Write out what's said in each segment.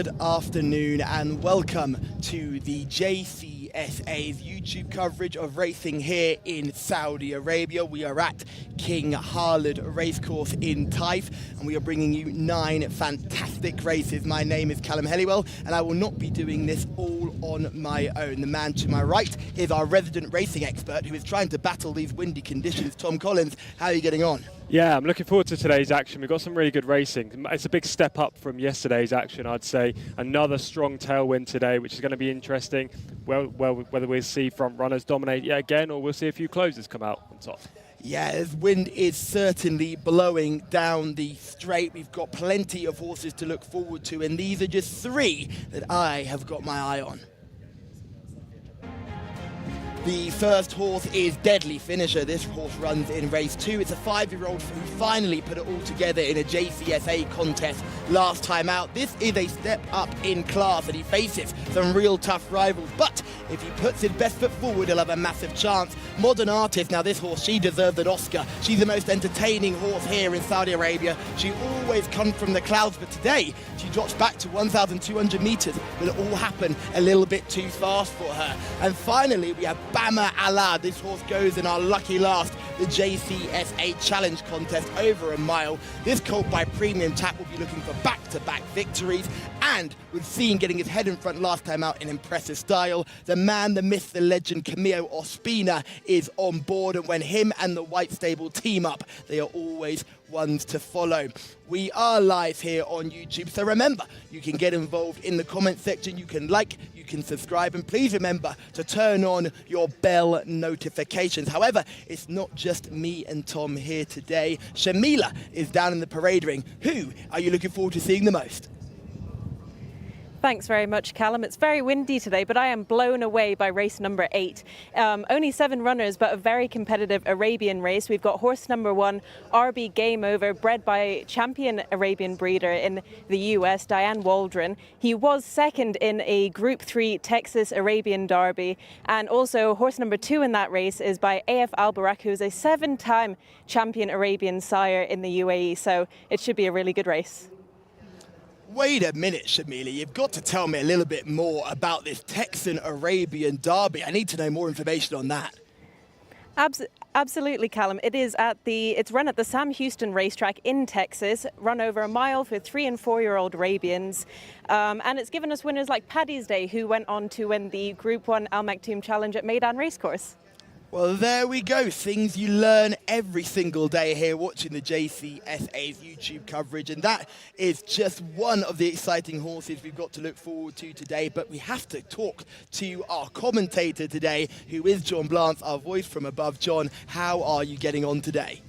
Good afternoon and welcome to the JCSA's YouTube coverage of racing here in Saudi Arabia. We are at King Khalid Racecourse in Taif and we are bringing you 9 fantastic races. My name is Callum Helliwell and I will not be doing this all on my own. The man to my right is our resident racing expert who is trying to battle these windy conditions, Tom Collins. How are you getting on? Yeah, I'm looking forward to today's action. We've got some really good racing. It's a big step up from yesterday's action, I'd say. Another strong tailwind today, which is going to be interesting. Well, whether we'll see front runners dominate yet again, or we'll see a few closers come out on top. Yeah, the wind is certainly blowing down the straight. We've got plenty of horses to look forward to, and these are just 3 that I have got my eye on. The first horse is Deadly Finisher. This horse runs in race 2. It's a 5-year-old who finally put it all together in a JCSA contest last time out. This is a step up in class and he faces some real tough rivals. But if he puts his best foot forward, he'll have a massive chance. Modern Artist, now this horse, she deserves an Oscar. She's the most entertaining horse here in Saudi Arabia. She always comes from the clouds, but today she drops back to 1,200 meters. Will it all happen a little bit too fast for her? And finally, we have Bama Allah. This horse goes in our lucky last, the JCSA Challenge contest over a mile. This colt by Premium Tap will be looking for back-to-back victories, and we've seen getting his head in front last time out in impressive style. The man, the myth, the legend, Camillo Ospina is on board, and when him and the White Stable team up, they are always ones to follow. We are live here on YouTube, so remember, you can get involved in the comment section, you can like, you can subscribe, and please remember to turn on your bell notifications. However, it's not just me and Tom here today. Shamila is down in the parade ring. Who are you looking forward to seeing the most? Thanks very much, Callum. It's very windy today, but I am blown away by race number 8. Only 7 runners, but a very competitive Arabian race. We've got horse number 1, RB Game Over, bred by champion Arabian breeder in the US, Diane Waldron. He was second in a Group 3 Texas Arabian Derby. And also horse number 2 in that race is by AF Al Barak, who's a 7-time champion Arabian sire in the UAE. So it should be a really good race. Wait a minute, Shamila, you've got to tell me a little bit more about this Texan Arabian Derby. I need to know more information on that. Absolutely, Callum. It's run at the Sam Houston racetrack in Texas, run over a mile for 3- and 4-year-old Arabians. And it's given us winners like Paddy's Day, who went on to win the Group 1 Al Maktoum Challenge at Meydan Racecourse. Well, there we go. Things you learn every single day here watching the JCSA's YouTube coverage. And that is just one of the exciting horses we've got to look forward to today. But we have to talk to our commentator today, who is John Blance, our voice from above. John, how are you getting on today?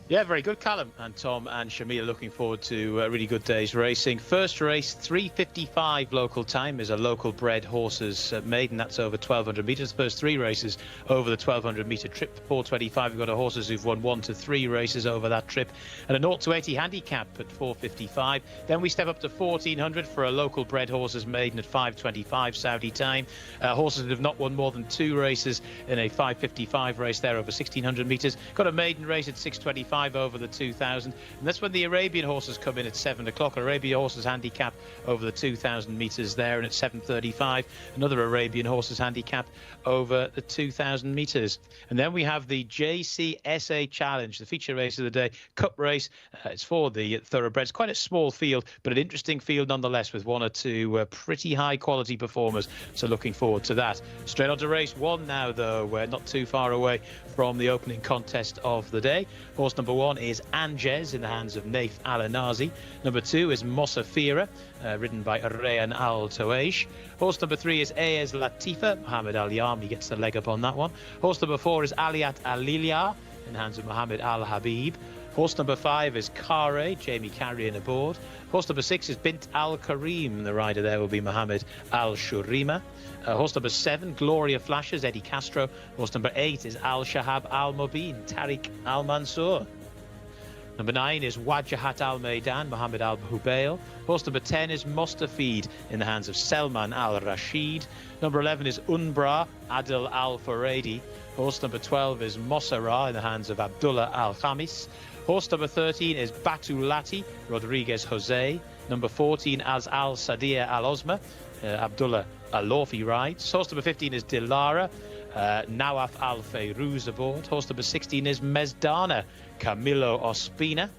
Yeah, very good, Callum and Tom and Shamila. Looking forward to a really good day's racing. First race, 3:55 local time, is a local bred horses maiden. That's over 1,200 metres. First 3 races over the 1,200 metre trip. 4:25, we've got horses who've won 1 to 3 races over that trip. And a 0 to 80 handicap at 4:55. Then we step up to 1,400 for a local bred horses maiden at 5:25 Saudi time. Horses that have not won more than 2 races in a 5:55 race there over 1,600 metres. Got a maiden race at 6:25. Over the 2,000, and that's when the Arabian horses come in at 7 o'clock. Arabian horses handicap over the 2,000 metres there, and at 7:35 another Arabian horses handicap over the 2,000 metres. And then we have the JCSA Challenge, the feature race of the day, cup race. It's for the thoroughbreds. Quite a small field, but an interesting field nonetheless, with 1 or 2 pretty high quality performers. So looking forward to that. Straight on to race 1 now, though. We're not too far away from the opening contest of the day. Horse number 1 is Anjez in the hands of Naif Al-Anazi. Number 2 is Mosafira, ridden by Rayan Al-Tawaish. Horse number 3 is Ayez Latifa. Mohammed Al-Yami gets the leg up on that one. Horse number 4 is Aliyat Al-Lilia in the hands of Mohammed Al-Habib. Horse number 5 is Kare, Jamie Carrion aboard. Horse number 6 is Bint Al-Karim. The rider there will be Mohammed Al-Shurima. Horse number 7, Gloria Flashes, Eddie Castro. Horse number 8 is Al-Shahab Al-Mubin, Tariq Al-Mansour. Number 9 is Wajahat Al-Maidan, Mohammed Al-Hubail. Horse number 10 is Mustafid in the hands of Selman Al-Rashid. Number 11 is Unbra, Adil Al-Faradi. Horse number 12 is Mossara in the hands of Abdullah Al-Khamis. Horse number 13 is Batulati, Rodriguez Jose. Number 14, as Al Sadir Al Osma, Abdullah Al Lawfi rides. Horse number 15 is Dilara, Nawaf Al Fayruz aboard. Horse number 16 is Mezdana, Camilo Ospina.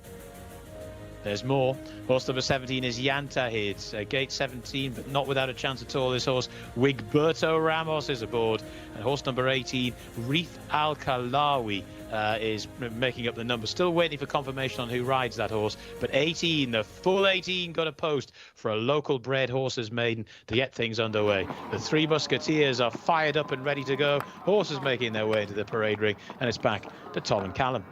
There's more. Horse number 17 is Yantahid, gate 17, but not without a chance at all. This horse, Wigberto Ramos, is aboard. And horse number 18, Reef Al Kalawi, is making up the number. Still waiting for confirmation on who rides that horse. But 18, the full 18, got a post for a local bred horses maiden to get things underway. The Three Musketeers are fired up and ready to go. Horses making their way into the parade ring, and it's back to Tom and Callum.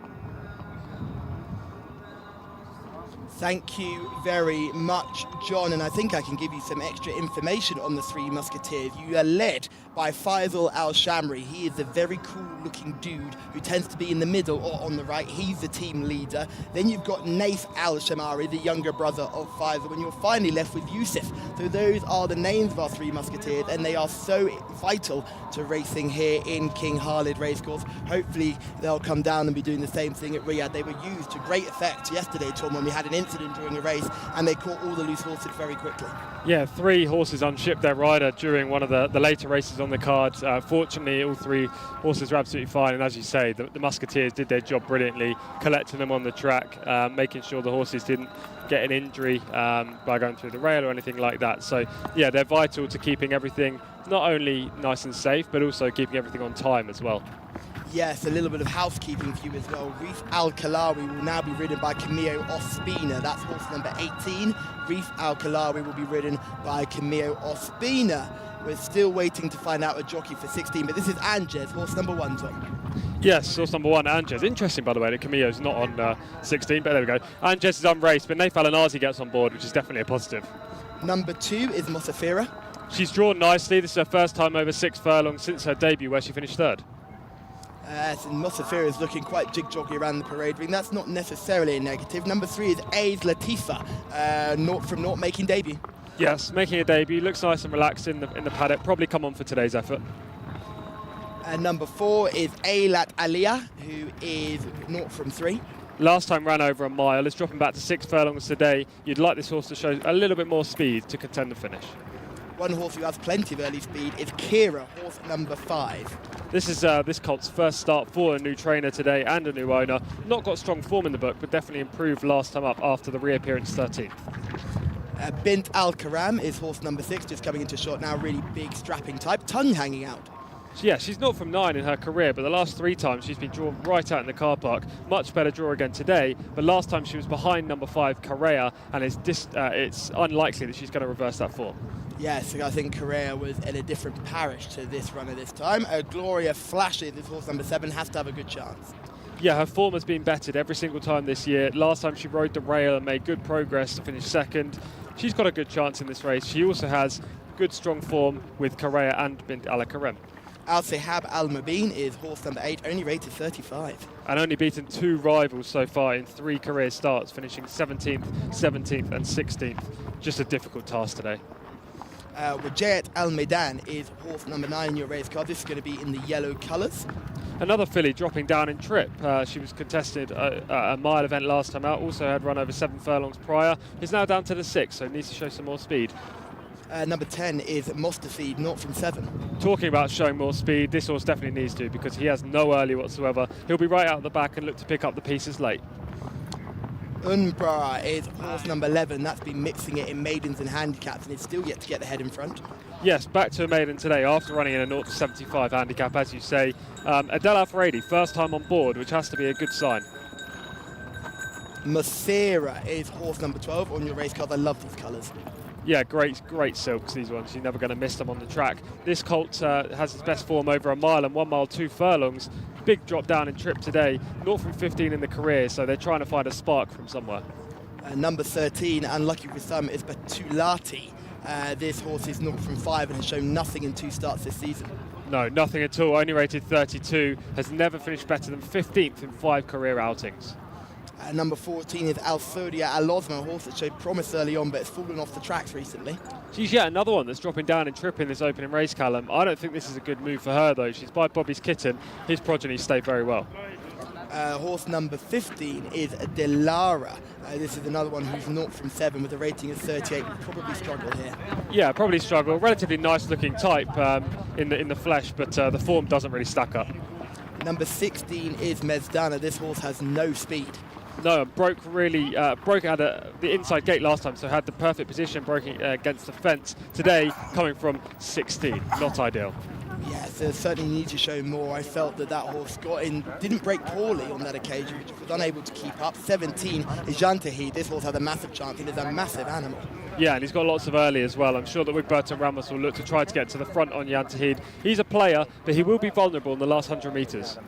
Thank you very much, John, and I think I can give you some extra information on the Three Musketeers. You are led by Faisal Al-Shamri. He is a very cool-looking dude who tends to be in the middle or on the right. He's the team leader. Then you've got Naif Al-Shamari, the younger brother of Faisal, and you're finally left with Yusuf. So those are the names of our Three Musketeers, and they are so vital to racing here in King Khalid Racecourse. Hopefully they'll come down and be doing the same thing at Riyadh. They were used to great effect yesterday, Tom, when we had an incident during a race and they caught all the loose horses very quickly. Yeah, 3 horses unshipped their rider during one of the later races on the card. Fortunately, all 3 horses were absolutely fine, and as you say, the Musketeers did their job brilliantly, collecting them on the track, making sure the horses didn't get an injury by going through the rail or anything like that. So yeah, they're vital to keeping everything not only nice and safe, but also keeping everything on time as well. Yes, a little bit of housekeeping for you as well. Reef Al-Kalawi will now be ridden by Camillo Ospina. That's horse number 18. Reef Al-Kalawi will be ridden by Camillo Ospina. We're still waiting to find out a jockey for 16, but this is Anges, horse number 1, Tom. Yes, horse number 1, Anges. Interesting, by the way, that Camillo's not on 16, but there we go. Anges is unraced, but Naif Al-Anazi gets on board, which is definitely a positive. Number 2 is Mosafira. She's drawn nicely. This is her first time over 6 furlongs since her debut, where she finished 3rd. And Mosafira is looking quite jig-joggy around the parade ring. That's not necessarily a negative. Number 3 is A's Latifa, from Naught, making debut. Yes, making a debut. Looks nice and relaxed in the paddock. Probably come on for today's effort. And number 4 is Aylat Aliyah, who is 0 from 3. Last time ran over a mile. It's dropping back to 6 furlongs today. You'd like this horse to show a little bit more speed to contend the finish. One horse who has plenty of early speed is Kira, horse number 5. This is this colt's first start for a new trainer today and a new owner. Not got strong form in the book, but definitely improved last time up after the reappearance 13th. Bint Al-Karam is horse number 6, just coming into shot now. Really big, strapping type, tongue hanging out. Yeah, she's not from 9 in her career, but the last 3 times she's been drawn right out in the car park. Much better draw again today, but last time she was behind number 5, Correa, and it's unlikely that she's going to reverse that form. Yes, I think Correa was in a different parish to this runner this time. Gloria Flashes, this horse number 7, has to have a good chance. Yeah, her form has been bettered every single time this year. Last time she rode the rail and made good progress to finish 2nd. She's got a good chance in this race. She also has good strong form with Correa and Bint Al-Karem. Al-Sihab Al-Mabin is horse number 8, only rated 35. And only beaten 2 rivals so far in 3 career starts, finishing 17th, 17th and 16th. Just a difficult task today. Wajayat Al-Maidan is horse number 9 in your race card. This is going to be in the yellow colours. Another filly dropping down in trip. She was contested a mile event last time out, also had run over 7 furlongs prior. He's now down to the 6, so needs to show some more speed. Number 10 is Mostafid, 0 from 7. Talking about showing more speed, this horse definitely needs to, because he has no early whatsoever. He'll be right out the back and look to pick up the pieces late. Unbra is horse number 11. That's been mixing it in maidens and handicaps, and it's still yet to get the head in front. Yes, back to a maiden today after running in a 0 to 75 handicap, as you say. Adel Al-Faredi, first time on board, which has to be a good sign. Masera is horse number 12 on your race card. I love these colours. Yeah, great silks, these ones. You're never going to miss them on the track. This colt has its best form over a mile and 1 mile 2 furlongs. Big drop down in trip today, 0 from 15 in the career, so they're trying to find a spark from somewhere. Number 13, unlucky for some, is Batulati. This horse is 0 from 5 and has shown nothing in 2 starts this season. No, nothing at all. Only rated 32. Has never finished better than 15th in 5 career outings. Number 14 is Al-Sodia Al-Osma, a horse that showed promise early on but has fallen off the tracks recently. She's yet another one that's dropping down in trip in this opening race, Callum. I don't think this is a good move for her, though. She's by Bobby's Kitten. His progeny stayed very well. Horse number 15 is Delara. This is another one who's 0 from 7 with a rating of 38. Will probably struggle here. Yeah, probably struggle. Relatively nice looking type in the flesh, but the form doesn't really stack up. Number 16 is Mezdana. This horse has no speed. No, broke out the inside gate last time, so had the perfect position, broken against the fence. Today, coming from 16, not ideal. Yes, they certainly need to show more. I felt that horse got in, didn't break poorly on that occasion, which was unable to keep up. 17 is Jantahi. This horse had a massive chance. It is a massive animal. Yeah, and he's got lots of early as well. I'm sure that Wigberto Ramos will look to try to get to the front on Yantahid. He's a player, but he will be vulnerable in the last 100 metres.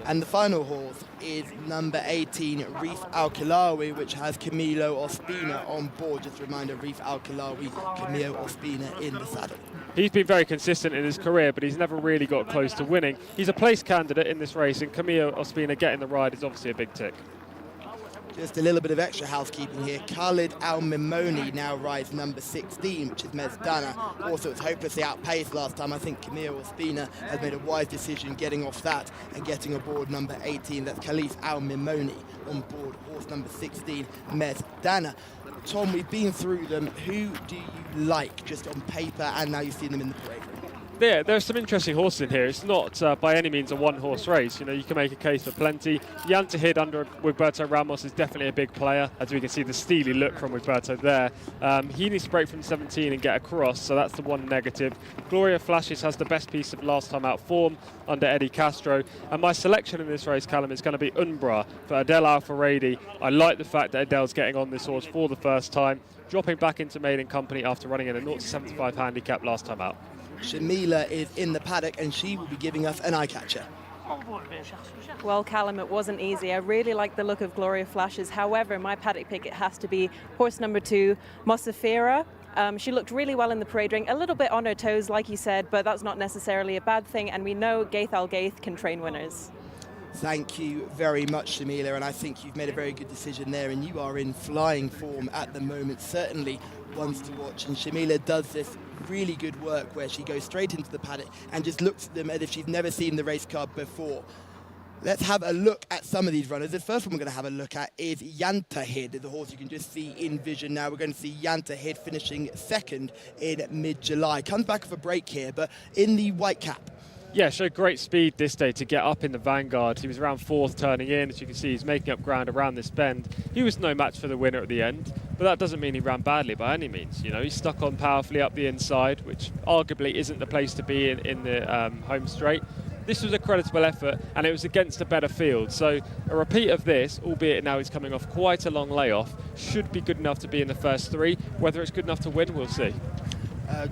And the final horse is number 18, Reef Al-Khilawi, which has Camilo Ospina on board. Just a reminder, Reef Al-Khilawi, Camilo Ospina in the saddle. He's been very consistent in his career, but he's never really got close to winning. He's a place candidate in this race, and Camilo Ospina getting the ride is obviously a big tick. Just a little bit of extra housekeeping here. Khalid Al-Mimoni now rides number 16, which is Mezdana. Also, it's hopelessly outpaced last time. I think Camilo Ospina has made a wise decision getting off that and getting aboard number 18. That's Khalid Al-Mimoni on board horse number 16, Mezdana. Tom, we've been through them. Who do you like just on paper, and now you've seen them in the parade? Yeah, there's some interesting horses in here. It's not by any means a one-horse race. You know, you can make a case for plenty. Yantahid under Wigberto Ramos is definitely a big player, as we can see the steely look from Wigberto there. He needs to break from 17 and get across, so that's the one negative. Gloria Flashes has the best piece of last time out form under Eddie Castro. And my selection in this race, Callum, is going to be Umbra for Adele Alfaredi. I like the fact that Adele's getting on this horse for the first time, dropping back into maiden company after running in a 0-75 handicap last time out. Shamila is in the paddock, and she will be giving us an eye catcher. Well, Callum, it wasn't easy. I really like the look of Gloria Flashes. However, my paddock pick, it has to be horse number 2, Mosafira. She looked really well in the parade ring, a little bit on her toes, like you said, but that's not necessarily a bad thing. And we know Gaith Al-Gaith can train winners. Thank you very much, Shamila, and I think you've made a very good decision there, and you are in flying form at the moment. Certainly ones to watch, and Shamila does this really good work where she goes straight into the paddock and just looks at them as if she's never seen the race card before. Let's have a look at some of these runners. The first one we're going to have a look at is Yantahid, the horse you can just see in vision now. We're going to see Yantahid finishing second in mid-July. Comes back with a break here, but in the white cap. Yeah, showed great speed this day to get up in the vanguard. He was around 4th turning in. As you can see, he's making up ground around this bend. He was no match for the winner at the end, but that doesn't mean he ran badly by any means. You know, he stuck on powerfully up the inside, which arguably isn't the place to be in the home straight. This was a creditable effort, and it was against a better field. So a repeat of this, albeit now he's coming off quite a long layoff, should be good enough to be in the first 3. Whether it's good enough to win, we'll see.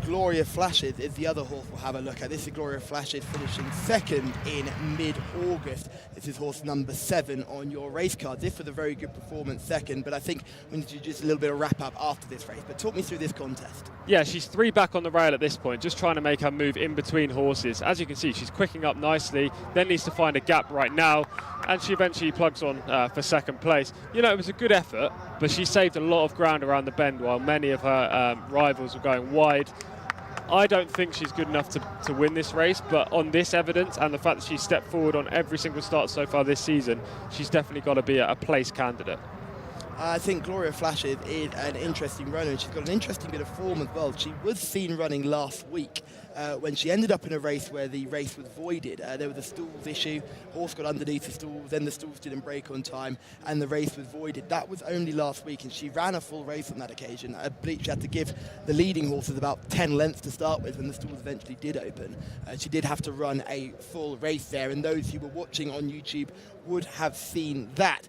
Gloria Flashes is the other horse we'll have a look at. This is Gloria Flashes finishing second in mid-August. This is horse number 7 on your race card. This was a very good performance second, but I think we need to do just a little bit of wrap-up after this race. But talk me through this contest. Yeah, she's 3 back on the rail at this point, just trying to make her move in between horses. As you can see, she's quicking up nicely, then needs to find a gap right now, and she eventually plugs on for second place. You know, it was a good effort, but she saved a lot of ground around the bend while many of her rivals were going wide. I don't think she's good enough to win this race, but on this evidence and the fact that she's stepped forward on every single start so far this season, she's definitely got to be a place candidate. I think Gloria Flashes is an interesting runner, and she's got an interesting bit of form as well. She was seen running last week when she ended up in a race where the race was voided. There was a stalls issue, horse got underneath the stalls, then the stalls didn't break on time, and the race was voided. That was only last week, and she ran a full race on that occasion. I believe she had to give the leading horses about 10 lengths to start with when the stalls eventually did open. She did have to run a full race there, and those who were watching on YouTube would have seen that.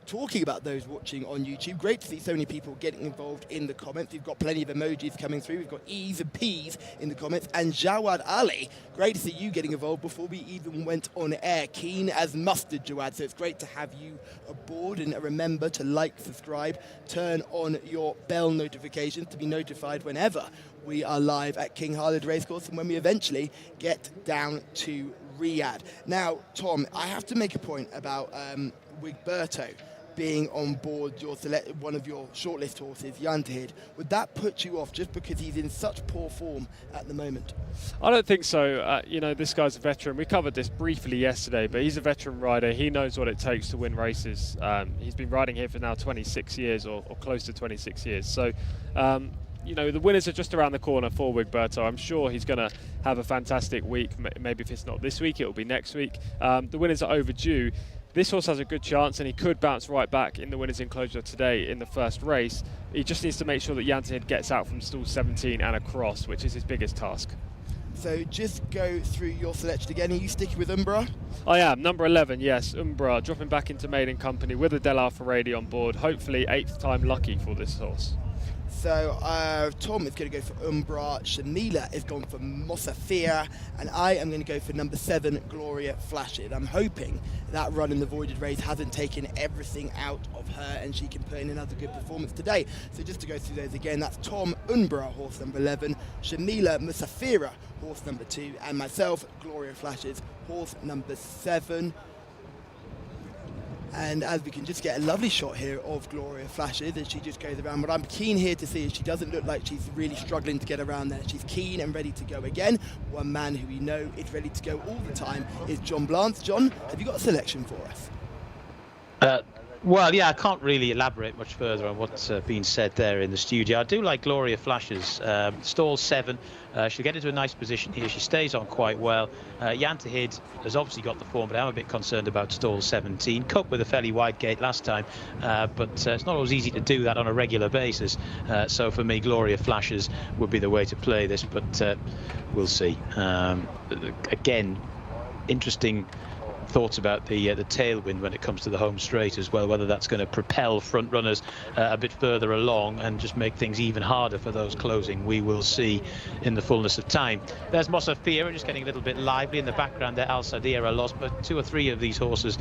Talking about those watching on YouTube, great to see so many people getting involved in the comments. We've got plenty of emojis coming through. We've got E's and P's in the comments. And Jawad Ali, great to see you getting involved before we even went on air. Keen as mustard, Jawad. So it's great to have you aboard. And remember to like, subscribe, turn on your bell notifications to be notified whenever we are live at King Khalid Racecourse and when we eventually get down to Riyadh. Now, Tom, I have to make a point about Wigberto. being on board one of your shortlist horses, Yantahid, would that put you off just because he's in such poor form at the moment? I don't think so. You know, this guy's a veteran. We covered this briefly yesterday, but he's a veteran rider. He knows what it takes to win races. He's been riding here for now 26 years or close to 26 years. So, you know, the winners are just around the corner for Wigberto. I'm sure he's going to have a fantastic week. Maybe if it's not this week, it will be next week. The winners are overdue. This horse has a good chance, and he could bounce right back in the winners' enclosure today in the first race. He just needs to make sure that Yantahid gets out from stall 17 and across, which is his biggest task. So just go through your selection again. Are you sticking with Umbra? I am. Number 11, yes, Umbra, dropping back into maiden company with a Del Alfaredi on board. Hopefully 8th time lucky for this horse. So Tom is going to go for Umbra, Shamila is going for Mosafia, and I am going to go for number 7, Gloria Flashes. I'm hoping that run in the voided race hasn't taken everything out of her and she can put in another good performance today. So just to go through those again, that's Tom Umbra, horse number 11, Shamila Musafira, horse number 2, and myself, Gloria Flashes, horse number 7. And as we can just get a lovely shot here of Gloria Flashes as she just goes around. What I'm keen here to see is she doesn't look like she's really struggling to get around there. She's keen and ready to go again. One man who we know is ready to go all the time is John Blance. John, have you got a selection for us? Well, yeah, I can't really elaborate much further on what's been said there in the studio. I do like Gloria Flashes. Stall 7. She'll get into a nice position here. She stays on quite well. Yantahid has obviously got the form, but I'm a bit concerned about stall 17. Coped with a fairly wide gate last time, but it's not always easy to do that on a regular basis. So for me, Gloria Flashes would be the way to play this, but we'll see. Again, interesting thoughts about the tailwind when it comes to the home straight as well, whether that's going to propel front runners a bit further along and just make things even harder for those closing. We will see in the fullness of time. There's Mosafira just getting a little bit lively in the background there. Al Sadira lost, but 2 or 3 of these horses,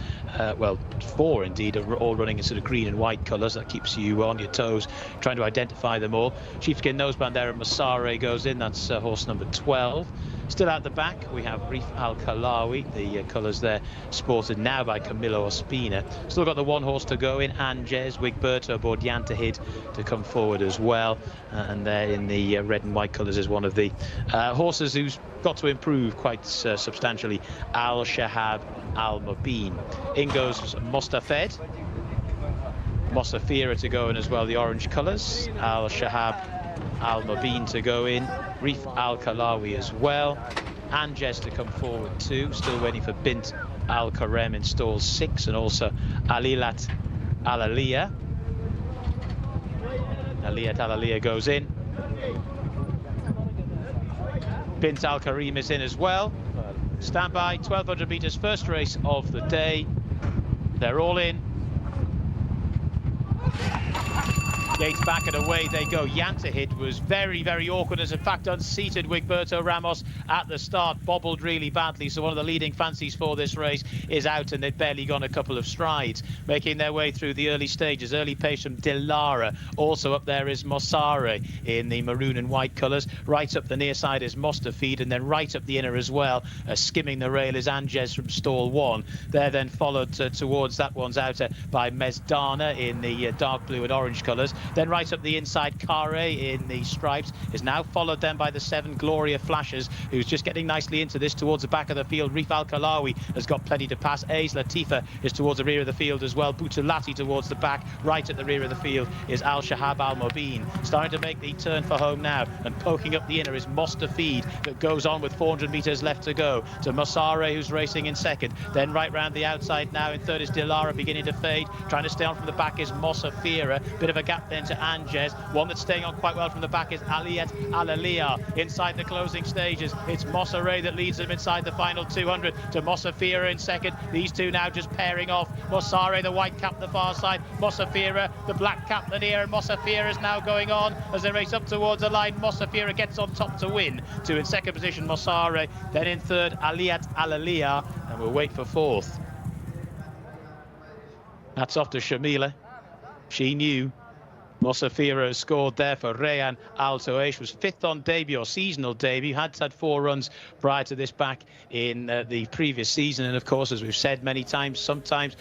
well, 4 indeed, are all running in sort of green and white colours. That keeps you on your toes trying to identify them all. Sheepskin noseband there, and Masare goes in. That's horse number 12. Still out the back, we have Reef Al-Kalawi, the colours there sported now by Camillo Ospina. Still got the 1 horse to go in, Anges, Wigberto aboard Yantahid to come forward as well. And there in the red and white colours is one of the horses who's got to improve quite substantially, Al-Shahab Al-Mubin. In goes Mostafed. Mosafira to go in as well, the orange colours. Al-Shahab Al-Mubin to go in, Reef Al-Kalawi as well, Anges to come forward too, still waiting for Bint Al-Karem in stall 6, and also Alilat Al-Aliyah. Aliat Al-Aliyah goes in. Bint Al-Karim is in as well. Stand by, 1200 metres, first race of the day. They're all in. Gates back and away they go. Yantahid was very, very awkward, as in fact unseated Wigberto Ramos at the start, bobbled really badly, so one of the leading fancies for this race is out, and they've barely gone a couple of strides, making their way through the early stages. Early pace from Dilara. Also up there is Mosare in the maroon and white colours. Right up the near side is Mostafid, and then right up the inner as well, skimming the rail, is Anges from stall 1. They're then followed towards that one's outer by Mezdana in the dark blue and orange colours. Then right up the inside, Kare in the stripes is now followed then by the 7, Gloria Flashes, who's just getting nicely into this towards the back of the field. Reef Al-Kalawi has got plenty to pass. Ace Latifa is towards the rear of the field as well. Butulati towards the back. Right at the rear of the field is Al-Shahab Al-Mubin. Starting to make the turn for home now, and poking up the inner is Mostafid, that goes on with 400 metres left to go. To Masare, who's racing in second. Then right round the outside now in third is Dilara, beginning to fade. Trying to stay on from the back is Mosafira. Bit of a gap then to Anges. One that's staying on quite well from the back is Aliat Al-Aliyah. Inside the closing stages, it's Mosare that leads them inside the final 200 to Mosafira in second. These two now just pairing off. Mosare, the white cap, the far side. Mosafira, the black cap, the near. And Mosafira is now going on as they race up towards the line. Mosafira gets on top to win. Two in second position, Mosare. Then in third, Aliat Al-Aliyah. And we'll wait for fourth. That's off to Shamila. She knew Mosafira has scored there for Rayan Al Toaish, was 5th on debut, or seasonal debut. Had 4 runs prior to this back in the previous season. And of course, as we've said many times, sometimes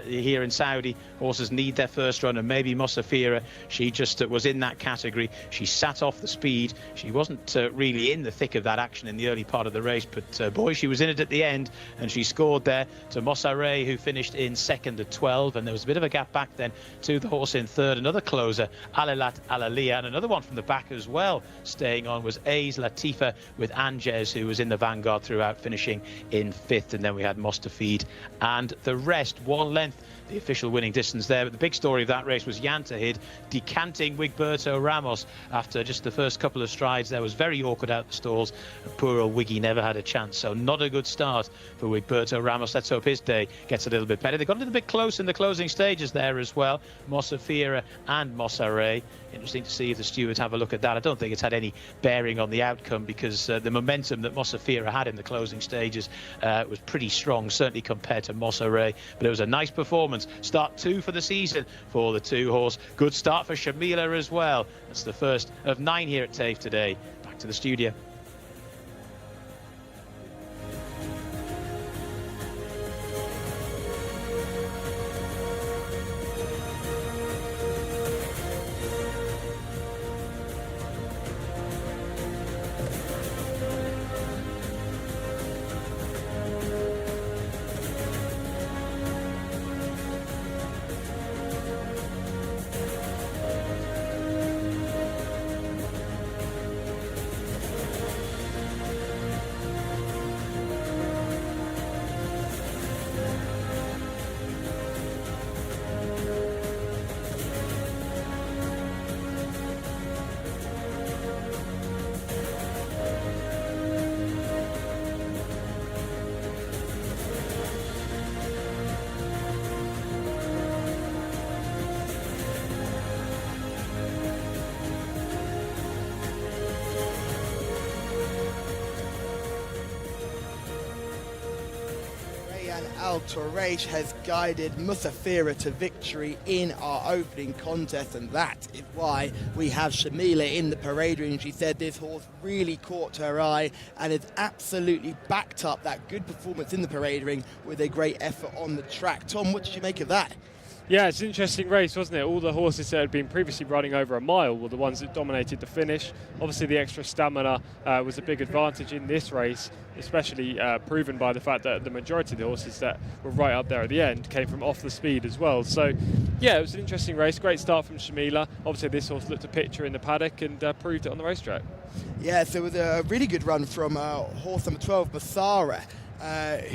here in Saudi, horses need their first run. And maybe Mosafira, she just was in that category. She sat off the speed. She wasn't really in the thick of that action in the early part of the race. But boy, she was in it at the end. And she scored there to Mosaray, who finished in 2nd at 12. And there was a bit of a gap back then to the horse in 3rd. Another closer, Alalat Alalia, and another one from the back as well staying on was A's Latifa with Anges, who was in the vanguard throughout, finishing in 5th. And then we had Mostafid and the rest. 1 length the official winning distance there. But the big story of that race was Yantahid decanting Wigberto Ramos after just the first couple of strides. There was very awkward out the stalls. Poor old Wiggy never had a chance. So not a good start for Wigberto Ramos. Let's hope his day gets a little bit better. They got a little bit close in the closing stages there as well. Mosafira and Mosaray. Interesting to see if the stewards have a look at that. I don't think it's had any bearing on the outcome, because the momentum that Mosafira had in the closing stages was pretty strong, certainly compared to Mosaray. But it was a nice performance. Start 2 for the season for the 2-horse. Good start for Shamila as well. That's the first of 9 here at Taif today. Back to the studio. Al Toaish has guided Musafira to victory in our opening contest, and that is why we have Shamila in the parade ring. She said this horse really caught her eye and has absolutely backed up that good performance in the parade ring with a great effort on the track. Tom, what did you make of that? Yeah, it's an interesting race, wasn't it? All the horses that had been previously running over a mile were the ones that dominated the finish. Obviously, the extra stamina was a big advantage in this race, especially proven by the fact that the majority of the horses that were right up there at the end came from off the speed as well. So, yeah, it was an interesting race. Great start from Shamila. Obviously, this horse looked a picture in the paddock and proved it on the racetrack. Yeah, so it was a really good run from horse number 12, Basara.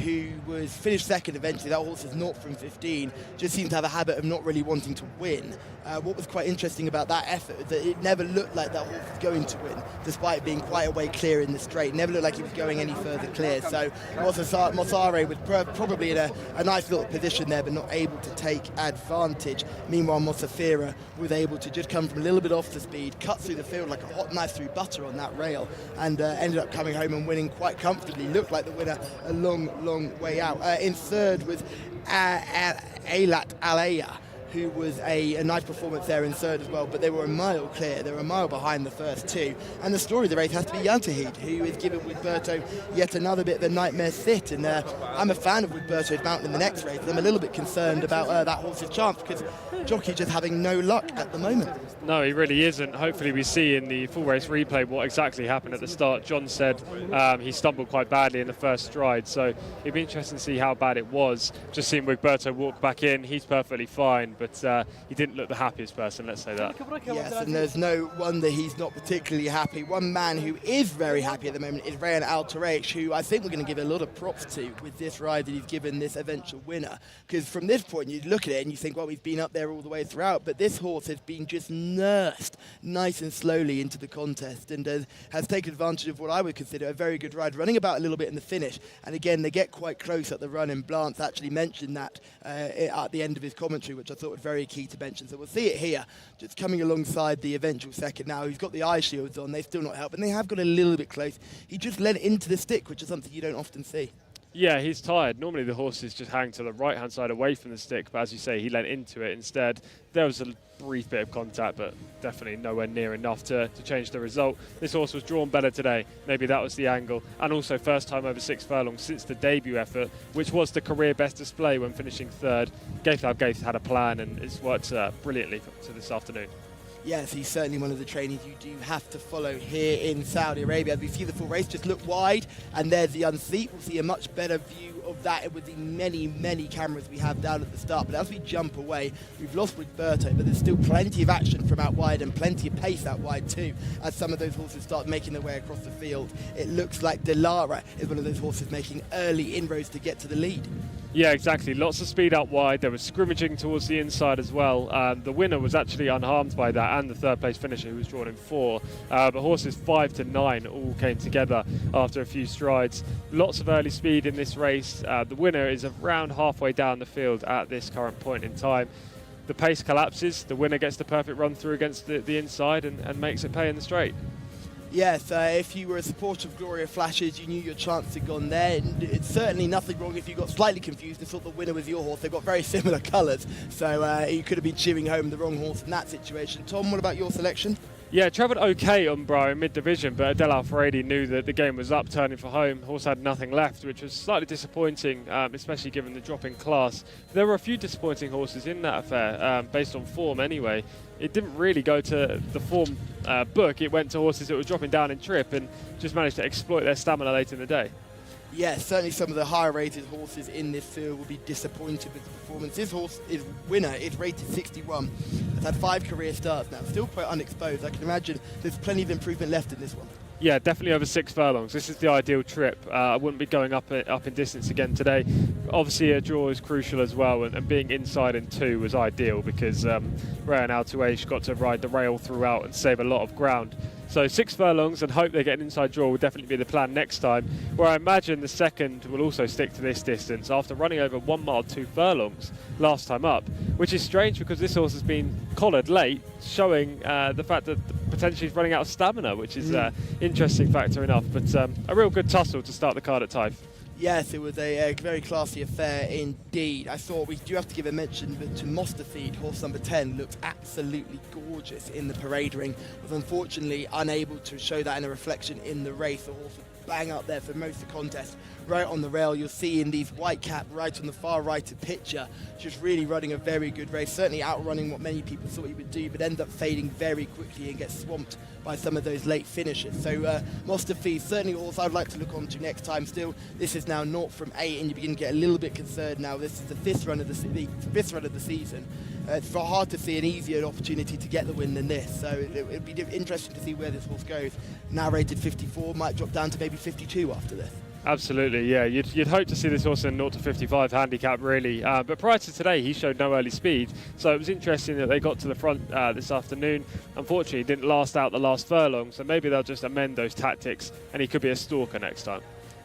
Who was finished 2nd eventually. That horse is 0 from 15, just seemed to have a habit of not really wanting to win. What was quite interesting about that effort is that it never looked like that horse was going to win, despite being quite a way clear in the straight. It never looked like he was going any further clear. So Mosare was probably in a nice little position there, but not able to take advantage. Meanwhile, Mosafira was able to just come from a little bit off the speed, cut through the field like a hot knife through butter on that rail, and ended up coming home and winning quite comfortably. Looked like the winner a long way out. In 3rd was Alat Alaya, who was a nice performance there in 3rd as well, but they were a mile clear. They were a mile behind the first 2. And the story of the race has to be Yantahid, who is giving Wigberto yet another bit of a nightmare sit. And I'm a fan of Wigberto's mount in the next race. I'm a little bit concerned about that horse's chance, because jockey just having no luck at the moment. No, he really isn't. Hopefully we see in the full race replay what exactly happened at the start. John said he stumbled quite badly in the first stride, so it'd be interesting to see how bad it was. Just seeing Wigberto walk back in, he's perfectly fine, but he didn't look the happiest person, let's say that. Yes, and there's no wonder he's not particularly happy. One man who is very happy at the moment is Rayan Al Toaish, who I think we're going to give a lot of props to with this ride that he's given this eventual winner. Because from this point, you look at it and you think, well, he's been up there all the way throughout, but this horse has been just nursed nice and slowly into the contest, and has taken advantage of what I would consider a very good ride, running about a little bit in the finish. And again, they get quite close at the run, and Blance actually mentioned that at the end of his commentary, which I thought was very key to mention. So we'll see it here, just coming alongside the eventual second now. He's got the eye shields on, they've still not helped, and they have got a little bit close. He just led into the stick, which is something you don't often see. Yeah, he's tired. Normally the horses just hang to the right-hand side away from the stick, but as you say, he leant into it instead. There was a brief bit of contact, but definitely nowhere near enough to change the result. This horse was drawn better today. Maybe that was the angle. And also first time over 6 furlongs since the debut effort, which was the career best display when finishing third. Gaith had a plan, and it's worked brilliantly to this afternoon. Yes, he's certainly one of the trainers you do have to follow here in Saudi Arabia. As we see the full race, just look wide, and there's the unseat. We'll see a much better view of that with the many cameras we have down at the start. But as we jump away, we've lost Rigberto, but there's still plenty of action from out wide and plenty of pace out wide too, as some of those horses start making their way across the field. It looks like Delara is one of those horses making early inroads to get to the lead. Yeah, exactly. Lots of speed out wide. There was scrimmaging towards the inside as well. The winner was actually unharmed by that, and the third place finisher, who was drawn in 4. But horses 5 to 9 all came together after a few strides. Lots of early speed in this race. The winner is around halfway down the field at this current point in time. The pace collapses. The winner gets the perfect run through against the inside and makes it pay in the straight. Yes, if you were a supporter of Gloria Flashes, you knew your chance had gone there. And it's certainly nothing wrong if you got slightly confused and thought the winner was your horse. They've got very similar colours, so you could have been cheering home the wrong horse in that situation. Tom, what about your selection? Yeah, travelled okay on Bra in mid-division, but Adele Alfredi knew that the game was up, turning for home. Horse had nothing left, which was slightly disappointing, especially given the drop in class. There were a few disappointing horses in that affair, based on form anyway. It didn't really go to the form book. It went to horses that were dropping down in trip and just managed to exploit their stamina late in the day. Yes, certainly some of the higher rated horses in this field will be disappointed with the performance. This horse, is winner, is rated 61. Has had 5 career starts now, still quite unexposed. I can imagine there's plenty of improvement left in this one. Yeah, definitely over 6 furlongs. This is the ideal trip. I wouldn't be going up in distance again today. Obviously, a draw is crucial as well, and being inside in 2 was ideal because Rayan Altuaish got to ride the rail throughout and save a lot of ground. So 6 furlongs and hope they get an inside draw will definitely be the plan next time, where I imagine the second will also stick to this distance after running over 1 mile 2 furlongs last time up, which is strange because this horse has been collared late, showing the fact that potentially he's running out of stamina, which is an interesting factor enough. But a real good tussle to start the card at Taif. Yes, it was a very classy affair indeed. I thought we do have to give a mention to Mostafid, horse number 10, looked absolutely gorgeous in the parade ring. Was unfortunately unable to show that in a reflection in the race. The horse was bang up there for most of the contest, right on the rail. You'll see in these white cap right on the far right of the picture, just really running a very good race, certainly outrunning what many people thought he would do, but end up fading very quickly and get swamped by some of those late finishes. So Mostafid, certainly a horse I'd like to look on to next time. Still, this is now 0 from 8, and you begin to get a little bit concerned now. This is the 5th run of the season. It's hard to see an easier opportunity to get the win than this, so it'd be interesting to see where this horse goes. Now rated 54, might drop down to maybe 52 after this. Absolutely, yeah. You'd hope to see this horse in 0 to 55 handicap, really. But prior to today, he showed no early speed. So it was interesting that they got to the front this afternoon. Unfortunately, it didn't last out the last furlong. So maybe they'll just amend those tactics, and he could be a stalker next time.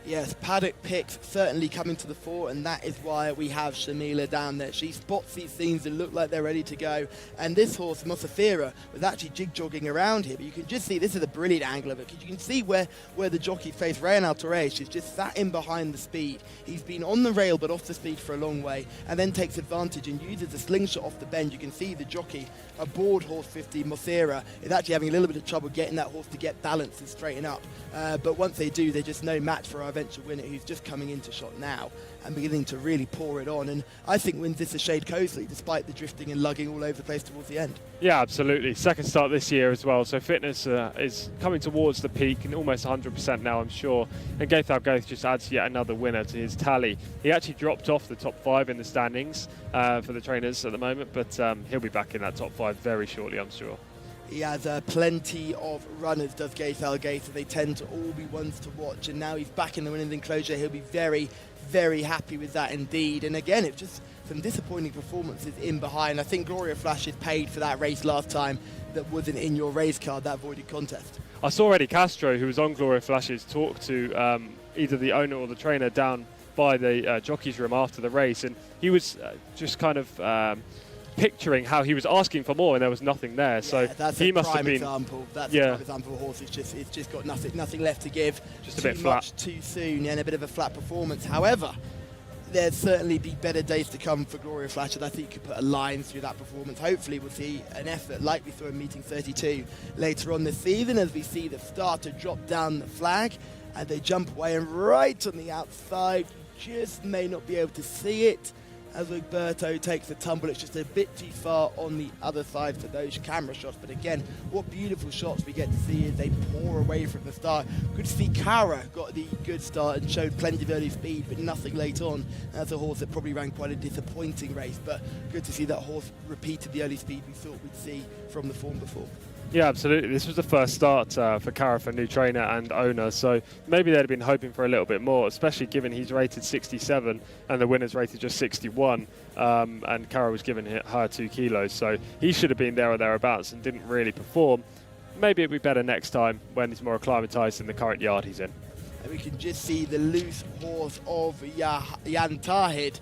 Yes, paddock picks certainly coming to the fore, and that is why we have Shamila down there. She spots these things that look like they're ready to go, and this horse, Musafira, was actually jig-jogging around here, but you can just see, this is a brilliant angle of it, because you can see where the jockey faced Rayan Altuaish. She's just sat in behind the speed. He's been on the rail but off the speed for a long way, and then takes advantage and uses a slingshot off the bend. You can see the jockey aboard horse 50, Musafira, is actually having a little bit of trouble getting that horse to get balance and straighten up, but once they do, they're just no match for our eventual winner, who's just coming into shot now and beginning to really pour it on, and I think wins this a shade cosily despite the drifting and lugging all over the place towards the end. Yeah, absolutely. Second start this year as well, so fitness is coming towards the peak and almost 100% now, I'm sure, and Gaith just adds yet another winner to his tally. He actually dropped off the top 5 in the standings for the trainers at the moment, but he'll be back in that top 5 very shortly, I'm sure. He has plenty of runners, does Gaith. They tend to all be ones to watch, and now he's back in the winning enclosure. He'll be very, very happy with that indeed. And again, it's just some disappointing performances in behind. I think Gloria Flashes paid for that race last time that wasn't in your race card, that voided contest. I saw Eddie Castro, who was on Gloria Flashes, talk to either the owner or the trainer down by the jockey's room after the race, and he was just kind of picturing how he was asking for more and there was nothing there. Yeah, so that's he a must prime have been. Example. That's Yeah. a prime example of a horse. It's just got nothing left to give. Just a too bit flat. much too soon, and a bit of a flat performance. However, there'd certainly be better days to come for Gloria Flasher. I think you could put a line through that performance. Hopefully we'll see an effort like we saw in meeting 32 later on this season, as we see the starter drop down the flag and they jump away, and right on the outside, you just may not be able to see it as Roberto takes the tumble. It's just a bit too far on the other side for those camera shots. But again, what beautiful shots we get to see as they pour away from the start. Good to see Cara got the good start and showed plenty of early speed, but nothing late on. That's a horse that probably ran quite a disappointing race, but good to see that horse repeated the early speed we thought we'd see from the form before. Yeah, absolutely. This was the first start for Cara for new trainer and owner, so maybe they'd have been hoping for a little bit more, especially given he's rated 67 and the winner's rated just 61, and Cara was giving her 2 kilos, so he should have been there or thereabouts and didn't really perform. Maybe it'd be better next time when he's more acclimatised in the current yard he's in. And we can just see the loose horse of Jan Tahid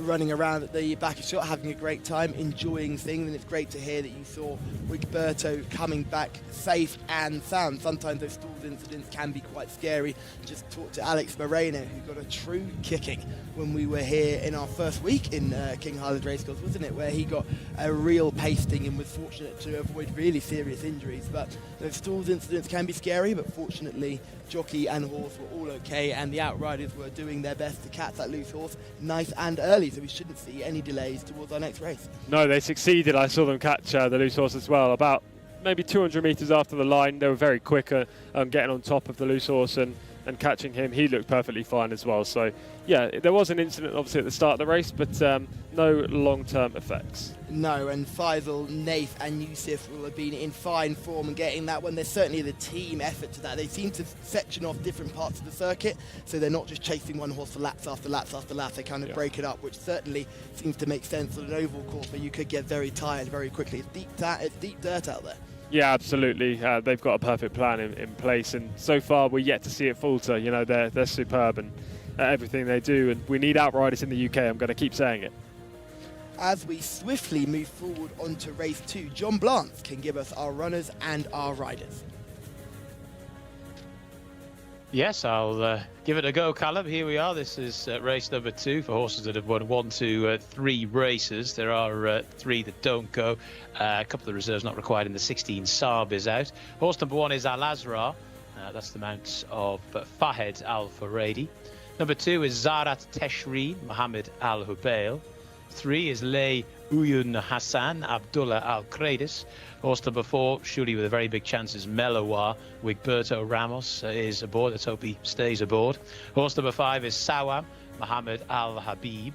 running around at the back of shot, having a great time, enjoying things, and it's great to hear that you saw Wigberto coming back safe and sound. Sometimes those stalled incidents can be quite scary. Just talked to Alex Moreno, who got a true kicking when we were here in our first week in King Highland Racecourse, wasn't it, where he got a real pasting and was fortunate to avoid really serious injuries. But those stalled incidents can be scary, but fortunately jockey and horse were all okay, and the outriders were doing their best to catch that loose horse nice and early, so we shouldn't see any delays towards our next race. No, they succeeded. I saw them catch the loose horse as well. About maybe 200 metres after the line, they were very quick getting on top of the loose horse and catching him. He looked perfectly fine as well. So, yeah, there was an incident obviously at the start of the race, but no long-term effects. No, and Faisal, Naif and Yusuf will have been in fine form and getting that one. There's certainly the team effort to that. They seem to section off different parts of the circuit, so they're not just chasing one horse for laps after laps after laps. They kind of break it up, which certainly seems to make sense on an oval course where you could get very tired very quickly. It's deep dirt out there. Yeah, absolutely. They've got a perfect plan in place, and so far we're yet to see it falter. You know, they're superb and everything they do, and we need outriders in the UK. I'm going to keep saying it. As we swiftly move forward onto race 2, John Blance can give us our runners and our riders. Yes, I'll give it a go, Callum. Here we are. This is race number 2 for horses that have won 1, 2, 3 races. There are 3 that don't go. A couple of reserves not required in the 16. Saab is out. Horse number 1 is Al Azra. That's the mount of Fahed Al Faradi. Number 2 is Zarat Teshri Mohammed Al Hubail. 3 is Lay Uyun Hassan Abdullah Al Kradis. Horse number 4, surely with a very big chance, is Melawa Wigberto Ramos is aboard. Let's hope he stays aboard. Horse number 5 is Sawam Mohammed Al Habib.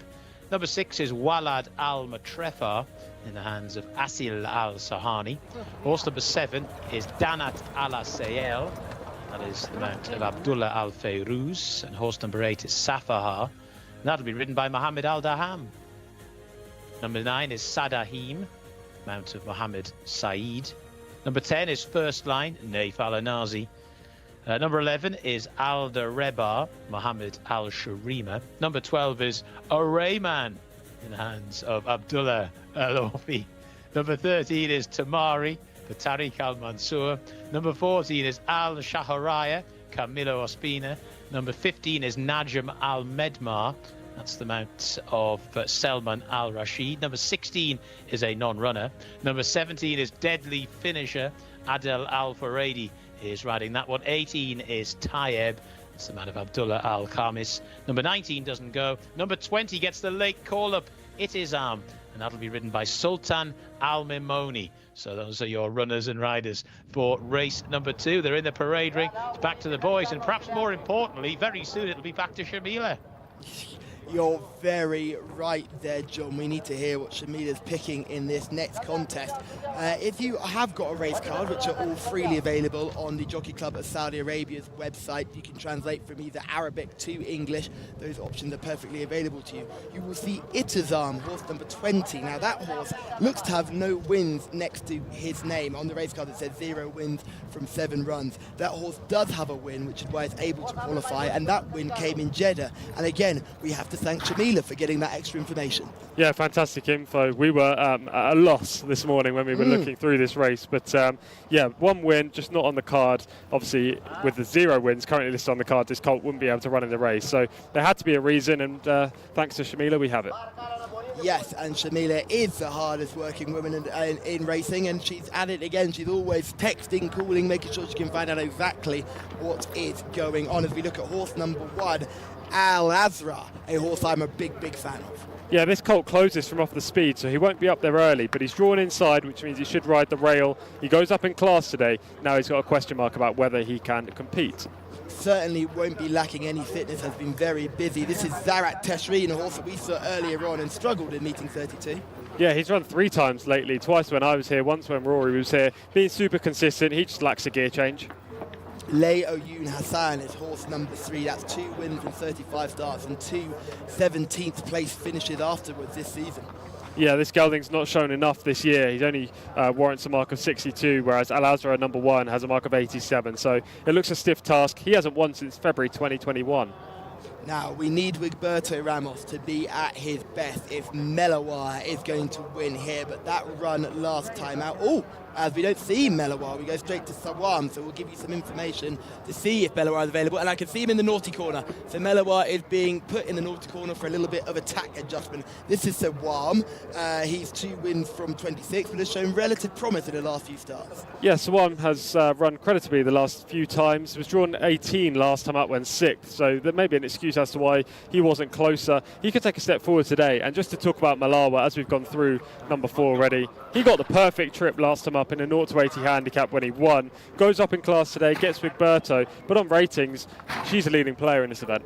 Number 6 is Walad Al Matrefa in the hands of Asil Al Sahani. Horse number 7 is Danat Al Sayel. That is the mount of Abdullah Al Fayruz. And horse number 8 is Safahar. And that'll be ridden by Mohammed Al Daham. Number 9 is Sadahim, mount of Mohammed Saeed. Number 10 is First Line, Naif Al Anazi. Number 11 is Al Reba, Mohammed Al Sharima. Number 12 is Arayman, in the hands of Abdullah Al Ofi. Number 13 is Tamari, for Tariq Al Mansour. Number 14 is Al Shaharaya, Camilo Ospina. Number 15 is Najm Al Medmar. That's the mount of Selman Al Rashid. Number 16 is a non-runner. Number 17 is Deadly Finisher. Adel Al Faradi is riding that one. 18 is Taib. That's the man of Abdullah Al Khamis. Number 19 doesn't go. Number 20 gets the late call-up. It is and that'll be ridden by Sultan Al Mimoni. So those are your runners and riders for race number 2. They're in the parade ring. It's back to the boys, and perhaps more importantly, very soon it'll be back to Shamila. You're very right there, John. We need to hear what Shamila's picking in this next contest. If you have got a race card, which are all freely available on the Jockey Club of Saudi Arabia's website, you can translate from either Arabic to English. Those options are perfectly available to you. You will see Itazam, horse number 20. Now that horse looks to have no wins next to his name. On the race card it says 0 wins from 7 runs. That horse does have a win, which is why it's able to qualify, and that win came in Jeddah. And again, we have to thank Shamila for getting that extra information. Yeah, fantastic info. We were at a loss this morning when we were looking through this race, but yeah, one win, just not on the card. Obviously, with the 0 wins currently listed on the card, this colt wouldn't be able to run in the race. So there had to be a reason, and thanks to Shamila, we have it. Yes, and Shamila is the hardest working woman in racing, and she's at it again. She's always texting, calling, making sure she can find out exactly what is going on. As we look at horse number 1, Al Azra, a horse I'm a big fan of. Yeah, this colt closes from off the speed, so he won't be up there early, but he's drawn inside, which means he should ride the rail. He goes up in class today. Now he's got a question mark about whether he can compete. Certainly won't be lacking any fitness, has been very busy. This is Zarat Teshreen, a horse that we saw earlier on and struggled in meeting 32. Yeah, he's run 3 times lately, twice when I was here, once when Rory was here. Being super consistent, he just lacks a gear change. Lay Oyun Hassan is horse number 3. That's 2 wins in 35 starts and 2 17th place finishes afterwards this season. Yeah, this gelding's not shown enough this year. He's only warrants a mark of 62, whereas Al Azra, number 1, has a mark of 87. So it looks a stiff task. He hasn't won since February 2021. Now, we need Wigberto Ramos to be at his best if Melawar is going to win here, but that run last time out. Oh, as we don't see Melawar, we go straight to Sawam, so we'll give you some information to see if Melawar is available, and I can see him in the naughty corner. So Melawar is being put in the naughty corner for a little bit of attack adjustment. This is Sawam. He's 2 wins from 26, but has shown relative promise in the last few starts. Yeah, Sawam has run creditably the last few times. He was drawn 18 last time up when 6th, so there may be an excuse as to why he wasn't closer. He could take a step forward today, and just to talk about Malawa, as we've gone through number 4 already, he got the perfect trip last time up in a 0-80 handicap when he won. Goes up in class today, gets Wigberto, but on ratings, she's a leading player in this event.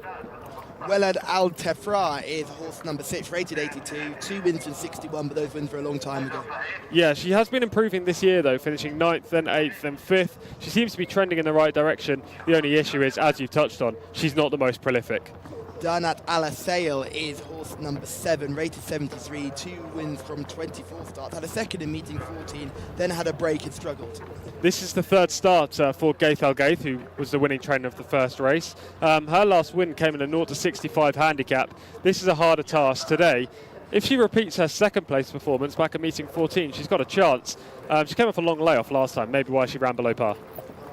Welad Al Tefra is horse number 6, rated 82, 2 wins from 61, but those wins were a long time ago. Yeah, she has been improving this year though, finishing 9th, then 8th, then 5th. She seems to be trending in the right direction. The only issue is, as you've touched on, she's not the most prolific. Danat Alasail is horse number 7, rated 73, 2 wins from 24 starts, had a second in meeting 14, then had a break and struggled. This is the 3rd start for Gaith Al Gaith, who was the winning trainer of the first race. Her last win came in a 0-65 handicap. This is a harder task today. If she repeats her 2nd place performance back at meeting 14, she's got a chance. She came off a long layoff last time, maybe why she ran below par.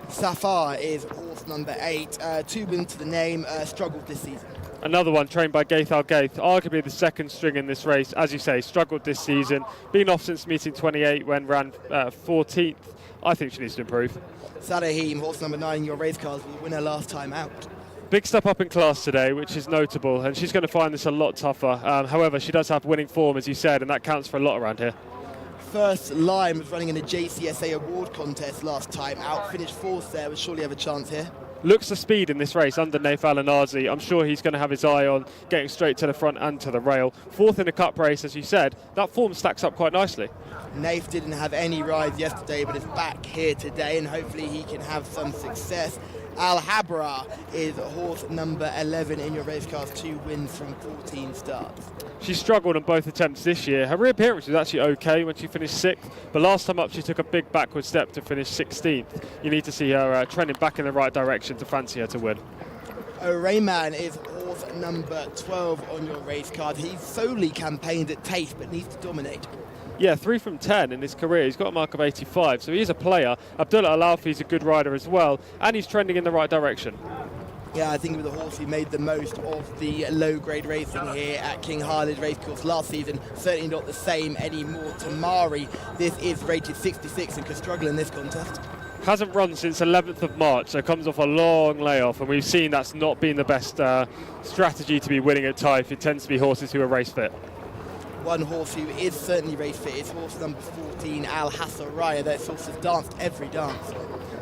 Safar is horse number 8, 2 wins to the name, struggled this season. Another one trained by Gaith Al Gaith, arguably the 2nd string in this race. As you say, struggled this season. Been off since meeting 28 when ran 14th. I think she needs to improve. Sadahim, horse number 9 in your race cars, was the winner last time out. Big step up in class today, which is notable, and she's going to find this a lot tougher. However, she does have winning form, as you said, and that counts for a lot around here. First Lime was running in a Jcsa award contest last time out, finished 4th there, will surely have a chance here. Looks the speed in this race under Naif Al-Anazi. I'm sure he's going to have his eye on getting straight to the front and to the rail. 4th in a cup race, as you said. That form stacks up quite nicely. Naif didn't have any rides yesterday, but is back here today, and hopefully he can have some success. Al Habra is horse number 11 in your race cars, 2 wins from 14 starts. She struggled on both attempts this year. Her reappearance was actually okay when she finished 6th, but last time up she took a big backward step to finish 16th. You need to see her trending back in the right direction to fancy her to win. Rayman is horse number 12 on your race card. He's solely campaigned at Taif, but needs to dominate. Yeah, 3 from 10 in his career. He's got a mark of 85, so he is a player. Abdullah Al-Alfi's a good rider as well, and he's trending in the right direction. Yeah, I think with the horse he made the most of the low-grade racing here at King Khalid Racecourse last season. Certainly not the same anymore. Tamari, this is rated 66 and could struggle in this contest. Hasn't run since 11th of March, so comes off a long layoff, and we've seen that's not been the best strategy to be winning at Taif. It tends to be horses who are race fit. One horse who is certainly race fit is horse number 14, Al Hassaraya. That horse has danced every dance.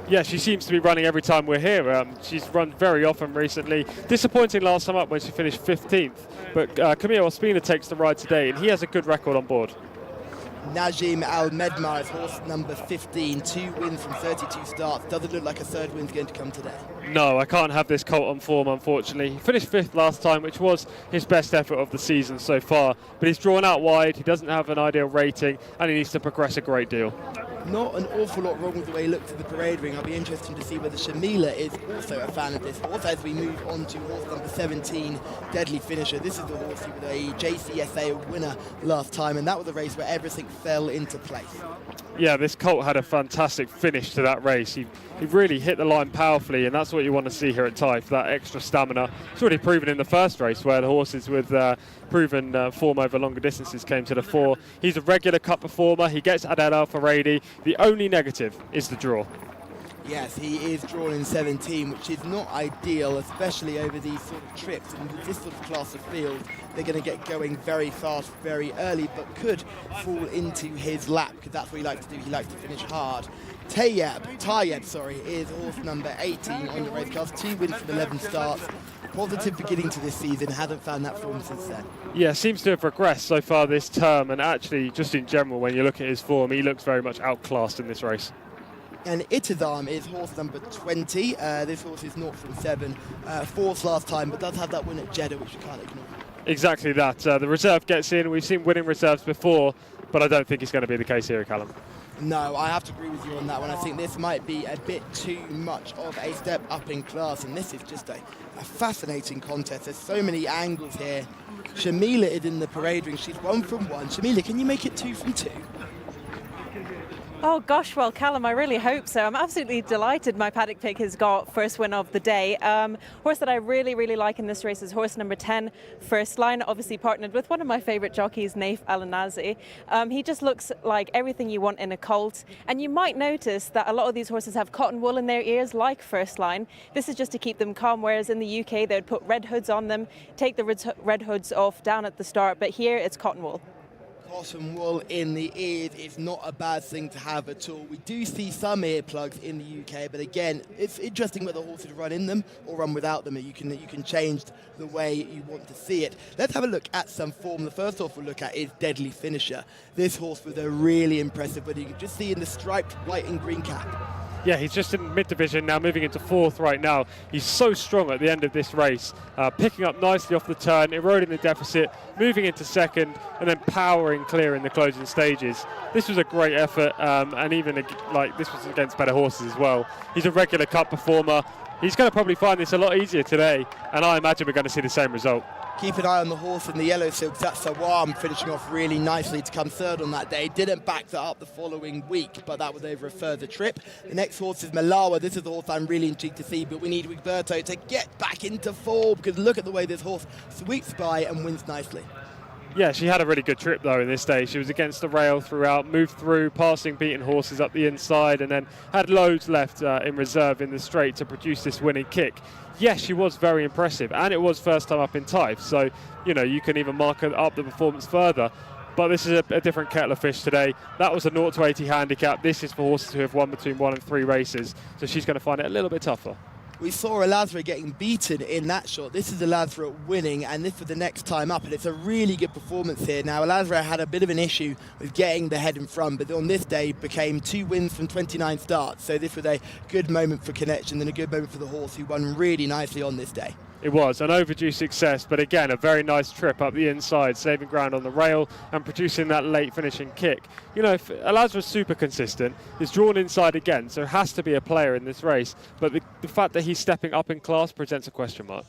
Yeah, she seems to be running every time we're here. She's run very often recently. Disappointing last time up when she finished 15th. But Camille Ospina takes the ride today, and he has a good record on board. Najim Al Medmar is horse number 15, 2 wins from 32 starts. Doesn't look like a 3rd win's going to come today. No, I can't have this colt on form, unfortunately. He finished 5th last time, which was his best effort of the season so far. But he's drawn out wide, he doesn't have an ideal rating, and he needs to progress a great deal. not an awful lot wrong with the way he looked at the parade ring. I'll be interested to see whether Shamila is also a fan of this horse as we move on to horse number 17, Deadly Finisher. This is the horse who was a Jcsa winner last time, and that was a race where everything fell into place. Yeah, this colt had a fantastic finish to that race. He really hit the line powerfully, and that's what you want to see here at Taif, that extra stamina. It's already proven in the first race where the horses with proven form over longer distances came to the fore. He's a regular cup performer. He gets Adel Al-Faradi. The only negative is the draw. Yes, he is drawn in 17, which is not ideal, especially over these sort of trips. And with this sort of class of field, they're going to get going very fast, very early, but could fall into his lap, because that's what he likes to do. He likes to finish hard. Tayyab, is horse number 18 on the race class. 2 wins from 11 starts. Positive beginning to this season, hasn't found that form since then. Yeah, seems to have regressed so far this term, and actually, just in general, when you look at his form, he looks very much outclassed in this race. And Itazam is horse number 20. This horse is 0 from 7, fourth last time, but does have that win at Jeddah, which you can't ignore. Exactly that. The reserve gets in. We've seen winning reserves before, but I don't think it's going to be the case here, Callum. No, I have to agree with you on that one. I think this might be a bit too much of a step up in class, and this is just a fascinating contest. There's so many angles here. Shamila is in the parade ring. She's 1 from 1. Shamila, can you make it 2 from 2? Oh gosh, well Callum, I really hope so. I'm absolutely delighted my paddock pick has got first win of the day. Horse that I really like in this race is horse number 10, First Line, obviously partnered with one of my favourite jockeys, Taif Al-Nazi. He just looks like everything you want in a colt, and you might notice that a lot of these horses have cotton wool in their ears like First Line. This is just to keep them calm, whereas in the UK they would put red hoods on them, take the red hoods off down at the start, but here it's cotton wool. Cotton wool in the ears is not a bad thing to have at all. We do see some earplugs in the UK, but again, it's interesting whether horses run in them or run without them. You can change the way you want to see it. Let's have a look at some form. The first horse we'll look at is Deadly Finisher. This horse was a really impressive, but you can just see in the striped white and green cap. Yeah, he's just in mid-division now, moving into 4th right now. He's so strong at the end of this race, picking up nicely off the turn, eroding the deficit, moving into 2nd, and then powering clear in the closing stages. This was a great effort, and even this was against better horses as well. He's a regular cup performer. He's going to probably find this a lot easier today, and I imagine we're going to see the same result. Keep an eye on the horse in the yellow silk. That's Sawam finishing off really nicely to come 3rd on that day. Didn't back that up the following week, but that was over a further trip. The next horse is Malawa. This is the horse I'm really intrigued to see, but we need Wigberto to get back into form, because look at the way this horse sweeps by and wins nicely. Yeah, she had a really good trip though in this day. She was against the rail throughout, moved through, passing beaten horses up the inside, and then had loads left in reserve in the straight to produce this winning kick. Yes, she was very impressive, and it was first time up in Taif, so you can even mark up the performance further. But this is a different kettle of fish today. That was a 0 to 80 handicap. This is for horses who have won between 1 and 3 races, so she's going to find it a little bit tougher. We saw Elazra getting beaten in that shot. This is Elazra winning, and this for the next time up, and it's a really good performance here. Now, Elazra had a bit of an issue with getting the head in front, but on this day became 2 wins from 29 starts. So this was a good moment for Connection and a good moment for the horse, who won really nicely on this day. It was an overdue success, but again, a very nice trip up the inside, saving ground on the rail and producing that late finishing kick. If Elazra's super consistent, he's drawn inside again, so has to be a player in this race. But the fact that he's stepping up in class presents a question mark.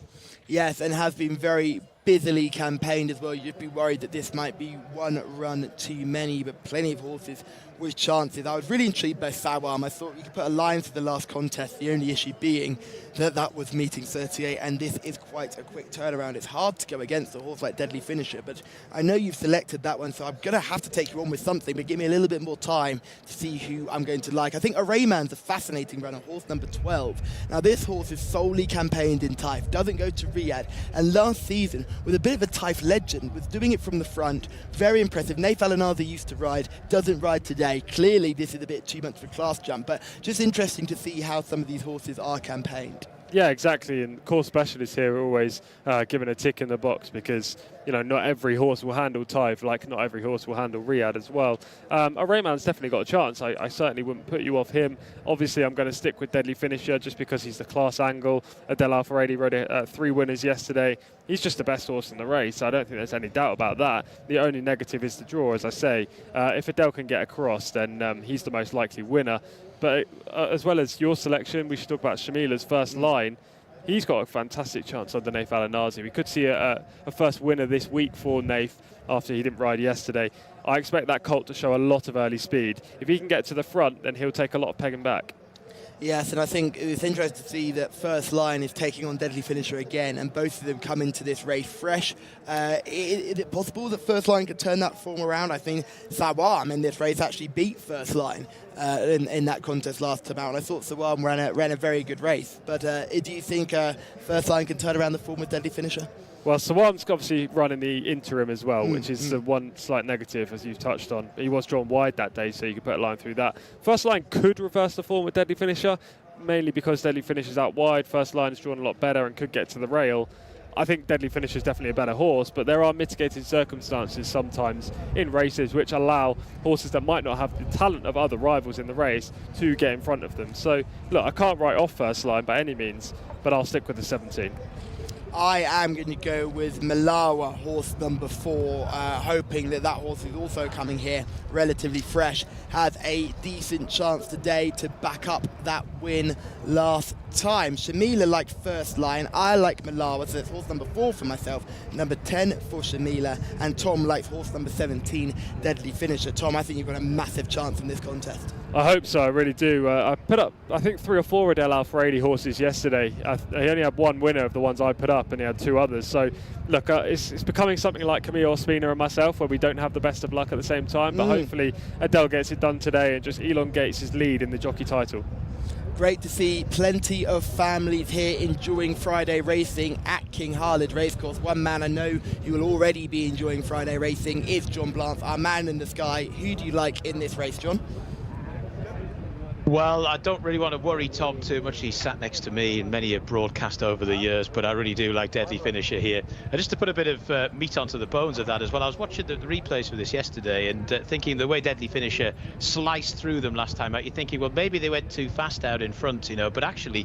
Yes, and has been very busily campaigned as well. You'd be worried that this might be one run too many, but plenty of horses with chances. I was really intrigued by Sawam. I thought you could put a line to the last contest, the only issue being that was meeting 38, and this is quite a quick turnaround. It's hard to go against a horse like Deadly Finisher, but I know you've selected that one, so I'm going to have to take you on with something, but give me a little bit more time to see who I'm going to like. I think Arayman's a fascinating runner, horse number 12. Now, this horse is solely campaigned in Taif, doesn't go to Riyadh, and last season, with a bit of a Taif legend, was doing it from the front, very impressive. Taif Al-Nazi used to ride, doesn't ride today. Clearly, this is a bit too much for class jump, but just interesting to see how some of these horses are campaigned. Yeah, exactly. And course specialists here are always given a tick in the box because, you know, not every horse will handle Taif, like not every horse will handle Riyadh as well. Rayman's definitely got a chance. I certainly wouldn't put you off him. Obviously, I'm going to stick with Deadly Finisher just because he's the class angle. Adel Al-Faradi rode 3 winners yesterday. He's just the best horse in the race. I don't think there's any doubt about that. The only negative is the draw, as I say. If Adel can get across, then he's the most likely winner. But as well as your selection, we should talk about Shamila's first line. He's got a fantastic chance under Naif Al-Anazi. We could see a first winner this week for Naif after he didn't ride yesterday. I expect that colt to show a lot of early speed. If he can get to the front, then he'll take a lot of pegging back. Yes, and I think it's interesting to see that First Line is taking on Deadly Finisher again, and both of them come into this race fresh. Is it possible that First Line could turn that form around? I think Sawam in this race actually beat First Line in that contest last time out, and I thought Sawam ran a very good race. But do you think First Line can turn around the form with Deadly Finisher? Well, Sawam's obviously running the interim as well, which is the one slight negative, as you've touched on. He was drawn wide that day, so you could put a line through that. First Line could reverse the form with Deadly Finisher, mainly because Deadly Finisher's out wide. First Line is drawn a lot better and could get to the rail. I think Deadly Finisher is definitely a better horse, but there are mitigating circumstances sometimes in races which allow horses that might not have the talent of other rivals in the race to get in front of them. So, look, I can't write off First Line by any means, but I'll stick with the 17. I am going to go with Malawa, horse number 4, hoping that horse is also coming here relatively fresh, has a decent chance today to back up that win last time. Shamila liked First Line, I like Malawa, so it's horse number 4 for myself, number 10 for Shamila, and Tom likes horse number 17, Deadly Finisher. Tom, I think you've got a massive chance in this contest. I hope so, I really do. I put up, I think, 3 or 4 Adel Al-Faradi horses yesterday. He only had 1 winner of the ones I put up, and he had 2 others. So, look, it's becoming something like Camille Ospina and myself, where we don't have the best of luck at the same time, but hopefully Adel gets it done today and just elongates his lead in the jockey title. Great to see plenty of families here enjoying Friday racing at King Khalid Racecourse. One man I know who will already be enjoying Friday racing is John Blanc, our man in the sky. Who do you like in this race, John? Well, I don't really want to worry Tom too much. He's sat next to me in many a broadcast over the years, but I really do like Deadly Finisher here. And just to put a bit of meat onto the bones of that as well, I was watching the replays for this yesterday and thinking the way Deadly Finisher sliced through them last time out, you're thinking, well, maybe they went too fast out in front, you know, but actually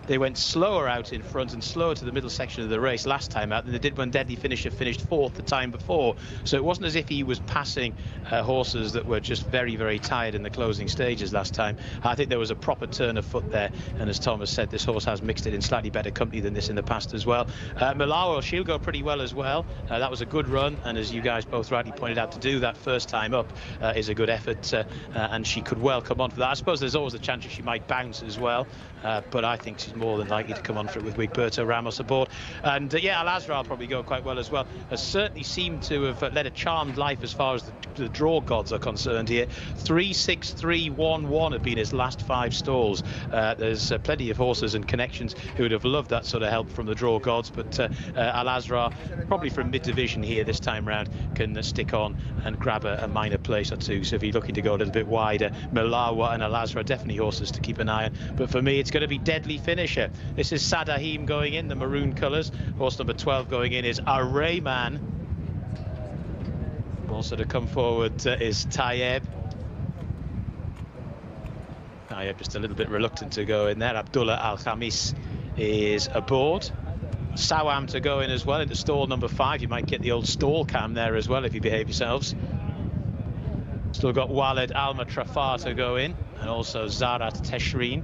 they went slower out in front and slower to the middle section of the race last time out than they did when Deadly Finisher finished 4th the time before. So it wasn't as if he was passing horses that were just very, very tired in the closing stages last time. I think there was a proper turn of foot there, and as Thomas said, this horse has mixed it in slightly better company than this in the past as well. Malawa, she'll go pretty well as well. That was a good run, and as you guys both rightly pointed out, to do that first time up is a good effort, and she could well come on for that. I suppose there's always a chance she might bounce as well, but I think she's more than likely to come on for it with Wigberto Ramos aboard. And yeah, Al-Azra will probably go quite well as well. Has certainly seemed to have led a charmed life as far as the draw gods are concerned here. 3, 6, 3, 1, 1 have been his last 5 stalls. There's plenty of horses and connections who would have loved that sort of help from the draw gods, but Al-Azra, probably from mid-division here this time round, can stick on and grab a minor place or 2. So if you're looking to go a little bit wider, Malawa and Al-Azra are definitely horses to keep an eye on. But for me, it's going to be Deadly Finisher. This is Sadahim going in, the maroon colours. Horse number 12 going in is Arayman. Also to come forward is Taif. Taif just a little bit reluctant to go in there. Abdullah Al-Khamis is aboard. Sawam to go in as well into stall number 5. You might get the old stall cam there as well if you behave yourselves. Still got Walid Al-Matrafar to go in, and also Zarat Teshreen.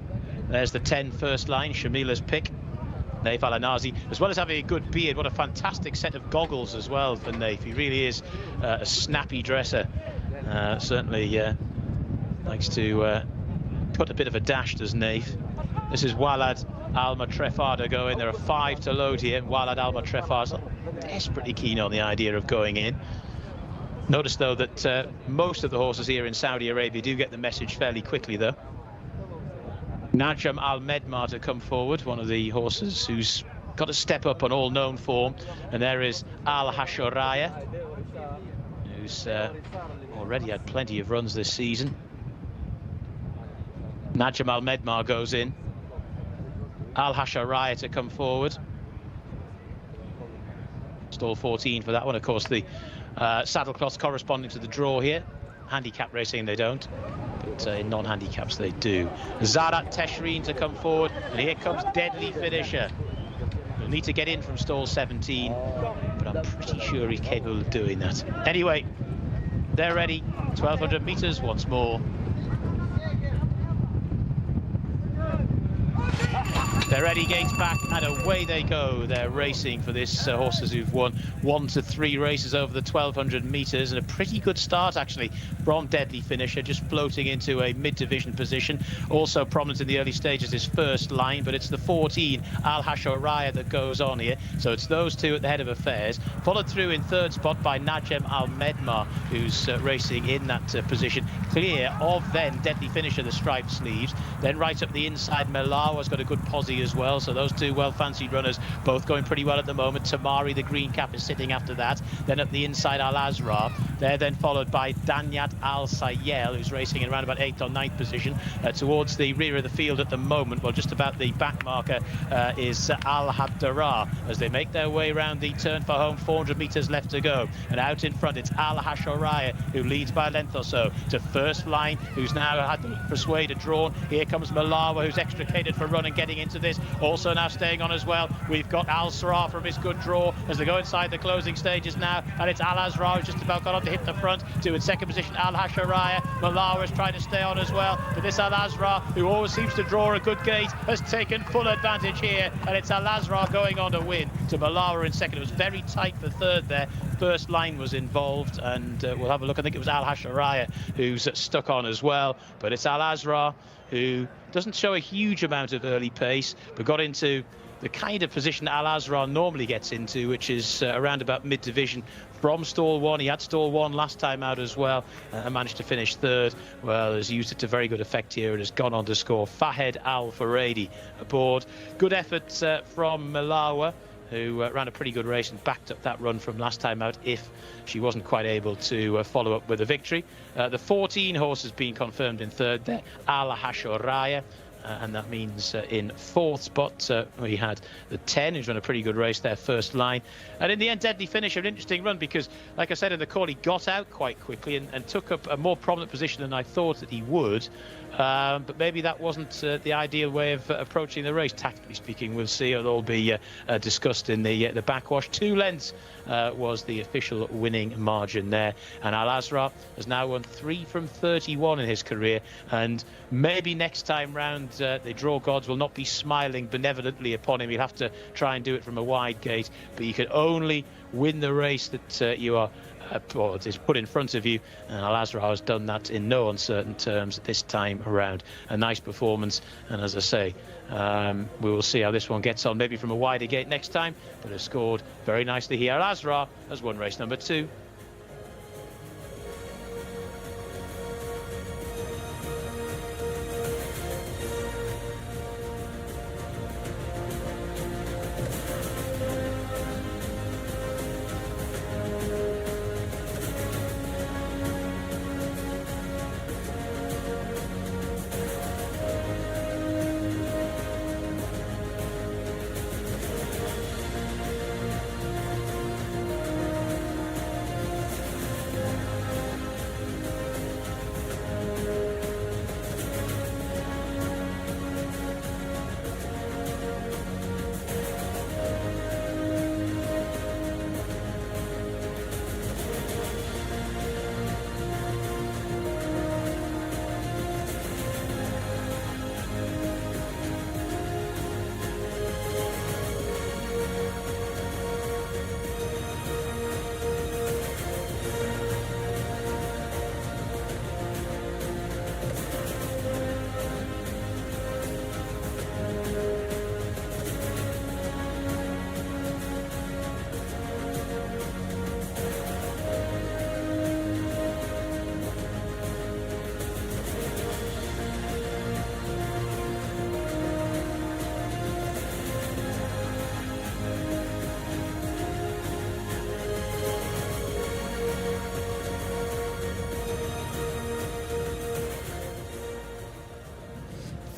There's the 10 first line, Shamila's pick. Naif Al-Anazi, as well as having a good beard, what a fantastic set of goggles as well for Naif. He really is a snappy dresser. Certainly likes to put a bit of a dash, does Naif. This is Walad Al-Matrafar to go in. There are 5 to load here. Walad Al-Matrafar's desperately keen on the idea of going in. Notice though that most of the horses here in Saudi Arabia do get the message fairly quickly though. Najam Al-Medmar to come forward, one of the horses who's got to step up on all known form, and there is Al-Hashoraya, who's already had plenty of runs this season. Najam Al-Medmar goes in. Al Hasharaya to come forward. Stall 14 for that one. Of course, the saddlecloths corresponding to the draw here. Handicap racing, they don't. But in non-handicaps, they do. Zarat Teshreen to come forward. And here comes Deadly Finisher. He'll need to get in from stall 17. But I'm pretty sure he's capable of doing that. Anyway, they're ready. 1,200 metres once more. They're ready, gates back, and away they go. They're racing for this horses who've won 1 to 3 races over the 1,200 metres, and a pretty good start actually from Deadly Finisher, just floating into a mid-division position. Also prominent in the early stages is First Line, but it's the 14 Al Hasharaya that goes on here. So it's those two at the head of affairs, followed through in third spot by Najem Al Medmar, who's racing in that position, clear of then Deadly Finisher, the striped sleeves. Then right up the inside, Melawa's got a good posse as well, so those two well-fancied runners both going pretty well at the moment. Tamari, the green cap, is sitting after that. Then up the inside, Al Azra. They're then followed by Danyat Al Sayel, who's racing in around about 8th or 9th position. Towards the rear of the field at the moment, well, just about the back marker is Al Habdara as they make their way around the turn for home. 400 metres left to go, and out in front it's Al Hasharaya, who leads by a length or so to First Line, who's now had the persuader drawn. Here comes Malawa, who's extricated for run and getting into this. Also now staying on as well, we've got Al Sarah from his good draw as they go inside the closing stages now, and it's Al Azra who's just about got on to hit the front. To in second position, Al Hasharaya. Malawa is trying to stay on as well, but this Al Azra, who always seems to draw a good gate, has taken full advantage here, and it's Al Azra going on to win. To Malawa in second. It was very tight for third there. First Line was involved, and we'll have a look. I think it was Al Hasharaya who's stuck on as well, but it's Al Azra who doesn't show a huge amount of early pace, but got into the kind of position Al Azra normally gets into, which is around about mid-division from stall 1. He had stall 1 last time out as well, and managed to finish third. Well, has used it to very good effect here and has gone on to score. Fahed Al Faradi aboard. Good effort from Malawa, who ran a pretty good race and backed up that run from last time out if she wasn't quite able to follow up with a victory. The 14 horse has been confirmed in third there, Al Hasharaya. And that means in fourth spot we had the 10, who's run a pretty good race there, First Line. And in the end, Deadly Finisher, an interesting run, because like I said in the call, he got out quite quickly and took up a more prominent position than I thought that he would. But maybe that wasn't the ideal way of approaching the race, tactically speaking. We'll see. It'll all be discussed in the backwash. 2 lengths was the official winning margin there, and Al Azra has now won 3 from 31 in his career, and maybe next time round the draw gods will not be smiling benevolently upon him. He'll have to try and do it from a wide gate, but you can only win the race that you are is put in front of you, and Al Azra has done that in no uncertain terms this time around. A nice performance, and as I say, we will see how this one gets on, maybe from a wider gate next time, but has scored very nicely here. Al Azra has won race number 2.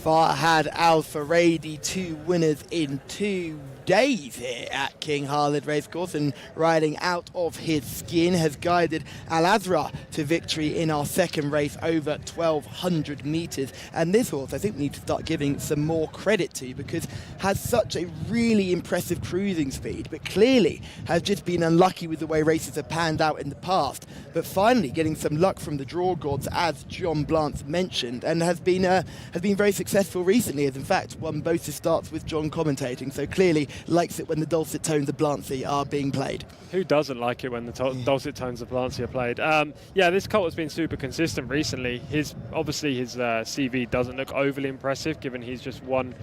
Farhad Al Faradi, 2 winners in 2 days here at King Khalid Racecourse, and riding out of his skin has guided Al Azra to victory in our second race over 1,200 metres. And this horse I think we need to start giving some more credit to, because has such a really impressive cruising speed, but clearly has just been unlucky with the way races have panned out in the past, but finally getting some luck from the draw gods, as John Blance mentioned, and has been very successful recently, as in fact won both his starts with John commentating, so clearly likes it when the dulcet tones of Blancy are being played. Who doesn't like it when the dulcet tones of Blancy are played? Yeah, this colt has been super consistent recently. His CV doesn't look overly impressive, given he's just won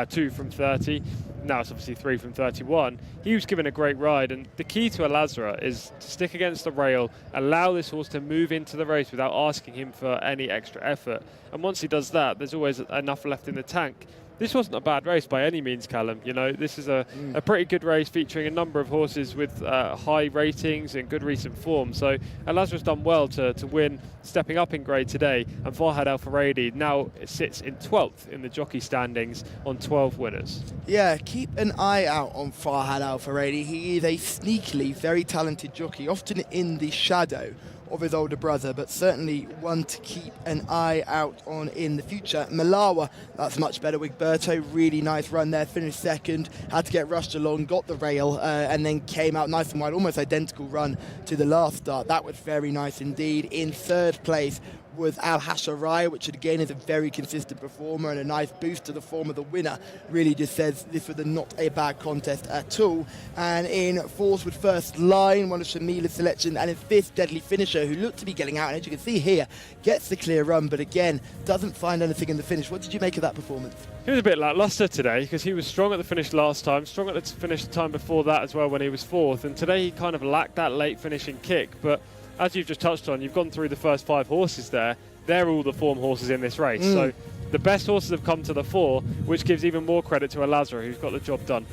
2 from 30. Now it's obviously 3 from 31. He was given a great ride, and the key to Al Azra is to stick against the rail, allow this horse to move into the race without asking him for any extra effort. And once he does that, there's always enough left in the tank. This wasn't a bad race by any means, Callum. You know, this is a pretty good race featuring a number of horses with high ratings and good recent form. So Al Azra's done well to win, stepping up in grade today. And Farhad Al Faradi now sits in 12th in the jockey standings on 12 winners. Yeah, keep an eye out on Farhad Al Faradi. He is a sneakily very talented jockey, often in the shadow of his older brother, but certainly one to keep an eye out on in the future. Malawa, that's much better. Wigberto, really nice run there, finished second, had to get rushed along, got the rail, and then came out nice and wide, almost identical run to the last start. That was very nice indeed. In third place was Al Hasharai, which again is a very consistent performer and a nice boost to the form of the winner. Really just says this was not a bad contest at all. And in fourth with First Line, one of Shamila's selection, and in fifth, Deadly Finisher, who looked to be getting out, and as you can see here, gets the clear run, but again, doesn't find anything in the finish. What did you make of that performance? He was a bit lacklustre today, because he was strong at the finish last time, strong at the finish the time before that as well when he was fourth, and today he kind of lacked that late finishing kick. But as you've just touched on, you've gone through the first 5 horses there. They're all the form horses in this race. So the best horses have come to the fore, which gives even more credit to Al Azra, who's got the job done.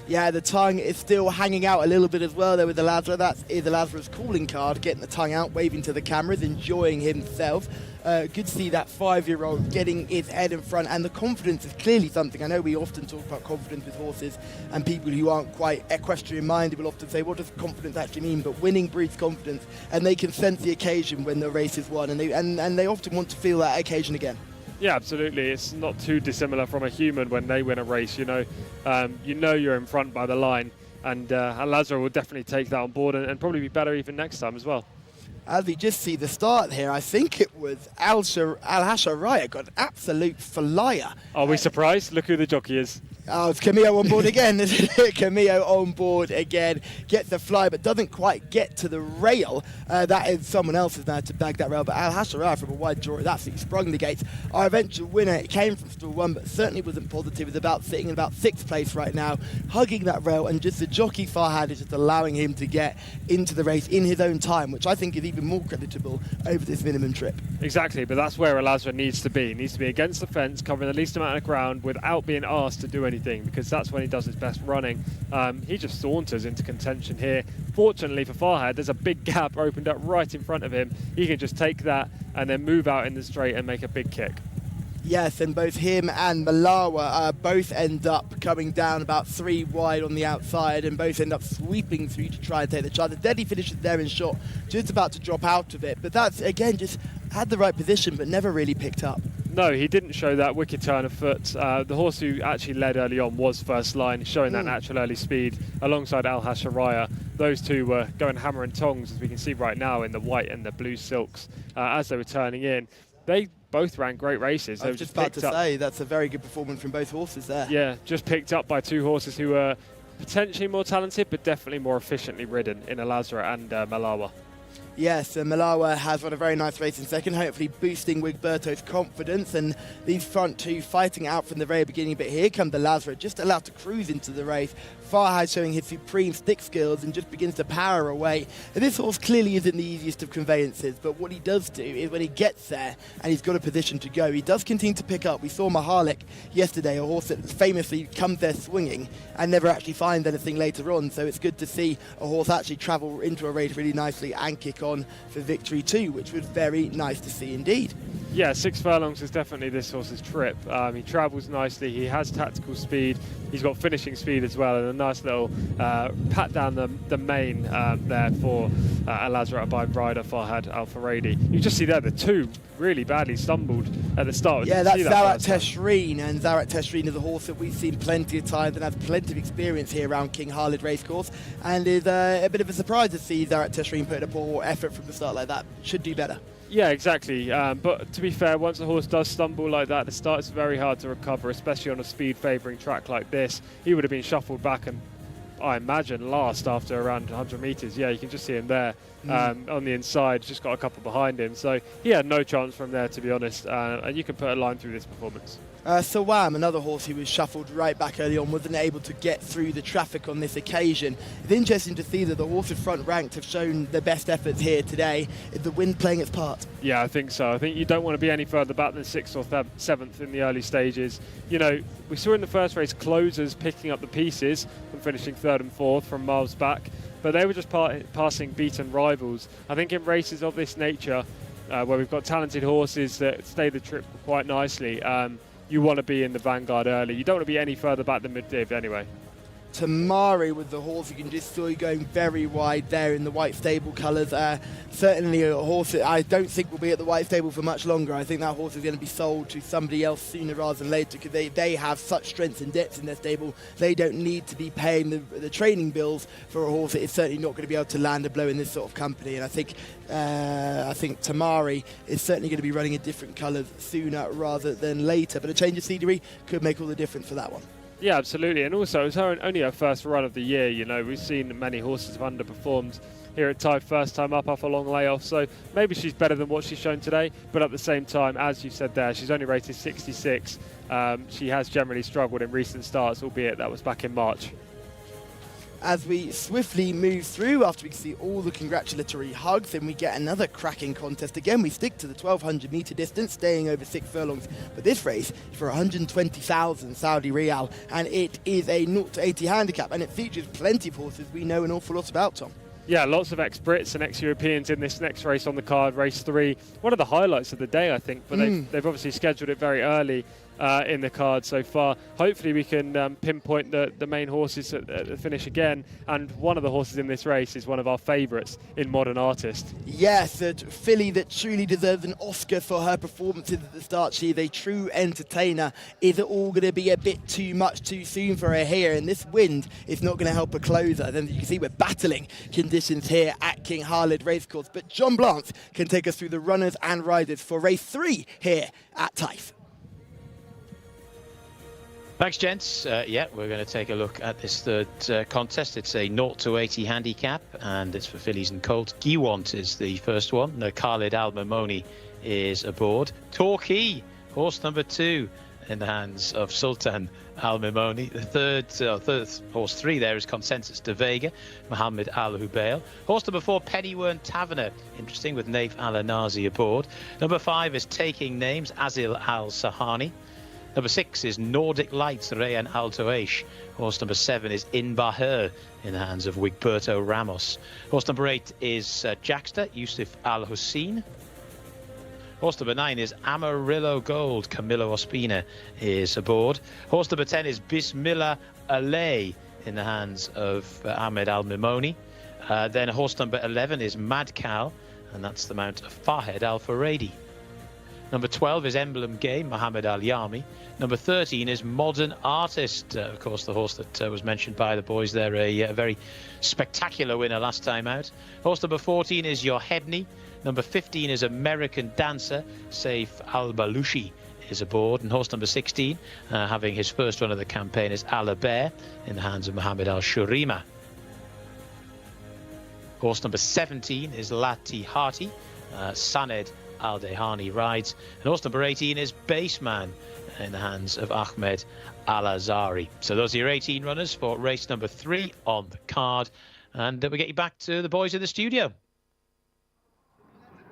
Yeah, the tongue is still hanging out a little bit as well there with Al Azra. That is Al Azra's calling card, getting the tongue out, waving to the cameras, enjoying himself. Good to see that 5-year-old getting his head in front, and the confidence is clearly something. I know we often talk about confidence with horses, and people who aren't quite equestrian minded will often say, what does confidence actually mean? But winning breeds confidence, and they can sense the occasion when the race is won, and they often want to feel that occasion again. Yeah, absolutely. It's not too dissimilar from a human when they win a race. You know you're in front by the line, and Al Azra will definitely take that on board and probably be better even next time as well. As we just see the start here, I think it was Al Hasharai got an absolute flyer. Are we surprised? Look who the jockey is. Oh, it's Camillo on board again, isn't it? Camillo on board again, gets the fly, but doesn't quite get to the rail. That is someone else's now to bag that rail, but Al Hasharai from a wide draw, it absolutely sprung the gates. Our eventual winner, it came from stall 1, but certainly wasn't positive. It's about sitting in about 6th place right now, hugging that rail, and just the jockey Farhad is just allowing him to get into the race in his own time, which I think is even more creditable over this minimum trip. Exactly, but that's where Al Azra needs to be. He needs to be against the fence, covering the least amount of ground without being asked to do anything, because that's when he does his best running. He just saunters into contention here. Fortunately for Farhad, there's a big gap opened up right in front of him. He can just take that and then move out in the straight and make a big kick. Yes, and both him and Malawa both end up coming down about 3 wide on the outside, and both end up sweeping through to try and take the charge. The Deadly Finisher there in shot, just about to drop out of it, but that's, again, just had the right position but never really picked up. No, he didn't show that wicked turn of foot. The horse who actually led early on was First Line, showing that natural early speed alongside Al Hasharai. Those two were going hammer and tongs, as we can see right now, in the white and the blue silks as they were turning in. They both ran great races. I was just about to say, that's a very good performance from both horses there. Yeah, just picked up by 2 horses who were potentially more talented, but definitely more efficiently ridden in Al Azra and Malawa. Yes, Malawa has run a very nice race in second, hopefully boosting Wigberto's confidence, and these front 2 fighting out from the very beginning, but here comes Al Azra, just allowed to cruise into the race. Farhad showing his supreme stick skills and just begins to power away. And this horse clearly isn't the easiest of conveyances, but what he does do is when he gets there and he's got a position to go, he does continue to pick up. We saw Mahalik yesterday, a horse that famously comes there swinging and never actually finds anything later on, so it's good to see a horse actually travel into a race really nicely and kick on for victory too, which was very nice to see indeed. Yeah, 6 furlongs is definitely this horse's trip. He travels nicely, he has tactical speed, he's got finishing speed as well, and a nice little pat down the mane there for Al Azra by rider Farhad Al Faradi. You just see there the two really badly stumbled at the start. Yeah, that's Zarat Teshreen, and Zarat Teshreen is a horse that we've seen plenty of times and has plenty of experience here around King Khalid Racecourse, and is a bit of a surprise to see Zarat Teshreen put in a poor effort from the start like that. Should do better. Yeah, exactly. But to be fair, once a horse does stumble like that, the start is very hard to recover, especially on a speed-favouring track like this. He would have been shuffled back and, I imagine, last after around 100 metres. Yeah, you can just see him there on the inside, just got a couple behind him. So he had no chance from there, to be honest. And you can put a line through this performance. Sawam, another horse who was shuffled right back early on, wasn't able to get through the traffic on this occasion. It's interesting to see that the horses front ranked have shown their best efforts here today. Is the wind playing its part? Yeah, I think so. I think you don't want to be any further back than 6th or 7th in the early stages. You know, we saw in the first race closers picking up the pieces and finishing 3rd and 4th from miles back, but they were just passing beaten rivals. I think in races of this nature, where we've got talented horses that stay the trip quite nicely, you want to be in the vanguard early. You don't want to be any further back than mid-div anyway. Tamari with the horse, you can just see going very wide there in the white stable colours. Certainly a horse that I don't think will be at the white stable for much longer. I think that horse is going to be sold to somebody else sooner rather than later, because they have such strength and depth in their stable. They don't need to be paying the training bills for a horse that is certainly not going to be able to land a blow in this sort of company. And I think Tamari is certainly going to be running in different colours sooner rather than later. But a change of scenery could make all the difference for that one. Yeah, absolutely. And also, it's only her first run of the year. You know, we've seen many horses have underperformed here at Taif, first time up off a long layoff. So maybe she's better than what she's shown today. But at the same time, as you said there, she's only rated 66. She has generally struggled in recent starts, albeit that was back in March. As we swiftly move through, after we see all the congratulatory hugs, and we get another cracking contest. Again, we stick to the 1,200 metre distance, staying over 6 furlongs. But this race is for 120,000 Saudi Riyal, and it is a 0-80 handicap, and it features plenty of horses we know an awful lot about, Tom. Yeah, lots of ex-Brits and ex-Europeans in this next race on the card, race 3. One of the highlights of the day, I think, but they've obviously scheduled it very early in the card so far. Hopefully we can pinpoint the main horses at the finish again, and one of the horses in this race is one of our favourites in Modern Artist. Yes, a filly that truly deserves an Oscar for her performances at the start. She is a true entertainer. Is it all going to be a bit too much too soon for her here? And this wind is not going to help her closer. Then you can see we're battling conditions here at King Khalid Racecourse. But John Blanc can take us through the runners and riders for race 3 here at Taif. Thanks, gents. Yeah, we're going to take a look at this third contest. It's a 0-80 handicap, and it's for fillies and colts. Giwant is the first one. Khalid Al Mamoni is aboard. Torquay, horse number 2, in the hands of Sultan Al Mamoni. The third horse 3 there is Consensus de Vega, Mohammed Al Hubail. Horse number 4, Pennywern Taverner, interesting, with Naif Al Anazi aboard. Number 5 is Taking Names, Azil Al Sahani. Number 6 is Nordic Lights, Rayan Al Toaish. Horse number 7 is In Bahir, in the hands of Wigberto Ramos. Horse number 8 is Jcsa, Yusuf Al Hussein. Horse number 9 is Amarillo Gold, Camilo Ospina is aboard. Horse number 10 is Bismillah Alay, in the hands of Ahmed Al Mimoni. Then horse number 11 is Mad Cow, and that's the mount of Fahed Al Faradi. Number 12 is Emblem Game, Mohammed Al Yami. Number 13 is Modern Artist, of course, the horse that was mentioned by the boys there, a very spectacular winner last time out. Horse number 14 is Yohedni. Number 15 is American Dancer, Saif Al Balushi is aboard. And horse number 16, having his first run of the campaign, is Alaber, in the hands of Mohammed Al Shurima. Horse number 17 is Lati Hati, Saned Al Dehani rides. And horse number 18 is Baseman, in the hands of Ahmed Al Azari. So those are your 18 runners for race number 3 on the card. And we get you back to the boys in the studio.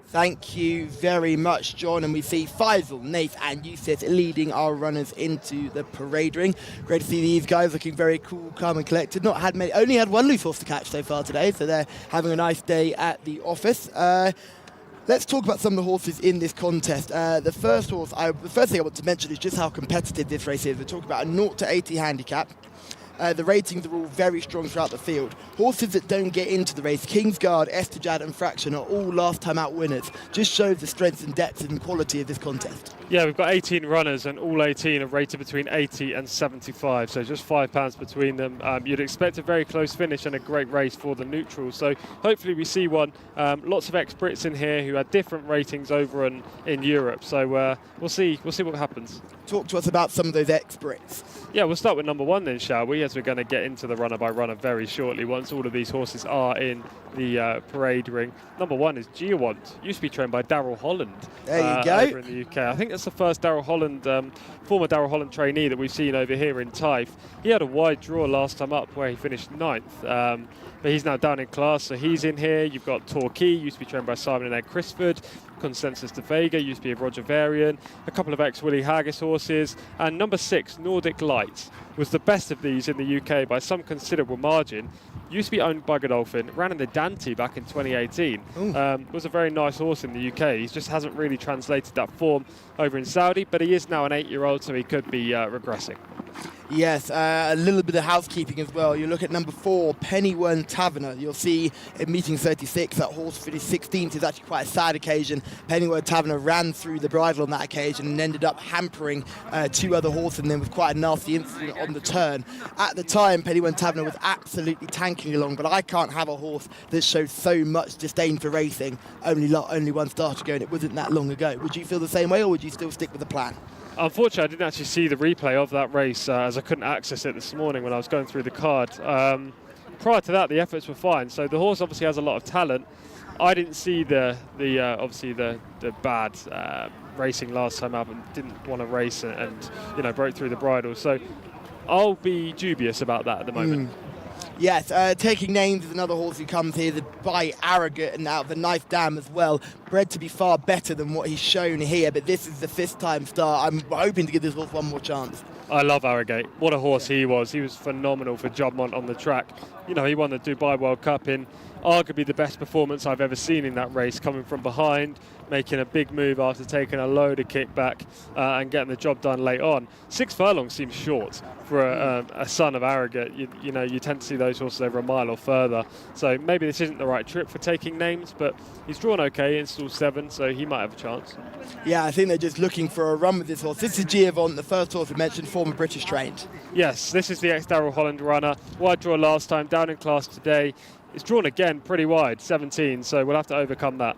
Thank you very much, John. And we see Faisal, Nath and Yusuf leading our runners into the parade ring. Great to see these guys looking very cool, calm and collected. Only had one loose horse to catch so far today, so they're having a nice day at the office. Let's talk about some of the horses in this contest. The first thing I want to mention is just how competitive this race is. We're talking about a 0 to 80 handicap. The ratings are all very strong throughout the field. Horses that don't get into the race, Kingsguard, Estejad and Fraction, are all last time out winners. Just shows the strength and depth and quality of this contest. Yeah, we've got 18 runners and all 18 are rated between 80 and 75, so just £5 between them. You'd expect a very close finish and a great race for the neutrals, so hopefully we see one. Lots of ex-Brits in here who had different ratings over in Europe, so we'll see what happens. Talk to us about some of those ex-Brits. Yeah, we'll start with number 1 then, shall we, as we're going to get into the runner by runner very shortly once all of these horses are in the parade ring. Number 1 is Jcsa, used to be trained by Darrell Holland. There you go. Over in the UK. I think that's the first Darrell Holland, former Darrell Holland trainee that we've seen over here in Taif. He had a wide draw last time up where he finished 9th, but he's now down in class, so he's in here. You've got Torquay, used to be trained by Simon and Ed Crisford. Consensus de Vega, used to be a Roger Varian, a couple of ex-Willie Haggis horses, and number 6, Nordic Light, was the best of these in the UK by some considerable margin. Used to be owned by Godolphin, ran in the Dante back in 2018. Was a very nice horse in the UK. He just hasn't really translated that form over in Saudi, but he is now an 8-year-old, so he could be regressing. Yes, a little bit of housekeeping as well. You look at number 4, Pennywern Taverner. You'll see in meeting 36, that horse finished 16th. Is actually quite a sad occasion. Pennywern Taverner ran through the bridle on that occasion and ended up hampering 2 other horses, and then with quite a nasty incident on the turn. At the time, Pennywern Taverner was absolutely tanking along, but I can't have a horse that showed so much disdain for racing. Only one start ago, and it wasn't that long ago. Would you feel the same way, or would you still stick with the plan? Unfortunately, I didn't actually see the replay of that race as I couldn't access it this morning when I was going through the card. Prior to that, the efforts were fine. So the horse obviously has a lot of talent. I didn't see the bad racing last time up and didn't want to race and broke through the bridle. So I'll be dubious about that at the moment. Yes, Taking Names is another horse who comes here by Arrogant and out of the Knife Dam as well. Bred to be far better than what he's shown here, but this is the 5th time start. I'm hoping to give this horse one more chance. I love Arrogate. What a horse he was. He was phenomenal for Jobmont on the track. He won the Dubai World Cup in arguably the best performance I've ever seen in that race, coming from behind, making a big move after taking a load of kickback and getting the job done late on. 6 furlongs seems short for a son of Arrogate. You tend to see those horses over a mile or further. So maybe this isn't the right trip for Taking Names, but he's drawn okay in stall 7, so he might have a chance. Yeah, I think they're just looking for a run with this horse. This is Jcsa, the first horse we mentioned, former British trained. Yes, this is the ex-Darrell Holland runner. Wide draw last time, down in class today. It's drawn again pretty wide, 17, so we'll have to overcome that.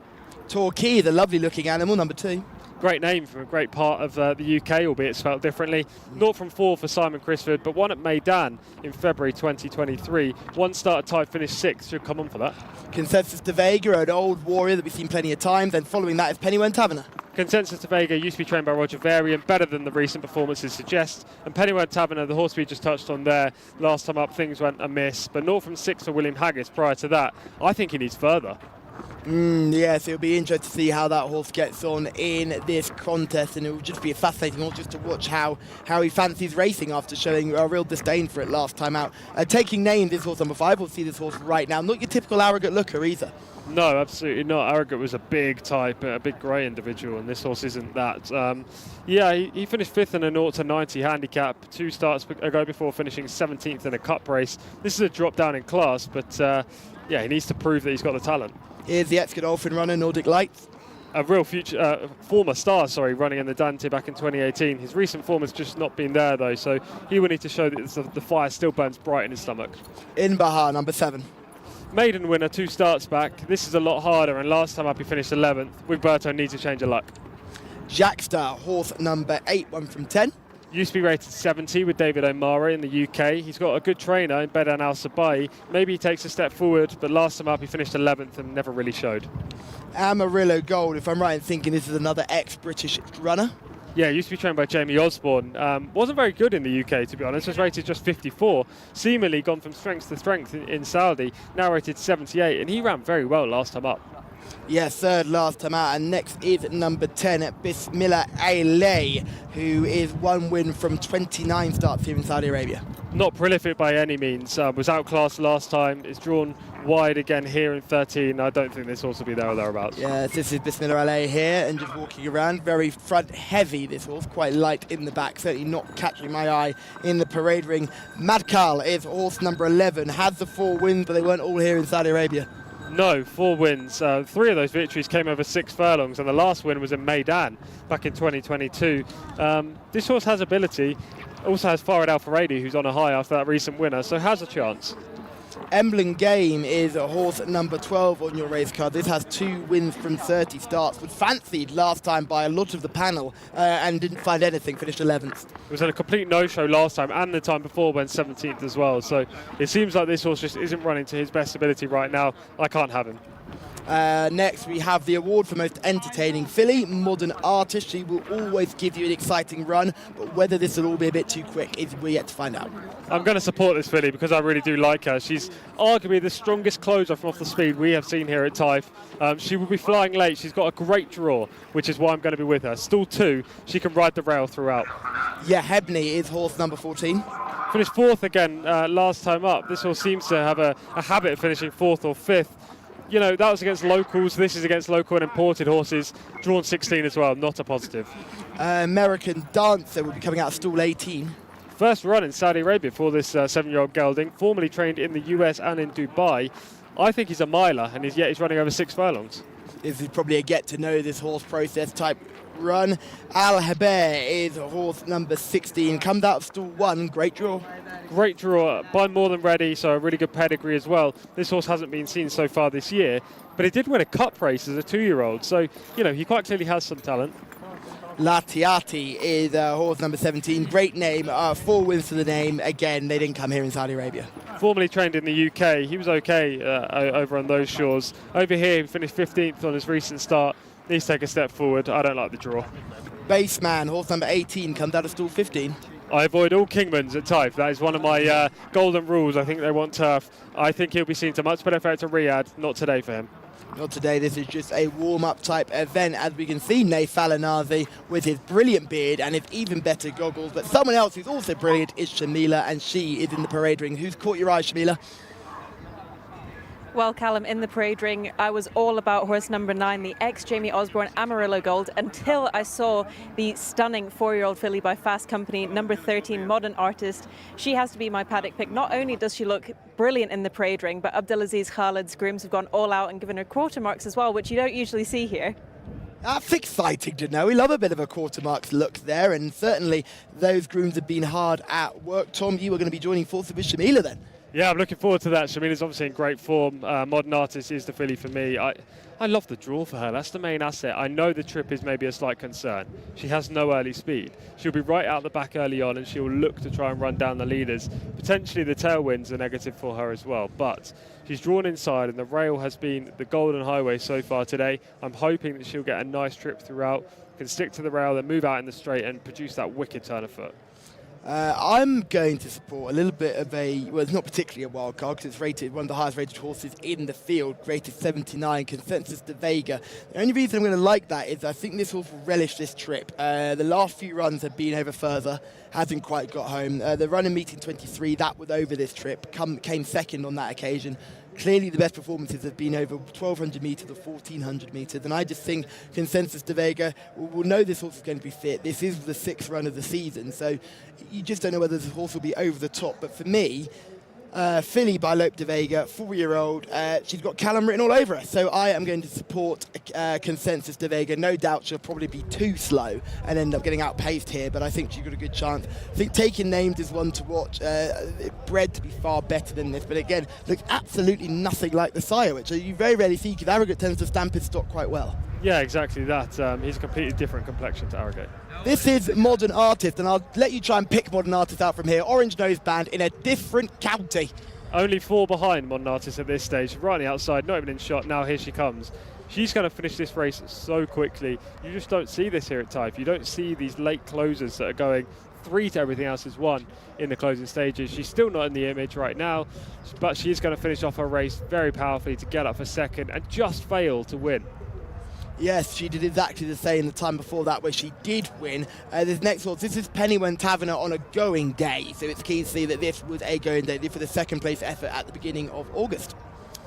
Torquay, the lovely looking animal, number 2. Great name from a great part of the UK, albeit spelled differently. 0 from 4 for Simon Crisford, but 1 at Meydan in February 2023. 1 start at Taif, finished 6th, should come on for that. Consensus de Vega, an old warrior that we've seen plenty of times, and following that is Pennywern Taverner. Consensus de Vega used to be trained by Roger Varian, better than the recent performances suggest. And Pennywern Taverner, the horse we just touched on there, last time up things went amiss, but 0 from 6 for William Haggis prior to that. I think he needs further. Yes, it'll be interesting to see how that horse gets on in this contest, and it will just be a fascinating horse just to watch how he fancies racing after showing a real disdain for it last time out. Taking Names, this horse number 5, we'll see this horse right now. Not your typical Arrogant looker either. No, absolutely not. Arrogant was a big type, a big grey individual, and this horse isn't that. He finished 5th in a 0 to 90 handicap 2 starts ago before finishing 17th in a cup race. This is a drop down in class, but he needs to prove that he's got the talent. Here's the ex-Godolphin runner, Nordic Lights. A real former star, running in the Dante back in 2018. His recent form has just not been there, though, so he will need to show that the fire still burns bright in his stomach. In Bahar, number 7. Maiden winner 2 starts back. This is a lot harder, and last time up he finished 11th. Wigberto needs a change of luck. Jcsa, horse number 8, 1 from 10. Used to be rated 70 with David O'Mara in the UK. He's got a good trainer in Bedan Al Sabai. Maybe he takes a step forward, but last time up he finished 11th and never really showed. Amarillo Gold, if I'm right in thinking this is another ex-British runner. Yeah, used to be trained by Jamie Osborne. Wasn't very good in the UK, to be honest. Was rated just 54. Seemingly gone from strength to strength in Saudi. Now rated 78, and he ran very well last time up. Yeah, third last time out, and next is number 10, Bismillah Ailey, who is 1 win from 29 starts here in Saudi Arabia. Not prolific by any means, was outclassed last time, it's drawn wide again here in 13. I don't think this horse will be there or thereabouts. Yeah, this is Bismillah Ailey here, and just walking around, very front heavy this horse, quite light in the back, certainly not catching my eye in the parade ring. Madkal is horse number 11, has the 4 wins, but they weren't all here in Saudi Arabia. No, 4 wins. 3 of those victories came over 6 furlongs, and the last win was in Maidan back in 2022. This horse has ability, also has Farid Al Faradi, who's on a high after that recent winner, so has a chance. Emblem Game is a horse number 12 on your race card. This has 2 wins from 30 starts, was fancied last time by a lot of the panel and didn't find anything, finished 11th. It was a complete no-show last time, and the time before went 17th as well, so it seems like this horse just isn't running to his best ability right now. I can't have him. Next we have the award for most entertaining filly, Modern Artist. She will always give you an exciting run, but whether this will all be a bit too quick is we're yet to find out. I'm going to support this filly because I really do like her. She's arguably the strongest closer from off the speed we have seen here at Taif. She will be flying late. She's got a great draw, which is why I'm going to be with her. Stall 2, she can ride the rail throughout. Yeah, Hebney is horse number 14. Finished 4th again last time up. This horse seems to have a habit of finishing 4th or 5th. You know, that was against locals. This is against local and imported horses. Drawn 16 as well, not a positive. American Dancer will be coming out of stall 18. First run in Saudi Arabia for this 7-year-old gelding, formerly trained in the US and in Dubai. I think he's a miler, and yet he's running over 6 furlongs. This is probably a get-to-know this horse process type run. Al Haber is horse number 16, comes out of stall 1, great draw. Great draw, by more than ready, so a really good pedigree as well. This horse hasn't been seen so far this year, but he did win a cup race as a 2-year-old, so, you know, he quite clearly has some talent. Latiati is horse number 17, great name, 4 wins to the name. Again, they didn't come here in Saudi Arabia. Formerly trained in the UK, he was okay over on those shores. Over here, he finished 15th on his recent start. Needs to take a step forward. I don't like the draw. Baseman, horse number 18, comes out of stall 15. I avoid all Kingmans at Taif. That is one of my golden rules. I think they want turf. I think he'll be seen to much better effect at Riyadh. Not today for him. Not today, this is just a warm-up type event. As we can see, Naif Alanazi with his brilliant beard and his even better goggles. But someone else who's also brilliant is Shamila, and she is in the parade ring. Who's caught your eye, Shamila? Well, Callum, in the parade ring, I was all about horse number 9, the ex-Jamie Osborne Amarillo Gold, until I saw the stunning 4-year-old filly by Fast Company, number 13, Modern Artist. She has to be my paddock pick. Not only does she look brilliant in the parade ring, but Abdulaziz Khalid's grooms have gone all out and given her quarter marks as well, which you don't usually see here. That's exciting to know. We love a bit of a quarter marks look there, and certainly those grooms have been hard at work. Tom, you are going to be joining forces with Shamila then? Yeah, I'm looking forward to that. Shamila's obviously in great form. Modern Artist is the filly for me. I love the draw for her. That's the main asset. I know the trip is maybe a slight concern. She has no early speed. She'll be right out the back early on, and she'll look to try and run down the leaders. Potentially the tailwinds are negative for her as well, but she's drawn inside, and the rail has been the golden highway so far today. I'm hoping that she'll get a nice trip throughout, can stick to the rail, then move out in the straight and produce that wicked turn of foot. I'm going to support a little bit of well, it's not particularly a wild card because it's rated one of the highest rated horses in the field, rated 79, Consensus de Vega. The only reason I'm going to like that is I think this horse will relish this trip. The last few runs have been over further, hasn't quite got home. The run in meeting 23, that was over this trip, came second on that occasion. Clearly the best performances have been over 1,200 metres or 1,400 metres, and I just think Consensus de Vega will know this horse is going to be fit. This is the 6th run of the season, so you just don't know whether this horse will be over the top. But for me, filly by Lope de Vega, 4-year-old, she's got Callum written all over her, so I am going to support Consensus de Vega. No doubt she'll probably be too slow and end up getting outpaced here, but I think she's got a good chance. I think Taking Names is one to watch, bred to be far better than this, but again, looks absolutely nothing like the sire, which you very rarely see because Arrogate tends to stamp his stock quite well. Yeah, exactly that. He's a completely different complexion to Arrogate. This is Modern Artist, and I'll let you try and pick Modern Artist out from here. Orange noseband in a different county. Only 4 behind Modern Artist at this stage, right on the outside, not even in shot. Now here she comes. She's going to finish this race so quickly. You just don't see this here at Taif. You don't see these late closers that are going 3 to everything else is 1 in the closing stages. She's still not in the image right now, but she is going to finish off her race very powerfully to get up for second and just fail to win. Yes, she did exactly the same the time before that where she did win. This next horse, this is Pennywern Taverner on a going day, so it's key to see that this was a going day for the second place effort at the beginning of August.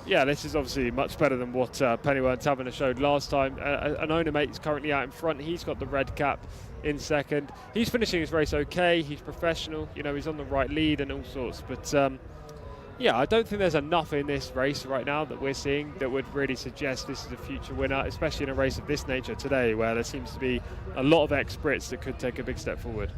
Yeah, this is obviously much better than what Pennywern Taverner showed last time. An owner mate is currently out in front. He's got the red cap in second. He's finishing his race okay. He's professional. You know, he's on the right lead and all sorts. But yeah, I don't think there's enough in this race right now that we're seeing that would really suggest this is a future winner, especially in a race of this nature today, where there seems to be a lot of ex-Brits that could take a big step forward.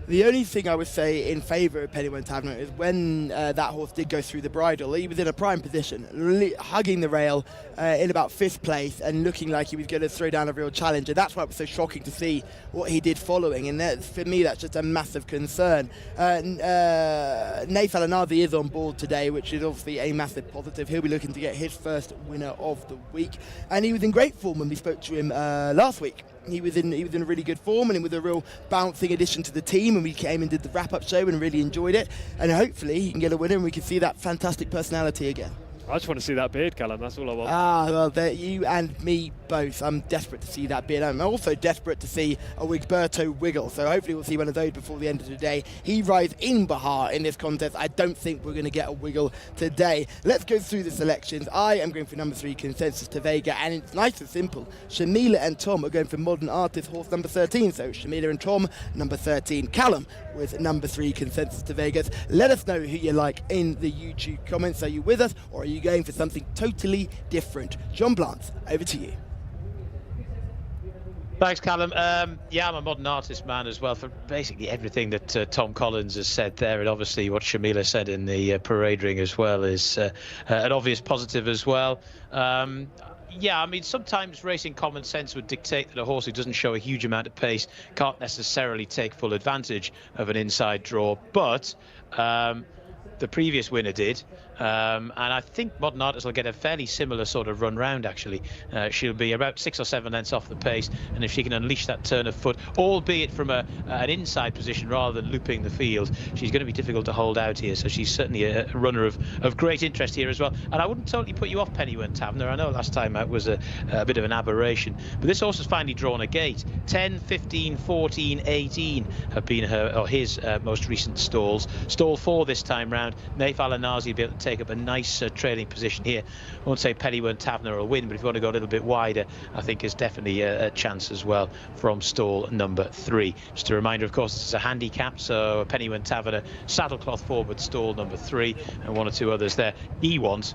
The only thing I would say in favour of Pennywern Taverner is when that horse did go through the bridle, he was in a prime position, hugging the rail in about 5th place and looking like he was going to throw down a real challenge. And that's why it was so shocking to see what he did following. And that, for me, that's just a massive concern. Naif Alanazi is on board today, which is obviously a massive positive. He'll be looking to get his first winner of the week. And he was in great form when we spoke to him last week. He was in really good form, and it was a real bouncing addition to the team, and we came and did the wrap-up show and really enjoyed it, and hopefully he can get a winner and we can see that fantastic personality again. I just want to see that beard, Callum. That's all I want. Well, you and me both. I'm desperate to see that beard. I'm also desperate to see a Wigberto wiggle. So hopefully we'll see one of those before the end of the day. He rides in Bahar in this contest. I don't think we're going to get a wiggle today. Let's go through the selections. I am going for number 3, Consensus to Vega, and it's nice and simple. Shamila and Tom are going for Modern Artist, horse number 13. So Shamila and Tom, number 13. Callum with number 3, Consensus to Vegas. Let us know who you like in the YouTube comments. Are you with us, or are you going for something totally different? John Blance, over to you. Thanks, Callum. Yeah, I'm a Modern Artist man as well, for basically everything that Tom Collins has said there, and obviously what Shamila said in the parade ring as well is an obvious positive as well. Yeah, I mean, sometimes racing common sense would dictate that a horse who doesn't show a huge amount of pace can't necessarily take full advantage of an inside draw, but the previous winner did, and I think Modern Artist will get a fairly similar sort of run round, actually. She'll be about 6 or 7 lengths off the pace, and if she can unleash that turn of foot, albeit from an inside position rather than looping the field, she's going to be difficult to hold out here. So she's certainly a runner of great interest here as well. And I wouldn't totally put you off Pennywern Taverner. I know last time out was a bit of an aberration, but this horse has finally drawn a gate. 10, 15, 14, 18 have been his most recent stalls. Stall 4 this time round. Naif Alanazi will be able to take up a nice trailing position here. I won't say Pennywern Taverner will win, but if you want to go a little bit wider, I think there's definitely a chance as well from stall number 3. Just a reminder, of course, this is a handicap, so Pennywern Taverner, saddlecloth forward, stall number 3, and 1 or 2 others there. E1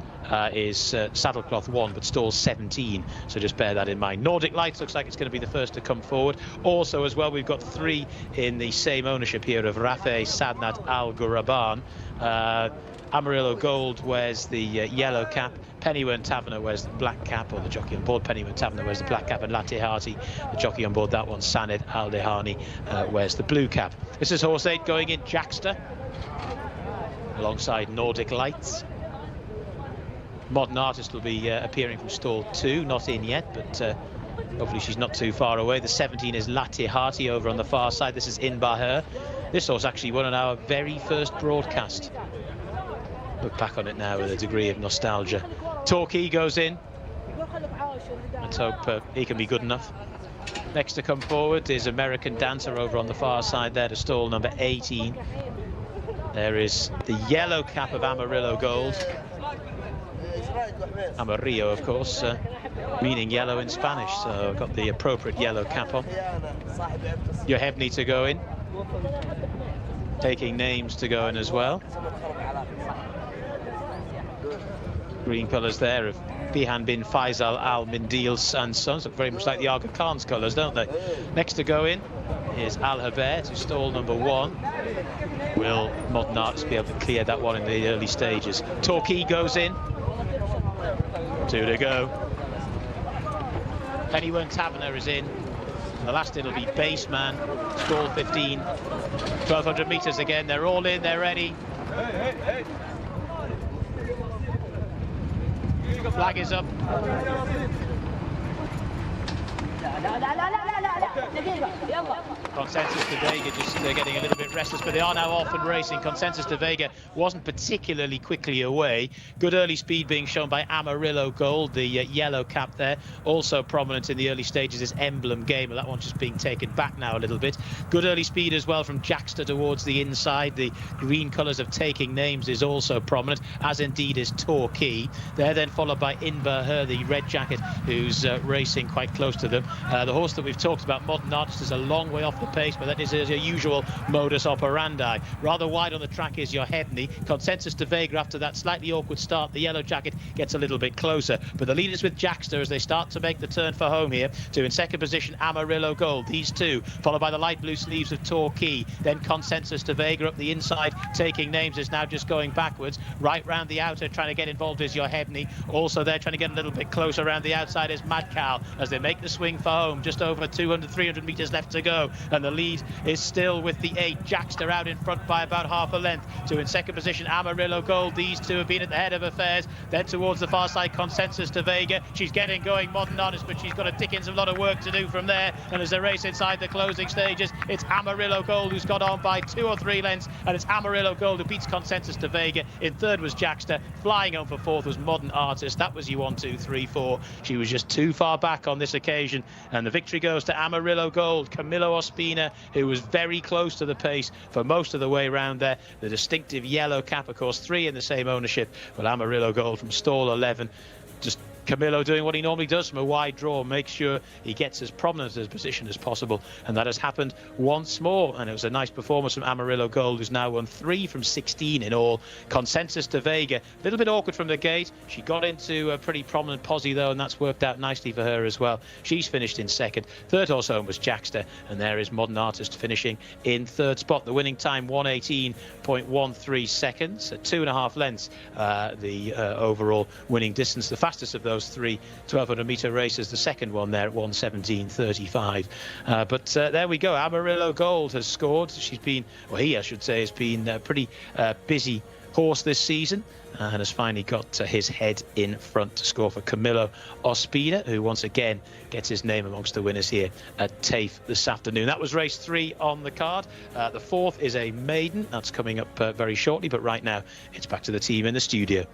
is saddlecloth 1, but stall 17, so just bear that in mind. Nordic Lights looks like it's going to be the first to come forward. Also as well, we've got 3 in the same ownership here of Rafe Sadnat Al Ghuraban. Amarillo Gold wears the yellow cap. Pennywern Taverner wears the black cap, or the jockey on board Pennywern Taverner wears the black cap, and Latihati, the jockey on board that one, Saned Al Dehani, wears the blue cap. This is horse 8 going in, Jcsa, alongside Nordic Lights. Modern Artist will be appearing from stall 2, not in yet, but hopefully she's not too far away. The 17 is Latihati over on the far side. This is In Bahar. This horse actually won on our very first broadcast. Look back on it now with a degree of nostalgia. Torquay goes in. Let's hope he can be good enough. Next to come forward is American Dancer over on the far side there to stall number 18. There is the yellow cap of Amarillo Gold. Amarillo, of course, meaning yellow in Spanish, so I've got the appropriate yellow cap on. Yohebni to go in. Taking names to go in as well. Green colours there of Bihan bin Faisal Al Mindil's and Sons. Look very much like the Aga Khan's colours, don't they? Next to go in is Al Haber to stall number 1. Will Modern Artist be able to clear that one in the early stages? Torquay goes in. 2 to go. Pennywern Taverner is in. And the last it'll be Baseman, stall 15. 1,200 metres again. They're all in, they're ready. Flag is up. Consensus de Vega just getting a little bit restless, but they are now off and racing. Consensus de Vega wasn't particularly quickly away. Good early speed being shown by Amarillo Gold, the yellow cap there. Also prominent in the early stages is Emblem Gamer. That one's just being taken back now a little bit. Good early speed as well from Jcsa towards the inside. The green colours of Taking Names is also prominent, as indeed is Torquay. They're then followed by Inverher, the red jacket, who's racing quite close to them. The horse that we've talked about, Modern Artist, is a long way off the pace, but that is a usual modus operandi. Rather wide on the track is Yohebny. Consensus de Vega, after that slightly awkward start, the yellow jacket gets a little bit closer, but the lead is with Jcsa as they start to make the turn for home here. To in second position Amarillo Gold, these two followed by the light blue sleeves of Torquay. Then Consensus de Vega up the inside. Taking Names is now just going backwards. Right round the outer trying to get involved is Yohebny. Also there trying to get a little bit closer around the outside is Mad Cow as they make the swing for home. Just over 200-300 metres left to go, and the lead is still with the 8. Jcsa out in front by about half a length. To in second position Amarillo Gold. These two have been at the head of affairs. Then towards the far side Consensus de Vega. She's getting going, Modern Artist, but she's got a dickens of a lot of work to do from there. And as they race inside the closing stages, it's Amarillo Gold who's got on by 2 or 3 lengths, and it's Amarillo Gold who beats Consensus de Vega. In third was Jcsa. Flying home for fourth was Modern Artist. That was you 1, 2, 3, 4. She was just too far back on this occasion, and the victory goes to Amarillo Gold. Camilo Ospina, who was very close to the pace for most of the way round there. The distinctive yellow cap, of course, 3 in the same ownership. Well, Amarillo Gold from stall 11. Just Camilo doing what he normally does from a wide draw, make sure he gets as prominent a position as possible, and that has happened once more. And it was a nice performance from Amarillo Gold, who's now won 3 from 16 in all. Consensus de Vega, a little bit awkward from the gate. She got into a pretty prominent posse though, and that's worked out nicely for her as well. She's finished in second. Third horse home was Jcsa, and there is Modern Artist finishing in third spot. The winning time 1:18.13 seconds, at 2.5 lengths. The overall winning distance, the fastest of those 3 1200-metre races, the second one there at 1:17.35. But there we go. Amarillo Gold has scored. She's been, well, he, I should say, has been a pretty busy horse this season, and has finally got his head in front to score for Camilo Ospina, who once again gets his name amongst the winners here at Taif this afternoon. That was race 3 on the card. The fourth is a maiden. That's coming up very shortly, but right now it's back to the team in the studio.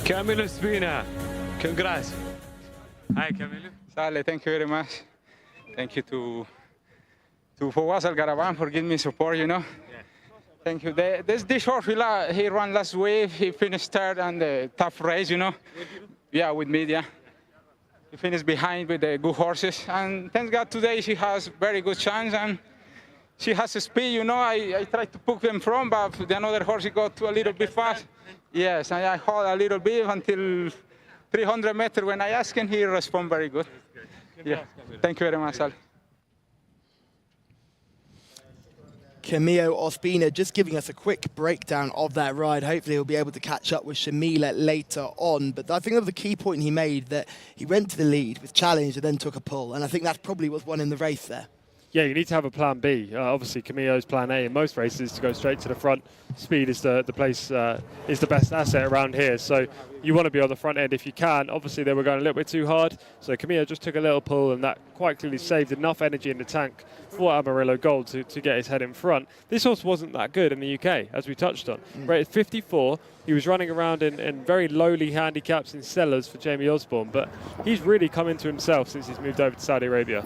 Camilo Ospina, congrats. Hi, Camilo. Sale, thank you very much. Thank you to Fawaz Al Garaban for giving me support, you know. Yeah. Thank you. This horse, he ran last week. He finished third on the tough race, you know. Yeah, with me, yeah. He finished behind with the good horses. And thank God today she has very good chance, and she has a speed, you know. I tried to put him from, but the another horse, he got a little bit fast. Yes, and I hold a little bit until 300 meters. When I asked him, he responded very good. Yeah, thank you very much, Al. Camilo Ospina just giving us a quick breakdown of that ride. Hopefully he'll be able to catch up with Shamila later on. But I think that was the key point he made, that he went to the lead with challenge and then took a pull. And I think that probably was one in the race there. Yeah, you need to have a plan B. Obviously, Camillo's plan A in most races is to go straight to the front. Speed is the best asset around here. So you want to be on the front end if you can. Obviously, they were going a little bit too hard. So Camillo just took a little pull, and that quite clearly saved enough energy in the tank for Amarillo Gold to get his head in front. This horse wasn't that good in the UK, as we touched on. Rated 54. He was running around in very lowly handicaps in cellars for Jamie Osborne, but he's really come into himself since he's moved over to Saudi Arabia.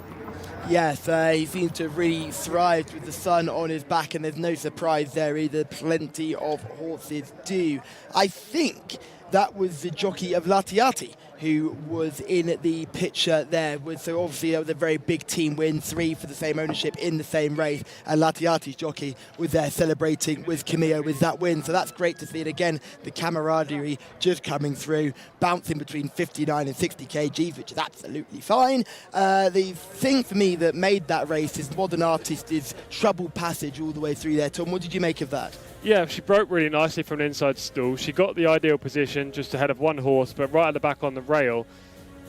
Yes, he seems to have really thrived with the sun on his back, and there's no surprise there either. Plenty of horses do. I think that was the jockey of Latiati who was in the picture there. So obviously it was a very big team win, 3 for the same ownership in the same race, and Latiati's jockey was there celebrating with Camillo with that win. So that's great to see it again. The camaraderie just coming through, bouncing between 59 and 60 kgs, which is absolutely fine. The thing for me that made that race is Modern Artist's trouble passage all the way through there. Tom, what did you make of that? Yeah, she broke really nicely from an inside stall. She got the ideal position just ahead of one horse, but right at the back on the rail.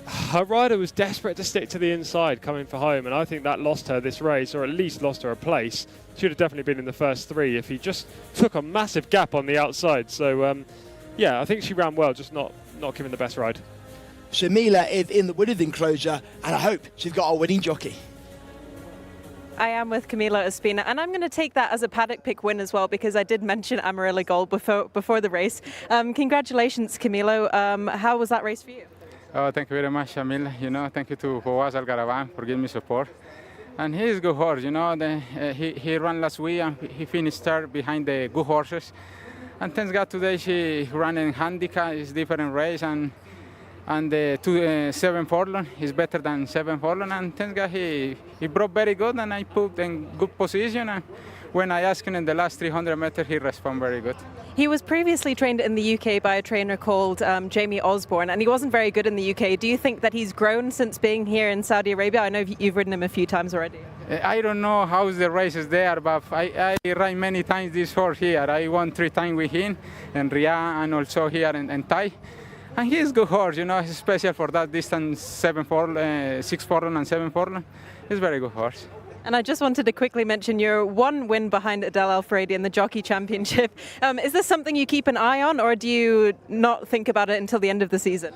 Her rider was desperate to stick to the inside coming for home, and I think that lost her this race, or at least lost her a place. She would have definitely been in the first 3 if he just took a massive gap on the outside. So, yeah, I think she ran well, just not given the best ride. Shamila is in the winner's enclosure, and I hope she's got a winning jockey. I am with Camilo Espina, and I'm going to take that as a paddock pick win as well, because I did mention Amarillo Gold before the race. Congratulations, Camilo. How was that race for you? Oh, thank you very much, Shamil. You know, thank you to Fawaz Al-Garaban for giving me support. And he's a good horse, you know. He ran last week and he finished third behind the good horses. And thanks God today she ran in handicap. It's different race, and the 7 furlong is better than 7 furlong. And thanks God he broke very good, and I put in good position. And when I asked him in the last 300 meters, he responded very good. He was previously trained in the UK by a trainer called Jamie Osborne, and he wasn't very good in the UK. Do you think that he's grown since being here in Saudi Arabia? I know you've ridden him a few times already. I don't know how the races there, but I ride many times this horse here. I won 3 times with him in Riyadh and also here in Taif. And he's a good horse, you know. He's special for that distance, 6 furlong and 7 furlong. He's a very good horse. And I just wanted to quickly mention your 1 win behind Adel Al-Faredi in the Jockey Championship. Is this something you keep an eye on, or do you not think about it until the end of the season?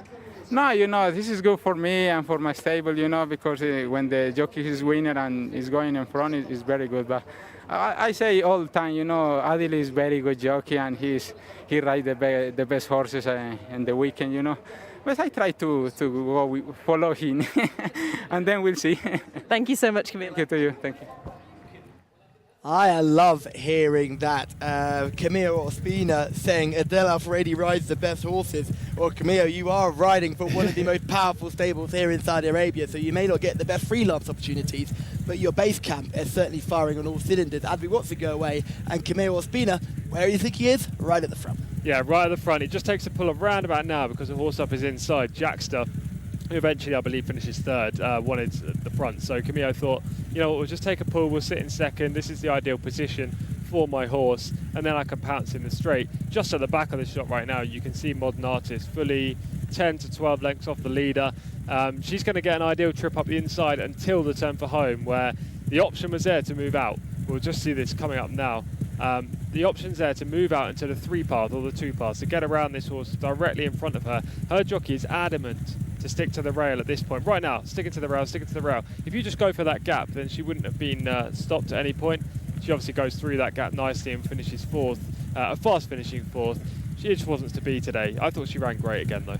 No, you know, this is good for me and for my stable, you know, because when the jockey is winner and is going in front, it's very good. But I say all the time, you know, Adil is very good jockey, and he rides the best horses in the weekend, you know. But I try to follow him, and then we'll see. Thank you so much, Camilo. Thank you to you. Thank you. I love hearing that. Camilo Ospina saying Adel Al-Faredi rides the best horses. Well, Camilo, you are riding for one of the most powerful stables here in Saudi Arabia, so you may not get the best freelance opportunities, but your base camp is certainly firing on all cylinders as we watch it go away. And Camilo Ospina, where do you think he is? Right at the front. Yeah, right at the front. It just takes a pull around about now because the horse up is inside. Jcsa, who eventually, I believe, finishes 3rd, wanted the front. So Camillo thought, you know what, we'll just take a pull, we'll sit in 2nd. This is the ideal position for my horse, and then I can pounce in the straight. Just at the back of the shot right now, you can see Modern Artist fully 10 to 12 lengths off the leader. She's going to get an ideal trip up the inside until the turn for home, where the option was there to move out. We'll just see this coming up now. The option's there to move out into the 3 path or the 2 path, to get around this horse directly in front of her. Her jockey is adamant to stick to the rail at this point. Right now, sticking to the rail, sticking to the rail. If you just go for that gap, then she wouldn't have been stopped at any point. She obviously goes through that gap nicely and finishes 4th, a fast finishing 4th. She just wasn't to be today. I thought she ran great again though.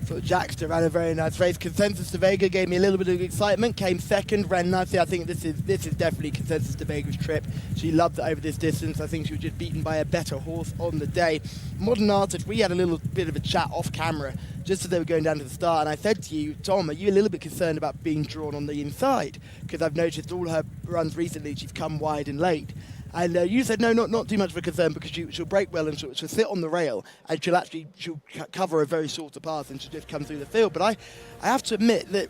So Jcsa ran a very nice race. Consensus de Vega gave me a little bit of excitement, came 2nd, ran nicely. I think this is definitely Consensus de Vega's trip. She loved it over this distance. I think she was just beaten by a better horse on the day. Modern Artist, we had a little bit of a chat off camera just as they were going down to the start, and I said to you, Tom, are you a little bit concerned about being drawn on the inside? Because I've noticed all her runs recently, she's come wide and late. And you said, no, not too much of a concern, because she'll break well and she'll sit on the rail, and she'll cover a very shorter path and she'll just come through the field. But I have to admit that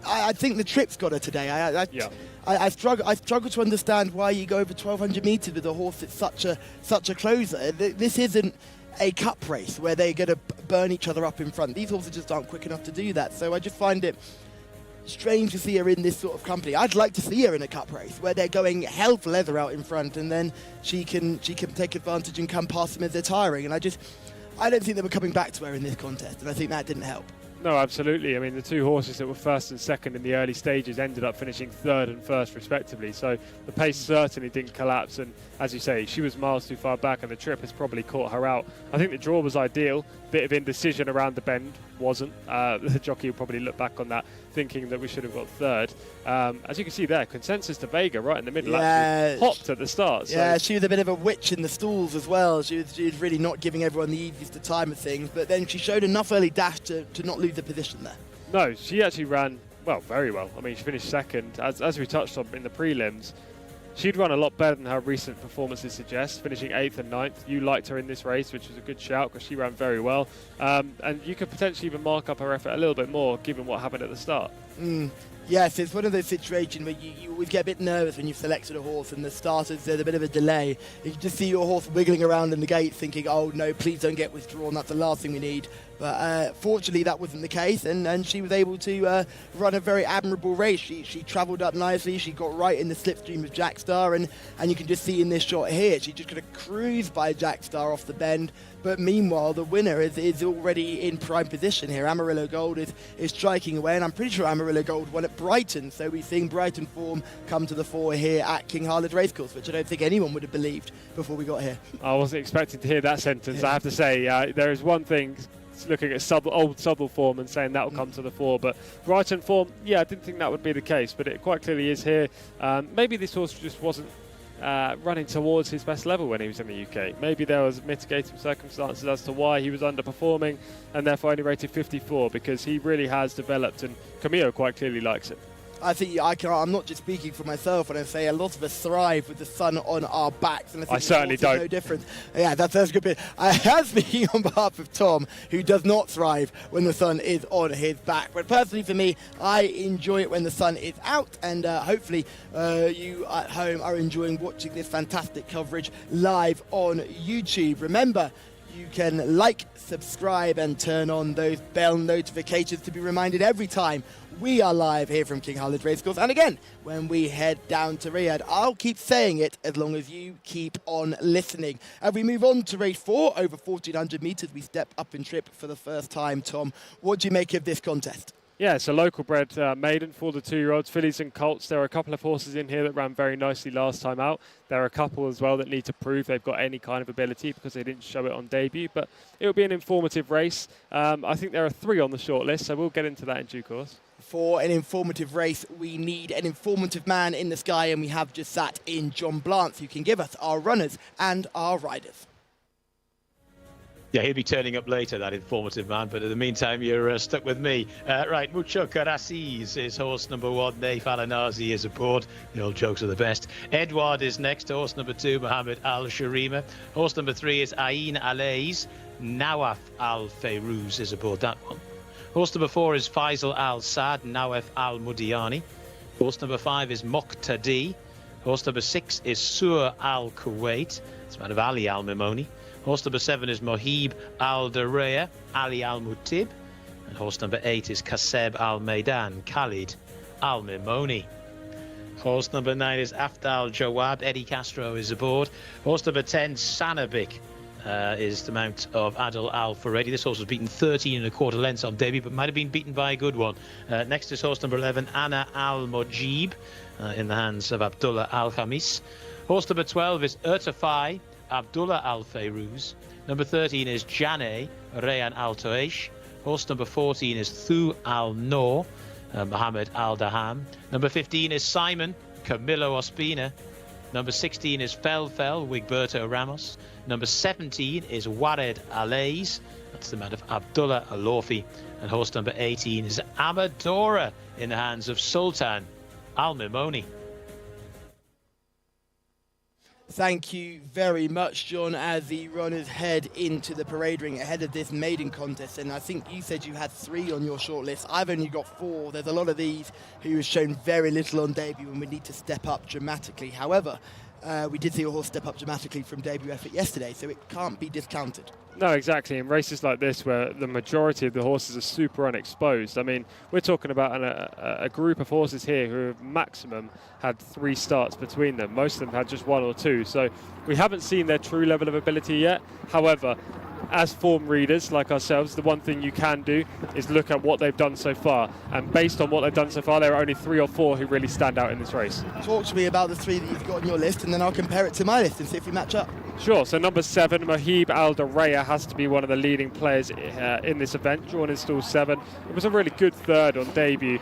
I think the trip's got her today. I struggle to understand why you go over 1,200 metres with a horse that's such a closer. This isn't a cup race where they're going to burn each other up in front. These horses just aren't quick enough to do that. So I just find it strange to see her in this sort of company. I'd like to see her in a cup race where they're going hell for leather out in front, and then she can take advantage and come past them as they're tiring. And I don't think they were coming back to her in this contest, and I think that didn't help. No, absolutely. I mean, the two horses that were first and second in the early stages ended up finishing third and first respectively. So the pace certainly didn't collapse. And as you say, she was miles too far back and the trip has probably caught her out. I think the draw was ideal. Bit of indecision around the bend wasn't. The jockey will probably look back on that thinking that we should have got third. As you can see there, Consensus to Vega right in the middle. Actually hopped at the start. So. Yeah, she was a bit of a witch in the stalls as well. She was really not giving everyone the easiest of time of things, but then she showed enough early dash to not lose the position there. No, she actually ran, well, very well. I mean, she finished second. As we touched on in the prelims, she'd run a lot better than her recent performances suggest, finishing 8th and 9th. You liked her in this race, which was a good shout because she ran very well. And you could potentially even mark up her effort a little bit more given what happened at the start. Yes, it's one of those situations where you always get a bit nervous when you've selected a horse and the starters, there's a bit of a delay. You just see your horse wiggling around in the gate thinking, oh no, please don't get withdrawn, that's the last thing we need. But fortunately that wasn't the case, and she was able to run a very admirable race. She travelled up nicely, she got right in the slipstream of Jcsa, and you can just see in this shot here, she just got to cruise by Jcsa off the bend. But meanwhile, the winner is already in prime position here. Amarillo Gold is striking away, and I'm pretty sure Amarillo Gold won at Brighton, so we're seeing Brighton form come to the fore here at King Khalid Racecourse, which I don't think anyone would have believed before we got here. I wasn't expecting to hear that sentence, I have to say. There is one thing, looking at old Southwell form and saying that will come to the fore, but Brighton form, I didn't think that would be the case, but it quite clearly is here. Maybe this horse just wasn't running towards his best level when he was in the UK. Maybe there was mitigating circumstances as to why he was underperforming and therefore only rated 54, because he really has developed, and Camillo quite clearly likes it. I think I'm not just speaking for myself when I say a lot of us thrive with the sun on our backs, and I think I certainly don't. No different. Yeah, that's a good bit. I am speaking on behalf of Tom, who does not thrive when the sun is on his back. But personally, for me, I enjoy it when the sun is out, and hopefully you at home are enjoying watching this fantastic coverage live on YouTube. Remember, you can like, subscribe, and turn on those bell notifications to be reminded every time we are live here from King Khalid Racecourse. And again, when we head down to Riyadh, I'll keep saying it as long as you keep on listening. As we move on to race 4, over 1,400 metres, we step up in trip for the first time. Tom, what do you make of this contest? Yeah, it's a local bred maiden for the 2-year-olds, fillies and colts. There are a couple of horses in here that ran very nicely last time out. There are a couple as well that need to prove they've got any kind of ability because they didn't show it on debut. But it'll be an informative race. I think there are 3 on the shortlist, so we'll get into that in due course. For an informative race, we need an informative man in the sky, and we have just sat in John Blance, who can give us our runners and our riders. Yeah, he'll be turning up later, that informative man, but in the meantime, you're stuck with me. Right, Mucho Caracis is horse number 1. Naif Alanazi is aboard. The old jokes are the best. Edward is next, horse number 2, Mohammed Al-Sharima. Horse number 3 is Ain Alais. Nawaf Al-Fayrouz is aboard that one. Horse number 4 is Faisal Al-Sad, Nawaf Al-Mudiani. Horse number 5 is Moqtadi. Horse number 6 is Sur Al-Kuwait. It's man of Ali Al-Mimoni. Horse number 7 is Mohib Al-Dareya, Ali Al-Mutib. And horse number 8 is Kaseb Al-Maidan, Khalid Al-Mimoni. Horse number 9 is Afdal Jawad, Eddie Castro is aboard. Horse number 10, Sanabik, is the mount of Adil Al-Faredi. This horse was beaten 13 1/4 lengths on debut, but might have been beaten by a good one. Next is horse number 11, Anna Al-Mojib, in the hands of Abdullah Al-Khamis. Horse number 12 is Urtafai, Abdullah Al-Fayrouz. Number 13 is Janeh Rayan Al-Toesh. Horse number 14 is Thu Al-Noor, Mohammed Al-Daham. Number 15 is Simon Camillo Ospina. Number 16 is Fel, Wigberto Ramos. Number 17 is Wared Alais. That's the man of Abdullah Al-Lorfi. And horse number 18 is Amadora, in the hands of Sultan Al-Mimoni. Thank you very much, John, as the runners head into the parade ring ahead of this maiden contest. And I think you said you had 3 on your shortlist. I've only got 4. There's a lot of these who have shown very little on debut and we need to step up dramatically. However, We did see a horse step up dramatically from debut effort yesterday, so it can't be discounted. No, exactly. In races like this, where the majority of the horses are super unexposed, I mean, we're talking about a group of horses here who have maximum had 3 starts between them. Most of them had just 1 or 2. So we haven't seen their true level of ability yet. However, as form readers like ourselves, the one thing you can do is look at what they've done so far. And based on what they've done so far, there are only 3 or 4 who really stand out in this race. Talk to me about the 3 that you've got on your list, and then I'll compare it to my list and see if we match up. Sure, so number 7, Mohib Al Dareya, has to be one of the leading players in this event, drawn in stall 7. It was a really good third on debut.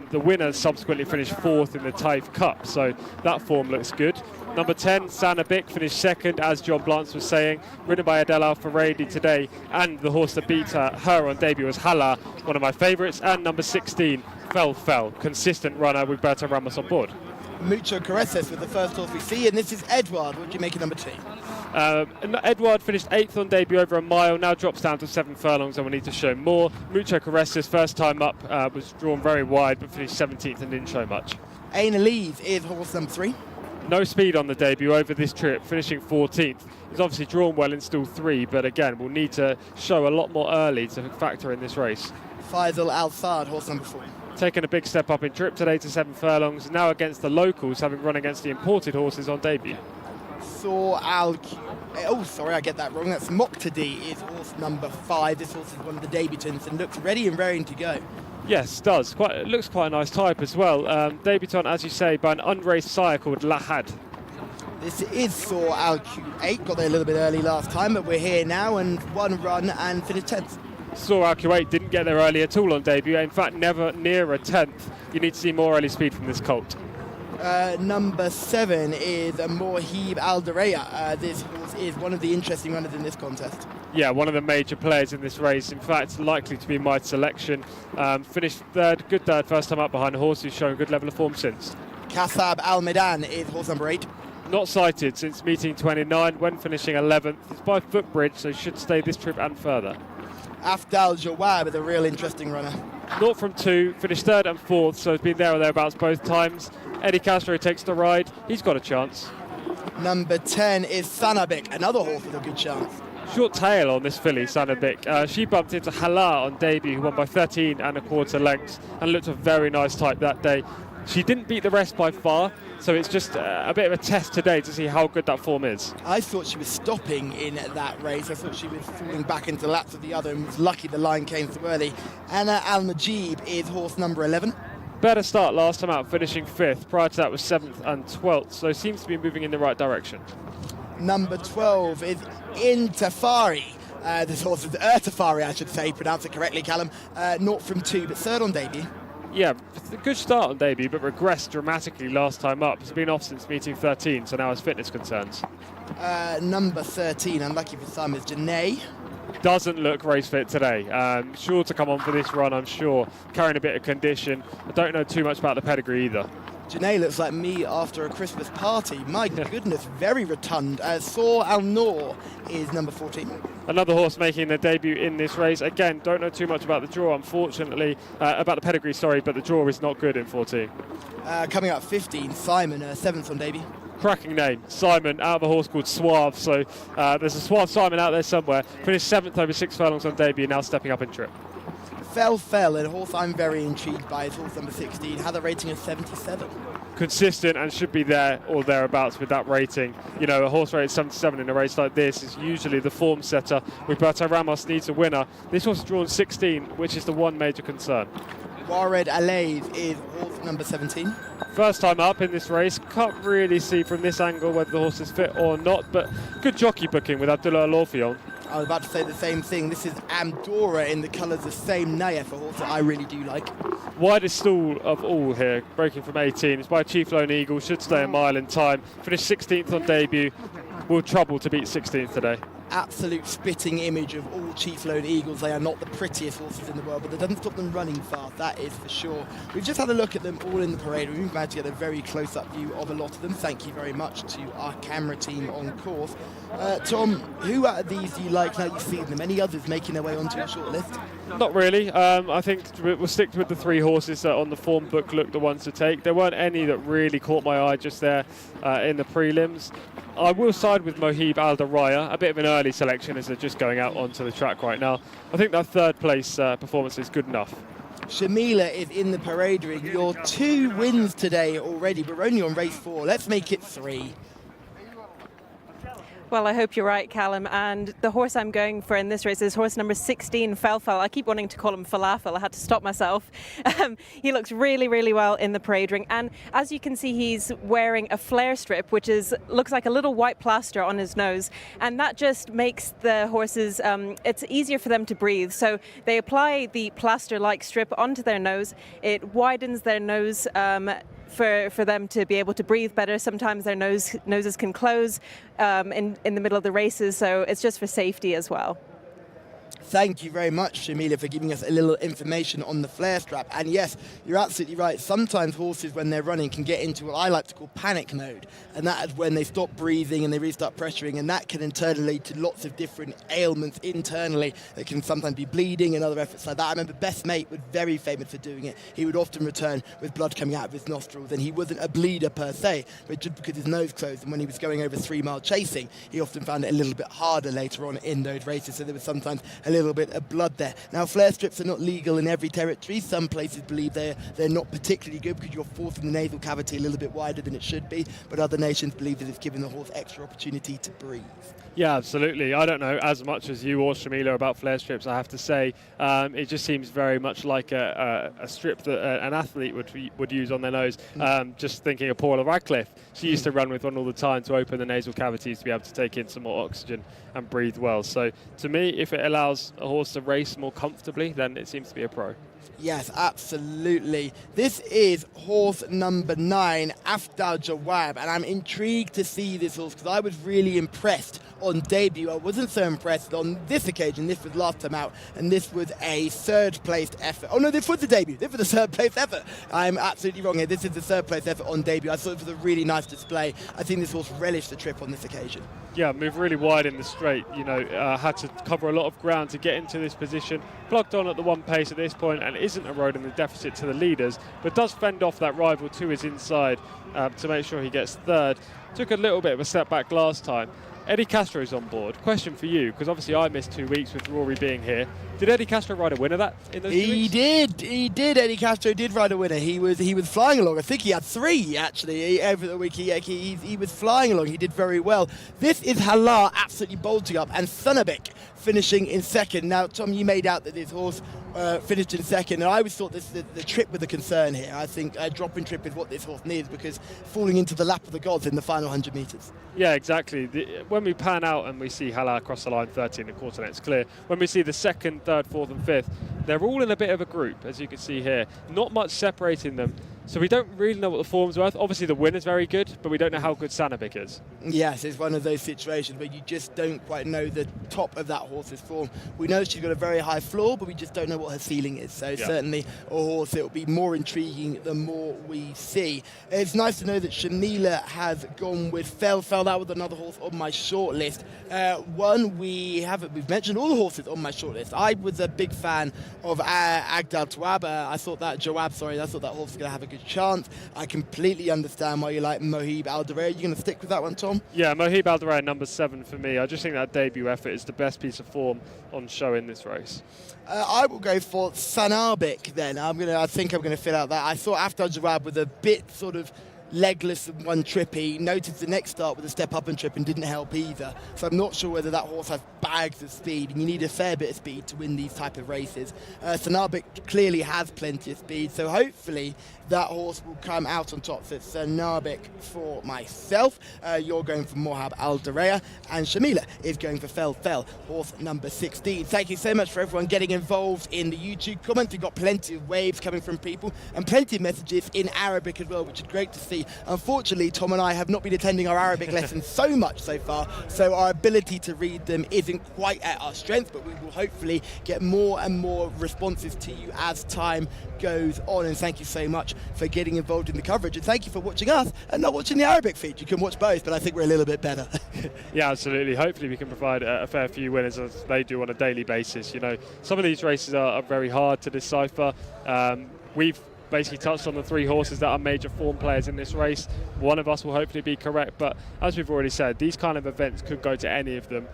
The winner subsequently finished 4th in the Taif Cup, so that form looks good. Number 10, Sanabik, finished 2nd, as John Blance was saying, ridden by Adele Al-Faradi today, and the horse that beat her on debut was Hala, one of my favourites, and number 16, Fell, consistent runner with Berto Ramos on board. Mucho Careces with the first horse we see, and this is Edward. What do you make of number 2? Edward finished 8th on debut over a mile, now drops down to 7 furlongs, and we need to show more. Mucho Careces, first time up, was drawn very wide, but finished 17th and didn't show much. Ain Elise is horse number 3. No speed on the debut over this trip, finishing 14th. He's obviously drawn well in stall 3, but again, we'll need to show a lot more early to factor in this race. Faisal Al-Sad, horse number 4. Taking a big step up in trip today to 7 furlongs, now against the locals, having run against the imported horses on debut. I get that wrong. That's Moqtadi is horse number 5. This horse is one of the debutants and looks ready and raring to go. Yes, does. It looks quite a nice type as well. Debutant, as you say, by an unraced sire called Lahad. This is Saw Al-Q8. Got there a little bit early last time, but we're here now and 1 run and finished 10th. Saw Al-Q8 didn't get there early at all on debut. In fact, never near a 10th. You need to see more early speed from this colt. Number 7 is Mohib Al Dareya. This horse is one of the interesting runners in this contest. Yeah, one of the major players in this race. In fact, likely to be my selection. Finished good third, first time up behind a horse who's shown a good level of form since. Kasab Al Medan is horse number 8. Not sighted since meeting 29, when finishing 11th. It's by footbridge, so should stay this trip and further. Afdal Jawab is a real interesting runner. 0 from 2, finished 3rd and 4th, so it's been there or thereabouts both times. Eddie Castro takes the ride. He's got a chance. Number 10 is Sanabik, another horse with a good chance. Short tail on this filly, Sanabik. She bumped into Hala on debut, who won by 13 1/4 lengths, and looked a very nice type that day. She didn't beat the rest by far, so it's just a bit of a test today to see how good that form is. I thought she was stopping in that race. I thought she was falling back into laps of the other and was lucky the line came so early. Anna Al-Najib is horse number 11. Better start last time out, finishing 5th. Prior to that was 7th and 12th, so seems to be moving in the right direction. Number 12 is Intafari. This horse is Ertafari, I should say, pronounce it correctly, Callum. 0 from 2, but 3rd on debut. Yeah, a good start on debut, but regressed dramatically last time up. He's been off since meeting 13, so now has fitness concerns. Number 13, unlucky for some, is Janae. Doesn't look race fit today. Sure to come on for this run, I'm sure. Carrying a bit of condition. I don't know too much about the pedigree either. Janae looks like me after a Christmas party. My goodness, very rotund. Saw Al-Noor is number 14. Another horse making their debut in this race. Again, don't know too much about the draw, unfortunately. About the pedigree, sorry, but the draw is not good in 14. Coming up 15, Simon, 7th on debut. Cracking name, Simon, out of a horse called Suave. So there's a Suave Simon out there somewhere. Finished 7th over 6 furlongs on debut, now stepping up in trip. Fell, and a horse I'm very intrigued by is horse number 16, had a rating of 77. Consistent and should be there or thereabouts with that rating. You know, a horse rated 77 in a race like this is usually the form setter. Berto Ramos needs a winner. This horse is drawn 16, which is the one major concern. Wared Alays is horse number 17. First time up in this race. Can't really see from this angle whether the horse is fit or not, but good jockey booking with Abdullah Al-Orfion. I was about to say the same thing. This is Amdora in the colours of same Nayef, a horse that I really do like. Widest stall of all here, breaking from 18. It's by Chief Lone Eagle, should stay a mile in time. Finished 16th on debut. Will trouble to beat 16th today. Absolute spitting image of all Chief Lone Eagles. They are not the prettiest horses in the world, but that doesn't stop them running fast, that is for sure. We've just had a look at them all in the parade. We've managed to get a very close-up view of a lot of them. Thank you very much to our camera team on course. Tom, who out of these do you like now you've seen them? Any others making their way onto your short list? Not really. I think we'll stick with the 3 horses that on the form book look the ones to take. There weren't any that really caught my eye just there in the prelims. I will side with Mohib Al Daraya, a bit of an early selection as they're just going out onto the track right now. I think that 3rd place performance is good enough. Shamila is in the parade ring. Your 2 wins today already. We're only on race 4. Let's make it 3. Well, I hope you're right, Callum. And the horse I'm going for in this race is horse number 16, Felfel. I keep wanting to call him Falafel. I had to stop myself. He looks really, really well in the parade ring. And as you can see, he's wearing a flare strip, which looks like a little white plaster on his nose. And that just makes the horses, it's easier for them to breathe. So they apply the plaster-like strip onto their nose. It widens their nose for them to be able to breathe better. Sometimes their noses can close in the middle of the races, so it's just for safety as well. Thank you very much, Shamila, for giving us a little information on the flare strap. And yes, you're absolutely right. Sometimes horses, when they're running, can get into what I like to call panic mode. And that is when they stop breathing and they really start pressuring. And that can in turn lead to lots of different ailments internally. That can sometimes be bleeding and other efforts like that. I remember Best Mate was very famous for doing it. He would often return with blood coming out of his nostrils. And he wasn't a bleeder per se, but just because his nose closed. And when he was going over 3-mile chasing, he often found it a little bit harder later on in those races. So there was sometimes a little bit of blood there. Now, flare strips are not legal in every territory. Some places believe they're not particularly good because you're forcing the nasal cavity a little bit wider than it should be, but other nations believe that it's giving the horse extra opportunity to breathe. Yeah, absolutely. I don't know as much as you or Shamila about flare strips, I have to say. It just seems very much like a strip that an athlete would use on their nose. Just thinking of Paula Radcliffe. She used to run with one all the time to open the nasal cavities to be able to take in some more oxygen and breathe well. So to me, if it allows a horse to race more comfortably, then it seems to be a pro. Yes, absolutely. This is horse number 9, Afdal Jawab, and I'm intrigued to see this horse because I was really impressed on debut. I wasn't so impressed on this occasion. This was last time out, and this was a 3rd placed effort. Oh no, this was the debut. This was a 3rd place effort. I'm absolutely wrong here. This is the 3rd place effort on debut. I thought it was a really nice display. I think this horse relished the trip on this occasion. Yeah, moved really wide in the straight. Had to cover a lot of ground to get into this position. Plugged on at the 1 pace at this point and isn't eroding the deficit to the leaders, but does fend off that rival to his inside to make sure he gets 3rd. Took a little bit of a step back last time. Eddie Castro's on board. Question for you, because obviously I missed 2 weeks with Rory being here. Did Eddie Castro ride a winner in those 2 weeks? He did. Eddie Castro did ride a winner. He was flying along. I think he had 3 actually over the week. He was flying along. He did very well. This is Halar absolutely bolting up, and Sunabek finishing in 2nd. Now, Tom, you made out that this horse finished in 2nd, and I always thought the trip was a concern here. I think a dropping trip is what this horse needs because falling into the lap of the gods in the final 100 metres. Yeah, exactly. When we pan out and we see Halar cross the line 13 and quarter, it's clear. When we see the 2nd, 3rd, 4th and 5th, they're all in a bit of a group, as you can see here. Not much separating them. So we don't really know what the form's worth. Obviously the winner's very good, but we don't know how good Sanabik is. Yes, it's one of those situations where you just don't quite know the top of that horse's form. We know she's got a very high floor, but we just don't know what her ceiling is. So certainly a horse that will be more intriguing the more we see. It's nice to know that Shamila has gone with Fell. That was another horse on my short list. We've mentioned all the horses on my short list. I was a big fan of Agdal Tawab. I thought that horse was going to have a good chance. I completely understand why you like Mohib Al Daraya. You going to stick with that one, Tom? Yeah, Mohib Al Daraya, number 7 for me. I just think that debut effort is the best piece of form on show in this race. I will go for Sanabik then. I think I'm going to fill out that. I thought Afdal Jawab was a bit sort of legless and one trippy. Noticed the next start with a step up and trip and didn't help either. So I'm not sure whether that horse has bags of speed, and you need a fair bit of speed to win these type of races. Sanabik clearly has plenty of speed, so hopefully that horse will come out on top. So it's Sanabik for myself. You're going for Mohab Al Daraya, and Shamila is going for Fell, horse number 16. Thank you so much for everyone getting involved in the YouTube comments. We've got plenty of waves coming from people and plenty of messages in Arabic as well, which is great to see. geography. Unfortunately, Tom and I have not been attending our Arabic lessons so much so far, so our ability to read them isn't quite at our strength, but we will hopefully get more and more responses to you as time goes on. And thank you so much for getting involved in the coverage, and thank you for watching us and not watching the Arabic feed. You can watch both, but I think we're a little bit better. Yeah, absolutely. Hopefully we can provide a fair few winners as they do on a daily basis. You know, some of these races are very hard to decipher. We've basically touched on the 3 horses that are major form players in this race. One of us will hopefully be correct, but as we've already said, these kind of events could go to any of them.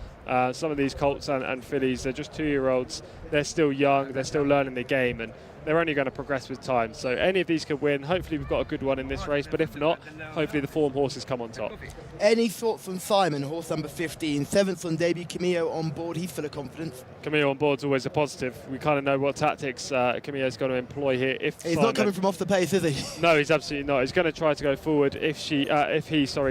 Some of these colts and fillies, they're just 2-year-olds. They're still young, they're still learning the game, and they're only going to progress with time. So any of these could win. Hopefully we've got a good one in this race, but if not, hopefully the form horses come on top. Any thoughts on Simon, horse number 15, 7th on debut, Camillo on board? He's full of confidence. Camillo on board's always a positive. We kind of know what tactics Camillo's going to employ here. He's not coming from off the pace, is he? No, he's absolutely not. He's going to try to go forward if he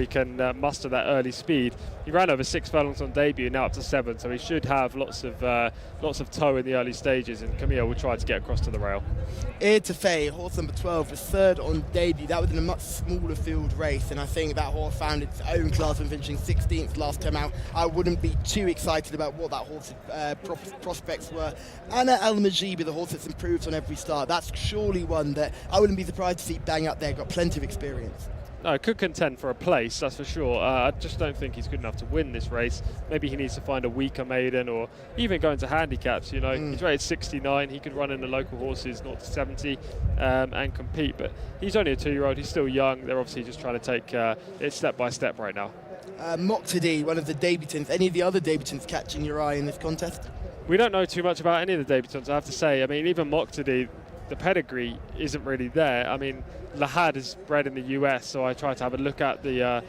can muster that early speed. He ran over 6 furlongs on debut, now up to 7, so he should have lots of toe in the early stages, and Camillo will try to get across to the rail. Jcsa, horse number 12, was 3rd on debut. That was in a much smaller field race, and I think that horse found its own class when finishing 16th last time out. I wouldn't be too excited about what that horse's prospects were. Anna Al-Majibi, the horse that's improved on every start, that's surely one that I wouldn't be surprised to see bang up there, got plenty of experience. No, could contend for a place, that's for sure. I just don't think he's good enough to win this race. Maybe he needs to find a weaker maiden or even go into handicaps. You know, he's rated 69. He could run in the local horses 0 to 70 and compete. But he's only a 2-year-old. He's still young. They're obviously just trying to take it step by step right now. Moqtadi, one of the debutants. Any of the other debutants catching your eye in this contest? We don't know too much about any of the debutants, I have to say. I mean, even Moqtadi, the pedigree isn't really there. I mean, Lahad is bred in the US, so I tried to have a look at the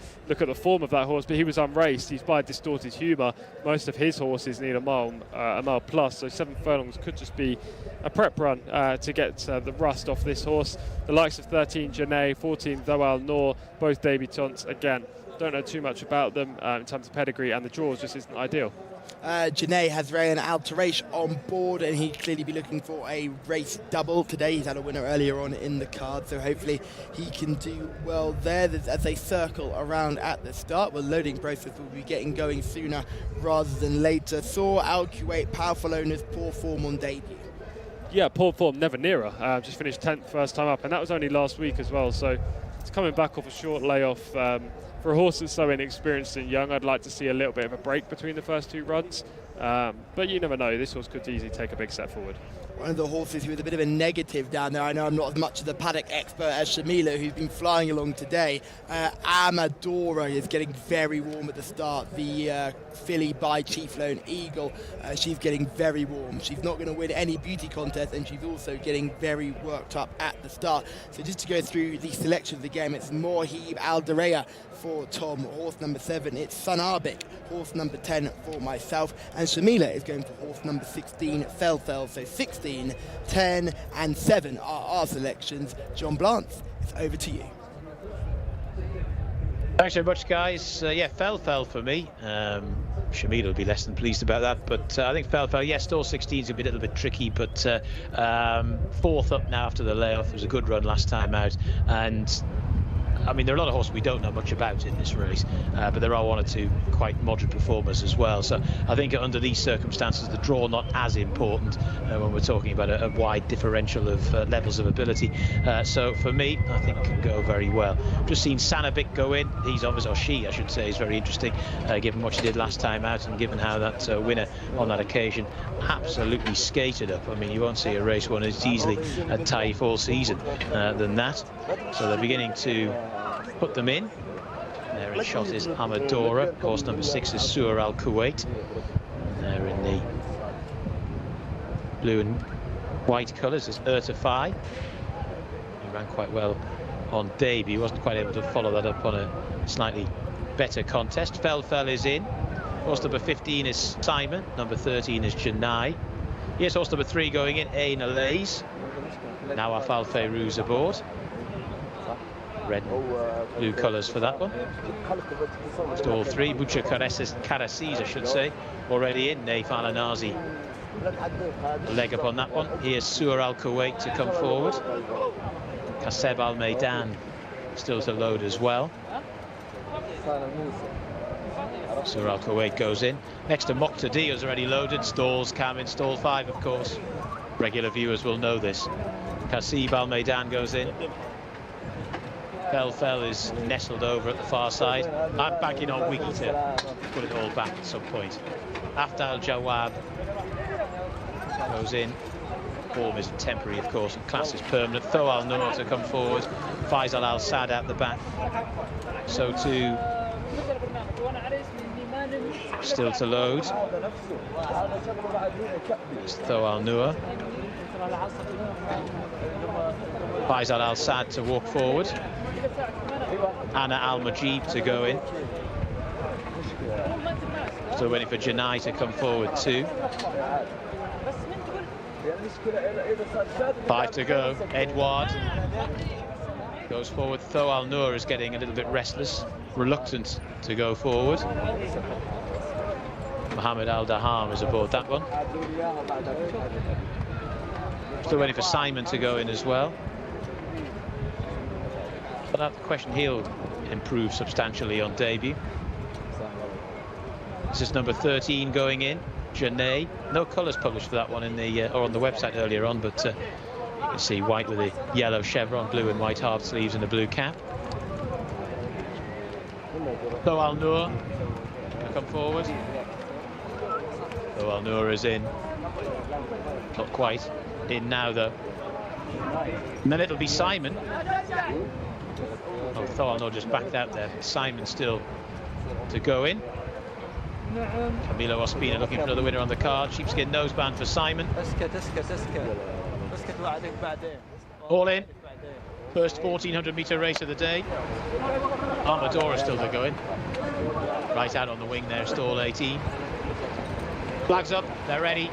form of that horse, but he was unraced. He's by Distorted Humour. Most of his horses need a mile plus, so 7 furlongs could just be a prep run to get the rust off this horse. The likes of 13 Janae, 14 Thoal Noor, both debutants. Again, don't know too much about them in terms of pedigree, and the draws just isn't ideal. Janae has Rayan Al-Taraish on board, and he'd clearly be looking for a race double today. He's had a winner earlier on in the card, so hopefully he can do well there. As they circle around at the start, well, loading process will be getting going sooner rather than later. Saw Al-Kuwait, powerful owners, poor form on debut. Yeah, poor form, never nearer. Just finished 10th first time up, and that was only last week as well, so it's coming back off a short layoff. For a horse that's so inexperienced and young, I'd like to see a little bit of a break between the first 2 runs. But you never know, this horse could easily take a big step forward. One of the horses who was a bit of a negative down there, I know I'm not as much of the paddock expert as Shamila, who's been flying along today. Amadora is getting very warm at the start. The filly by Chief Lone Eagle, she's getting very warm. She's not going to win any beauty contest, and she's also getting very worked up at the start. So just to go through the selection of the game, it's Mohib Al-Dareya for Tom, horse number 7. It's Sanabik, horse number 10 for myself, and Shamila is going for horse number 16, Felfel. So 16, 10 and 7 are our selections. John Blance, it's over to you. Thanks very much, guys. Yeah, Felfel for me. Shamila will be less than pleased about that, but I think Felfel, yes, still 16 is a little bit tricky, but 4th up now after the layoff. It was a good run last time out, and I mean, there are a lot of horses we don't know much about in this race, but there are 1 or 2 quite moderate performers as well. So I think under these circumstances, the draw not as important when we're talking about a wide differential of levels of ability. So for me, I think can go very well. Just seen Sanabik go in. He's obviously, or she, I should say, is very interesting, given what she did last time out and given how that winner on that occasion absolutely skated up. I mean, you won't see a race won as easily at Taif all season than that. So they're beginning to put them in. There in shot is Amadora. Horse number 6 is Sur Al-Kuwait. There in the blue and white colours is Ertify. He ran quite well on debut. He wasn't quite able to follow that up on a slightly better contest. Felfel is in. Horse number 15 is Simon. Number 13 is Janai. Here's horse number 3 going in, Ain Alays. Now Afal Fayrouz aboard. Red and blue colours for that one. Just all 3. Bucha Karasis, I should say, already in. Naif Al-Anazi, leg up on that one. Here's Sur Al-Kuwait to come forward. Kaseb Al-Maidan still to load as well. Sur Al Kuwait goes in. Next to Moqtadi is already loaded. Stalls, Cam in stall 5, of course. Regular viewers will know this. Kasib Al Maidan goes in. Fel is nestled over at the far side. I'm banking on Wiggy to put it all back at some point. Aftal Jawab goes in. Form is temporary, of course, and class is permanent. Tho Al Noor to come forward. Faisal Al Sad out the back. So too, still to load. It's Tho Al Noor. Faisal Al Sad to walk forward. Anna Al Majib to go in. Still waiting for Janai to come forward too. 5 to go. Edouard goes forward. Tho Al Noor is getting a little bit restless, reluctant to go forward. Mohammed Al Daham is aboard that one. Still waiting for Simon to go in as well. But that's the question, he'll improve substantially on debut. This is number 13 going in. Janae, no colours published for that one in the or on the website earlier on, but you can see white with a yellow chevron, blue and white half sleeves and a blue cap. Tho Al Noor come forward. Tho Al Noor is in, not quite in now though. And then it'll be Simon. Oh, Tho Al Noor just backed out there. Simon still to go in. Camilo Ospina looking for another winner on the card. Sheepskin noseband for Simon. All in. First 1400 metre race of the day. Armadora still to go in. Right out on the wing there, stall 18. Flags up, they're ready.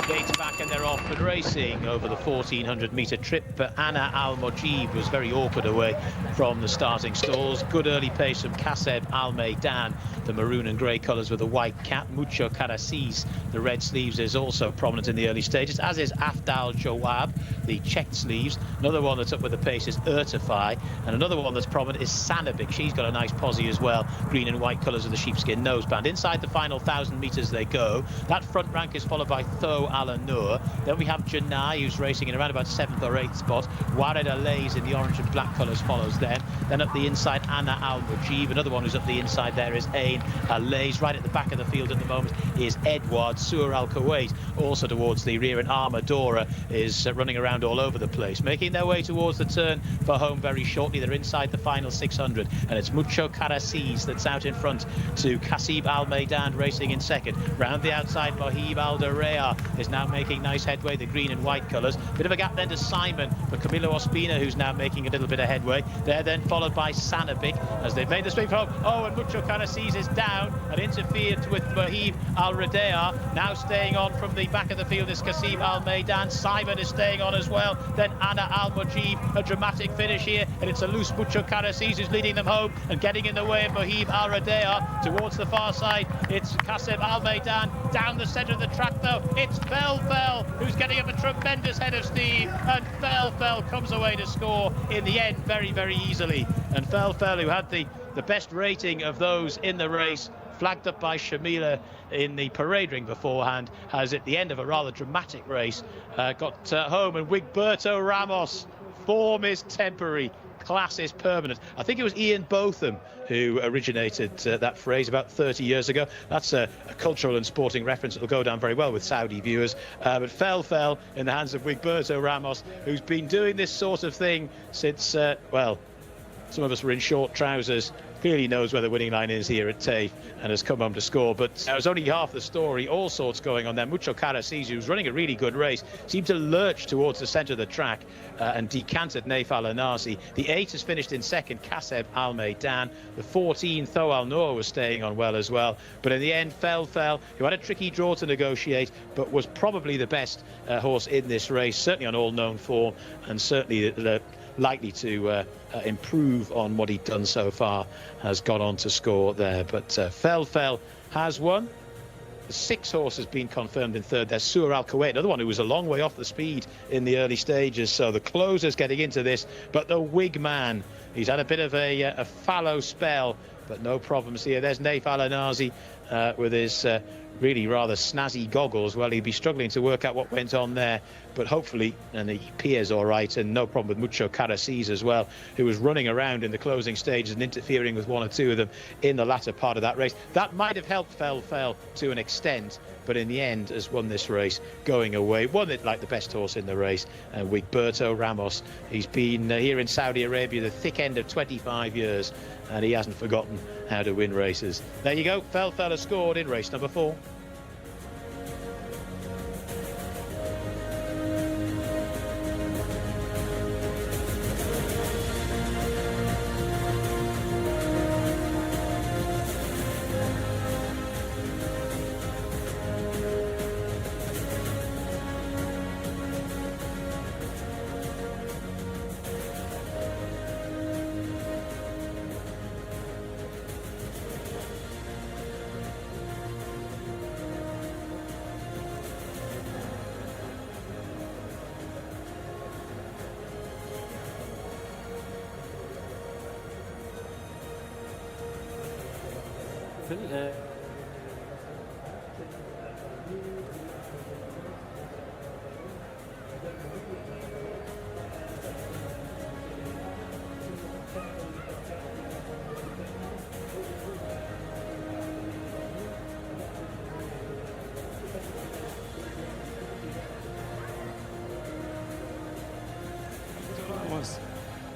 Gates back and they're off and racing over the 1400 metre trip. But Anna Al Mojib was very awkward away from the starting stalls. Good early pace from Kaseb Al Maidan, the maroon and grey colours with a white cap. Mucho Karasis, the red sleeves, is also prominent in the early stages, as is Afdal Jawab, the checked sleeves. Another one that's up with the pace is Urtify, and another one that's prominent is Sanabik. She's got a nice posse as well, green and white colours with the sheepskin noseband. Inside the final 1,000 metres they go. That front rank is followed by Tho Al Noor. Then we have Janai, who's racing in around about 7th or 8th spot. Wared Alays in the orange and black colours follows them. Then up the inside, Anna Al Mujib. Another one who's up the inside there is Ain Alays. Right at the back of the field at the moment is Edouard. Sur Al Kuwait also towards the rear, and Armadora is running around all over the place, making their way towards the turn for home very shortly. They're inside the final 600, and it's Mucho Karasis that's out in front to Kasib Al Maidan racing in second. Round the outside, Mohib Al Darea is now making nice headway, the green and white colours. Bit of a gap then to Simon for Camilo Ospina, who's now making a little bit of headway. They're then followed by Sanabik as they've made the swing from home. Oh, and Mucho Karasis is down and interfered with Mohib Al Radea. Now staying on from the back of the field is Kasib Al Maidan. Simon is staying on as well. Then Anna Al Mujib, a dramatic finish here, and it's a loose Mucho Karasis who's leading them home and getting in the way of Mohib Al Radea towards the far side. It's Kasib Al Maidan down the centre of the track though. It's Fel who's getting up a tremendous head of steam, and Fel comes away to score in the end very, very easily. And Fel, who had the best rating of those in the race, flagged up by Shamila in the parade ring beforehand, has at the end of a rather dramatic race got home. And Wigberto Ramos, form is temporary, class is permanent. I think it was Ian Botham who originated that phrase about 30 years ago. That's a cultural and sporting reference that will go down very well with Saudi viewers. But fell in the hands of Wigberto Ramos, who's been doing this sort of thing since, well, some of us were in short trousers. Clearly knows where the winning line is here at Taif and has come home to score. But it was only half the story. All sorts going on there. Mucho Karasis, who's running a really good race, seemed to lurch towards the centre of the track and decanted Naif Al Anasi. The 8 has finished in second, Kaseb Al Maidan. The 14, Tho Al Noor, was staying on well as well. But in the end, Fel, who had a tricky draw to negotiate, but was probably the best horse in this race, certainly on all known form, and certainly likely to improve on what he'd done so far, has gone on to score there. But Fel has won 6 horses been confirmed in third. There's Sur Al Kuwait, another one who was a long way off the speed in the early stages. So the closer's getting into this, but the Wig man, he's had a bit of a fallow spell, but no problems here. There's Naif Al-Anazi with his really rather snazzy goggles. Well, he'd be struggling to work out what went on there, but hopefully, and he appears all right, and no problem with Mucho Caracis as well, who was running around in the closing stages and interfering with 1 or 2 of them in the latter part of that race. That might have helped Fell to an extent, but in the end has won this race going away. Won it like the best horse in the race, and Wigberto Ramos. He's been here in Saudi Arabia the thick end of 25 years, and he hasn't forgotten how to win races. There you go, Fell has scored in race number 4.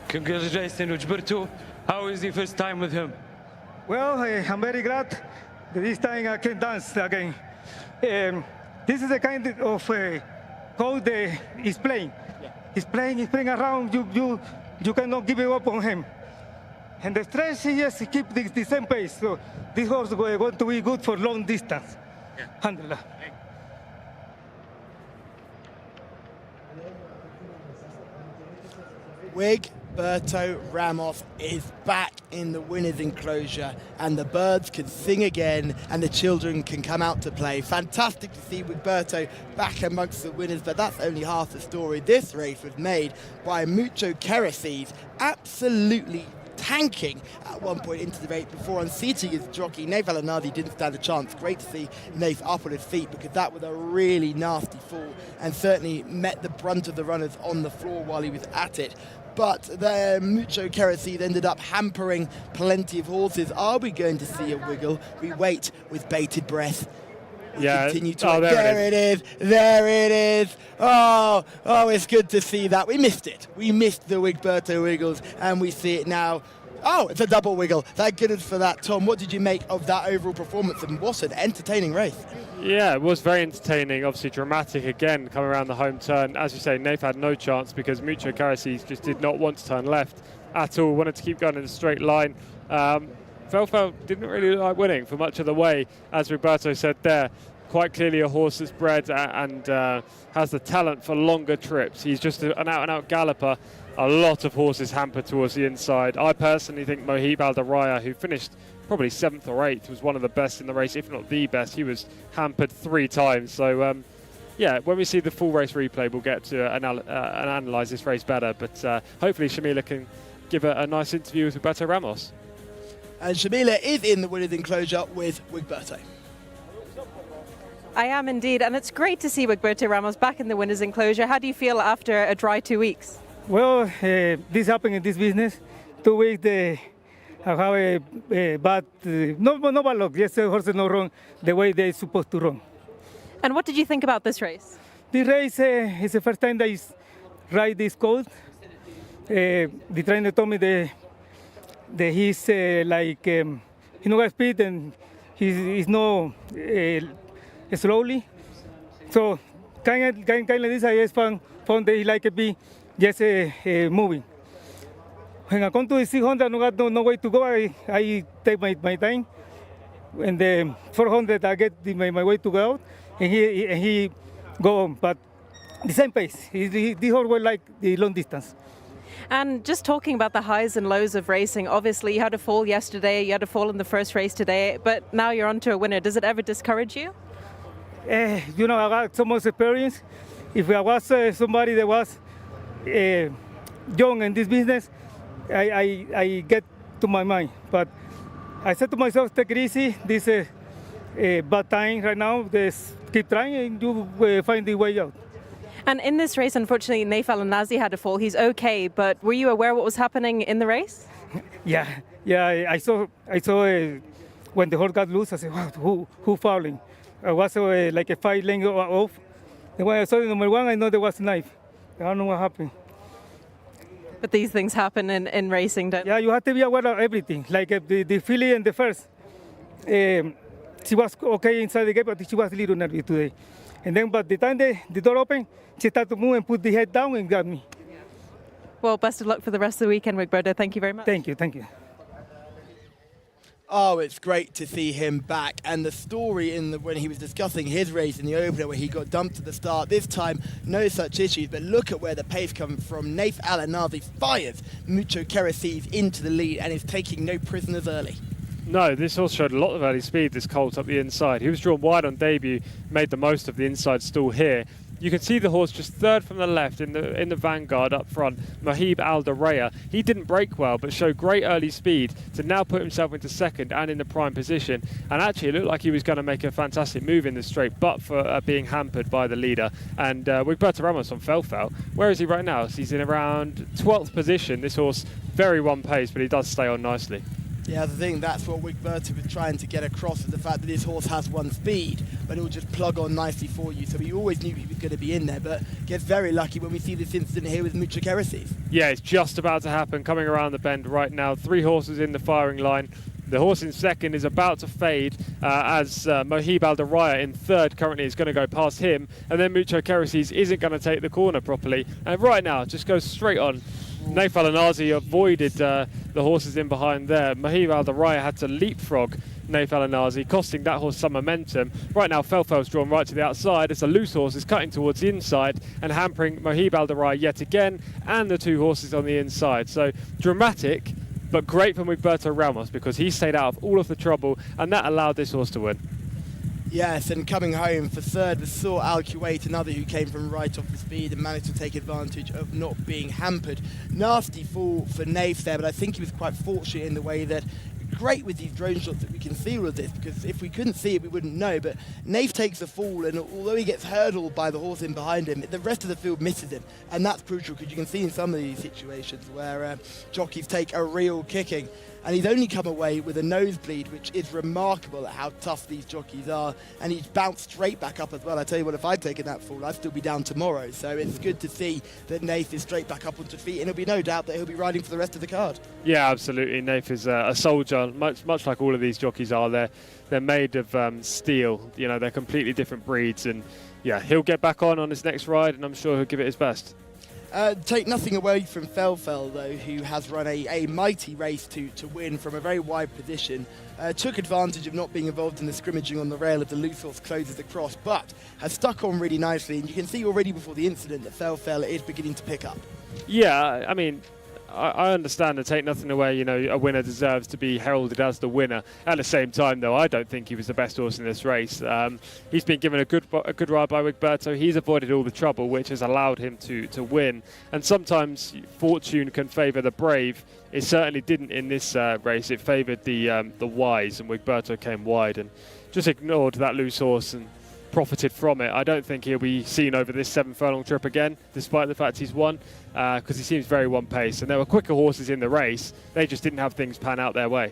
Congratulations, Gilberto. How is the first time with him? Well, I'm very glad that this time I can dance again. This is the kind of code he's playing. Yeah. He's playing around. You cannot give it up on him. And the stress, he just keep the same pace. So this horse is going to be good for long distance. Yeah. Alhamdulillah. Wigberto Ramos is back in the winner's enclosure, and the birds can sing again and the children can come out to play. Fantastic to see Wigberto back amongst the winners, but that's only half the story. This race was made by Mucho Caracis, absolutely tanking at one point into the race before unseating his jockey. Naif Al-Anazi didn't stand a chance. Great to see Naif up on his feet, because that was a really nasty fall and certainly met the brunt of the runners on the floor while he was at it. But the Mucho Caracis ended up hampering plenty of horses. Are we going to see a wiggle? We wait with bated breath. We continue to there it is. There it is. Oh, it's good to see that. We missed it. We missed the Wigberto wiggles, and we see it now. Oh, it's a double wiggle. Thank goodness for that, Tom. What did you make of that overall performance, and what an entertaining race? Yeah, it was very entertaining, obviously dramatic again, coming around the home turn. As you say, Naif had no chance because Mucho Caracis just did not want to turn left at all, wanted to keep going in a straight line. Fell didn't really like winning for much of the way, as Roberto said there. Quite clearly a horse that's bred and has the talent for longer trips. He's just an out-and-out galloper. A lot of horses hampered towards the inside. I personally think Mohib Al-Daraya, who finished probably 7th or 8th, was one of the best in the race, if not the best. He was hampered 3 times. So, yeah, when we see the full race replay, we'll get to analyse this race better. But hopefully Shamila can give a nice interview with Wigberto Ramos. And Shamila is in the winner's enclosure with Wigberto. I am indeed, and it's great to see Wigberto Ramos back in the winner's enclosure. How do you feel after a dry 2 weeks? Well, this happened in this business. 2 weeks, I have a bad, no bad luck. Yes, the horses not run the way they're supposed to run. And what did you think about this race? This race is the first time that I ride this colt. The trainer told me that he's like, he no got speed and he's no slowly. So kind of this I just found that he like to be just moving. When I come to the 600, no got no way to go. I take my time. And the 400, I get my way to go out, and he go on. But the same pace. This horse will like the long distance. And just talking about the highs and lows of racing, obviously you had a fall yesterday, you had a fall in the first race today, but now you're on to a winner. Does it ever discourage you? You know, I got so much experience. If I was somebody that was young in this business, I get to my mind. But I said to myself, take it easy. This is a bad time right now. Just keep trying and you will find the way out. And in this race, unfortunately, Taif Al-Nazi had a fall. He's okay, but were you aware what was happening in the race? Yeah, I saw when the horse got loose. I said, wow, who fouling? I was like a 5 lengths off. And when I saw the number 1, I know there was a knife. I don't know what happened. But these things happen in racing, don't they? Yeah, you have to be aware of everything. Like the filly and the first, she was okay inside the gate, but she was a little nervous today. And then, but the time the door opened, she started to move and put the head down and got me. Well, best of luck for the rest of the weekend, Wigberto. Thank you very much. Thank you. Oh, it's great to see him back. And the story when he was discussing his race in the opener where he got dumped at the start, this time no such issues. But look at where the pace comes from. Taif Al-Nazi fires Mucho Keresiz into the lead and is taking no prisoners early. No, this horse showed a lot of early speed, this colt up the inside. He was drawn wide on debut, made the most of the inside stall here. You can see the horse just third from the left in the vanguard up front, Mohib Al-Daraya. He didn't break well, but showed great early speed to now put himself into second and in the prime position. And actually, it looked like he was going to make a fantastic move in the straight, but for being hampered by the leader. And Wigberto Ramos on Felfel. Where is he right now? So he's in around 12th position. This horse, very one pace, but he does stay on nicely. Yeah, I think that's what Wigberto was trying to get across, is the fact that this horse has one speed, but it will just plug on nicely for you. So we always knew he was going to be in there, but gets very lucky when we see this incident here with Mucho Keresiz. Yeah, it's just about to happen, coming around the bend right now. 3 horses in the firing line. The horse in second is about to fade as Mohib Al-Daraya in third currently is going to go past him, and then Mucho Keresiz isn't going to take the corner properly. And right now, just goes straight on. Taif Al-Nazi avoided the horses in behind there. Mohib Al-Daraya had to leapfrog Taif Al-Nazi, costing that horse some momentum. Right now, Felfel's drawn right to the outside as the loose horse is cutting towards the inside and hampering Mohib Al-Daraya yet again, and the 2 horses on the inside. So dramatic, but great from Wigberto Ramos because he stayed out of all of the trouble, and that allowed this horse to win. Yes, and coming home for third was Sur Al-Kuwait, another who came from right off the speed and managed to take advantage of not being hampered. Nasty fall for Taif there, but I think he was quite fortunate in the way that great with these drone shots that we can see all of this, because if we couldn't see it, we wouldn't know. But Taif takes the fall, and although he gets hurdled by the horse in behind him, the rest of the field misses him. And that's crucial, because you can see in some of these situations where jockeys take a real kicking. And he's only come away with a nosebleed, which is remarkable at how tough these jockeys are. And he's bounced straight back up as well. I tell you what, if I'd taken that fall, I'd still be down tomorrow. So it's good to see that Taif is straight back up onto feet, and there'll be no doubt that he'll be riding for the rest of the card. Yeah, absolutely. Taif is a soldier, much like all of these jockeys are. They're made of steel. You know, they're completely different breeds. And yeah, he'll get back on his next ride, and I'm sure he'll give it his best. Take nothing away from Felfel, though, who has run a mighty race to win from a very wide position. Took advantage of not being involved in the scrimmaging on the rail as the loose horse closes across, but has stuck on really nicely. And you can see already before the incident that Felfel is beginning to pick up. Yeah, I mean, I understand and take nothing away, you know, a winner deserves to be heralded as the winner. At the same time, though, I don't think he was the best horse in this race. He's been given a good ride by Wigberto. He's avoided all the trouble, which has allowed him to win. And sometimes fortune can favour the brave. It certainly didn't in this race. It favoured the wise, and Wigberto came wide and just ignored that loose horse and profited from it. I don't think he'll be seen over this 7 furlong trip again, despite the fact he's won, because he seems very one pace. And there were quicker horses in the race. They just didn't have things pan out their way.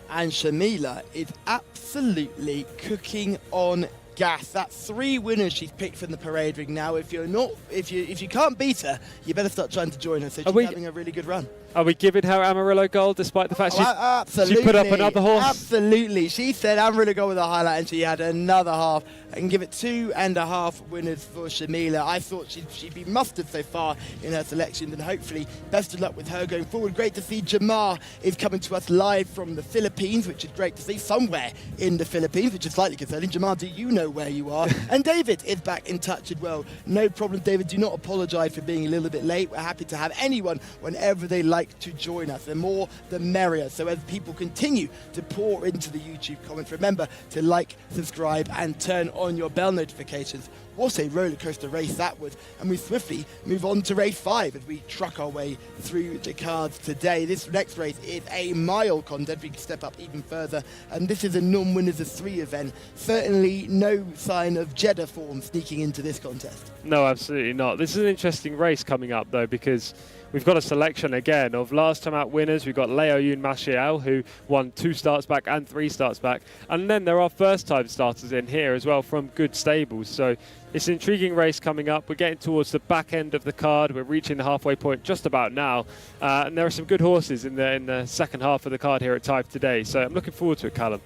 And Shamila is absolutely cooking on gas. That's 3 winners she's picked from the parade ring now. If you can't beat her, you better start trying to join her. So she's having a really good run. Are we giving her Amarillo Gold despite the fact she put up another horse? Absolutely. She said Amarillo Gold with a highlight, and she had another half. I can give it 2.5 winners for Shamila. I thought she'd be mustard so far in her selections, and hopefully best of luck with her going forward. Great to see Jamar is coming to us live from the Philippines, which is great to see, somewhere in the Philippines, which is slightly concerning. Jamar, do you know know where you are. And David is back in touch as well. No problem, David. Do not apologise for being a little bit late. We're happy to have anyone whenever they like to join us. The more, the merrier. So as people continue to pour into the YouTube comments, remember to like, subscribe, and turn on your bell notifications. What a roller coaster race that was. And we swiftly move on to race 5 as we truck our way through the cards today. This next race is a mile contest. We can step up even further. And this is a non-winners of 3 event. Certainly no sign of Jeddah form sneaking into this contest. No, absolutely not. This is an interesting race coming up, though, because we've got a selection again of last time out winners. We've got Leo Yun Mashiel, who won 2 starts back and 3 starts back. And then there are first time starters in here as well from good stables. So it's an intriguing race coming up. We're getting towards the back end of the card. We're reaching the halfway point just about now. And there are some good horses in the second half of the card here at Taif today. So I'm looking forward to it, Callum.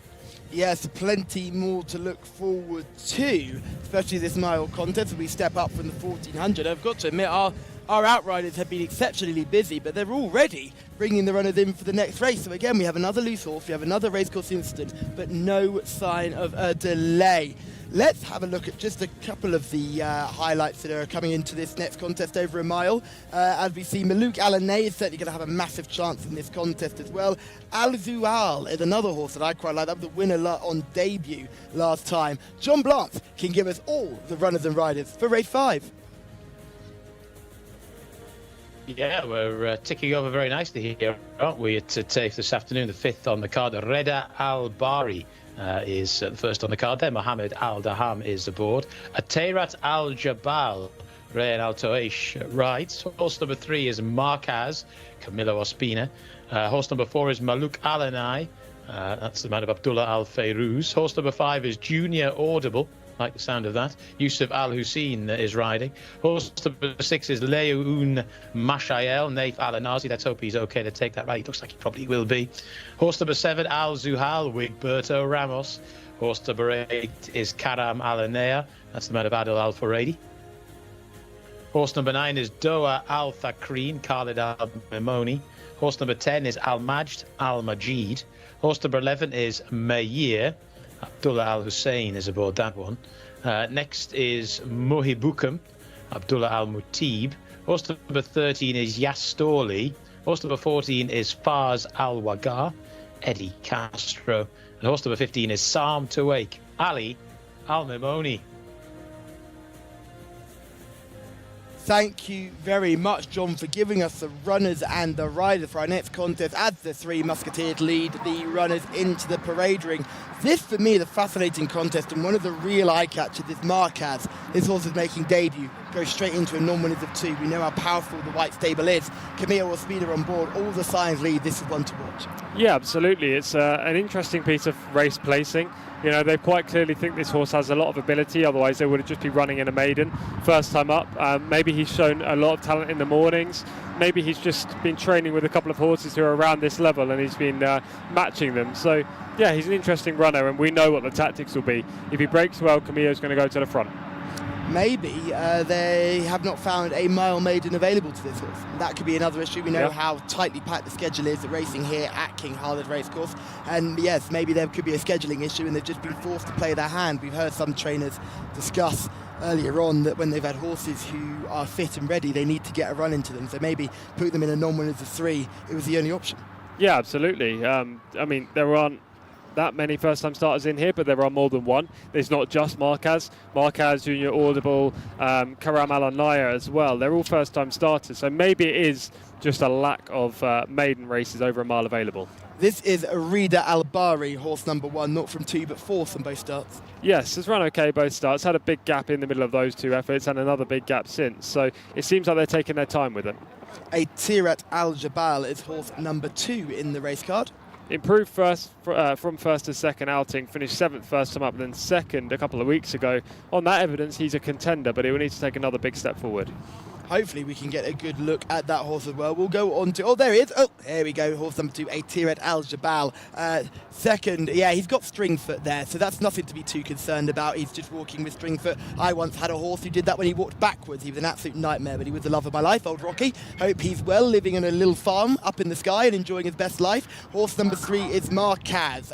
Yes, plenty more to look forward to, especially this mile contest as we step up from the 1400. I've got to admit, our outriders have been exceptionally busy, but they're already bringing the runners in for the next race. So again, we have another loose horse, we have another racecourse incident, but no sign of a delay. Let's have a look at just a couple of the highlights that are coming into this next contest over a mile. As we see, Malouk Alanay is certainly going to have a massive chance in this contest as well. Al Zual is another horse that I quite like. That was the winner on debut last time. John Blanc can give us all the runners and riders for race 5. Yeah, we're ticking over very nicely here, aren't we, at Taif this afternoon, the 5th on the card. Reda Al-Bari is the first on the card there. Mohammed Al-Daham is aboard. Ateirat Al-Jabal, Rayan Al-Toish rides. Horse number 3 is Marquez, Camilo Ospina. Horse number 4 is Malouk Alanai. That's the man of Abdullah Al-Fayrouz. Horse number 5 is Junior Audible. Like the sound of that. Yusuf Al Hussein is riding. Horse number 6 is Leoun Mashael, Naif Al Anazi. Let's hope he's okay to take that right. He looks like he probably will be. Horse number 7, Al Zuhal, Wigberto Ramos. Horse number 8 is Karam Al Anea. That's the man of Adil Al Furedi. Horse number 9 is Doa Al Thakrin, Khalid Al Mimoni. Horse number 10 is Al Majd Al Majid. Horse number 11 is Mayir. Abdullah Al Hussein is aboard that one. Next is Muhibukam, Abdullah Al Mutib. Horse number 13 is Yastorli. Horse number 14 is Fars Al Wagar, Eddie Castro. And horse number 15 is Sam Tuwake, Ali Al Mimoni. Thank you very much, John, for giving us the runners and the riders for our next contest as the 3 Musketeers lead the runners into the parade ring. This, for me, is a fascinating contest, and one of the real eye-catchers is Marquez. This horse is making debut, goes straight into a non-winners of 2. We know how powerful the white stable is. Camille Ospina on board, all the signs lead. This is one to watch. Yeah, absolutely. It's an interesting piece of race placing. You know, they quite clearly think this horse has a lot of ability, otherwise they would have just been running in a maiden first time up. Maybe he's shown a lot of talent in the mornings. Maybe he's just been training with a couple of horses who are around this level and he's been matching them. So, yeah, he's an interesting runner and we know what the tactics will be. If he breaks well, Camillo's going to go to the front. Maybe they have not found a mile maiden available to this horse. That could be another issue. We know how tightly packed the schedule is at racing here at King Khalid Racecourse. And yes, maybe there could be a scheduling issue and they've just been forced to play their hand. We've heard some trainers discuss earlier on that when they've had horses who are fit and ready, they need to get a run into them. So maybe put them in a non-winners of 3, it was the only option. Yeah, absolutely. I mean, there aren't that many first-time starters in here, but there are more than one. There's not just Marquez, Junior Audible, Karam Al Anaya as well. They're all first-time starters, so maybe it is just a lack of maiden races over a mile available. This is Rida Al-Bari, horse number 1, not from 2 but 4th on both starts. Yes, has run okay both starts, had a big gap in the middle of those 2 efforts and another big gap since, so it seems like they're taking their time with it. Ateirat Al-Jabal is horse number 2 in the race card. Improved from first to second outing, finished 7th first time up, then 2nd a couple of weeks ago. On that evidence, he's a contender, but he will need to take another big step forward. Hopefully we can get a good look at that horse as well. We'll go on to, there he is. Oh, there we go, horse number 2, Ateirat Al-Jabal. 2nd, yeah, he's got string foot there, so that's nothing to be too concerned about. He's just walking with string foot. I once had a horse who did that when he walked backwards. He was an absolute nightmare, but he was the love of my life, old Rocky. Hope he's well, living in a little farm up in the sky and enjoying his best life. Horse number 3 is Marquez,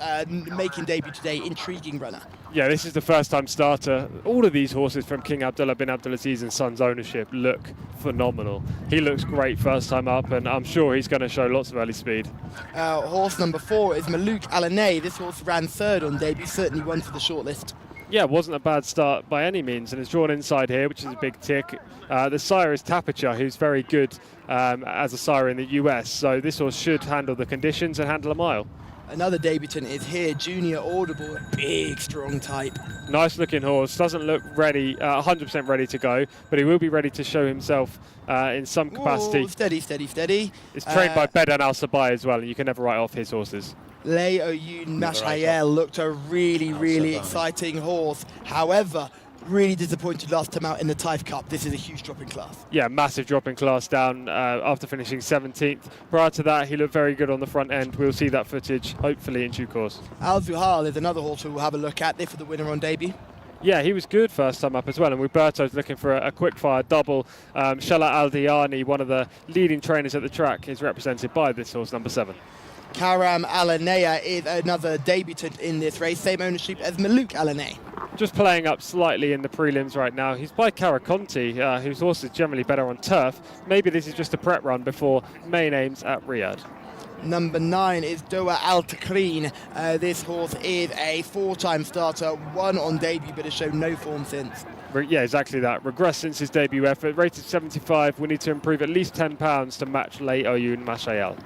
making debut today, intriguing runner. Yeah, this is the first time starter. All of these horses from King Abdullah bin Abdulaziz and Sons ownership look phenomenal. He looks great first time up, and I'm sure he's going to show lots of early speed. Horse number 4 is Malouk Alanay. This horse ran 3rd on debut, certainly one for the shortlist. Yeah, it wasn't a bad start by any means, and it's drawn inside here, which is a big tick. The sire is Tapicha, who's very good as a sire in the US, so this horse should handle the conditions and handle a mile. Another debutant is here, Junior Audible, a big, strong type. Nice looking horse, doesn't look ready, 100% ready to go, but he will be ready to show himself in some capacity. Ooh, steady, steady, steady. It's trained by Bedan Al Sabai as well, and you can never write off his horses. Lei Oyun Mashayel looked a really exciting horse. However, really disappointed last time out in the Taif Cup. This is a huge drop in class. Yeah, massive drop in class down after finishing 17th. Prior to that, he looked very good on the front end. We'll see that footage, hopefully, in due course. Al Zuhal is another horse we'll have a look at. This for the winner on debut. Yeah, he was good first time up as well, and Roberto's looking for a quick-fire double. Shala Aldiani, one of the leading trainers at the track, is represented by this horse, number 7. Karam Alanea is another debutant in this race, same ownership as Malouk Alanay. Just playing up slightly in the prelims right now. He's by Karakonti, whose horse is generally better on turf. Maybe this is just a prep run before main aims at Riyadh. Number 9 is Doa Al Takrin. This horse is a 4-time starter, won on debut but has shown no form since. Yeah, exactly that. Regressed since his debut effort. Rated 75. We need to improve at least £10 to match Lei Oyun Mashayel.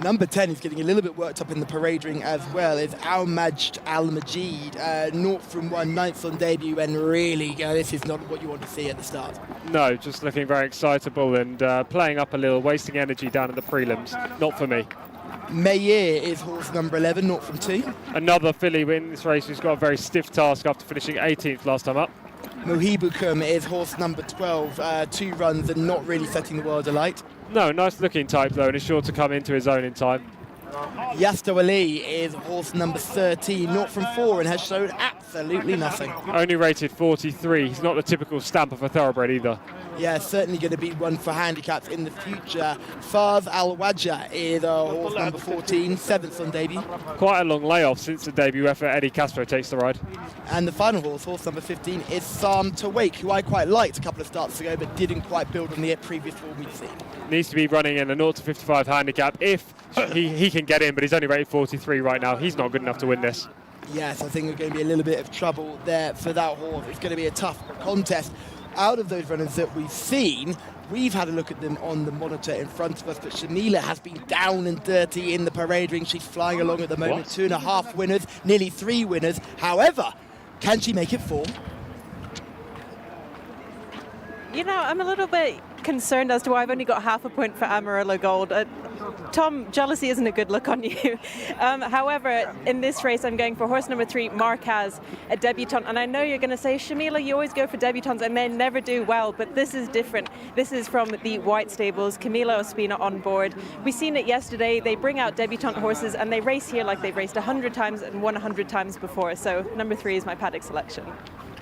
Number 10 is getting a little bit worked up in the parade ring as well. Is Al Majd Al Majid, 0 from 1, 9th on debut, and really, this is not what you want to see at the start. No, just looking very excitable and playing up a little, wasting energy down in the prelims. Not for me. Meyer is horse number 11, 0 from 2. Another filly in this race who's got a very stiff task after finishing 18th last time up. Mohibukum is horse number 12, 2 runs and not really setting the world alight. No, nice looking type though, and is sure to come into his own in time. Yasto Ali is horse number 13, 0 from 4, and has shown absolutely nothing. Only rated 43. He's not the typical stamp of a thoroughbred either. Yeah, certainly going to be one for handicaps in the future. Faz Al Wajah is horse number 14, 7th on debut. Quite a long layoff since the debut effort. Eddie Castro takes the ride. And the final horse number 15, is Sam Tawake, who I quite liked a couple of starts ago, but didn't quite build on the previous form we've seen. Needs to be running in a 0 to 55 handicap if he can get in, but he's only rated 43 right now. He's not good enough to win this. Yes, I think there's going to be a little bit of trouble there for that horse. It's going to be a tough contest. Out of those runners that we've seen, we've had a look at them on the monitor in front of us, but Shamila has been down and dirty in the parade ring. She's flying along at the moment. 2.5 winners, nearly 3 winners. However, can she make it 4? You know, I'm a little bit concerned as to why I've only got half a point for Amarillo Gold. Tom, jealousy isn't a good look on you. However, in this race, I'm going for horse number 3, Marquez, a debutant. And I know you're going to say, Shamila, you always go for debutants and they never do well, but this is different. This is from the White Stables, Camilo Ospina on board. We've seen it yesterday. They bring out debutante horses and they race here like they've raced 100 times and won 100 times before. So number 3 is my paddock selection.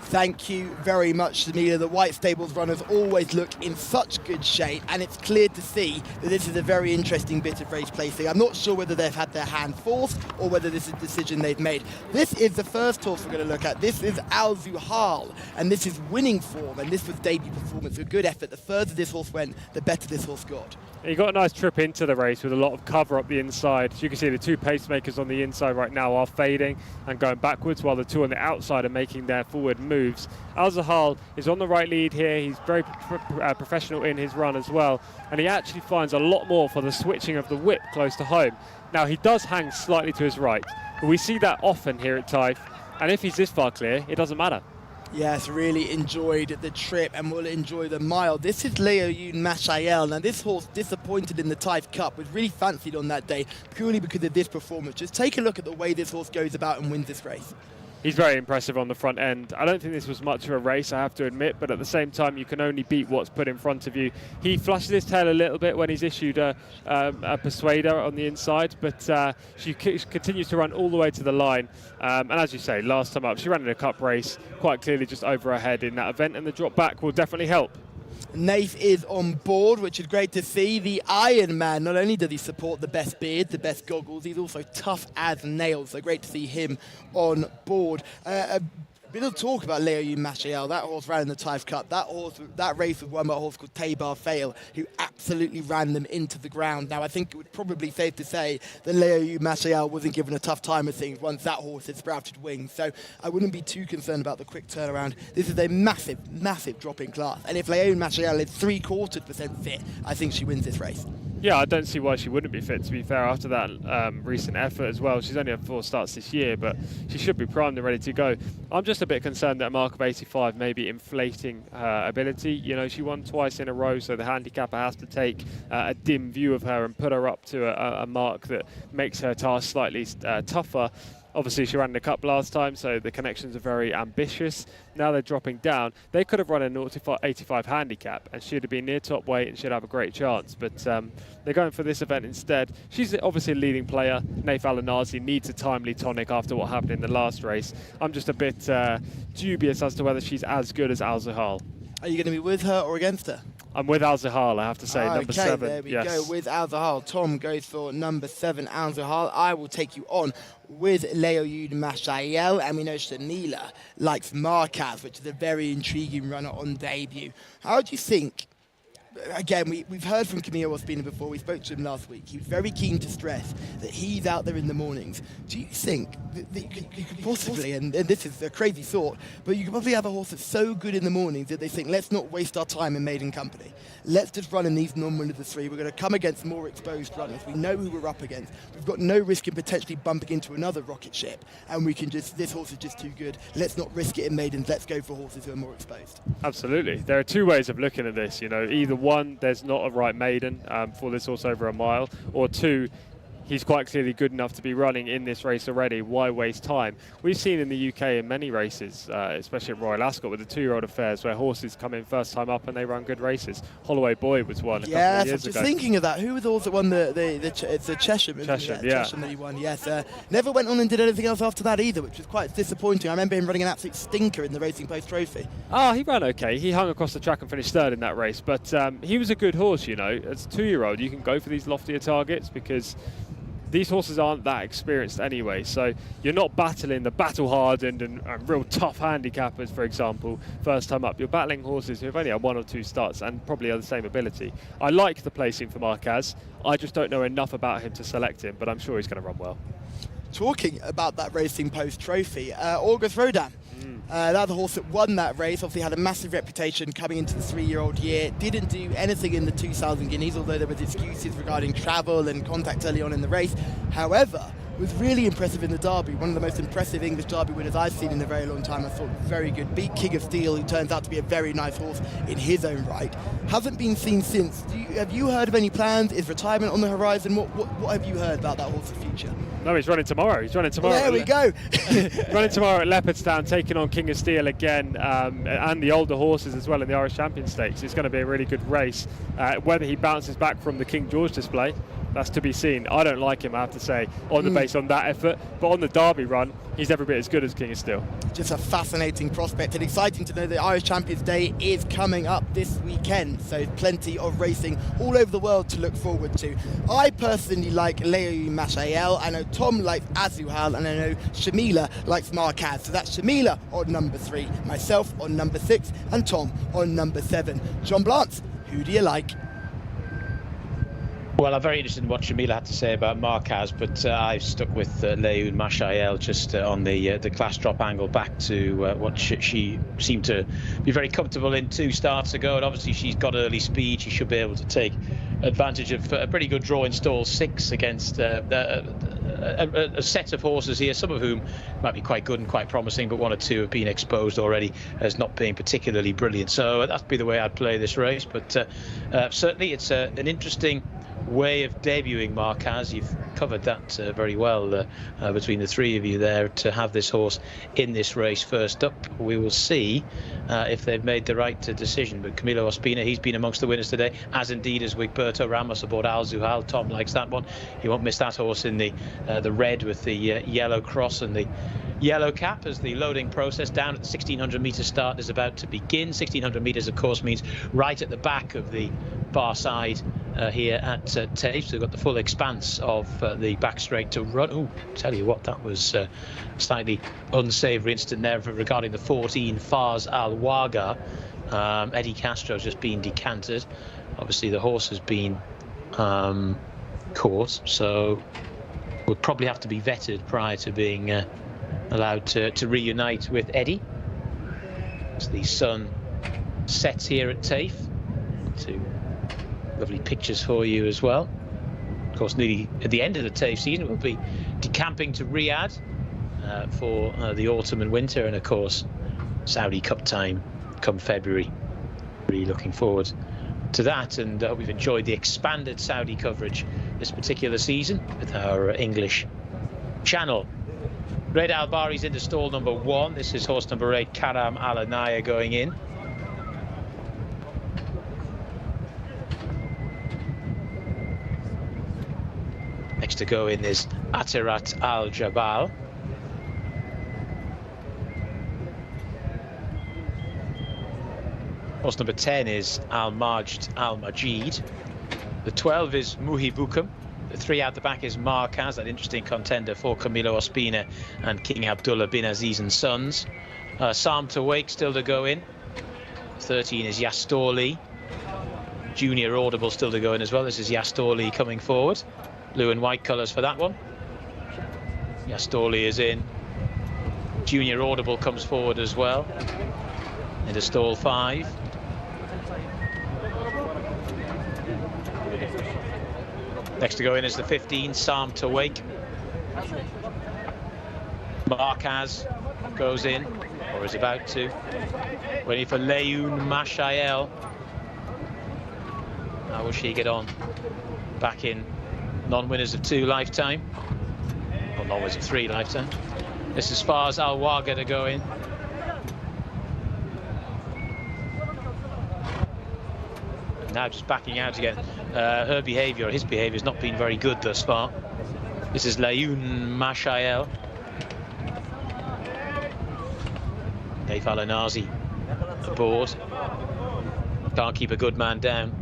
Thank you very much, Shamila. The White Stables runners always look in such good shape, and it's clear to see that this is a very interesting bit of race placing. I'm not sure whether they've had their hand forced or whether this is a decision they've made. This is the first horse we're going to look at. This is Al Zuhal, and this is winning form, and this was debut performance. A good effort. The further this horse went, the better this horse got. He got a nice trip into the race with a lot of cover up the inside. As you can see, the 2 pacemakers on the inside right now are fading and going backwards, while the 2 on the outside are making their forward moves. Al Zahal is on the right lead here. He's very professional in his run as well, and he actually finds a lot more for the switching of the whip close to home. Now, he does hang slightly to his right, but we see that often here at Taif, and if he's this far clear, it doesn't matter. Yes, really enjoyed the trip and will enjoy the mile. This is Lei Oyun Mashayel. Now, this horse disappointed in the Taif Cup, was really fancied on that day purely because of this performance. Just take a look at the way this horse goes about and wins this race. He's very impressive on the front end. I don't think this was much of a race, I have to admit, but at the same time, you can only beat what's put in front of you. He flushes his tail a little bit when he's issued a persuader on the inside, but she continues to run all the way to the line. And as you say, last time up, she ran in a cup race, quite clearly just over her head in that event, and the drop back will definitely help. Naif is on board, which is great to see. The Iron Man, not only does he support the best beard, the best goggles, he's also tough as nails, so great to see him on board. A bit of talk about Leo Mashiel. That horse ran in the Taif Cup. That race was won by a horse called Tabar Fail, who absolutely ran them into the ground. Now, I think it would probably be safe to say that Leo Mashiel wasn't given a tough time of things once that horse had sprouted wings. So I wouldn't be too concerned about the quick turnaround. This is a massive, massive drop in class. And if Leo Mashiel is 0.75% fit, I think she wins this race. Yeah, I don't see why she wouldn't be fit, to be fair, after that recent effort as well. She's only had 4 starts this year, but she should be primed and ready to go. I'm just a bit concerned that a mark of 85 may be inflating her ability. You know, she won twice in a row, so the handicapper has to take a dim view of her and put her up to a mark that makes her task slightly tougher. Obviously, she ran the Cup last time, so the connections are very ambitious. Now they're dropping down. They could have run an 85 handicap, and she'd have been near top weight and should have a great chance. But they're going for this event instead. She's obviously a leading player. Naif Alanazi needs a timely tonic after what happened in the last race. I'm just a bit dubious as to whether she's as good as Al Zuhal. Are you going to be with her or against her? I'm with Al Zuhal, I have to say, number 7. There we go, with Al Zuhal. Tom goes for number 7, Al Zuhal. I will take you on with Leo Mashiel, and we know Shamila likes Marquez, which is a very intriguing runner on debut. How do you think? Again, we've heard from Camilo Ospina before. We spoke to him last week. He was very keen to stress that he's out there in the mornings. Do you think that you could possibly, and this is a crazy thought, but you could probably have a horse that's so good in the mornings that they think, let's not waste our time in maiden company. Let's just run in these non-winners of 3. We're going to come against more exposed runners. We know who we're up against. We've got no risk in potentially bumping into another rocket ship, and we can just, this horse is just too good. Let's not risk it in maidens. Let's go for horses who are more exposed. Absolutely. There are 2 ways of looking at this. You know, either 1, there's not a right maiden for this horse over a mile, or 2, he's quite clearly good enough to be running in this race already. Why waste time? We've seen in the UK in many races, especially at Royal Ascot with the 2-year-old affairs, where horses come in first time up and they run good races. Holloway Boy was one a couple of years ago. Yes, I'm just thinking of that. Who was the horse that won it's the Chesham, isn't it? Chesham, Chesham that he won, yes. Never went on and did anything else after that either, which was quite disappointing. I remember him running an absolute stinker in the Racing Post Trophy. Oh, he ran okay. He hung across the track and finished 3rd in that race, but he was a good horse, you know. As a 2-year-old, you can go for these loftier targets because these horses aren't that experienced anyway, so you're not battling the battle-hardened and real tough handicappers, for example, first time up. You're battling horses who have only had 1 or 2 starts and probably have the same ability. I like the placing for Marquez. I just don't know enough about him to select him, but I'm sure he's going to run well. Talking about that Racing Post Trophy, August Rodin. That was the horse that won that race. Obviously had a massive reputation coming into the 3-year-old year. Didn't do anything in the 2,000 guineas, although there was excuses regarding travel and contact early on in the race. However, was really impressive in the Derby. One of the most impressive English Derby winners I've seen in a very long time. I thought very good. Beat King of Steel, who turns out to be a very nice horse in his own right. Hasn't been seen since. Have you heard of any plans? Is retirement on the horizon? What have you heard about that horse's future? No, he's running tomorrow. He's running tomorrow. There we go. Running tomorrow at Leopardstown, taking on King of Steel again, and the older horses as well in the Irish Champion Stakes. It's going to be a really good race. Whether he bounces back from the King George display, that's to be seen. I don't like him, I have to say, on the base on that effort, but on the Derby run, he's every bit as good as King of Steel. Just a fascinating prospect, and exciting to know that Irish Champions Day is coming up this weekend, so plenty of racing all over the world to look forward to. I personally like Leo Mashiel. I know Tom likes Azuhal, and I know Shamila likes Marquez. So that's Shamila on number 3, myself on number 6, and Tom on number 7. John Blance, who do you like? Well, I'm very interested in what Shamila had to say about Marquez, but I've stuck with Leo Mashiel just on the class drop angle back to what she seemed to be very comfortable in 2 starts ago, and obviously she's got early speed. She should be able to take advantage of a pretty good draw in stall 6 against a set of horses here, some of whom might be quite good and quite promising, but 1 or 2 have been exposed already as not being particularly brilliant. So that'd be the way I'd play this race, but certainly it's an interesting way of debuting Marquez. You've covered that very well between the 3 of you there, to have this horse in this race first up. We will see if they've made the right decision. But Camilo Ospina, he's been amongst the winners today, as indeed is Wigberto Ramos aboard Al Zuhal. Tom likes that one. You won't miss that horse in the red with the yellow cross and the yellow cap, as the loading process down at the 1600 metre start is about to begin. 1600 metres, of course, means right at the back of the far side here at Taif. So we've got the full expanse of the back straight to run. Oh, tell you what, that was a slightly unsavoury incident there regarding the 14 Fars Al Waga. Eddie Castro's just been decanted. Obviously, the horse has been caught, so would probably have to be vetted prior to being allowed to reunite with Eddie. As the sun sets here at Taif. Two lovely pictures for you as well. Of course, nearly at the end of the Taif season, we'll be decamping to Riyadh for the autumn and winter, and of course, Saudi Cup time come February. Really looking forward to that, and we've enjoyed the expanded Saudi coverage this particular season with our English channel. Red Al-Bari's into stall number 1. This is horse number 8, Karam Al-Anaya, going in. Next to go in is Atirat Al-Jabal. Horse number 10 is Al-Majd Al-Majid. The 12 is Muhibukum. The 3 out the back is Marquez, that interesting contender for Camilo Ospina and King Abdullah bin Aziz and Sons. Psalm to Wake still to go in. 13 is Yastorli. Junior Audible still to go in as well. This is Yastorli coming forward. Blue and white colours for that one. Yastorli is in. Junior Audible comes forward as well. Into stall 5. Next to go in is the 15, Psalm to Wake. Marquez goes in, or is about to. Waiting for Leyoun Mashael. How will she get on? Back in non-winners of 2 lifetime. Or non-winners of 3 lifetime. This is Fars Al Waga to go in. Now just backing out again. Her behaviour, or his behaviour, has not been very good thus far. This is Leyoun Mashael. Taif Al-Anazi aboard. Can't keep a good man down.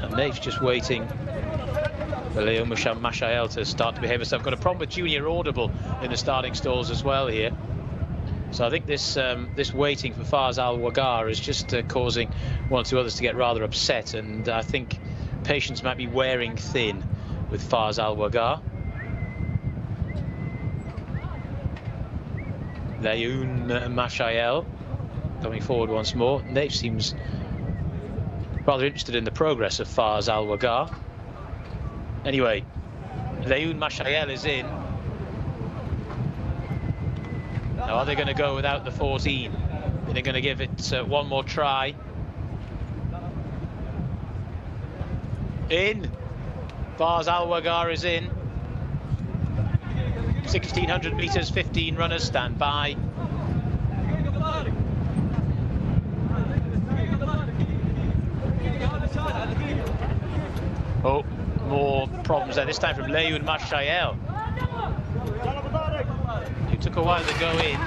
And Nate's just waiting for Leyoun Mashael to start to behave herself. Got a problem with Junior Audible in the starting stalls as well here. So I think this this waiting for Fars Al Wagar is just causing 1 or 2 others to get rather upset, and I think patience might be wearing thin with Fars Al Wagar. Leyoun Mashael coming forward once more. Nate seems rather interested in the progress of Fars Al Wagar. Anyway, Leyoun Mashael is in. Now, are they going to go without the 14? Are they going to give it one more try? In. Fars Al Wagar is in. 1,600 metres, 15 runners stand by. Oh, more problems there, this time from Leyoun Mashael. It took a while to go in.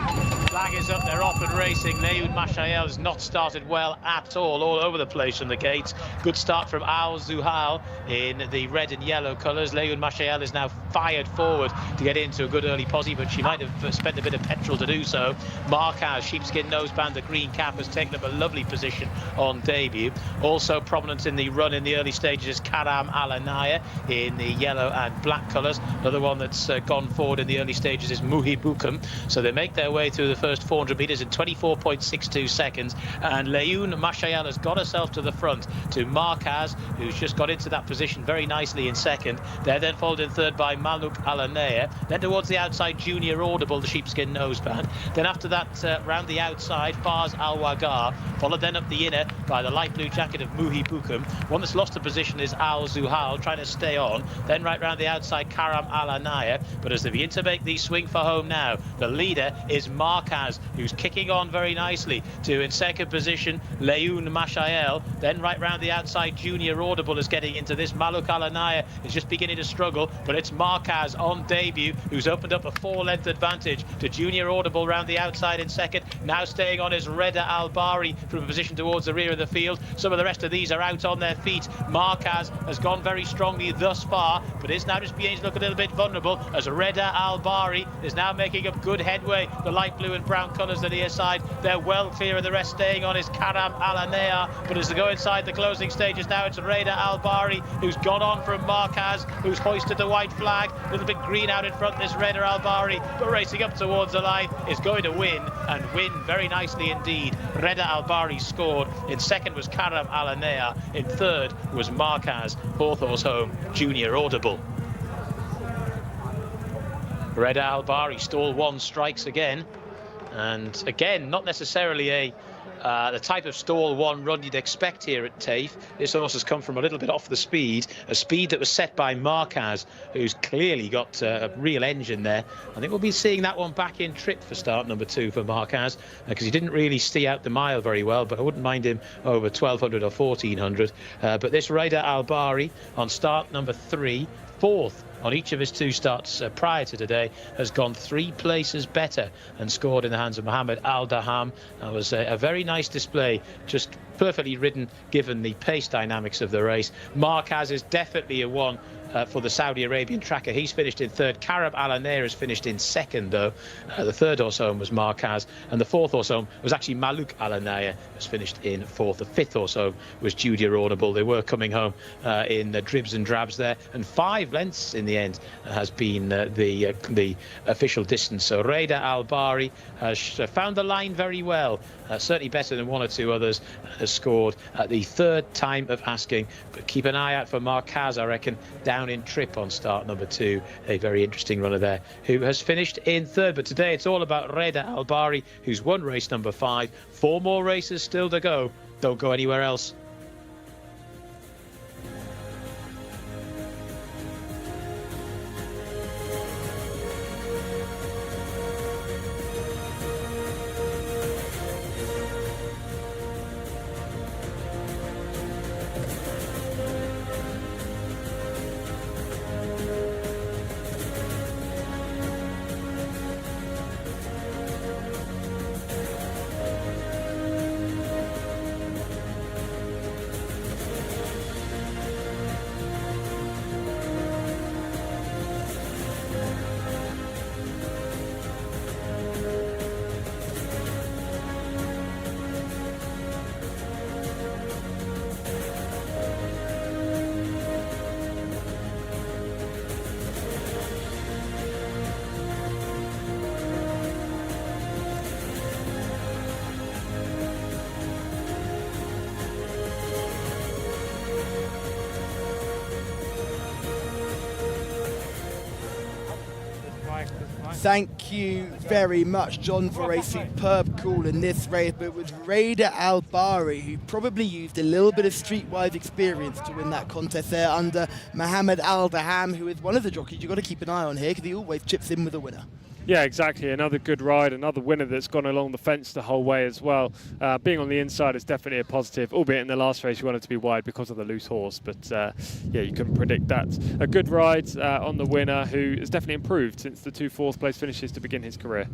Flag is up, they're off and racing. Leyoun Mashael has not started well at all over the place from the gates. Good start from Al Zuhal in the red and yellow colours. Leyoun Mashael is now fired forward to get into a good early posse, but she might have spent a bit of petrol to do so. Marquez, sheepskin noseband, the green cap, has taken up a lovely position on debut. Also prominent in the run in the early stages is Karam Al-Anaya in the yellow and black colours. Another one that's gone forward in the early stages is Muhibukum. So they make their way through the first 400 metres in 24.62 seconds, and Leyoun Mashael has got herself to the front to Marquez, who's just got into that position very nicely in second. They're then followed in third by Maluk Al-Anaya. Then towards the outside, Junior Audible, the sheepskin noseband. Then after that, round the outside, Fars Al Wagar, followed then up the inner by the light blue jacket of Muhibukum. One that's lost the position is Al Zuhal, trying to stay on. Then right round the outside, Karam Al-Anaya. But as they begin to make the swing for home now, the leader is Marquez. Marquez, who's kicking on very nicely to, in second position, Leun Mashael. Then right round the outside, Junior Audible is getting into this. Maluk Alanaya is just beginning to struggle, but it's Marquez on debut who's opened up a 4-length advantage to Junior Audible round the outside in second. Now staying on is Reda Albari from a position towards the rear of the field. Some of the rest of these are out on their feet. Marquez has gone very strongly thus far, but is now just beginning to look a little bit vulnerable as Reda Albari is now making up good headway. The light blue and brown colours the near side, they're well clear of the rest. Staying on is Karam Alanea, but as they go inside the closing stages now, it's Reda Albari who's gone on from Marquez, who's hoisted the white flag. A little bit green out in front, this Reda Albari, but racing up towards the line is going to win, and win very nicely indeed. Reda Albari scored. In second was Karam Alanea. In third was Marquez. Fourth horse home, Junior Audible. Reda Albari, stall 1, strikes again. And again, not necessarily the type of stall 1 run you'd expect here at Taif. This horse has come from a little bit off the speed, a speed that was set by Marquez, who's clearly got a real engine there. I think we'll be seeing that one back in trip for start number 2 for Marquez, because he didn't really see out the mile very well, but I wouldn't mind him over 1200 or 1400. But this Reda Albari on start number 3, 4th on each of his 2 starts prior to today, has gone 3 places better and scored in the hands of Mohammed Al Daham. That was a very nice display, just perfectly ridden given the pace dynamics of the race. Marquez is definitely a one for the Saudi Arabian tracker. He's finished in third. Karam Alanea has finished in second, though. The third horse home was Marquez, and the fourth horse home was actually Maluk Alanea, who's finished in fourth. The fifth horse home was Junior Audible. They were coming home in dribs and drabs there, and 5 lengths in the end has been the official distance. So Reda Albari has found the line very well, certainly better than 1 or 2 others, has scored at the 3rd time of asking. But keep an eye out for Marquez, I reckon, down in trip on start number 2. A very interesting runner there who has finished in 3rd. But today it's all about Reda Albari, who's won race number 5. 4 more races still to go. Don't go anywhere else. Thank you very much, John, for a superb call in this race. But it was Reda Albari who probably used a little bit of streetwise experience to win that contest there under Mohammed Al Daham, who is one of the jockeys you've got to keep an eye on here because he always chips in with a winner. Yeah, exactly. Another good ride, another winner that's gone along the fence the whole way as well. Being on the inside is definitely a positive, albeit in the last race you wanted to be wide because of the loose horse. But yeah, you couldn't predict that. A good ride on the winner, who has definitely improved since the 2 4th place finishes to begin his career.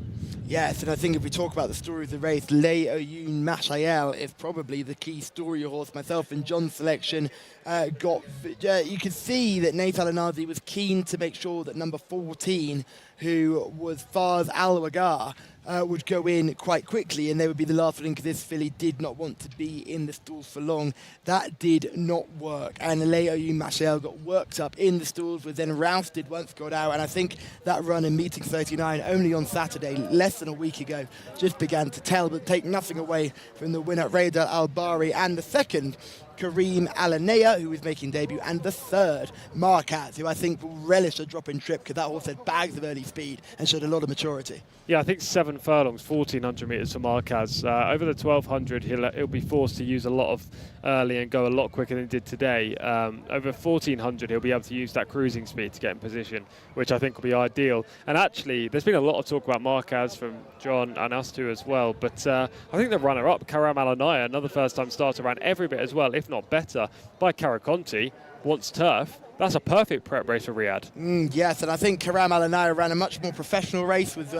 Yes, and I think if we talk about the story of the race, Leoyun Mashael is probably the key story horse. Myself and John's selection you can see that Nate Alanazi was keen to make sure that number 14, who was Fars Al-Wagar, would go in quite quickly, and they would be the last one because this filly did not want to be in the stalls for long. That did not work, and Leoyun Mashael got worked up in the stalls, was then rousted once got out, and I think that run in meeting 39 only on Saturday, less than a week ago, just began to tell, but take nothing away from the winner, Reda Albari, and the second Karim Alanea, who is making debut, and the third, Marquez, who I think will relish a drop in trip because that horse had bags of early speed and showed a lot of maturity. Yeah, I think 7 furlongs, 1,400 metres for Marquez. Over the 1,200, he'll be forced to use a lot of early and go a lot quicker than he did today. Over 1,400, he'll be able to use that cruising speed to get in position, which I think will be ideal. And actually, there's been a lot of talk about Marquez from John and us two as well, but I think the runner-up, Karam Alanaya, another first-time starter, ran every bit as well, if not better, by Caraconti, wants turf. That's a perfect prep race for Riyadh. Yes, and I think Karam Alanaya ran a much more professional race, with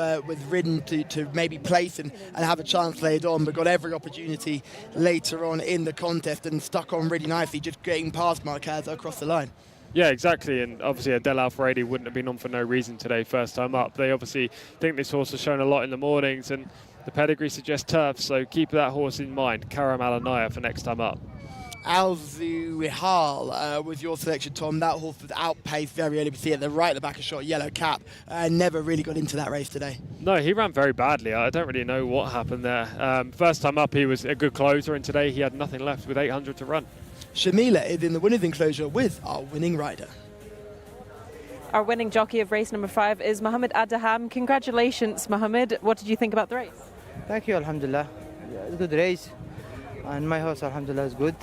ridden to maybe place and have a chance laid on, but got every opportunity later on in the contest and stuck on really nicely, just getting past Marquez across the line. Yeah, exactly, and obviously Adel Alfredi wouldn't have been on for no reason today, first time up. They obviously think this horse has shown a lot in the mornings, and the pedigree suggests turf, so keep that horse in mind, Karam Alanaya, for next time up. Al-Zuhal was your selection, Tom. That horse was outpaced very early. We see at the right at the back of shot, yellow cap. Never really got into that race today. No, he ran very badly. I don't really know what happened there. First time up, he was a good closer, and today he had nothing left with 800 to run. Shamila is in the winner's enclosure with our winning rider. Our winning jockey of race number 5 is Mohammed Adaham. Congratulations, Mohammed. What did you think about the race? Thank you, alhamdulillah. Yeah, it's a good race. And my horse, alhamdulillah, is good.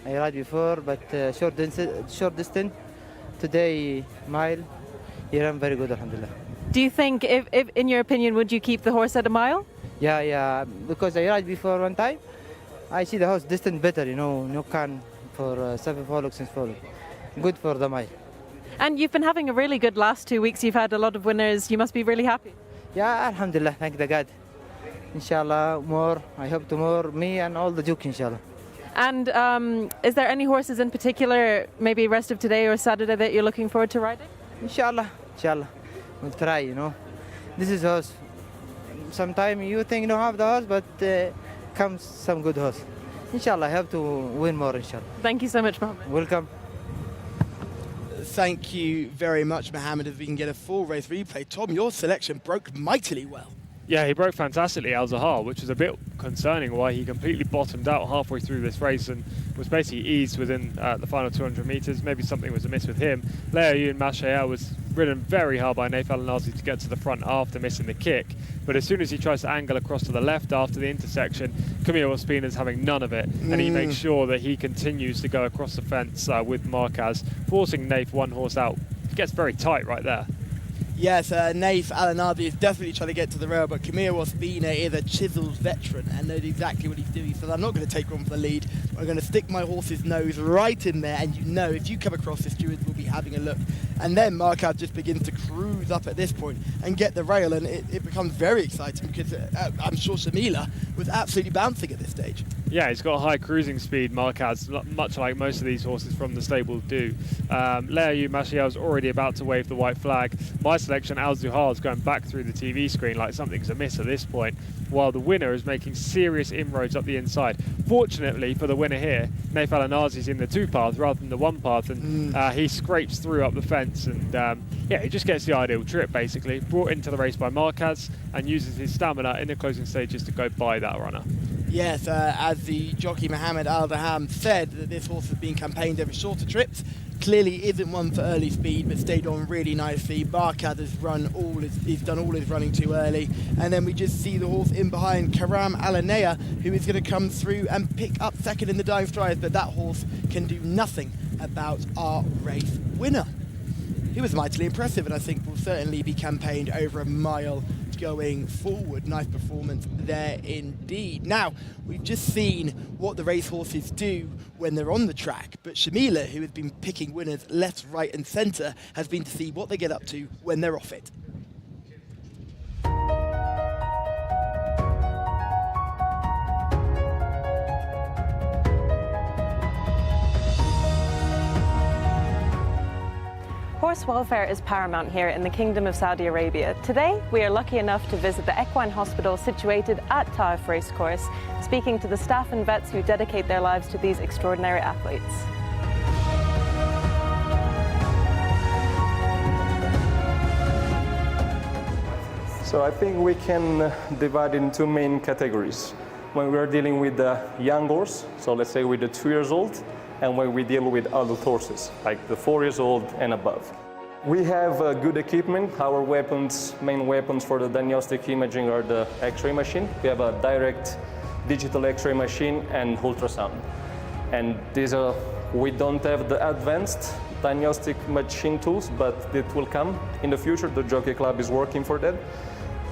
I ride before, but short distance. Today, mile, he ran very good, alhamdulillah. Do you think, if in your opinion, would you keep the horse at a mile? Yeah, because I ride before one time. I see the horse distance better, no can for 7 furlongs, 6 furlongs. Good for the mile. And you've been having a really good last 2 weeks. You've had a lot of winners. You must be really happy. Yeah, alhamdulillah, thank the God. Inshallah, more. I hope tomorrow, me and all the Duke, inshallah. And is there any horses in particular, maybe rest of today or Saturday, that you're looking forward to riding? Inshallah. We'll try, This is horse. Sometimes you think you don't have the horse, but comes some good horse. Inshallah, I have to win more, inshallah. Thank you so much, Mohammed. Welcome. Thank you very much, Mohammed, as we can get a full race replay. Tom, your selection broke mightily well. Yeah, he broke fantastically, Al-Zahar, which was a bit concerning why he completely bottomed out halfway through this race and was basically eased within the final 200 metres. Maybe something was amiss with him. Leayoun Mashaya was ridden very hard by Naif Al-Nazi to get to the front after missing the kick. But as soon as he tries to angle across to the left after the intersection, Camille Ospina's having none of it. And he makes sure that he continues to go across the fence with Marquez, forcing Naif one horse out. It gets very tight right there. Yes, Naif Al-Nazi is definitely trying to get to the rail, but Camille Ospina is a chiseled veteran and knows exactly what he's doing. He says, I'm not going to take one for the lead. I'm going to stick my horse's nose right in there, and if you come across, the stewards will be having a look. And then Marquez just begins to cruise up at this point and get the rail, and it becomes very exciting because I'm sure Shamila was absolutely bouncing at this stage. Yeah, he's got a high cruising speed, Marquez, much like most of these horses from the stable do. Leayoun Mashiel's already about to wave the white flag. My selection, Al-Zuhar, is going back through the TV screen like something's amiss at this point, while the winner is making serious inroads up the inside. Fortunately for the winner here, Naif Al-Nazi is in the 2 path rather than the 1 path, and he scrapes through up the fence, and he just gets the ideal trip, basically. Brought into the race by Marquez and uses his stamina in the closing stages to go by that runner. Yes, as the jockey Mohammed Al-Daham said, that this horse has been campaigned over shorter trips. Clearly isn't one for early speed, but stayed on really nicely. Marquez has done all his running too early. And then we just see the horse in behind, Karam Alanea, who is going to come through and pick up second in the dying strides, but that horse can do nothing about our race winner. He was mightily impressive, and I think will certainly be campaigned over a mile going forward. Nice performance there indeed. Now, we've just seen what the racehorses do when they're on the track, but Shamila, who has been picking winners left, right and centre, has been to see what they get up to when they're off it. Horse welfare is paramount here in the Kingdom of Saudi Arabia. Today, we are lucky enough to visit the equine hospital situated at Taif Racecourse, speaking to the staff and vets who dedicate their lives to these extraordinary athletes. So I think we can divide in 2 main categories. when we're dealing with the young horse, so let's say with the 2 years old, and when we deal with adult horses, like the 4 years old and above. We have good equipment. Our main weapons for the diagnostic imaging are the X-ray machine. We have a direct digital X-ray machine and ultrasound. And we don't have the advanced diagnostic machine tools, but it will come in the future. The Jockey Club is working for that.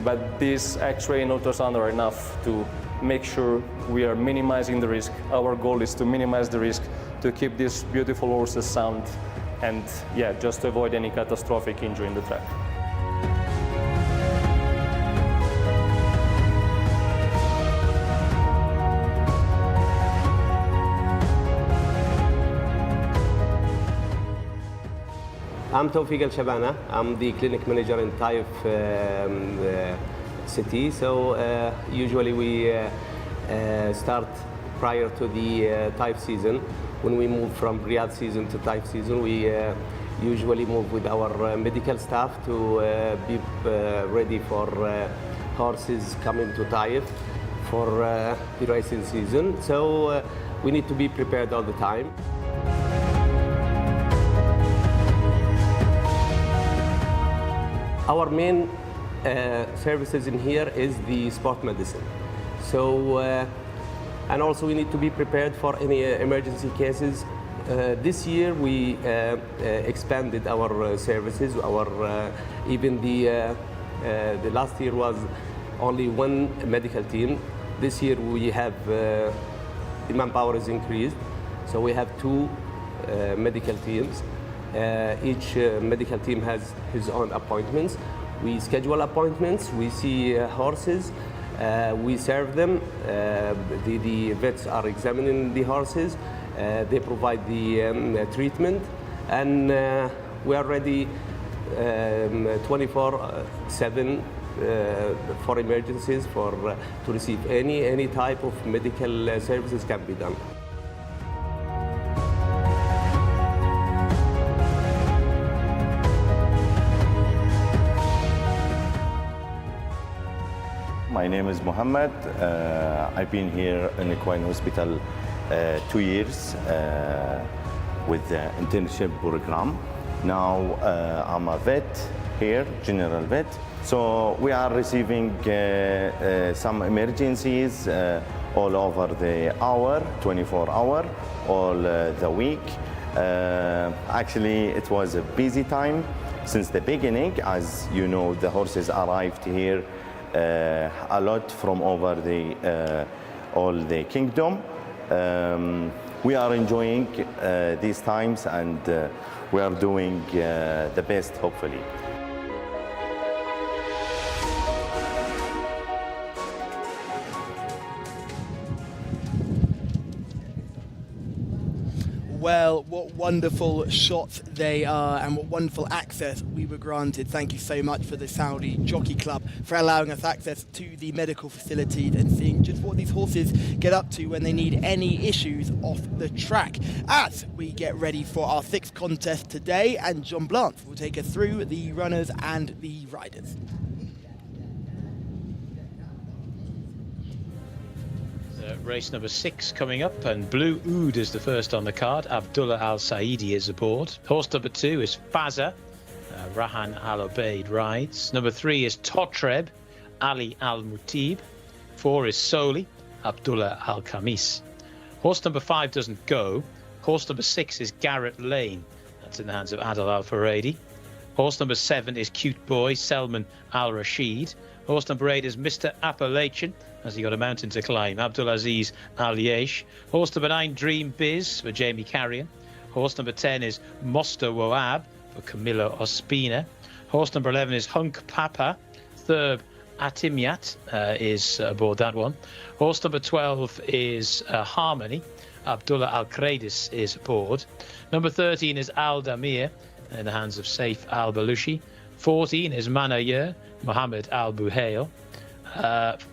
But these X-ray and ultrasound are enough to make sure we are minimizing the risk. Our goal is to minimize the risk, to keep these beautiful horses sound, and just to avoid any catastrophic injury in the track. I'm Taif Al-Shabana. I'm the clinic manager in Taif city. So usually we start prior to the Taif season. When we move from Riyadh season to Taif season, we usually move with our medical staff to be ready for horses coming to Taif for the racing season. So we need to be prepared all the time. Our main services in here is the sport medicine. So, and also we need to be prepared for any emergency cases. This year we expanded our services. Even the last year was only one medical team. This year we have the manpower is increased, so we have two medical teams. Each medical team has his own appointments. We schedule appointments, we see horses, we serve them. The vets are examining the horses, they provide the treatment, and we are ready 24/7 for emergencies, to receive any type of medical services can be done. My name is Mohammed. I've been here in Equine Hospital 2 years with the internship program. Now I'm a vet here, general vet. So we are receiving some emergencies all over the hour, 24 hour, all the week. Actually, it was a busy time since the beginning. As you know, the horses arrived here a lot from over all the kingdom. We are enjoying these times, and we are doing the best, hopefully. Well, what wonderful shots they are, and what wonderful access we were granted. Thank you so much for the Saudi Jockey Club for allowing us access to the medical facilities and seeing just what these horses get up to when they need any issues off the track. As we get ready for our 6th contest today, and John Blanche will take us through the runners and the riders. Race number 6 coming up, and Blue Oud is the first on the card. Abdullah Al Saidi is aboard. Horse number 2 is Faza. Rahan Al Obeid rides. Number 3 is Totreb, Ali Al Mutib. 4 is Soli, Abdullah Al Khamis. Horse number 5 doesn't go. Horse number 6 is Garrett Lane. That's in the hands of Adil Al Faradi. Horse number 7 is Cute Boy, Selman Al Rashid. Horse number 8 is Mr. Appalachian. Has he got a mountain to climb? Abdulaziz Al Yesh. Horse number 9, Dream Biz, for Jamie Carrion. Horse number 10 is Mosta Woab, for Camilo Ospina. Horse number 11 is Hunk Papa. Third, Atimiat is aboard that one. Horse number 12 is Harmony. Abdullah Al Kradis is aboard. Number 13 is Al Damir, in the hands of Saif Al Balushi. 14 is Manayer, Mohammed Al Buhail.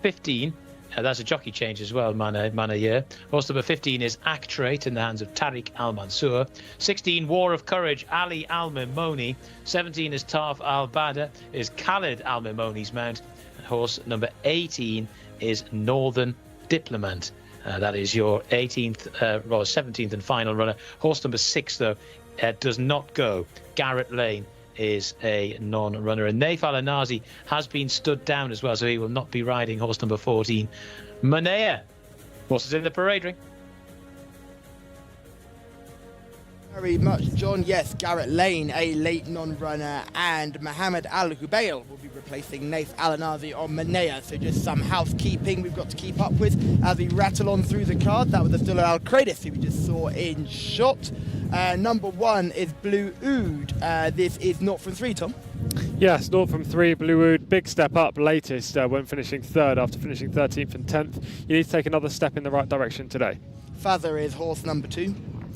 15, that's a jockey change as well, Manayer. Horse number 15 is Actrate, in the hands of Tariq Al Mansour. 16, War of Courage, Ali Al Mimoni. 17 is Tarf Al Bada, is Khalid Al Mimoni's mount. And horse number 18 is Northern Diplomat. That is your 18th, 17th and final runner. Horse number 6, though, does not go. Garrett Lane is a non-runner. And Naif Al-Anazi has been stood down as well, so he will not be riding horse number 14. Manea. Horses in the parade ring. Very much, John. Yes, Garrett Lane, a late non-runner, and Mohammed Al-Hubail will be replacing Naif Al-Anazi on Manea. So just some housekeeping we've got to keep up with as we rattle on through the card. That was Abdullah Al-Kradis, who we just saw in shot. Number 1 is Blue Oud. This is 0 from 3, Tom. Yes, 0 from 3, Blue Oud, big step up latest when finishing 3rd after finishing 13th and 10th. You need to take another step in the right direction today. Father is horse number 2.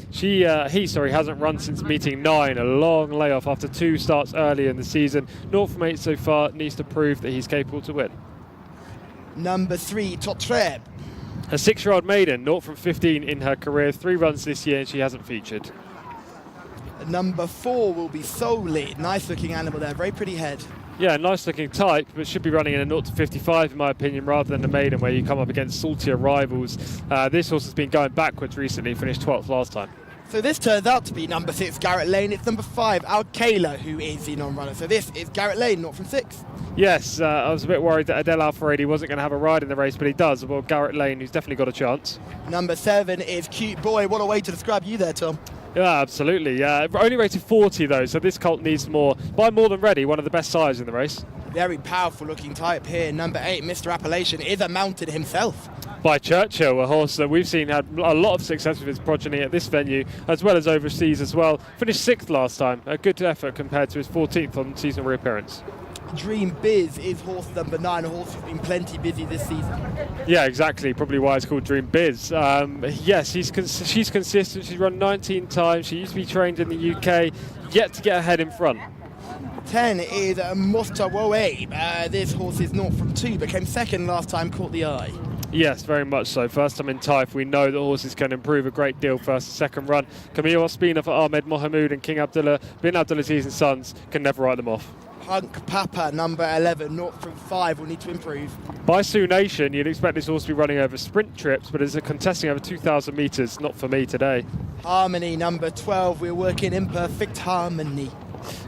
He hasn't run since meeting 9, a long layoff after 2 starts early in the season. 0 from 8 so far, needs to prove that he's capable to win. Number 3, Totreb. A 6-year-old maiden, 0 from 15 in her career, 3 runs this year and she hasn't featured. Number 4 will be Solid. Nice looking animal there, very pretty head. Yeah, nice looking type, but should be running in a 0 to 55 in my opinion, rather than the maiden where you come up against saltier rivals. This horse has been going backwards recently, finished 12th last time. So this turns out to be number 6, Garrett Lane. It's number 5, Al-Kayla, who is the non-runner. So this is Garrett Lane, 0 from 6. Yes, I was a bit worried that Adel Al-Faredi wasn't going to have a ride in the race, but he does. Well, Garrett Lane, who's definitely got a chance. Number 7 is Cute Boy. What a way to describe you there, Tom. Yeah, absolutely. Only rated 40 though, so this colt needs more. By More Than Ready, one of the best sires in the race. Very powerful looking type here. Number 8, Mr. Appellation, is a mountain himself. By Churchill, a horse that we've seen had a lot of success with his progeny at this venue, as well as overseas as well. Finished 6th last time, a good effort compared to his 14th on seasonal reappearance. Dream Biz is horse number 9, a horse who's been plenty busy this season. Yeah, exactly. Probably why it's called Dream Biz. Yes, she's consistent. She's run 19 times. She used to be trained in the UK, yet to get ahead in front. 10 is Mustawoabe. This horse is 0 from 2, became 2nd last time, caught the eye. Yes, very much so. First time in Taif, we know the horses can improve a great deal first and second run. Camille Ospina for Ahmed Mohamoud and King Abdullah bin Abdulaziz and Sons can never write them off. Punk Papa, number 11, 0 from 5, will need to improve. By Sioux Nation, you'd expect this horse to be running over sprint trips, but it's contesting over 2,000 metres, not for me today. Harmony, number 12, we're working in perfect harmony.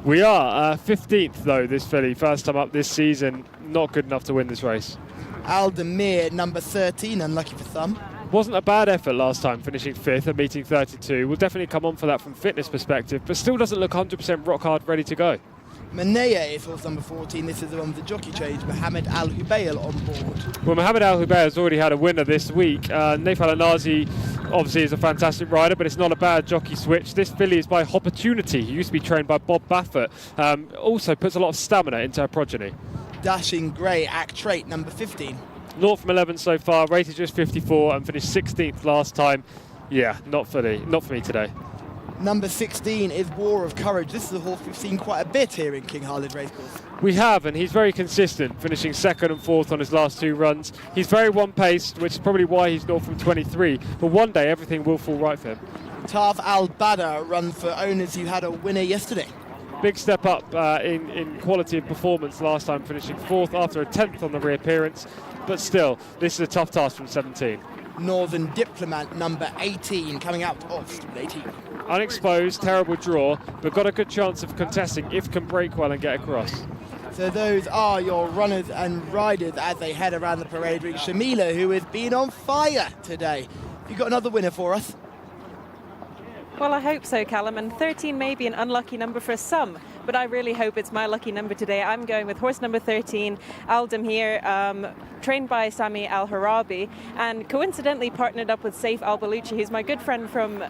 We are 15th though, this filly, first time up this season, not good enough to win this race. Aldemir, number 13, unlucky for some. Wasn't a bad effort last time, finishing 5th at meeting 32. Will definitely come on for that from fitness perspective, but still doesn't look 100% rock hard, ready to go. Manea is horse number 14. This is the one with the jockey change. Mohammed Al-Hubail on board. Well, Mohammed Al-Hubail has already had a winner this week. Naif Al-Anazi obviously is a fantastic rider, but it's not a bad jockey switch. This filly is by Opportunity, who used to be trained by Bob Baffert. Also puts a lot of stamina into her progeny. Dashing Grey, Act Trait, number 15. 0 from 11 so far, rated just 54 and finished 16th last time. Yeah, not for me today. Number 16 is War of Courage. This is a horse we've seen quite a bit here in King Khalid Racecourse. We have, and he's very consistent, finishing 2nd and 4th on his last 2 runs. He's very one-paced, which is probably why he's 0 from 23, but one day everything will fall right for him. Taif Al-Bada run for owners who had a winner yesterday. Big step up in quality of performance last time, finishing 4th after a 10th on the reappearance, but still, this is a tough task from 17. Northern Diplomat, number 18, coming out of Street 18. Unexposed, terrible draw, but got a good chance of contesting if can break well and get across. So those are your runners and riders as they head around the parade ring. Shamila, who has been on fire today. You got another winner for us? Well, I hope so, Callum, and 13 may be an unlucky number for some, but I really hope it's my lucky number today. I'm going with horse number 13, Aldem here, trained by Sami Al-Harabi, and coincidentally partnered up with Saif Al-Baluchi, who's my good friend from,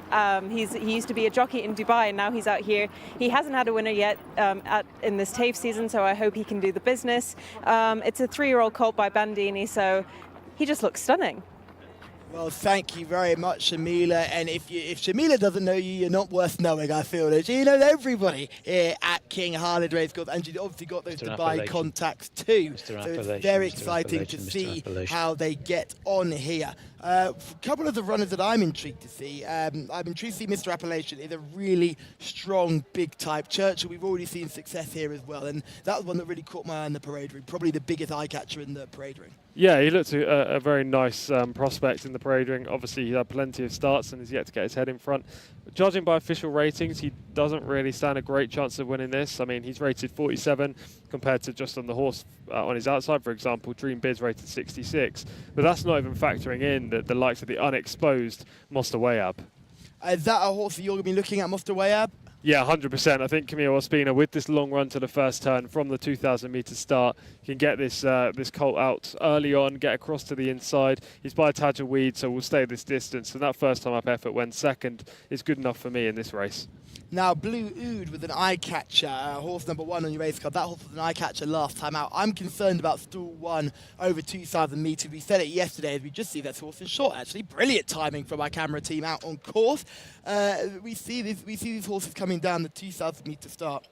he used to be a jockey in Dubai, and now he's out here. He hasn't had a winner yet in this Taif season, so I hope he can do the business. It's a 3-year-old colt by Bandini, so he just looks stunning. Well, thank you very much, Shamila. And if Shamila doesn't know you, you're not worth knowing, I feel. That she knows everybody here at King Khalid Racecourse, and she's obviously got those Dubai contacts too. So it's very exciting to see how they get on here. A couple of the runners that I'm intrigued to see. I'm intrigued to see Mr. Appellation is a really strong, big type. Churchill, we've already seen success here as well, and that was one that really caught my eye in the parade ring. Probably the biggest eye catcher in the parade ring. Yeah, he looked a very nice prospect in the parade ring. Obviously, he had plenty of starts and has yet to get his head in front. Judging by official ratings, he doesn't really stand a great chance of winning this. I mean, he's rated 47 compared to just on the horse on his outside, for example, Dream Biz rated 66. But that's not even factoring in the likes of the unexposed Mosta Wayab. Is that a horse that you're going to be looking at, Mosta Wayab? Yeah, 100%. I think Camille Ospina, with this long run to the first turn from the 2,000 metre start, can get this this colt out early on, get across to the inside. He's by a Taj of Weed, so we'll stay this distance. And that first time up effort when second is good enough for me in this race. Now, Blue Oud with an eye catcher, horse number 1 on your race card. That horse was an eye catcher last time out. I'm concerned about stall 1 over 2,000 metres. We said it yesterday as we just see this horse is short, actually. Brilliant timing from our camera team out on course. We see these horses coming down the 2,000 metre start.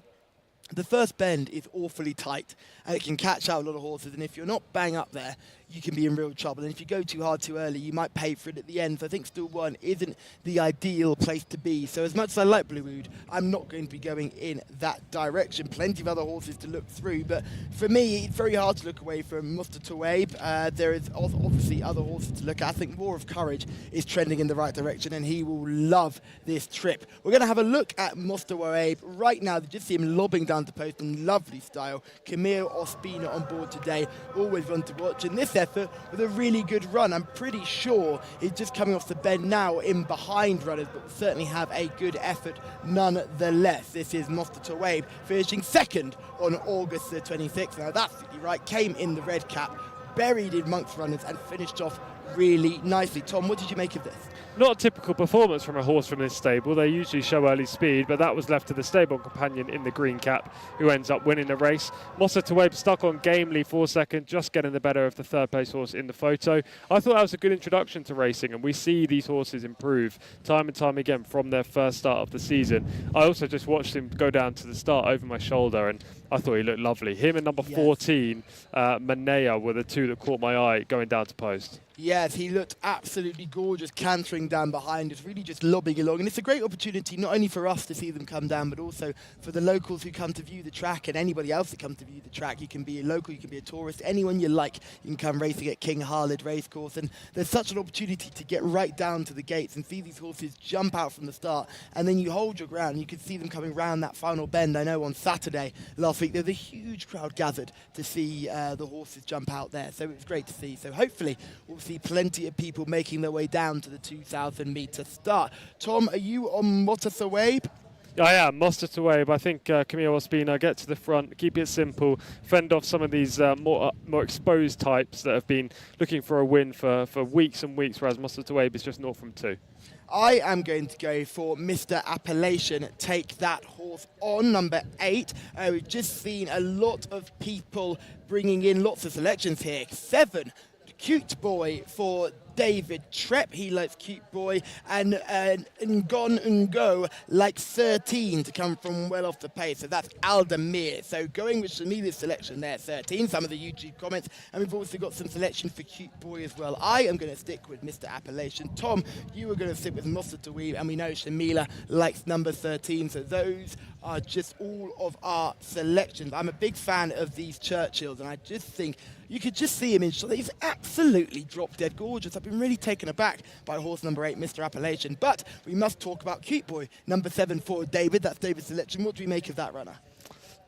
The first bend is awfully tight and it can catch out a lot of horses, and if you're not bang up there, you can be in real trouble. And if you go too hard too early, you might pay for it at the end. So I think stall 1 isn't the ideal place to be. So as much as I like Blue Oud, I'm not going to be going in that direction. Plenty of other horses to look through, but for me, it's very hard to look away from Mosta Wayab. There is obviously other horses to look at. I think More of Courage is trending in the right direction, and he will love this trip. We're going to have a look at Mosta Wayab right now. You just see him lobbing down to post in lovely style. Camille Ospina on board today, always one to watch. And this effort with a really good run. I'm pretty sure he's just coming off the bend now in behind runners, but will certainly have a good effort nonetheless. This is Mosta Wayab finishing second on August the 26th. Now that's right, came in the red cap, buried in Monk's runners and finished off really nicely. Tom, what did you make of this? Not a typical performance from a horse from this stable. They usually show early speed, but that was left to the stable companion in the green cap, who ends up winning the race. Mosta Wayab stuck on gamely for second, just getting the better of the third place horse in the photo. I thought that was a good introduction to racing, and we see these horses improve time and time again from their first start of the season. I also just watched him go down to the start over my shoulder, and I thought he looked lovely. Him and number 14, Manea, were the two that caught my eye going down to post. Yes, he looked absolutely gorgeous, cantering down behind us, really just lobbing along. And it's a great opportunity not only for us to see them come down, but also for the locals who come to view the track and anybody else that comes to view the track. You can be a local, you can be a tourist, anyone you like. You can come racing at King Harled Racecourse. And there's such an opportunity to get right down to the gates and see these horses jump out from the start. And then you hold your ground. You can see them coming round that final bend. I know on Saturday last week, there was a huge crowd gathered to see the horses jump out there. So it was great to see. So hopefully we'll see plenty of people making their way down to the 2,000 metre start. Tom, are you on Mosta Wayab? I am, Mosta Wayab. I think Camille Ospina, get to the front, keep it simple, fend off some of these more exposed types that have been looking for a win for weeks and weeks, whereas Mosta Wayab is just 0 from 2. I am going to go for Mr. Appellation. Take that horse on, number 8. We've just seen a lot of people bringing in lots of selections here. 7, Cute Boy for David Trepp. He likes Cute Boy. And Ngon Ngo likes 13 to come from well off the pace. So that's Aldemir. So going with Shamila's selection there, 13. Some of the YouTube comments. And we've also got some selection for Cute Boy as well. I am going to stick with Mr. Appellation. Tom, you are going to stick with Mosta Wayab. And we know Shamila likes number 13. So those are just all of our selections. I'm a big fan of these Churchills. And I just think you could just see him in shot. He's absolutely drop-dead gorgeous. I've been really taken aback by horse number 8, Mr. Appellation. But we must talk about Cute Boy, number 7 for David. That's David's selection. What do we make of that runner?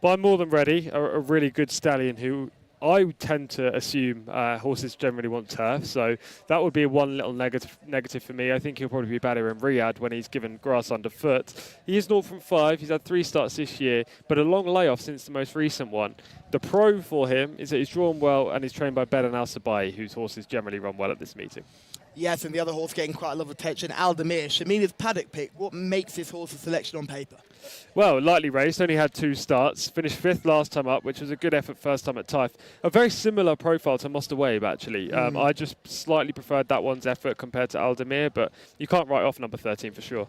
But I'm more than ready. A really good stallion who I tend to assume horses generally want turf, so that would be one little negative for me. I think he'll probably be better in Riyadh when he's given grass underfoot. He is 0 from 5. He's had 3 starts this year, but a long layoff since the most recent one. The pro for him is that he's drawn well and he's trained by Ben and Al Sabai, whose horses generally run well at this meeting. Yes, and the other horse getting quite a lot of attention, Aldemir. Shamila's paddock pick. What makes this horse a selection on paper? Well, lightly raced, only had 2 starts, finished 5th last time up, which was a good effort first time at Taif. A very similar profile to Mosta Wayab, actually. I just slightly preferred that one's effort compared to Aldemir, but you can't write off number 13 for sure.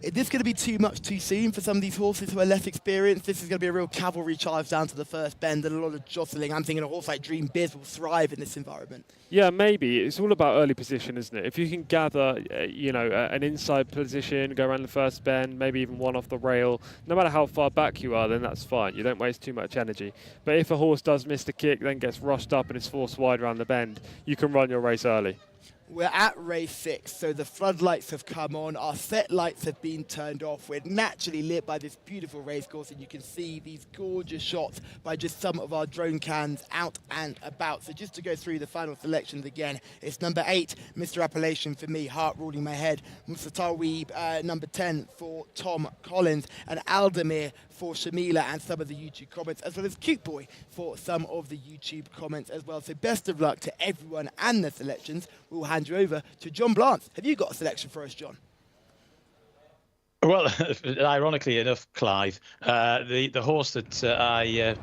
Is this going to be too much too soon for some of these horses who are less experienced? This is going to be a real cavalry charge down to the first bend and a lot of jostling. I'm thinking a horse like Dream Biz will thrive in this environment. Yeah, maybe. It's all about early position, isn't it? If you can gather, an inside position, go around the first bend, maybe even one off the rail, no matter how far back you are, then that's fine. You don't waste too much energy. But if a horse does miss the kick, then gets rushed up and is forced wide around the bend, you can run your race early. We're at race 6, so the floodlights have come on, our set lights have been turned off. We're naturally lit by this beautiful race course, and you can see these gorgeous shots by just some of our drone cams out and about. So just to go through the final selections again, it's number 8, Mr. Appellation for me, heart ruling my head. Mustatar number 10 for Tom Collins, and Aldemir for Shamila and some of the YouTube comments, as well as Cute Boy for some of the YouTube comments as well. So best of luck to everyone and their selections. We'll hand you over to John Blance. Have you got a selection for us, John? Well, ironically enough, Clive, the horse that I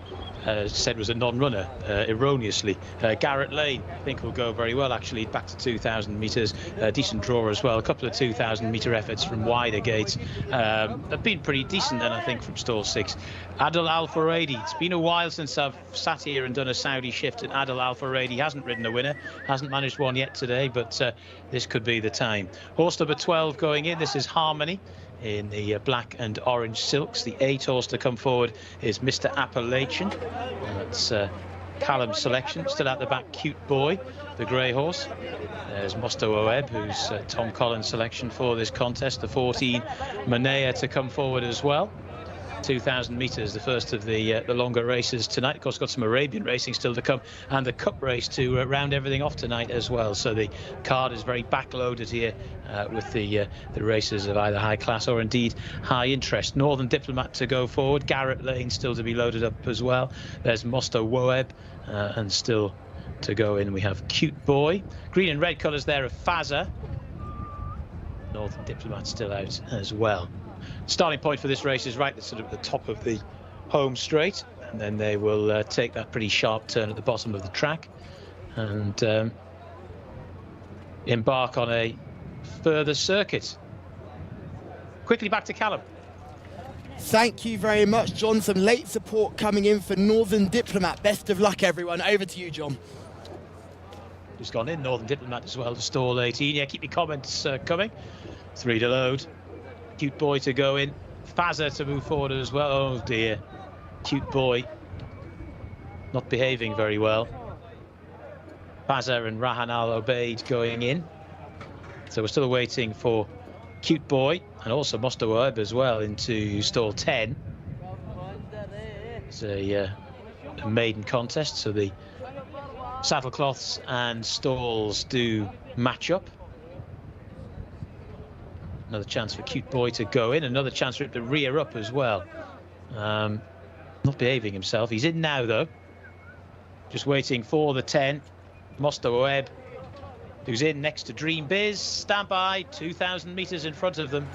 said was a non-runner, erroneously, Garrett Lane, I think will go very well, actually, back to 2,000 metres, decent draw as well, a couple of 2,000-metre efforts from wider gates. They've been pretty decent then, I think, from stall 6. Adil Al-Furedi, it's been a while since I've sat here and done a Saudi shift, and Adil Al-Furedi hasn't ridden a winner, hasn't managed one yet today, but this could be the time. Horse number 12 going in, this is Harmony, in the black and orange silks. The 8 horse to come forward is Mr. Appellation. That's Callum's selection. Still at the back, Cute Boy, the grey horse. There's Mosto Oeb, who's Tom Collins' selection for this contest. The 14, Manea, to come forward as well. 2,000 metres, the first of the longer races tonight. Of course, got some Arabian racing still to come, and the Cup race to round everything off tonight as well. So the card is very backloaded here with the races of either high class or indeed high interest. Northern Diplomat to go forward. Garrett Lane still to be loaded up as well. There's Mosto Woeb, and still to go in we have Cute Boy. Green and red colours there of Faza. Northern Diplomat still out as well. Starting point for this race is right at sort of the top of the home straight, and then they will take that pretty sharp turn at the bottom of the track and embark on a further circuit. Quickly back to Callum. Thank you very much, John. Some late support coming in for Northern Diplomat. Best of luck, everyone. Over to you, John. Just gone in, Northern Diplomat as well to stall 18. Yeah, keep your comments coming. 3 to load. Cute Boy to go in. Faza to move forward as well. Oh dear. Cute Boy not behaving very well. Faza and Rahan Al Obeid going in. So we're still waiting for Cute Boy and also Mosto Oeb as well into stall 10. It's a maiden contest, so the saddlecloths and stalls do match up. Another chance for Cute Boy to go in. Another chance for him to rear up as well. Not behaving himself. He's in now, though. Just waiting for the 10. Mosto Oeb, who's in next to Dream Biz. Stand by. 2,000 metres in front of them.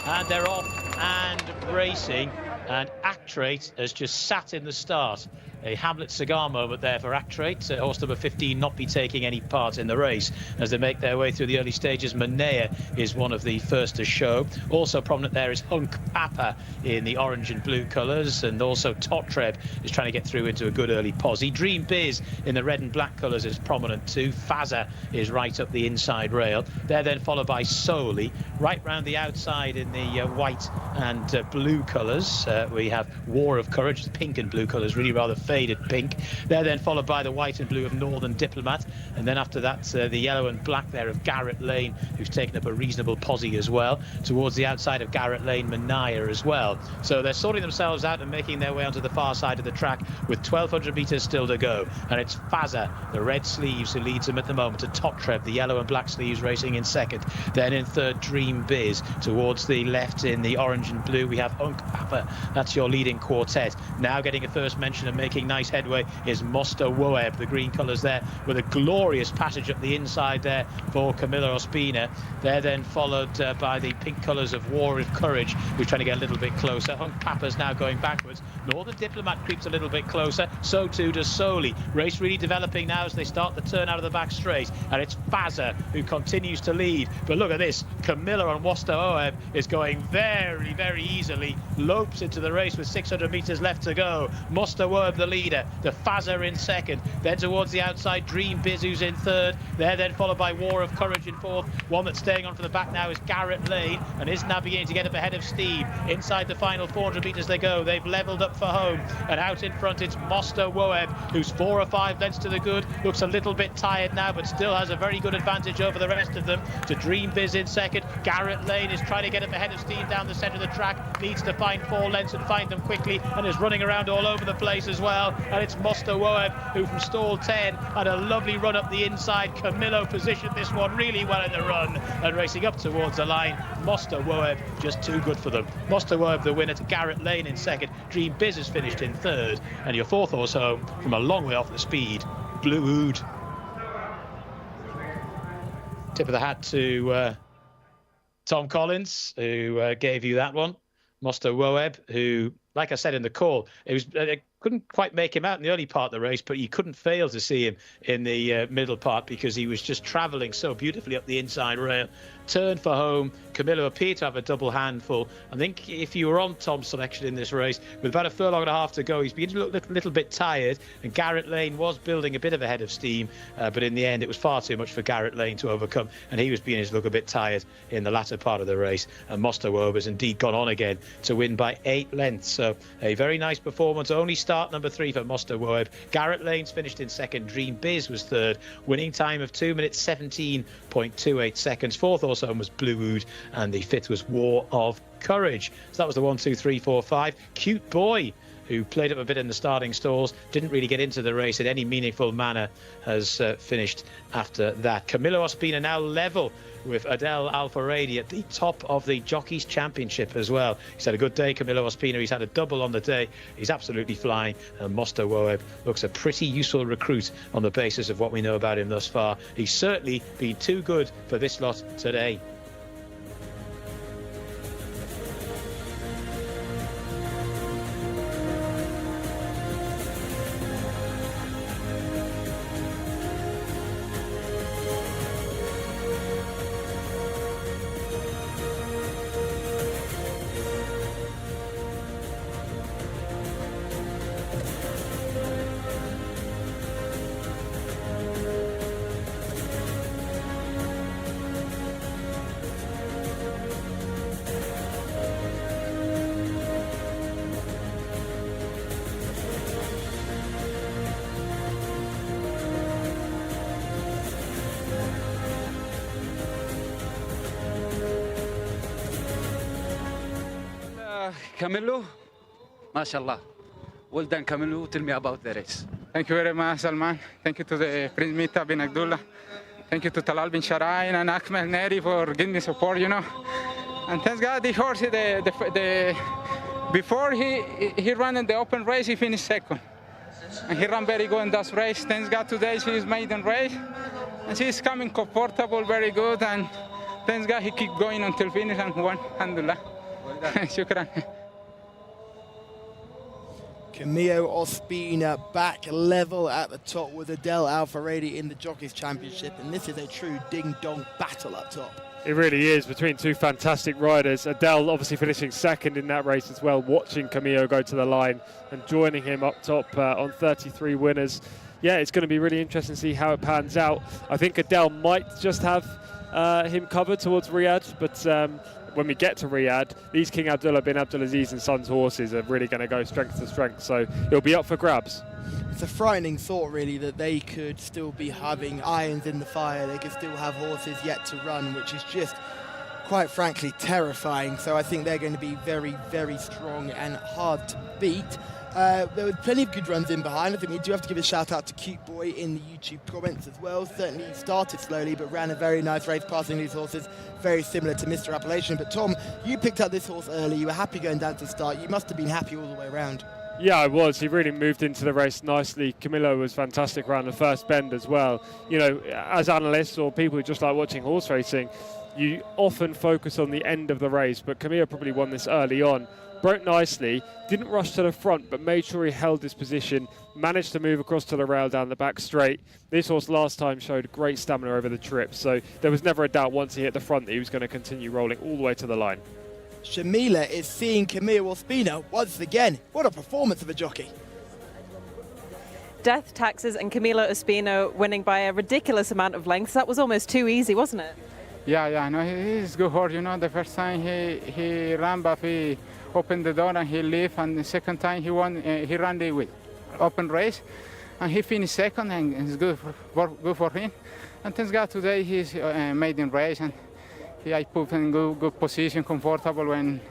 And they're off and racing. And Actrate has just sat in the start. A Hamlet cigar moment there for Actrate. Horse number 15 not be taking any part in the race as they make their way through the early stages. Manea is one of the first to show. Also prominent there is Hunk Papa in the orange and blue colours, and also Totreb is trying to get through into a good early posse. Dream Biz in the red and black colours is prominent too. Faza is right up the inside rail. They're then followed by Soli. Right round the outside in the white and blue colours, we have War of Courage, pink and blue colours, really rather faded pink. They're then followed by the white and blue of Northern Diplomat, and then after that the yellow and black there of Garrett Lane, who's taken up a reasonable posse as well. Towards the outside of Garrett Lane, Manaya as well. So they're sorting themselves out and making their way onto the far side of the track with 1,200 metres still to go, and it's Faza, the red sleeves, who leads them at the moment, to Totreb, the yellow and black sleeves, racing in second. Then in third, Dream Biz. Towards the left in the orange and blue we have Hunk Papa. That's your leading quartet. Now getting a first mention and making making nice headway is Mosta Woeb. The green colours there with a glorious passage up the inside there for Camilla Ospina. They're then followed by the pink colours of War of Courage, who's trying to get a little bit closer. Hunk Papa's now going backwards. Northern Diplomat creeps a little bit closer. So too does Soli. Race really developing now as they start the turn out of the back straight. And it's Faza who continues to lead. But look at this. Camilla on Mosta Woeb is going very, very easily. Lopes into the race with 600 metres left to go. Mosta Woeb the leader. The Faza in second. Then towards the outside, Dream Biz who's in third. They're then followed by War of Courage in fourth. One that's staying on from the back now is Garrett Lane, and is now beginning to get up ahead of steam. Inside the final 400 metres they go. They've levelled up for home, and out in front it's Mosta Woeb, who's 4 or 5 lengths to the good. Looks a little bit tired now, but still has a very good advantage over the rest of them. To Dream Biz in second. Garrett Lane is trying to get up ahead of steam down the centre of the track. Needs to find 4 lengths and find them quickly, and is running around all over the place as well. And it's Mosta Woeb who from stall 10 had a lovely run up the inside. Camillo positioned this one really well in the run, and racing up towards the line. Mosta Woeb just too good for them. Mosta Woeb the winner, to Garrett Lane in second. Dream Biz has finished in third, and your fourth horse home from a long way off the speed, Blue Oud. Tip of the hat to Tom Collins, who gave you that one. Mosta Woeb, who, like I said in the call, it was couldn't quite make him out in the early part of the race, but you couldn't fail to see him in the middle part because he was just travelling so beautifully up the inside rail. Turned for home. Camillo appeared to have a double handful. I think if you were on Tom's selection in this race, with about a furlong and a half to go, he's beginning to look a little bit tired, and Garrett Lane was building a bit of a head of steam, but in the end it was far too much for Garrett Lane to overcome, and he was beginning to look a bit tired in the latter part of the race. And Mosta Woeb has indeed gone on again to win by 8 lengths. So a very nice performance. Only start number 3 for Mosta Woeb. Garrett Lane's finished in second. Dream Biz was third. Winning time of 2 minutes 17.28 seconds. Fourth horse home was Blue Oud, and the fifth was War of Courage. So that was the 1, 2, 3, 4, 5. Cute Boy, who played up a bit in the starting stalls, didn't really get into the race in any meaningful manner, has finished after that. Camillo Ospina now level with Adel Alfaredi at the top of the Jockeys Championship as well. He's had a good day, Camillo Ospina. He's had a double on the day. He's absolutely flying. And Mosta Woeb looks a pretty useful recruit on the basis of what we know about him thus far. He's certainly been too good for this lot today. Camillo, mashallah. Well done, Camillo. Tell me about the race. Thank you very much, Salman. Thank you to the Prince Mita bin Abdullah. Thank you to Talal bin Sharain and Ahmed Neri for giving me support, you know. And thanks God, the horse, before he ran in the open race, he finished second. And he ran very good in that race. Thanks God, today she's maiden race. And she's coming comfortable, very good. And thanks God, he kept going until finish and won. Alhamdulillah. Shukran. Camillo Ospina back level at the top with Adel Alfaredi in the Jockeys Championship, and this is a true ding-dong battle up top. It really is, between two fantastic riders. Adel obviously finishing second in that race as well, watching Camillo go to the line and joining him up top on 33 winners. Yeah, it's going to be really interesting to see how it pans out. I think Adel might just have him covered towards Riyadh, but when we get to Riyadh, these King Abdullah bin Abdulaziz and Sons horses are really going to go strength to strength, so it'll be up for grabs. It's a frightening thought, really, that they could still be having irons in the fire. They could still have horses yet to run, which is just, quite frankly, terrifying. So I think they're going to be very, very strong and hard to beat. There were plenty of good runs in behind. I think we do have to give a shout out to Cute Boy in the YouTube comments as well. Certainly he started slowly but ran a very nice race passing these horses, very similar to Mr. Appellation. But Tom, you picked up this horse early. You were happy going down to the start. You must have been happy all the way around. Yeah, I was. He really moved into the race nicely. Camilo was fantastic around the first bend as well. You know, as analysts or people who just like watching horse racing, you often focus on the end of the race, but Camilo probably won this early on. Broke nicely, didn't rush to the front, but made sure he held his position, managed to move across to the rail down the back straight. This horse last time showed great stamina over the trip, so there was never a doubt once he hit the front that he was going to continue rolling all the way to the line. Shamila is seeing Camilo Ospina once again. What a performance of a jockey. Death, Taxes and Camilo Ospina winning by a ridiculous amount of lengths. That was almost too easy, wasn't it? Yeah, no, he's good horse. You know, the first time he ran, but he opened the door and he left. And the second time he won, he ran the with open race, and he finished second, and it's good for him. And thanks God today he's maiden race, and I put him in good position, comfortable. When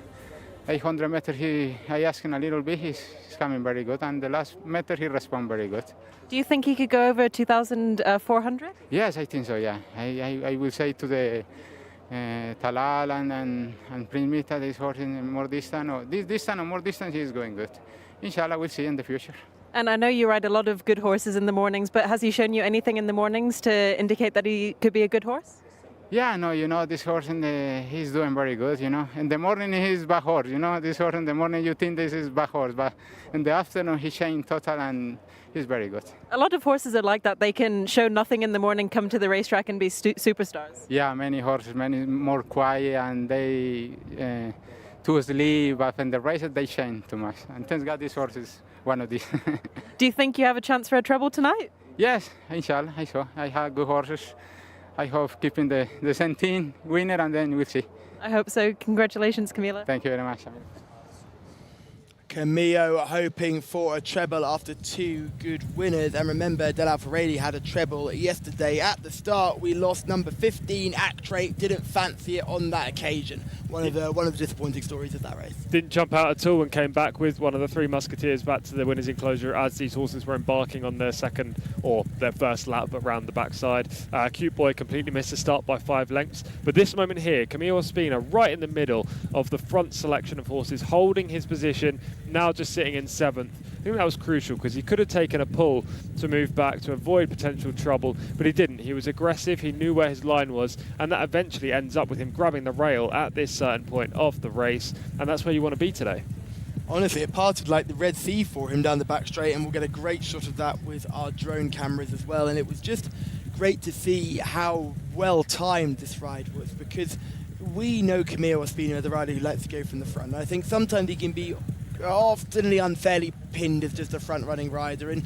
800 meters, I asked him a little bit. He's coming very good, and the last meter he responded very good. Do you think he could go over 2,400? Yes, I think so. Yeah, I will say to the Talal and Prince Mita, this horse in more distance, or this distance or more distance, he is going good. Inshallah, we'll see in the future. And I know you ride a lot of good horses in the mornings, but has he shown you anything in the mornings to indicate that he could be a good horse? Yeah, no, you know, this horse he's doing very good, you know. In the morning he's back horse, you know. This horse in the morning you think this is back horse, but in the afternoon he changed total and he's very good. A lot of horses are like that. They can show nothing in the morning, come to the racetrack and be superstars. Yeah, many horses, many more quiet, and they too sleep, but in the races they change too much. And thank God this horse is one of these. Do you think you have a chance for a treble tonight? Yes, inshallah, I saw. I have good horses. I hope keeping the same team winner, and then we'll see. I hope so. Congratulations, Camilo. Thank you very much. Camilo hoping for a treble after two good winners. And remember, Del Alfaredi had a treble yesterday. At the start, we lost number 15, Actrate. Didn't fancy it on that occasion. One of the disappointing stories of that race. Didn't jump out at all and came back with one of the three Musketeers back to the winner's enclosure as these horses were embarking on their second or their first lap, but round the backside. Cute Boy completely missed the start by 5 lengths. But this moment here, Camilo Ospina right in the middle of the front selection of horses, holding his position, now just sitting in 7th. I think that was crucial because he could have taken a pull to move back to avoid potential trouble, but he didn't. He was aggressive, he knew where his line was, and that eventually ends up with him grabbing the rail at this certain point of the race, and that's where you want to be today. Honestly, it parted like the Red Sea for him down the back straight, and we'll get a great shot of that with our drone cameras as well. And it was just great to see how well timed this ride was, because we know Camilo Ospina, the rider who likes to go from the front. I think sometimes he can be often unfairly pinned as just a front-running rider, and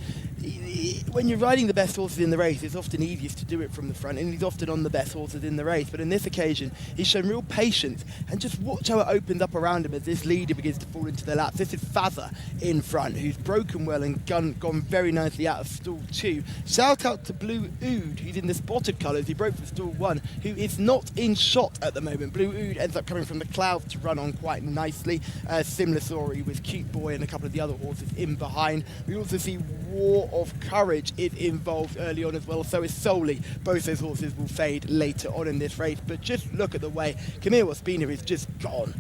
when you're riding the best horses in the race, it's often easiest to do it from the front, and he's often on the best horses in the race. But in this occasion, he's shown real patience, and just watch how it opens up around him as this leader begins to fall into the laps. This is Faza in front, who's broken well and gone very nicely out of stall 2. Shout out to Blue Oud, who's in the spotted colours. He broke from stall 1, who is not in shot at the moment. Blue Oud ends up coming from the clouds to run on quite nicely. Similar story with Cute Boy and a couple of the other horses in behind. We also see War of Courage is involved early on as well, so is Solely. Both those horses will fade later on in this race, but just look at the way Camilo Ospina is just gone.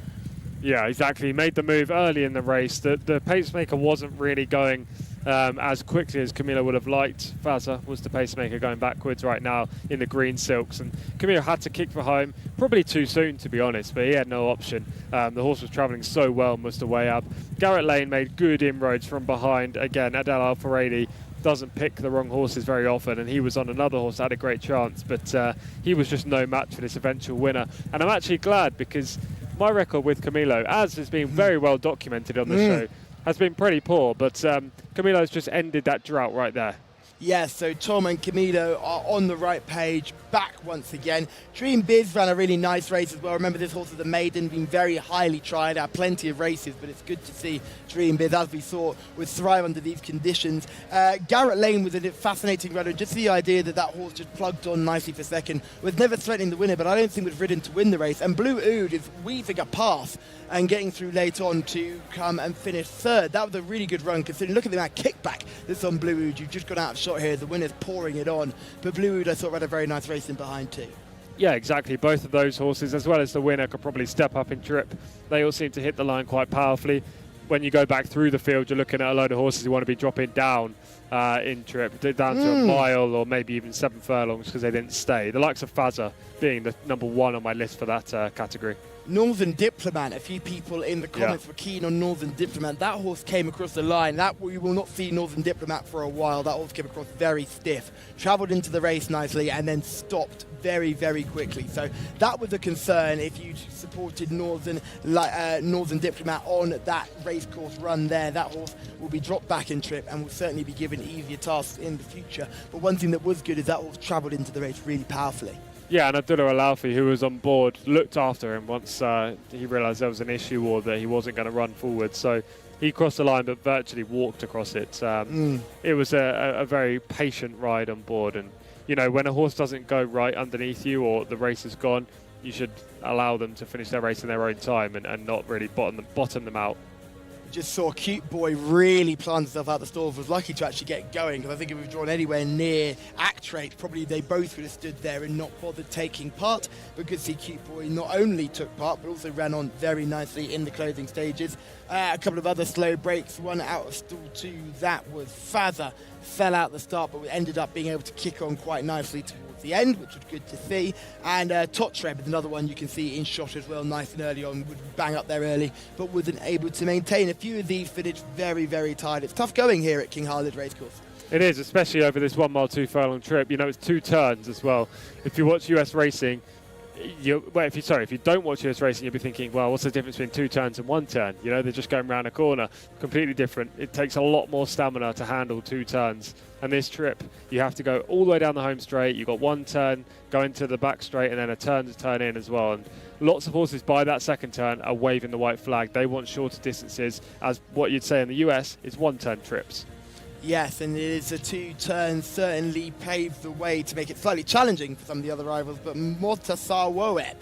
Yeah, exactly. He made the move early in the race. The pacemaker wasn't really going as quickly as Camilo would have liked. Faza was the pacemaker going backwards right now in the green silks, and Camilo had to kick for home, probably too soon to be honest, but he had no option. The horse was travelling so well most of the way up. Garrett Lane made good inroads from behind. Again, Adel Alfaredi doesn't pick the wrong horses very often, and he was on another horse that had a great chance, but he was just no match for this eventual winner. And I'm actually glad, because my record with Camilo, as has been very well documented on the show, has been pretty poor, but Camilo's just ended that drought right there. Yes, so Tom and Camilo are on the right page, back once again. Dream Biz ran a really nice race as well. Remember, this horse is a maiden, been very highly tried, had plenty of races, but it's good to see Dream Biz, as we saw, would thrive under these conditions. Garrett Lane was a fascinating runner. Just the idea that horse just plugged on nicely for second, was never threatening the winner, but I don't think was ridden to win the race. And Blue Oud is weaving a path and getting through late on to come and finish 3rd. That was a really good run, considering look at the amount of kickback that's on Blue Oud. You've just got out of shot here. The winner's pouring it on. But Blue Oud, I thought, had a very nice race in behind too. Yeah, exactly. Both of those horses, as well as the winner, could probably step up in trip. They all seem to hit the line quite powerfully. when you go back through the field, you're looking at a load of horses who want to be dropping down in trip, down to a mile or maybe even 7 furlongs because they didn't stay. The likes of Fazza being the number 1 on my list for that category. Northern Diplomat, a few people in the comments were keen on Northern Diplomat. That horse came across the line. That we will not see Northern Diplomat for a while. That horse came across very stiff, travelled into the race nicely and then stopped very, very quickly. So that was a concern if you supported Northern Diplomat on that race course run there. That horse will be dropped back in trip and will certainly be given easier tasks in the future. But one thing that was good is that horse travelled into the race really powerfully. Yeah, and Abdullah Alaufi, who was on board, looked after him once he realised there was an issue or that he wasn't going to run forward. So he crossed the line but virtually walked across it. It was a very patient ride on board. And, you know, when a horse doesn't go right underneath you or the race is gone, you should allow them to finish their race in their own time and not really bottom them out. Just saw Cute Boy really plant himself out the stalls, was lucky to actually get going, because I think if we've drawn anywhere near Actrate, probably they both would have stood there and not bothered taking part, because see Cute Boy not only took part but also ran on very nicely in the closing stages. A couple of other slow breaks, one out of stall 2, that was Fazza, fell out the start but ended up being able to kick on quite nicely towards the end, which was good to see. And Totreb is another one you can see in shot as well, nice and early on, would bang up there early but wasn't able to maintain. A few of these finished very, very tired. It's tough going here at King Khalid Racecourse. It is, especially over this 1 mile 2 furlong trip. You know, it's 2 turns as well. If you watch US racing, if you don't watch US racing, you'll be thinking, well, what's the difference between 2 turns and 1 turn? You know, they're just going around a corner. Completely different. It takes a lot more stamina to handle 2 turns. And this trip, you have to go all the way down the home straight. You've got 1 turn, go into the back straight, and then a turn to turn in as well. And lots of horses by that second turn are waving the white flag. They want shorter distances, as what you'd say in the US is 1 turn trips. Yes, and it is a 2 turns, certainly paves the way to make it slightly challenging for some of the other rivals, but Mortasar Woeb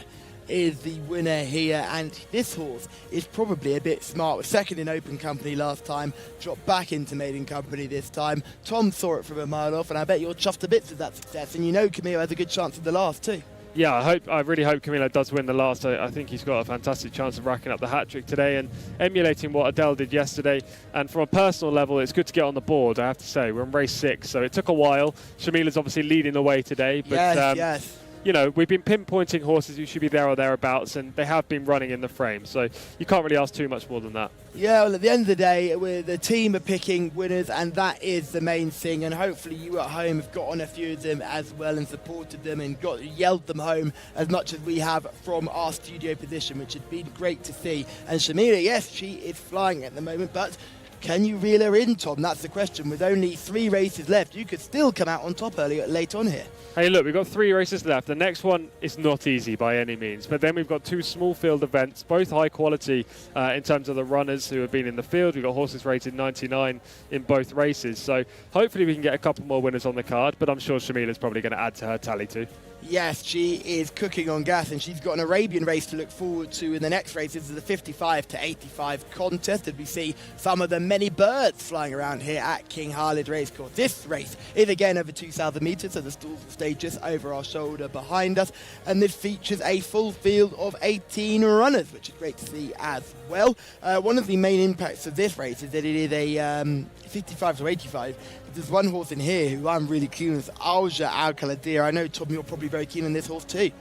is the winner here, and this horse is probably a bit smart. Was second in open company last time, dropped back into maiden company this time. Tom saw it from a mile off, and I bet you're chuffed to bits with that success, and you know Camilo has a good chance of the last too. Yeah, I really hope Camilo does win the last. I think he's got a fantastic chance of racking up the hat-trick today and emulating what Adele did yesterday. And from a personal level, it's good to get on the board, I have to say. We're on race 6, so it took a while. Shamila's obviously leading the way today. But, yes. You know, we've been pinpointing horses who should be there or thereabouts, and they have been running in the frame. So you can't really ask too much more than that. Yeah, well, at the end of the day, the team are picking winners, and that is the main thing. And hopefully you at home have got on a few of them as well and supported them and yelled them home as much as we have from our studio position, which has been great to see. And Shamila, yes, she is flying at the moment, but can you reel her in, Tom? That's the question. With only 3 races left, you could still come out on top late on here. Hey, look, we've got 3 races left. The next one is not easy by any means, but then we've got 2 small field events, both high quality in terms of the runners who have been in the field. We've got horses rated 99 in both races, so hopefully we can get a couple more winners on the card, but I'm sure Shamila's probably going to add to her tally too. Yes, she is cooking on gas, and she's got an Arabian race to look forward to in the next race. This is the 55 to 85 contest, and we see some of the many birds flying around here at King Khalid Racecourse. This race is again over 2,000 metres, so the stalls will stay just over our shoulder behind us, and this features a full field of 18 runners, which is great to see as well. One of the main impacts of this race is that it is a 55 to 85. There's one horse in here who I'm really keen on, is Alja Al-Khaladir. I know, Tom, you're probably very keen on this horse too.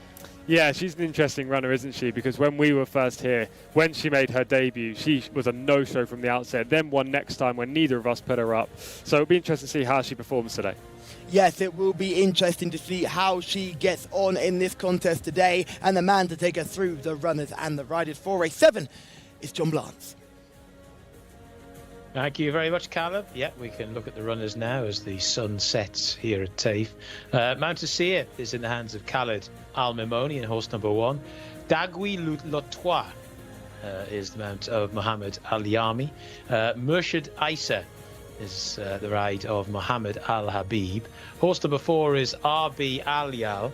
Yeah, she's an interesting runner, isn't she? Because when we were first here, when she made her debut, she was a no-show from the outset, then won next time when neither of us put her up. So it'll be interesting to see how she performs today. Yes, it will be interesting to see how she gets on in this contest today, and the man to take her through the runners and the riders for race 7 is John Blance. Thank you very much, Caleb. Yeah, we can look at the runners now as the sun sets here at Taif. Mount Asir is in the hands of Khalid Al-Mimoni in horse number 1. Dagui Lotois is the mount of Mohammed Al-Yami. Murshid Isa is the ride of Mohammed Al-Habib. Horse number 4 is RB Al-Yal,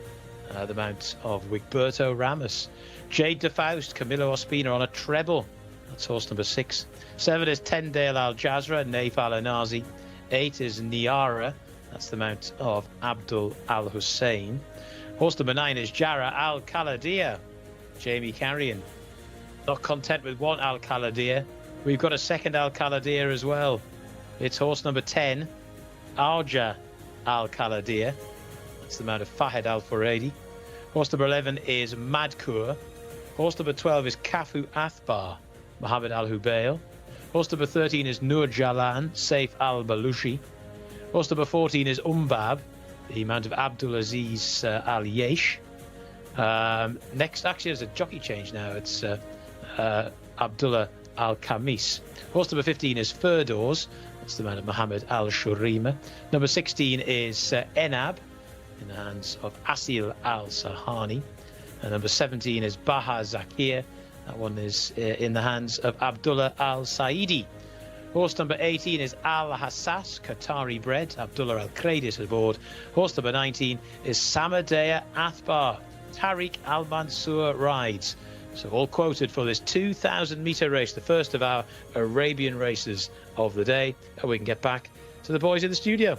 the mount of Wigberto Ramos. Jade de Faust, Camilo Ospina on a treble. That's horse number 6. 7 is Tendale Al Jazra, Naif Al Anazi. 8 is Niara, that's the mount of Abdul Al Hussein. Horse number 9 is Jara Al Khaladir, Jamie Carrion. Not content with one Al Khaladir, we've got a second Al Khaladir as well. It's horse number 10, Arja Al Khaladir. That's the man of Fahed Al Furedi. Horse number 11 is Madkur. Horse number 12 is Kafu Athbar, Mohammed Al Hubail. Horse number 13 is Nur Jalan, Saif Al Balushi. Horse number 14 is Umbab, the mount of Abdulaziz Al Yesh. Next, actually, there's a jockey change now. It's Abdullah Al Khamis. Horse number 15 is Ferdoz. That's the man of Mohammed Al Shurima. Number 16 is Enab, in the hands of Asil Al Sahani. And number 17 is Baha Zakir. That one is in the hands of Abdullah Al Saidi. Horse number 18 is Al Hassas, Qatari bred. Abdullah Al Kradis aboard. Horse number 19 is Samadea Athbar. Tariq Al Mansour rides. So all quoted for this 2,000 metre race, the first of our Arabian races of the day. And we can get back to the boys in the studio.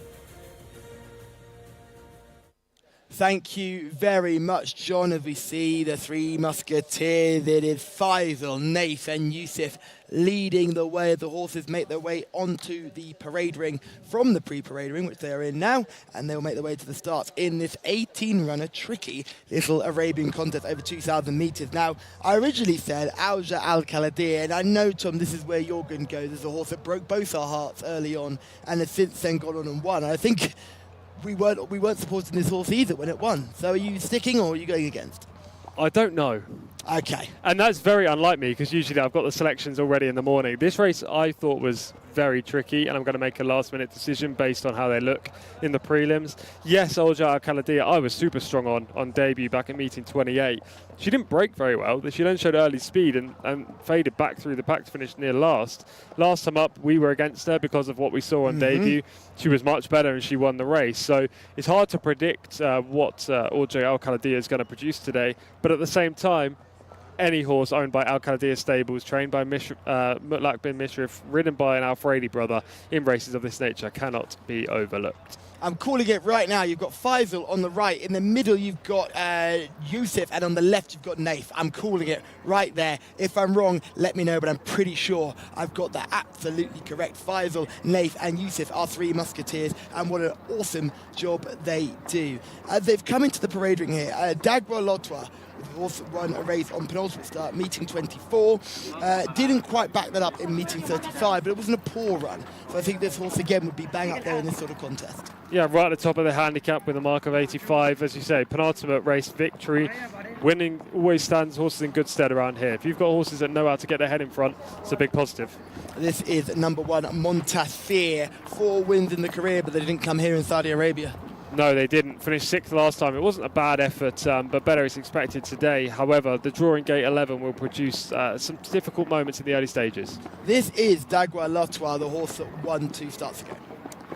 Thank you very much, John. As we see the three musketeers, it is Faisal, Naif and Yusuf leading the way. The horses make their way onto the parade ring from the pre-parade ring, which they are in now, and they'll make their way to the start in this 18-runner, tricky little Arabian contest over 2,000 metres. Now, I originally said Auja Al Khaladir, and I know, Tom, this is where you're going to go. There's a horse that broke both our hearts early on and has since then gone on and won. I think we weren't supporting this horse either when it won. So are you sticking or are you going against? I don't know. Okay. And that's very unlike me, because usually I've got the selections already in the morning. This race I thought was very tricky, and I'm going to make a last-minute decision based on how they look in the prelims. Yes, Olja Al Khaladir, I was super strong on debut back at meeting 28. She didn't break very well. She then showed early speed and faded back through the pack to finish near last. Last time up, we were against her because of what we saw on debut. She was much better and she won the race. So it's hard to predict what Olja Al Khaladir is going to produce today. But at the same time, any horse owned by Al Khaladir stables, trained by Mutlaq bin Mishrif, ridden by an Al Furedi brother in races of this nature, cannot be overlooked. I'm calling it right now. You've got Faisal on the right. In the middle, you've got Yusuf. And on the left, you've got Naif. I'm calling it right there. If I'm wrong, let me know. But I'm pretty sure I've got that absolutely correct. Faisal, Naif and Yusuf are three musketeers. And what an awesome job they do. They've come into the parade ring here. Dagwa Lotwa horse won a race on penultimate start, meeting 24. Didn't quite back that up in meeting 35, but it wasn't a poor run. So I think this horse again would be bang up there in this sort of contest. Yeah, right at the top of the handicap with a mark of 85. As you say, penultimate race victory. Winning always stands horses in good stead around here. If you've got horses that know how to get their head in front, it's a big positive. This is number one, Montasir. 4 wins in the career, but they didn't come here in Saudi Arabia. No, they didn't. Finished 6th last time. It wasn't a bad effort, but better is expected today. However, the drawing gate 11 will produce some difficult moments in the early stages. This is Dagwa Lotwa, the horse that won 2 starts ago.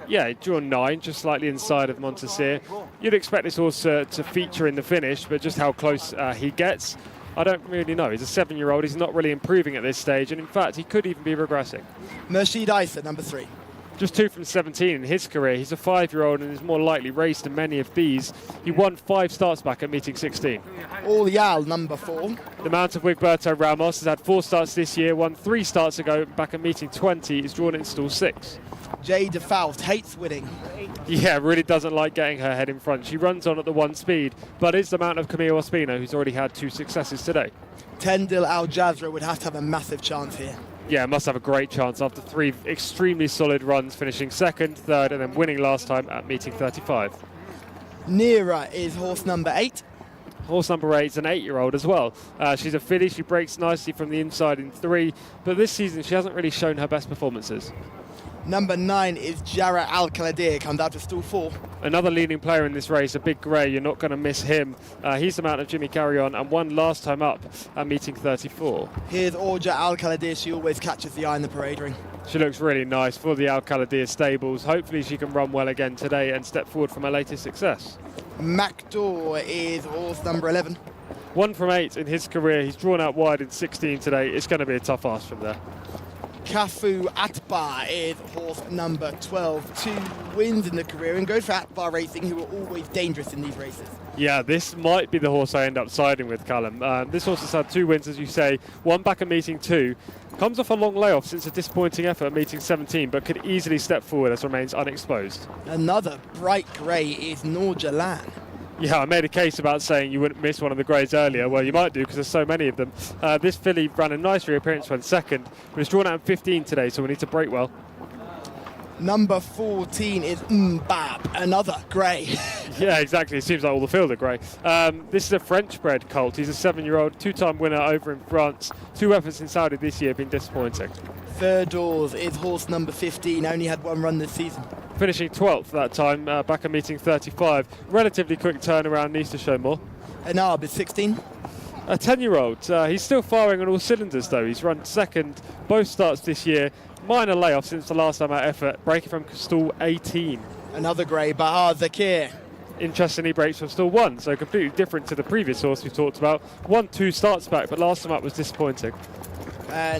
Yeah, drawn 9, just slightly inside of Montasir. You'd expect this horse to feature in the finish, but just how close he gets, I don't really know. He's a 7-year-old. He's not really improving at this stage, and in fact, he could even be regressing. Murshid Isa, number 3. Just 2 from 17 in his career. He's a 5-year-old and is more likely raced than many of these. He won 5 starts back at meeting 16. All Yal, number 4. The Mount of Wigberto Ramos has had 4 starts this year, won 3 starts ago back at meeting 20. He's drawn in stall 6. Jay DeFaust hates winning. Yeah, really doesn't like getting her head in front. She runs on at the 1 speed, but is the Mount of Camille Ospino, who's already had 2 successes today. Tendil Al Jazra would have to have a massive chance here. Yeah, must have a great chance after 3 extremely solid runs, finishing 2nd, 3rd, and then winning last time at meeting 35. Nira is horse number 8. Horse number 8 is an 8-year-old as well. She's a filly. She breaks nicely from the inside in 3, but this season she hasn't really shown her best performances. Number 9 is Jara Al Khaladir, comes out to stall 4. Another leading player in this race, a big grey. You're not going to miss him. He's the Mount of Jimmy Carrion and won last time up at meeting 34. Here's Orja Al Khaladir. She always catches the eye in the parade ring. She looks really nice for the Al Khaladir stables. Hopefully she can run well again today and step forward from her latest success. Macdor is horse number 11. 1 from 8 in his career. He's drawn out wide in 16 today. It's going to be a tough ask from there. Kafu Atbar is horse number 12. 2 wins in the career, and goes for Atbar Racing, who are always dangerous in these races. Yeah, this might be the horse I end up siding with, Callum. This horse has had 2 wins, as you say, one back at meeting 2. Comes off a long layoff since a disappointing effort at meeting 17, but could easily step forward as remains unexposed. Another bright grey is Noorjalan. Yeah, I made a case about saying you wouldn't miss one of the greys earlier. Well, you might do because there's so many of them. This filly ran a nice reappearance when second, but it's drawn out in 15 today, so we need to break well. Number 14 is Mbab, another grey. Yeah, exactly. It seems like all the field are grey. This is a French-bred colt. He's a 7-year-old, 2-time winner over in France. 2 efforts in Saudi this year have been disappointing. Third doors is horse number 15, only had 1 run this season. Finishing 12th that time, back at meeting 35. Relatively quick turnaround, needs to show more. Anab is 16. A 10-year-old. He's still firing on all cylinders, though. He's run second both starts this year. Minor layoff since the last time out effort, breaking from stall 18. Another grey, Bahar Zakir. Interestingly, breaks from stall 1, so completely different to the previous horse we talked about. 1-2 starts back, but last time up was disappointing.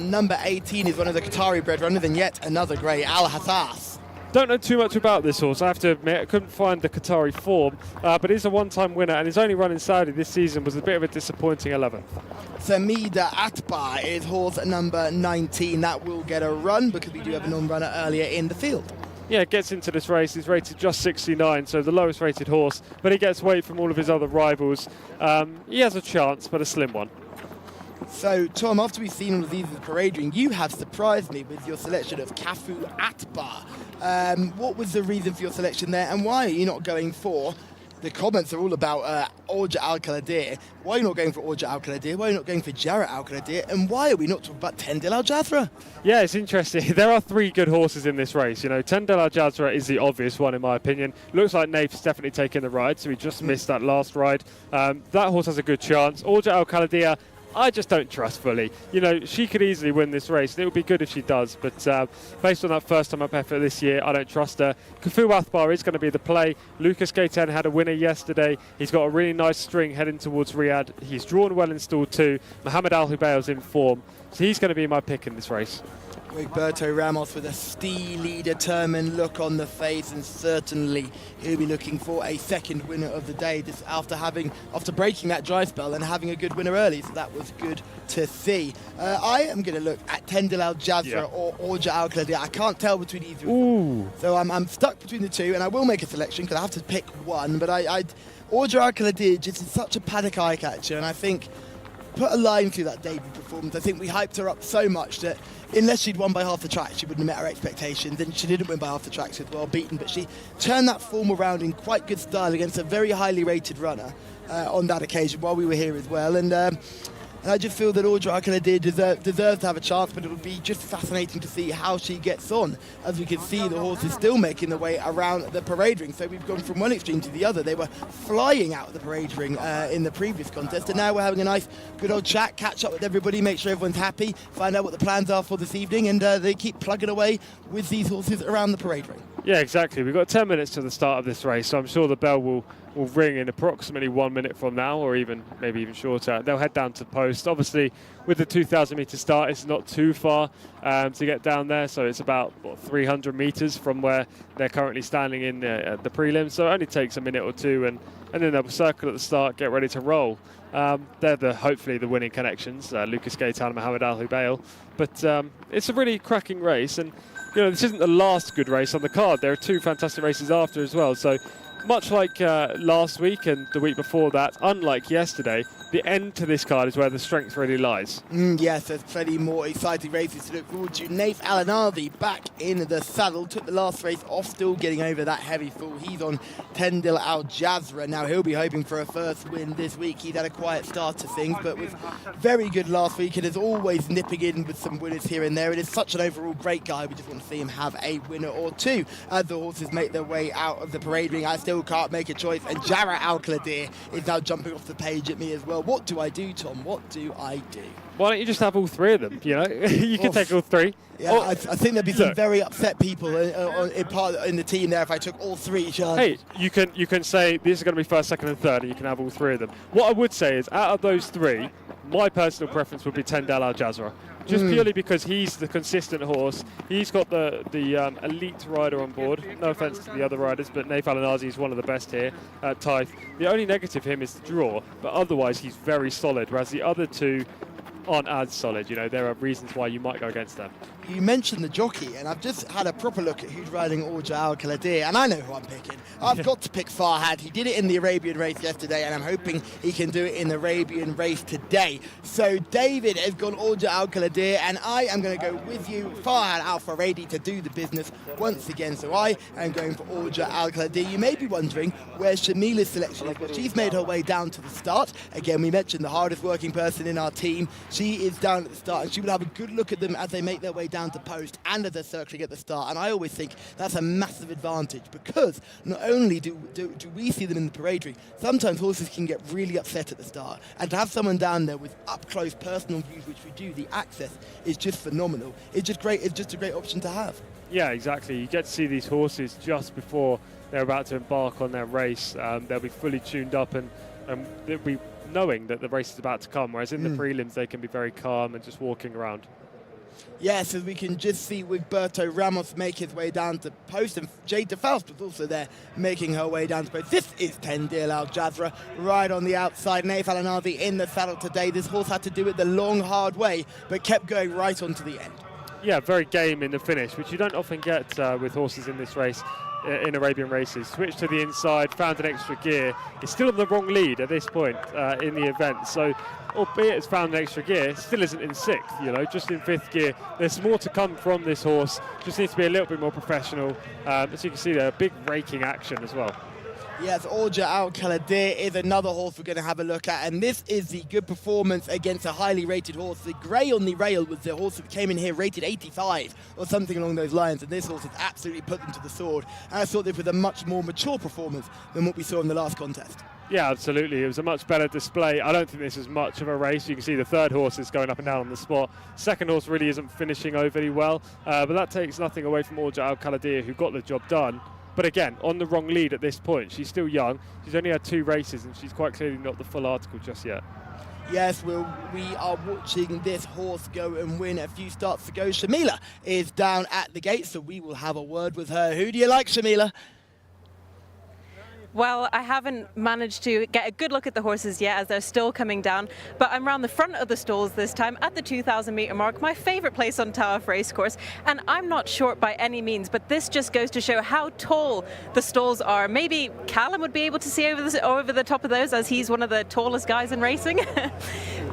Number 18 is one of the Qatari bred runners, and yet another grey, Al Hassas. Don't know too much about this horse, I have to admit. I couldn't find the Qatari form, but he's a 1-time winner, and his only run in Saudi this season was a bit of a disappointing 11th. Samida Atbar is horse number 19. That will get a run because we do have a non-runner earlier in the field. Yeah, gets into this race. He's rated just 69, so the lowest rated horse, but he gets weight from all of his other rivals. He has a chance, but a slim one. So, Tom, after we've seen all of these in the parade ring, you have surprised me with your selection of Kafu Atbar. What was the reason for your selection there, and why are you not going for... The comments are all about Orja Al-Kaladir. Why are you not going for Orja Al-Kaladir? Why are you not going for Jarrah Al-Kaladir? And why are we not talking about Tendil Al-Jazra? Yeah, it's interesting. There are 3 good horses in this race. You know, Tendil Al-Jazra is the obvious one, in my opinion. Looks like Naif's definitely taking the ride, so he just missed that last ride. That horse has a good chance. Orja Al-Kaladir, I just don't trust fully. You know, she could easily win this race, and it would be good if she does, but based on that first time up effort this year, I don't trust her. Kafu Athbar is going to be the play. Lucas Gaten had a winner yesterday. He's got a really nice string heading towards Riyadh. He's drawn well in stall 2. Mohammed Al-Hubayel's in form, so he's going to be my pick in this race. Egberto Ramos with a steely, determined look on the face, and certainly he'll be looking for a second winner of the day just after breaking that dry spell and having a good winner early, so that was good to see. I am going to look at Tendil Al-Jazra or Orja Al-Kaladir. I can't tell between either of them. So I'm stuck between the 2, and I will make a selection because I have to pick one, but Orja Al-Kaladir just is such a paddock eye catcher, and I think put a line through that debut performance. I think we hyped her up so much that unless she'd won by half the track, she wouldn't have met our expectations, and she didn't win by half the track, she was well beaten, but she turned that form around in quite good style against a very highly rated runner on that occasion while we were here as well, and I just feel that Orja Al-Kaladir deserves to have a chance, but it'll be just fascinating to see how she gets on. As we can see, the horse is still making their way around the parade ring, so we've gone from one extreme to the other. They were flying out of the parade ring in the previous contest, and now we're having a nice, good old chat, catch up with everybody, make sure everyone's happy, find out what the plans are for this evening, and they keep plugging away with these horses around the parade ring. Yeah, exactly. We've got 10 minutes to the start of this race, so I'm sure the bell will ring in approximately 1 minute from now, or maybe even shorter. They'll head down to the post. Obviously, with the 2,000 metre start, it's not too far to get down there, so it's about 300 metres from where they're currently standing in the prelims, so it only takes a minute or 2, and then they'll circle at the start, get ready to roll. They're hopefully the winning connections, Lucas Gaetan and Mohammed Al-Hubayel, but it's a really cracking race, and you know, this isn't the last good race on the card. There are 2 fantastic races after as well, so much like last week and the week before that, unlike yesterday, the end to this card is where the strength really lies. Yes, there's plenty more exciting races to look forward to. Naif Al-Anadi back in the saddle, took the last race off, still getting over that heavy fall. He's on Tendil Al-Jazra. Now he'll be hoping for a first win this week. He's had a quiet start to things, but was very good last week and is always nipping in with some winners here and there. It is such an overall great guy. We just want to see him have a winner or 2 as the horses make their way out of the parade ring. I still can't make a choice, and Jarrah Al-Kaladir is now jumping off the page at me as well. What do I do, Tom? What do I do? Why don't you just have all 3 of them, you know? You can take all 3. Yeah, I think there'd be some very upset people in the team there if I took all 3 charges. Hey, you can say these are going to be first, second and third, and you can have all 3 of them. What I would say is, out of those 3, My personal preference would be Tendel Al Jazra, just purely because he's the consistent horse. He's got the elite rider on board. No offence to the other riders, but Naif Al-Anazi is one of the best here at Taif. The only negative for him is the draw, but otherwise he's very solid, whereas the other two aren't as solid. You know, there are reasons why you might go against them. You mentioned the jockey, and I've just had a proper look at who's riding Orja Al Kaladir, and I know who I'm picking. I've got to pick Farhad. He did it in the Arabian race yesterday, and I'm hoping he can do it in the Arabian race today. So David has gone Orja Al Kaladir, and I am going to go with you, Farhad Al Faradi, to do the business once again. So I am going for Orja Al Kaladir. You may be wondering where Shamila's selection is. Well, she's made her way down to the start. Again, we mentioned the hardest working person in our team. She is down at the start, and she will have a good look at them as they make their way down to post and as they're circling at the start. And I always think that's a massive advantage, because not only do we see them in the parade ring, sometimes horses can get really upset at the start, and to have someone down there with up close personal views, which we do, the access is just phenomenal. It's just great. It's just a great option to have. Yeah, exactly. You get to see these horses just before they're about to embark on their race. They'll be fully tuned up, and they'll be knowing that the race is about to come, whereas in the prelims they can be very calm and just walking around. Yes, as we can just see Wigberto Ramos make his way down to post, and Jade DeFaust was also there making her way down to post. This is Tendil Al Jazra right on the outside. Naif Al-Anazi in the saddle today. This horse had to do it the long, hard way, but kept going right on to the end. Yeah, very game in the finish, which you don't often get with horses in this race. In Arabian races, switched to the inside, found an extra gear. It's still on the wrong lead at this point in the event, so albeit it's found an extra gear, still isn't in sixth, you know, just in fifth gear. There's more to come from this horse, just needs to be a little bit more professional. As you can see there, big raking action as well. Yes, Orja Al Kaladir is another horse we're going to have a look at, and this is the good performance against a highly rated horse. The grey on the rail was the horse that came in here rated 85 or something along those lines, and this horse has absolutely put them to the sword. And I thought this was a much more mature performance than what we saw in the last contest. Yeah, absolutely. It was a much better display. I don't think this is much of a race. You can see the third horse is going up and down on the spot. Second horse really isn't finishing overly well, but that takes nothing away from Orja Al Kaladir, who got the job done. But again, on the wrong lead at this point. She's still young. She's only had 2 races, and she's quite clearly not the full article just yet. Yes, we are watching this horse go and win a few starts to go. Shamila is down at the gate, so we will have a word with her. Who do you like, Shamila? Well, I haven't managed to get a good look at the horses yet, as they're still coming down, but I'm around the front of the stalls this time at the 2,000 metre mark, my favourite place on Taif Racecourse, and I'm not short by any means, but this just goes to show how tall the stalls are. Maybe Callum would be able to see over the top of those, as he's one of the tallest guys in racing.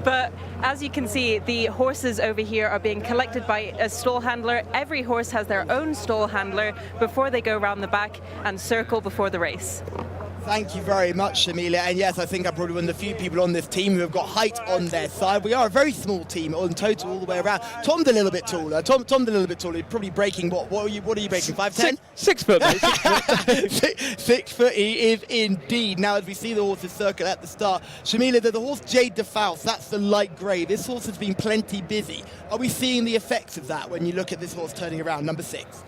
But as you can see, the horses over here are being collected by a stall handler. Every horse has their own stall handler before they go around the back and circle before the race. Thank you very much, Shamila. And yes, I think I'm probably one of the few people on this team who have got height on their side. We are a very small team on total all the way around. Tom's a little bit taller. Tom's a little bit taller. He's probably breaking what are you breaking? 5'10"? 6 foot, mate. 6 foot. 6 foot he is indeed. Now, as we see the horses circle at the start, Shamila, the horse Jade DeFaust, that's the light grey. This horse has been plenty busy. Are we seeing the effects of that when you look at this horse turning around, number 6?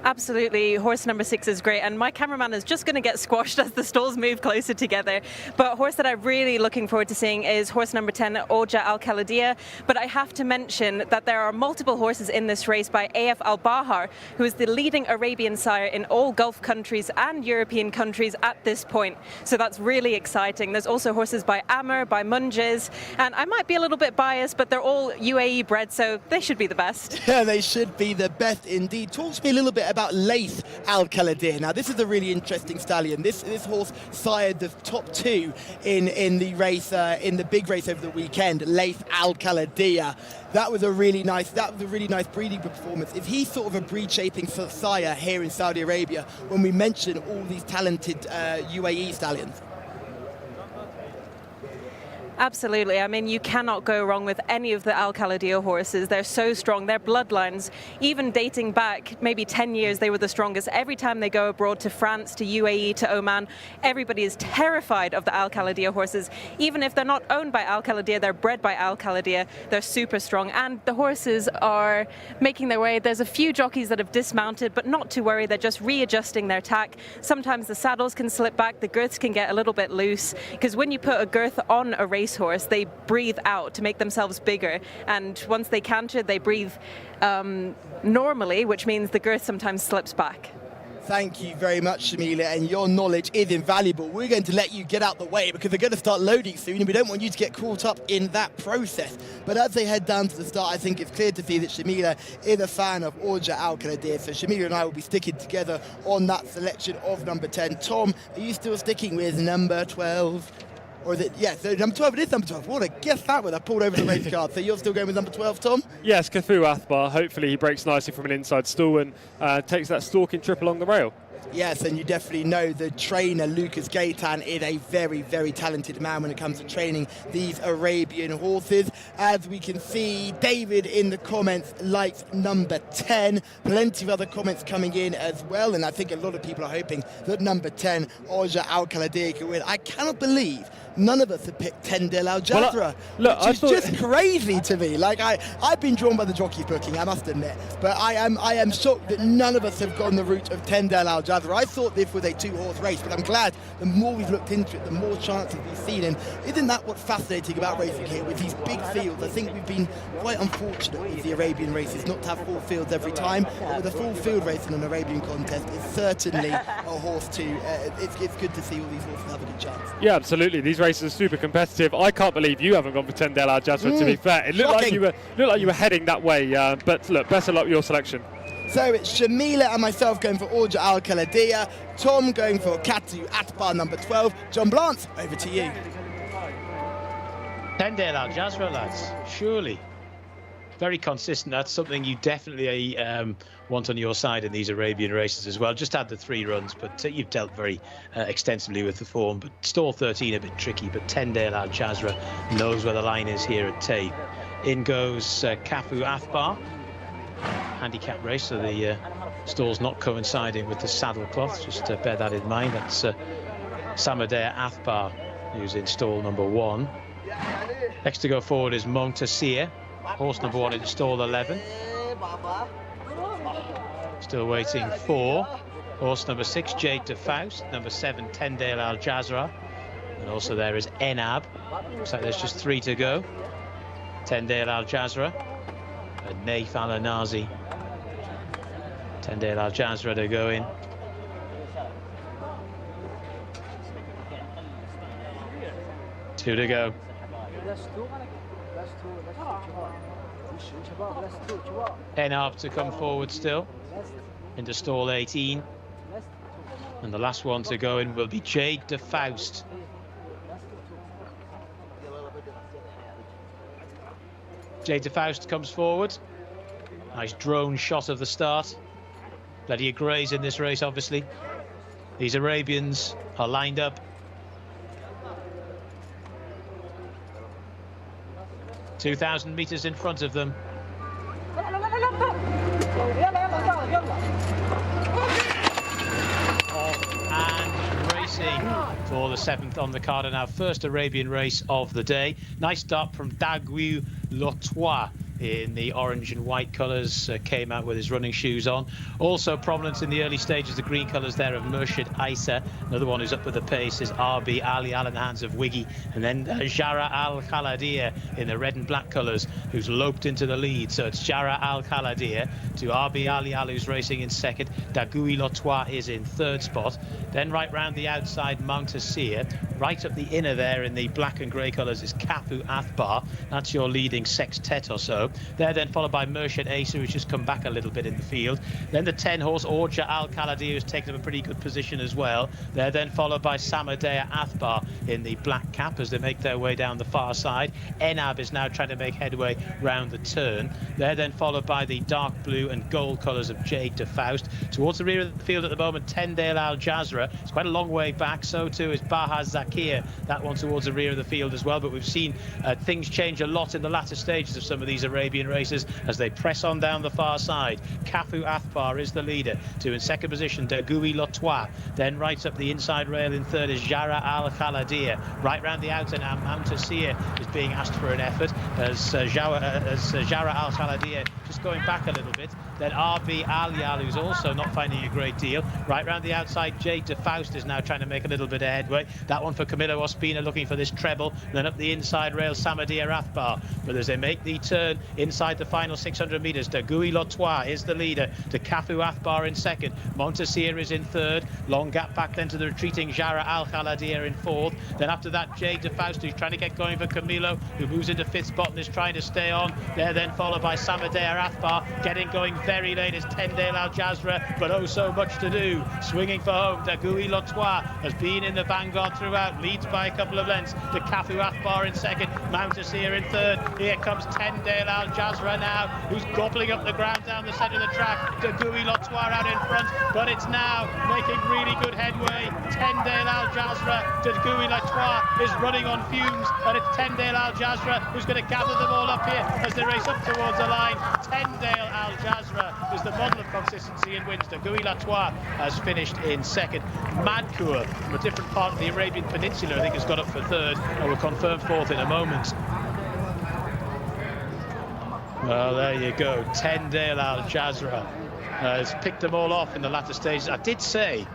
Absolutely, horse number 6 is great, and my cameraman is just going to get squashed as the stalls move closer together. But a horse that I'm really looking forward to seeing is horse number 10, Orja Al Kaladir. But I have to mention that there are multiple horses in this race by AF Al Bahar, who is the leading Arabian sire in all Gulf countries and European countries at this point. So that's really exciting. There's also horses by Amr, by Munjiz, and I might be a little bit biased, but they're all UAE bred, so they should be the best. Yeah, they should be the best indeed. Talk to me a little bit about Laith Al Kaladir. Now, this is a really interesting stallion. This horse sired the top 2 in the race, in the big race over the weekend. Laith Al Kaladir. That was a really nice breeding performance. Is he sort of a breed-shaping sire here in Saudi Arabia when we mention all these talented UAE stallions? Absolutely. I mean, you cannot go wrong with any of the Al Kaladir horses. They're so strong. Their bloodlines, even dating back maybe 10 years, they were the strongest. Every time they go abroad to France, to UAE, to Oman, everybody is terrified of the Al Kaladir horses. Even if they're not owned by Al Kaladir, they're bred by Al Kaladir. They're super strong. And the horses are making their way. There's a few jockeys that have dismounted, but not to worry. They're just readjusting their tack. Sometimes the saddles can slip back. The girths can get a little bit loose, because when you put a girth on a race racehorse, they breathe out to make themselves bigger. And once they canter, they breathe normally, which means the girth sometimes slips back. Thank you very much, Shamila, and your knowledge is invaluable. We're going to let you get out the way because they're going to start loading soon, and we don't want you to get caught up in that process. But as they head down to the start, I think it's clear to see that Shamila is a fan of Orja Al-Kaladir. So Shamila and I will be sticking together on that selection of number 10. Tom, are you still sticking with number 12? Or is it, yeah, so number 12, it is number 12. What a guess that when I pulled over the race card. So you're still going with number 12, Tom? Yes, Cafu Athbar. Hopefully he breaks nicely from an inside stall and takes that stalking trip along the rail. Yes, and you definitely know the trainer, Lucas Gaitan, is a very, very talented man when it comes to training these Arabian horses. As we can see, David in the comments likes number 10. Plenty of other comments coming in as well, and I think a lot of people are hoping that number 10, Orja Al-Kaladir, can win. I cannot believe none of us have picked 10 Del Al Jazra, which is just crazy to me. Like, I've been drawn by the jockey's booking, I must admit, but I am shocked that none of us have gone the route of 10 Del Al Jazra. I thought this was a two-horse race, but I'm glad the more we've looked into it, the more chances we've seen. And isn't that what's fascinating about racing here with these big fields? I think we've been quite unfortunate with the Arabian races not to have full fields every time, but with a full field race in an Arabian contest, it's certainly a horse too. It's good to see all these horses have a good chance. Yeah, absolutely. These races are super competitive. I can't believe you haven't gone for 10 Del Al Jazra, to be fair. It looked like you were heading that way, but look, best of luck with your selection. So it's Shamila and myself going for Orja Al-Kaladir, Tom going for Katu Atbar number 12. John Blance, over to you. 10 Del Al Jazra, lads, surely. Very consistent. That's something you definitely want on your side in these Arabian races as well. Just had the 3 runs, but you've dealt very extensively with the form. But stall 13 a bit tricky, but 10 Del Al Jazra knows where the line is here at Taif. In goes Kafu Athbar. Handicap race, so the stall's not coinciding with the saddle cloth. Just bear that in mind. That's Samadea Athbar, who's in stall number 1. Next to go forward is Montasir, horse number 1 in stall 11. Still waiting for horse number 6, Jade de Faust, number 7, 10 Del Al Jazra, and also there is Enab. Looks like there's just 3 to go. 10 Del Al Jazra and Naif Al Anazi. 10 Del Al Jazra to go in. Two to go. Enab to come forward still into stall 18, and the last one to go in will be Jade de Faust. Jade de Faust comes forward. Nice drone shot of the start. Plenty of greys in this race, obviously. These Arabians are lined up. $2,000 meters in front of them. And racing for the 7th on the card, and our first Arabian race of the day. Nice start from Dagui Lotois in the orange and white colours, came out with his running shoes on. Also prominent in the early stages, the green colours there of Murshid Isa. Another one who's up with the pace is RB Ali Al in the hands of Wiggy. And then Jara Al-Kaladir in the red and black colours, who's loped into the lead. So it's Jara Al-Kaladir to RB Ali Al, who's racing in 2nd. Dagui Lotois is in 3rd spot. Then right round the outside, Montasir. Right up the inner there in the black and grey colours is Kafu Athbar. That's your leading sextet or so. They're then followed by Murshid Asa, who's just come back a little bit in the field. Then the 10 horse Orja Al-Kaladir, who's taken up a pretty good position as well. They're then followed by Samadea Athbar in the black cap as they make their way down the far side. Enab is now trying to make headway round the turn. They're then followed by the dark blue and gold colours of Jade de Faust. Towards the rear of the field at the moment, 10 Del Al Jazra. It's quite a long way back. So too is Baha Zakir, that one towards the rear of the field as well. But we've seen things change a lot in the latter stages of some of these Arabian Arabian races as they press on down the far side. Cafu Athbar is the leader. Two in second position, Dagui Lotois. Then right up the inside rail in third is Jara Al Khaladir. Right round the outer now, Mountasir is being asked for an effort as Jara Al Khaladir just going back a little bit. Then RB Alial, who's also not finding a great deal. Right round the outside, Jade de Faust is now trying to make a little bit of headway. That one for Camilo Ospina looking for this treble. Then up the inside rail, Samadia Athbar. But as they make the turn inside the final 600 metres, Dagui Lotois is the leader to Cafu Athbar in second. Montesir is in third. Long gap back then to the retreating Jara Al Khaladir in fourth. Then after that, Jade de Faust, who's trying to get going for Camilo, who moves into fifth spot and is trying to stay on. They're then followed by Samadia Athbar. Getting going very late is Tendale Al Jazra, but oh so much to do. Swinging for home, Dagui Lotois has been in the vanguard throughout, leads by a couple of lengths to Cafu Athbar in second, Mountasir in third. Here comes Tendale Al Jazra now, who's gobbling up the ground down the centre of the track. Dagui Lotois out in front, but it's now making really good headway. Tendale Al Jazra, Dagui Lotois is running on fumes, and it's Tendale Al Jazra who's going to gather them all up here as they race up towards the line. Tendale Al Jazra is the model of consistency and wins. Dagui Lotois has finished in second. Madkour from a different part of the Arabian Peninsula, I think, has got up for third and will confirm fourth in a moment. Well, there you go. Tendale Al Jazra has picked them all off in the latter stages. I did say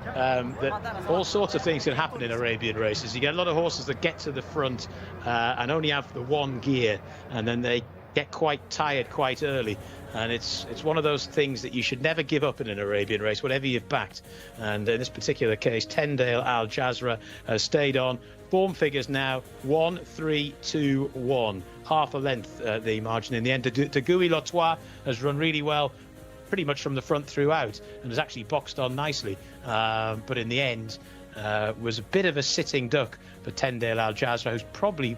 that all sorts of things can happen in Arabian races. You get a lot of horses that get to the front and only have the one gear, and then they get quite tired quite early. And it's one of those things that you should never give up in an Arabian race, whatever you've backed. And in this particular case, Tendale Al Jazra has stayed on. Form figures now 1, 3, 2, 1. Half a length the margin in the end. Dagui Lotois has run really well, pretty much from the front throughout, and has actually boxed on nicely. But in the end, was a bit of a sitting duck for Tendale Al Jazra, who's probably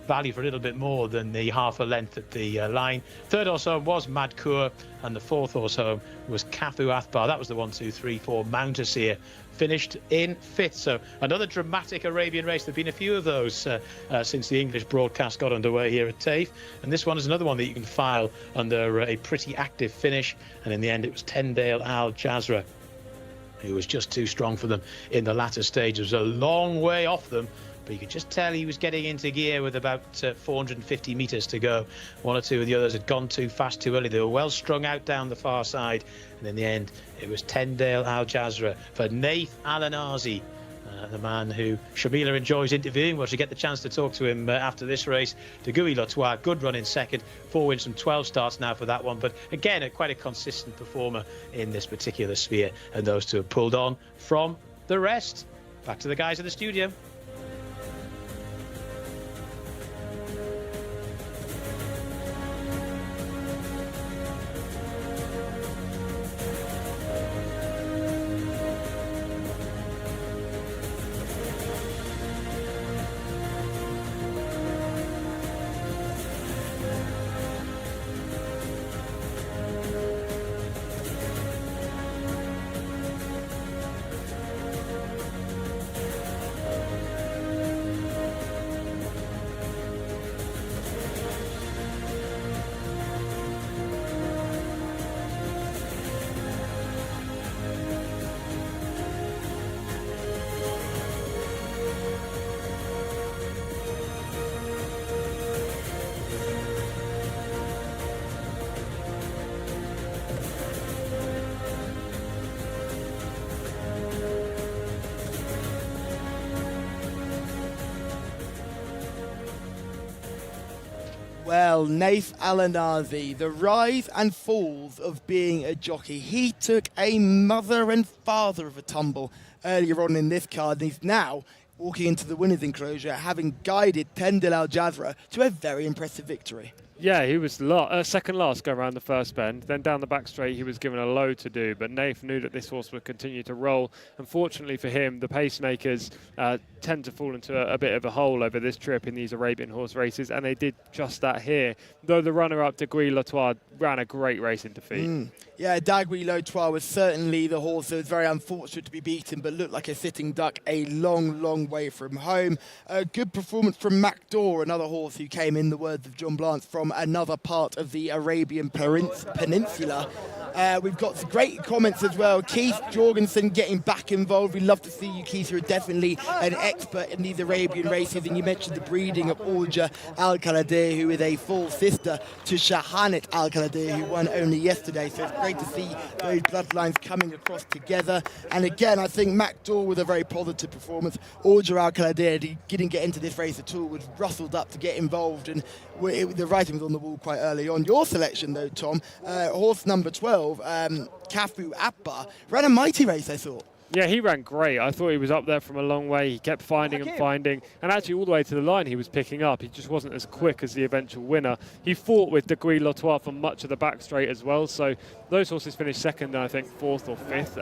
value for a little bit more than the half a length at the line. Third horse home was Madkour, and the fourth horse home was Cafu Athbar. That was the 1, 2, 3, 4. Mountasir finished in fifth. So another dramatic Arabian race. There have been a few of those since the English broadcast got underway here at Taif, and this one is another one that you can file under a pretty active finish. And in the end, it was Tendale Al Jazra who was just too strong for them in the latter stage. It was a long way off them, but you could just tell he was getting into gear with about 450 metres to go. One or two of the others had gone too fast too early. They were well strung out down the far side, and in the end it was Tendale Al Jazra for Nath Al-Anazi, the man who Shamila enjoys interviewing. Well, she'll get the chance to talk to him after this race. Dagui Lotois, good run in second, 4 wins from 12 starts now for that one, but again quite a consistent performer in this particular sphere, and those two have pulled on from the rest. Back to the guys in the studio. Well, Nath Al-Anazi, the rise and falls of being a jockey. He took a mother and father of a tumble earlier on in this card, and he's now walking into the winner's enclosure, having guided Tendale Al Jazra to a very impressive victory. Yeah, he was second last going around the first bend. Then down the back straight, he was given a load to do. But Nath knew that this horse would continue to roll. Unfortunately for him, the pacemakers tend to fall into a bit of a hole over this trip in these Arabian horse races, and they did just that here. Though the runner-up, Dagui Lotois, ran a great race in defeat. Yeah, Dagui Lotois was certainly the horse that was very unfortunate to be beaten, but looked like a sitting duck a long, long way from home. A good performance from MacDor, another horse who came, in the words of John Blance, from from another part of the Arabian Peninsula. We've got some great comments as well. Keith Jorgensen getting back involved. We love to see you, Keith. You're definitely an expert in these Arabian races. And you mentioned the breeding of Orja Al-Khalideh, who is a full sister to Shahanet Al-Khalideh, who won only yesterday. So it's great to see those bloodlines coming across together. And again, I think Mac Daw with a very positive performance. Orja Al-Khalideh, he didn't get into this race at all, was rustled up to get involved. And the writing was on the wall quite early on. Your selection, though, Tom, horse number 12, Kafu Abba, ran a mighty race, I thought. Yeah, he ran great. I thought he was up there from a long way. He kept finding and finding. And actually, all the way to the line, he was picking up. He just wasn't as quick as the eventual winner. He fought with Degree Lotois for much of the back straight as well. So those horses finished second and I think fourth or fifth.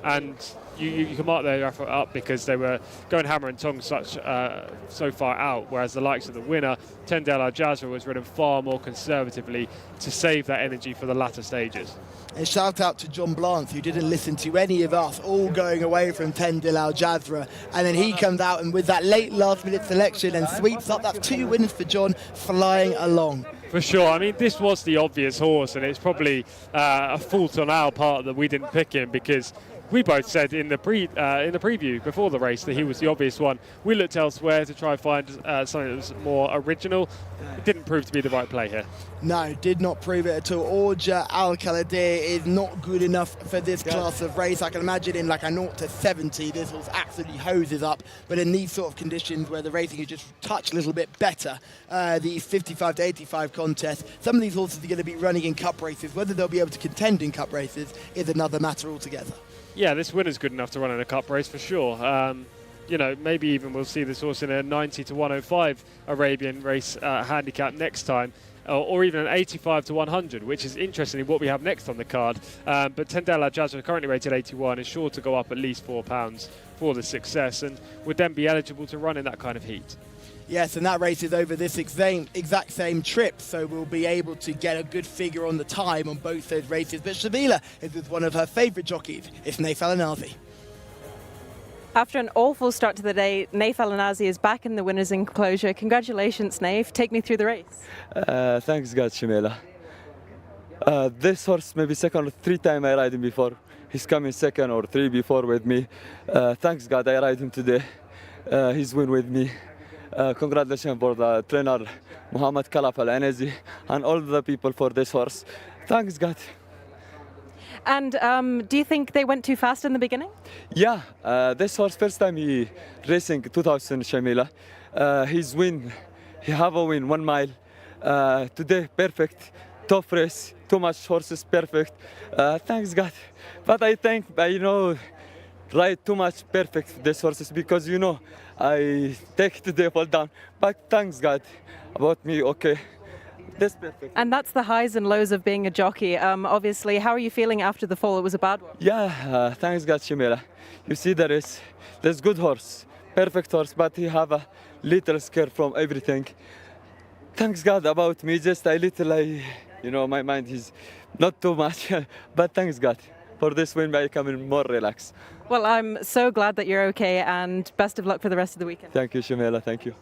And you can mark their effort up because they were going hammer and tongs so far out, whereas the likes of the winner, Tendel Al Jazra, was ridden far more conservatively to save that energy for the latter stages. And shout out to John Blance, who didn't listen to any of us, all going away from Tendil Al Jazra. And then he comes out and with that late last minute selection and sweeps up. That's 2 winners for John, flying along. For sure. I mean, this was the obvious horse, and it's probably a fault on our part that we didn't pick him, because we both said in the preview before the race that he was the obvious one. We looked elsewhere to try and find something that was more original. It didn't prove to be the right play here. No, did not prove it at all. Orja Al-Khalideh is not good enough for this class of race. I can imagine in like a 0 to 70, this horse absolutely hoses up. But in these sort of conditions where the racing is just a touch a little bit better, these 55 to 85 contests, some of these horses are going to be running in cup races. Whether they'll be able to contend in cup races is another matter altogether. Yeah, this winner's good enough to run in a cup race for sure. Maybe even we'll see this horse in a 90 to 105 Arabian race handicap next time, or even an 85 to 100, which is interestingly what we have next on the card. But Tendel Al Jazra, currently rated 81, is sure to go up at least £4 for the success and would then be eligible to run in that kind of heat. Yes, and that race is over this exact same trip, so we'll be able to get a good figure on the time on both those races. But Shabila is with one of her favourite jockeys. It's Naif Al Anazi. After an awful start to the day, Naif Al Anazi is back in the winner's enclosure. Congratulations, Naif. Take me through the race. Thanks, God, Shamila. This horse maybe second or 3 times I ride him before. He's coming second or 3 before with me. Thanks, God, I ride him today. He's win with me. Congratulations for the trainer Muhammad Khalaf Al Anazi and all the people for this horse. Thanks, God. And do you think they went too fast in the beginning? Yeah, this horse first time he racing 2000 Shamila. He's win. He have a win 1 mile. Today perfect. Tough race. Too much horses perfect. Thanks, God. But I think ride too much perfect these horses because I take today fall down. But thanks, God, about me, okay. That's perfect. And that's the highs and lows of being a jockey. Obviously, how are you feeling after the fall? It was a bad one. Yeah, thanks, God, Shamila. You see the race. There's good horse, perfect horse, but he have a little scare from everything. Thanks, God, about me. Just a little, my mind is not too much. But thanks, God, for this win by becoming more relaxed. Well, I'm so glad that you're okay, and best of luck for the rest of the weekend. Thank you, Shamila. Thank you.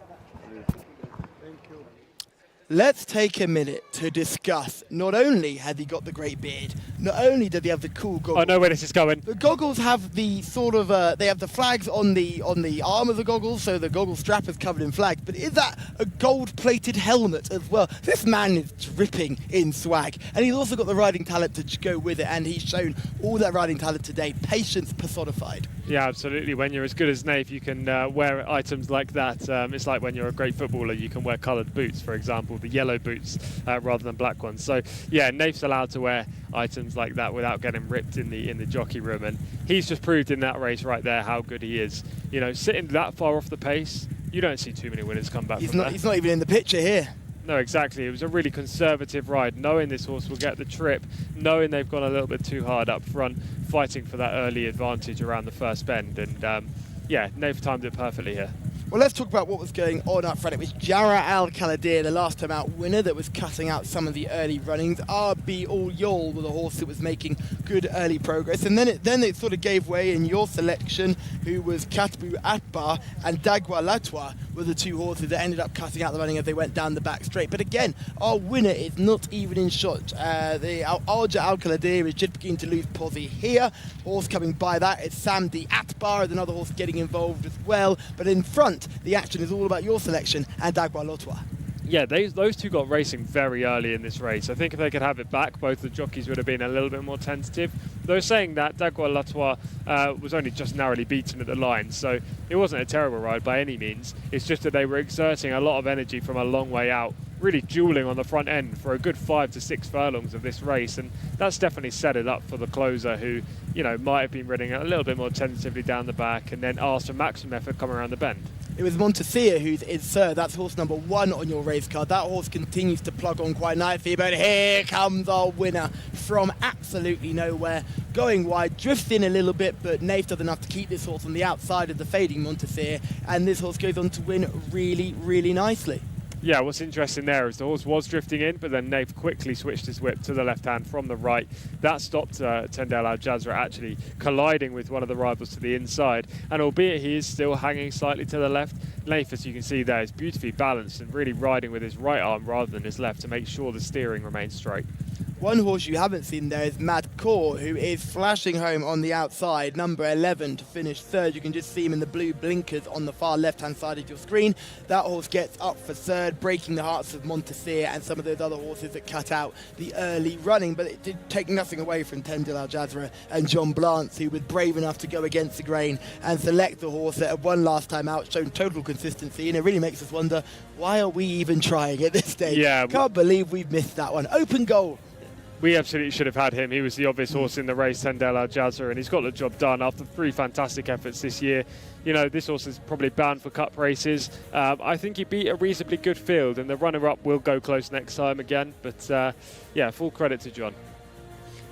Let's take a minute to discuss, not only has he got the great beard, not only does he have the cool goggles. I know where this is going. The goggles have the sort of, they have the flags on the arm of the goggles, so the goggle strap is covered in flags. But is that a gold-plated helmet as well? This man is dripping in swag. And he's also got the riding talent to go with it, and he's shown all that riding talent today. Patience personified. Yeah, absolutely. When you're as good as Naif, you can wear items like that. It's like when you're a great footballer, you can wear coloured boots, for example, the yellow boots rather than black ones. So yeah, Naif's allowed to wear items like that without getting ripped in the jockey room, and he's just proved in that race right there how good he is. Sitting that far off the pace, you don't see too many winners come back from that. He's not even in the picture here. No, exactly. It was a really conservative ride, knowing this horse will get the trip, knowing they've gone a little bit too hard up front, fighting for that early advantage around the first bend. And Naif timed it perfectly here. Well, let's talk about what was going on up front. It was Jara Al-Khalideh, the last time out winner, that was cutting out some of the early runnings. RB All Yol was a horse that was making good early progress, and then it sort of gave way in your selection, who was Katbu Atbar and Dagwa Latwa were the two horses that ended up cutting out the running as they went down the back straight. But again, our winner is not even in shot. The Alja Al Kaladir is just beginning to lose posse here. Horse coming by that is Samdi Atbar, another horse getting involved as well. But in front, the action is all about your selection and Dagwa Latwa. Yeah, those two got racing very early in this race. I think if they could have it back, both the jockeys would have been a little bit more tentative. Though saying that, Dagwa Latois was only just narrowly beaten at the line, so it wasn't a terrible ride by any means. It's just that they were exerting a lot of energy from a long way out, really dueling on the front end for a good 5 to 6 furlongs of this race, and that's definitely set it up for the closer, who, you know, might have been running a little bit more tentatively down the back and then asked for maximum effort coming around the bend. It was Montesir who's third. That's horse number 1 on your race card. That horse continues to plug on quite nicely, but here comes our winner from absolutely nowhere. Going wide, drifts in a little bit, but Naif does enough to keep this horse on the outside of the fading Montesir, and this horse goes on to win really, really nicely. Yeah, what's interesting there is the horse was drifting in, but then Naif quickly switched his whip to the left hand from the right. That stopped Tendel Al Jazra actually colliding with one of the rivals to the inside. And albeit he is still hanging slightly to the left, Naif, as you can see there, is beautifully balanced and really riding with his right arm rather than his left to make sure the steering remains straight. One horse you haven't seen there is Mad Core, who is flashing home on the outside, number 11 to finish third. You can just see him in the blue blinkers on the far left-hand side of your screen. That horse gets up for third, breaking the hearts of Montesir and some of those other horses that cut out the early running. But it did take nothing away from Tendil Al Jazra and John Blance, who was brave enough to go against the grain and select the horse that had won last time out, shown total consistency. And it really makes us wonder, why are we even trying at this stage? Yeah, Can't believe we've missed that one. Open goal. We absolutely should have had him. He was the obvious horse in the race, Tendel Al Jazza, and he's got the job done after 3 fantastic efforts this year. You know, this horse is probably bound for cup races. I think he beat a reasonably good field, and the runner-up will go close next time again. But, yeah, full credit to John.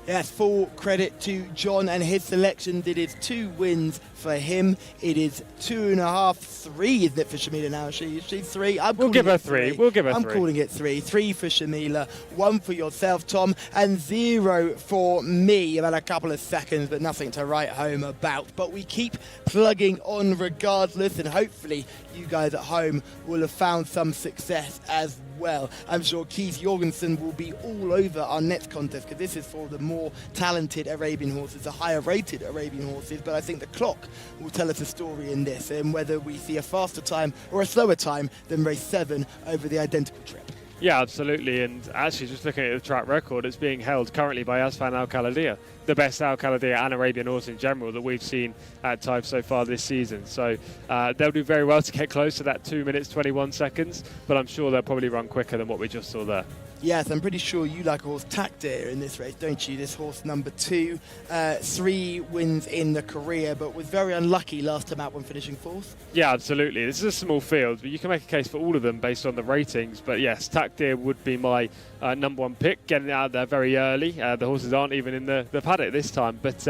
Yes, full credit to John and his selection. It is 2 wins for him. It is 2.5, 3, isn't it, for Shamila now? She's 3. We'll give her 3. We'll give her 3. I'm calling it 3. 3 for Shamila, 1 for yourself, Tom, and 0 for me. About a couple of seconds, but nothing to write home about. But we keep plugging on regardless, and hopefully you guys at home will have found some success as well. I'm sure Keith Jorgensen will be all over our next contest, because this is for the more talented Arabian horses, the higher rated Arabian horses, but I think the clock will tell us a story in this, and whether we see a faster time or a slower time than race 7 over the identical trip. Yeah, absolutely. And actually, just looking at the track record, it's being held currently by Asfan Al Kaladir, the best Al Kaladir and Arabian horse in general that we've seen at Taif so far this season. So they'll do very well to get close to that 2 minutes 21 seconds, but I'm sure they'll probably run quicker than what we just saw there. Yes, I'm pretty sure you like a horse Takdir in this race, don't you? This horse number 2, 3 wins in the career, but was very unlucky last time out when finishing 4th. Yeah, absolutely. This is a small field, but you can make a case for all of them based on the ratings. But yes, Takdir would be my number 1 pick, getting out there very early. The horses aren't even in the paddock this time, but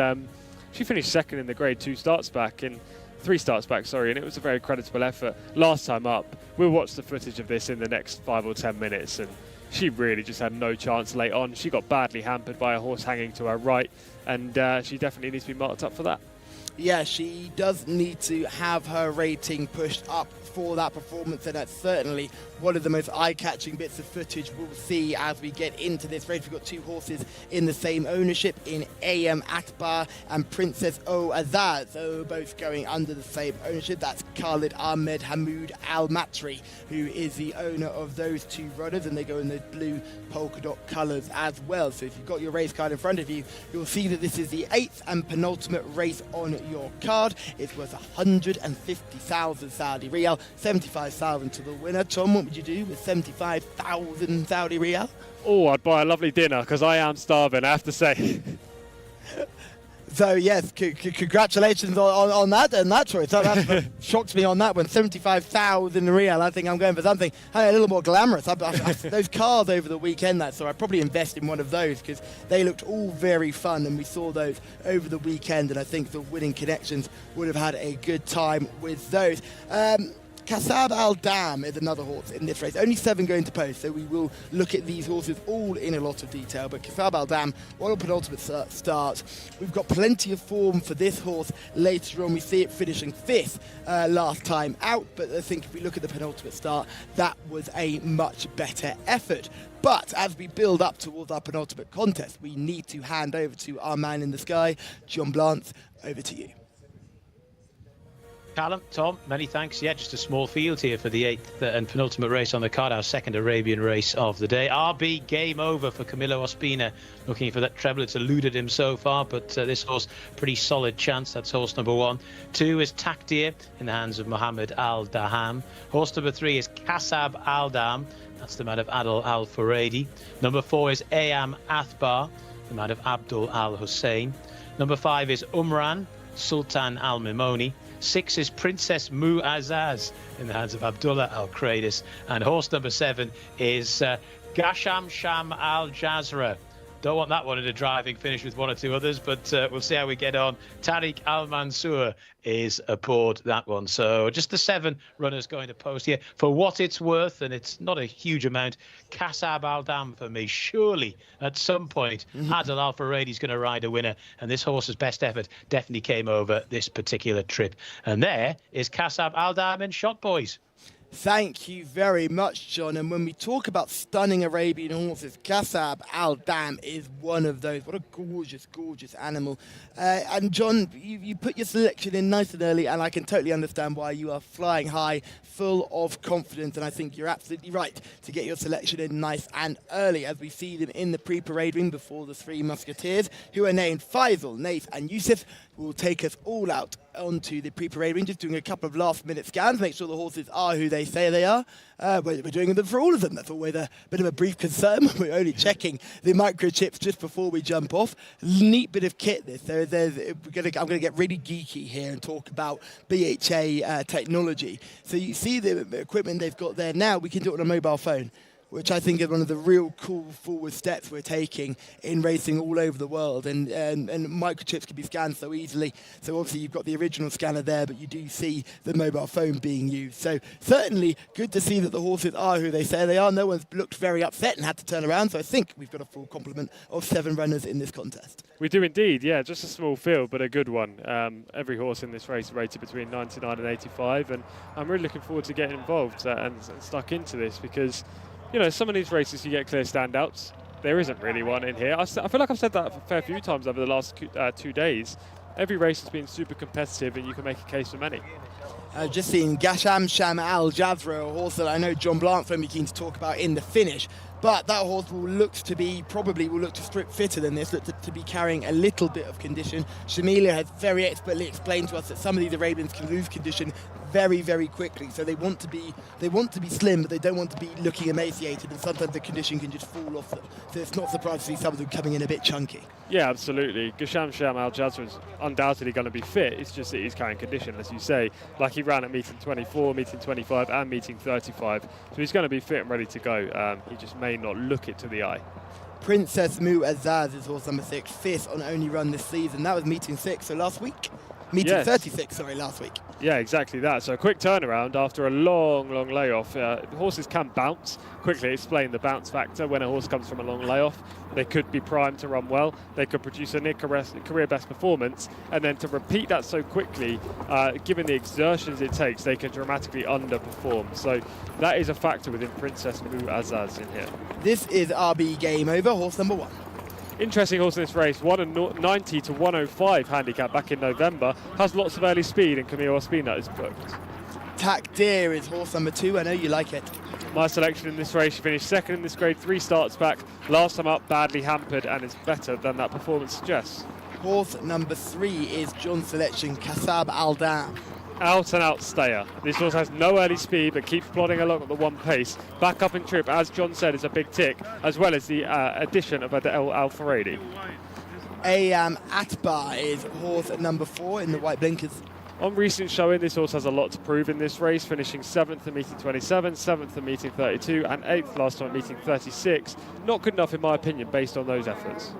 she finished 2nd in the grade 2 starts back, and 3 starts back, sorry, and it was a very creditable effort last time up. We'll watch the footage of this in the next 5 or 10 minutes, and she really just had no chance late on. She got badly hampered by a horse hanging to her right, and she definitely needs to be marked up for that. Yeah, she does need to have her rating pushed up for that performance, and that's certainly one of the most eye-catching bits of footage we'll see as we get into this race. We've got 2 horses in the same ownership in AM Atbar and Princess O Azaz, so both going under the same ownership. That's Khalid Ahmed Hamoud Al Matri, who is the owner of those 2 runners, and they go in the blue polka dot colours as well. So if you've got your race card in front of you, you'll see that this is the 8th and penultimate race on your card. It's worth 150,000 Saudi Riyal, 75,000 to the winner. Tom, what would you do with 75,000 Saudi Riyal? Oh, I'd buy a lovely dinner, because I am starving, I have to say. So yes, congratulations on that and that choice. That shocked me on that one. 75,000 Riyal. I think I'm going for something a little more glamorous. Those cars over the weekend, so I'd probably invest in one of those, because they looked all very fun, and we saw those over the weekend, and I think the winning connections would have had a good time with those. Kasab Al Dam is another horse in this race. Only 7 going to post, so we will look at these horses all in a lot of detail. But Kasab Al Dam, royal penultimate start. We've got plenty of form for this horse later on. We see it finishing 5th last time out, but I think if we look at the penultimate start, that was a much better effort. But as we build up towards our penultimate contest, we need to hand over to our man in the sky, John Blanc. Over to you. Callum, Tom, many thanks. Yeah, just a small field here for the 8th and penultimate race on the card, our second Arabian race of the day. RB game over for Camilo Ospina, looking for that treble. It's eluded him so far, but this horse, pretty solid chance. That's horse number 1. 2 is Takdir in the hands of Mohammed Al Daham. Horse number 3 is Kasab Al Dam. That's the man of Adil Al Furedi. Number 4 is Ayam Athbar, the man of Abdul Al Hussein. Number 5 is Umran Sultan Al Mimoni. 6 is Princess Muazzaz in the hands of Abdullah Al Kradis. And horse number 7 is Gasham Sham Al Jazra. Don't want that one in a driving finish with 1 or 2 others, but we'll see how we get on. Tariq Al Mansour is aboard that one. So just the 7 runners going to post here. For what it's worth, and it's not a huge amount, Kasab Al Dam for me. Surely at some point, Adil Al Furedi is going to ride a winner, and this horse's best effort definitely came over this particular trip. And there is Kasab Al Dam in shot, boys. Thank you very much, John. And when we talk about stunning Arabian horses, Kasab Al Dam is one of those. What a gorgeous, gorgeous animal. And John, you put your selection in nice and early, and I can totally understand why. You are flying high, full of confidence, and I think you're absolutely right to get your selection in nice and early, as we see them in the pre-parade ring before the 3 musketeers, who are named Faisal, Naif and Yusuf, will take us all out onto the pre-parade ring, just doing a couple of last-minute scans, make sure the horses are who they say they are. We're doing them for all of them. That's always a bit of a brief concern. We're only checking the microchips just before we jump off. Neat bit of kit, this. I'm going to get really geeky here and talk about BHA technology. So you see the equipment they've got there now. We can do it on a mobile phone, which I think is one of the real cool forward steps we're taking in racing all over the world. And microchips can be scanned so easily. So obviously you've got the original scanner there, but you do see the mobile phone being used. So certainly good to see that the horses are who they say they are. No one's looked very upset and had to turn around. So I think we've got a full complement of 7 runners in this contest. We do indeed, yeah. Just a small field, but a good one. Every horse in this race rated between 99 and 85. And I'm really looking forward to getting involved and stuck into this, because you know, some of these races you get clear standouts. There isn't really one in here. I feel like I've said that a fair few times over the last 2 days. Every race has been super competitive, and you can make a case for many. Just seeing Gasham Sham Al Jazra, a horse that I know John Blanc will be keen to talk about in the finish. But that horse probably will look to strip fitter than this, look to be carrying a little bit of condition. Shamilia has very expertly explained to us that some of these Arabians can lose condition very, very quickly. So they want to be slim, but they don't want to be looking emaciated, and sometimes the condition can just fall off them. So it's not surprising to see some of them coming in a bit chunky. Yeah, absolutely. Gasham Sham Al Jazra is undoubtedly going to be fit. It's just that he's carrying condition, as you say. Like, he ran at meeting 24, meeting 25, and meeting 35. So he's going to be fit and ready to go. He just may not look it to the eye. Princess Muazzaz is horse number 6, 5th on only run this season. That was meeting 6, so last week. Meeting 36, last week. Yeah, exactly that. So a quick turnaround after a long, long layoff. Horses can bounce. Quickly explain the bounce factor. When a horse comes from a long layoff, they could be primed to run well. They could produce a near career best performance, and then to repeat that so quickly, given the exertions it takes, they can dramatically underperform. So that is a factor within Princess Muazzaz in here. This is RB Game Over, horse number 1. Interesting horse in this race, won a 90 to 105 handicap back in November, has lots of early speed, and Camilo Ospina is booked. Takdir is horse number 2, I know you like it. My selection in this race, she finished 2nd in this grade 3 starts back, last time up badly hampered, and is better than that performance suggests. Horse number 3 is John's selection, Kasab Al Dam. Out and out stayer. This horse has no early speed but keeps plodding along at the 1 pace. Back up in trip, as John said, is a big tick, as well as the addition of Adil Al Furedi. Ayam Atbar is horse number 4 in the white blinkers. On recent showing, this horse has a lot to prove in this race, finishing 7th at meeting 27, 7th at meeting 32, and 8th last time at meeting 36. Not good enough in my opinion based on those efforts.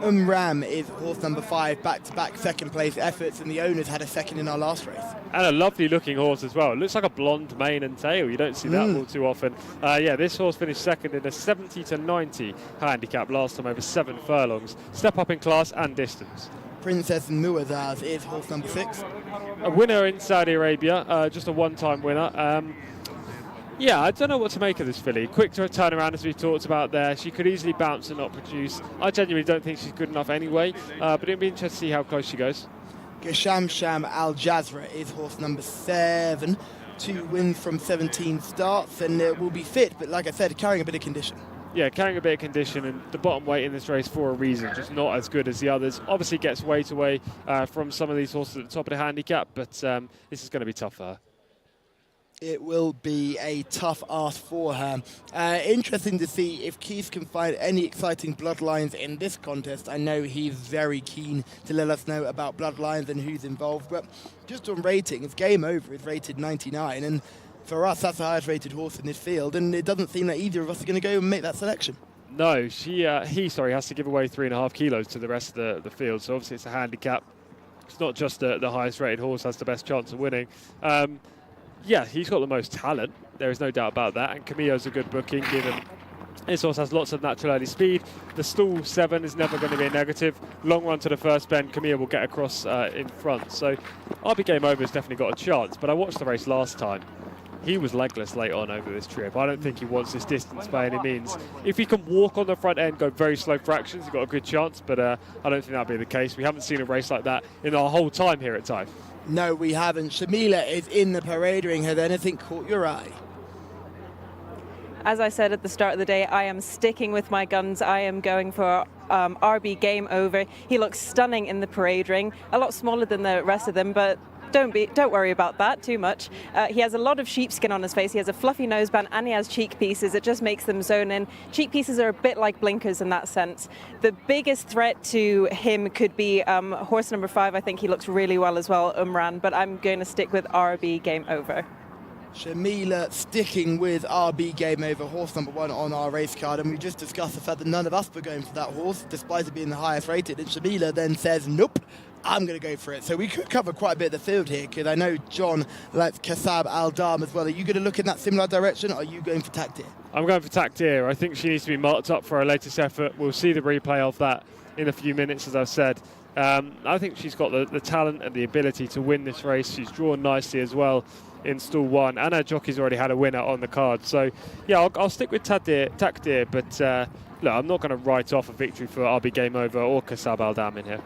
Ram is horse number 5, back-to-back second place efforts, and the owners had a second in our last race. And a lovely looking horse as well. It looks like a blonde mane and tail. You don't see that all too often. Yeah, this horse finished second in a 70 to 90 handicap last time over 7 furlongs. Step up in class and distance. Princess Muazzaz is horse number 6. A winner in Saudi Arabia, just a one-time winner. Yeah, I don't know what to make of this filly. Quick to turn around, as we talked about there. She could easily bounce and not produce. I genuinely don't think she's good enough anyway, but it'll be interesting to see how close she goes. Sham Al Jazra is horse number 7. 2 wins from 17 starts, and will be fit, but like I said, carrying a bit of condition. Yeah, carrying a bit of condition, and the bottom weight in this race for a reason, just not as good as the others. Obviously gets weight away from some of these horses at the top of the handicap, but this is going to be tough for her. It will be a tough ask for her. Interesting to see if Keith can find any exciting bloodlines in this contest. I know he's very keen to let us know about bloodlines and who's involved, but just on ratings, Game Over is rated 99, and for us, that's the highest rated horse in this field, and it doesn't seem that either of us are going to go and make that selection. No, he has to give away 3.5 kilos to the rest of the field, so obviously it's a handicap. It's not just the highest rated horse has the best chance of winning. Yeah, he's got the most talent. There is no doubt about that. And Camillo's a good booking, given this horse has lots of natural early speed. The stall 7 is never going to be a negative. Long run to the first bend, Camillo will get across in front. So RB Game Over has definitely got a chance. But I watched the race last time. He was legless late on over this trip. I don't think he wants this distance by any means. If he can walk on the front end, go very slow fractions, he's got a good chance. But I don't think that'll be the case. We haven't seen a race like that in our whole time here at Taif. No, we haven't. Shamila is in the parade ring. Has anything caught your eye? As I said at the start of the day, I am sticking with my guns. I am going for RB Game Over. He looks stunning in the parade ring. A lot smaller than the rest of them, but don't worry about that too much. He has a lot of sheepskin on his face. He has a fluffy noseband and he has cheek pieces. It just makes them zone in. Cheek pieces are a bit like blinkers in that sense. The biggest threat to him could be horse number 5. I think he looks really well as well, Umran, but I'm going to stick with RB Game Over. Shamila sticking with RB Game Over, horse number 1 on our race card, and we just discussed the fact that none of us were going for that horse, despite it being the highest rated, and Shamila then says, nope, I'm going to go for it. So we could cover quite a bit of the field here, because I know John likes Kasab Al-Dam as well. Are you going to look in that similar direction, or are you going for Takdir? I'm going for Takdir. I think she needs to be marked up for her latest effort. We'll see the replay of that in a few minutes, as I've said. I think she's got the talent and the ability to win this race. She's drawn nicely as well in stall 1, and her jockey's already had a winner on the card. So, yeah, I'll stick with Takdir, but look, I'm not going to write off a victory for RB Game Over or Kasab Al-Dam in here.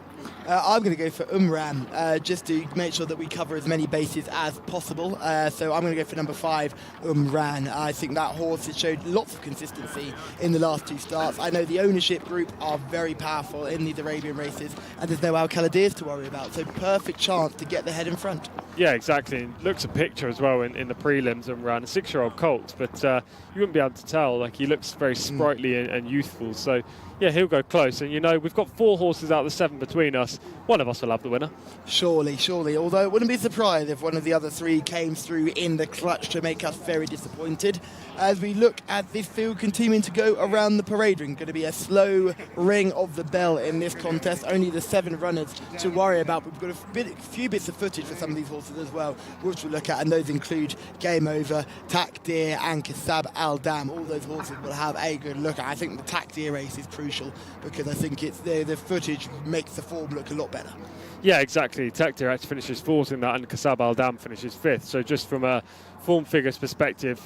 I'm going to go for Umran, just to make sure that we cover as many bases as possible. So I'm going to go for number 5, Umran. I think that horse has showed lots of consistency in the last 2 starts. I know the ownership group are very powerful in these Arabian races, and there's no Al-Khaladirs to worry about. So perfect chance to get the head in front. Yeah, exactly. Looks a picture as well in the prelims, Umran. A 6-year-old colt, but you wouldn't be able to tell. Like, he looks very sprightly and youthful. So, yeah, he'll go close. And, you know, we've got 4 horses out of the 7 between us. One of us will have the winner. Surely. Although it wouldn't be surprised if one of the other 3 came through in the clutch to make us very disappointed. As we look at this field continuing to go around the parade ring, going to be a slow ring of the bell in this contest. Only the 7 runners to worry about. We've got a few bits of footage for some of these horses as well, which we'll look at, and those include Game Over, Takdir and Kasab Al-Dam. All those horses will have a good look at. I think the Takdir race is crucial because I think it's the footage makes the form look a lot better. Yeah, exactly. Takdir actually finishes 4th in that, and Kasab Al-Dam finishes 5th. So just from a form figures perspective,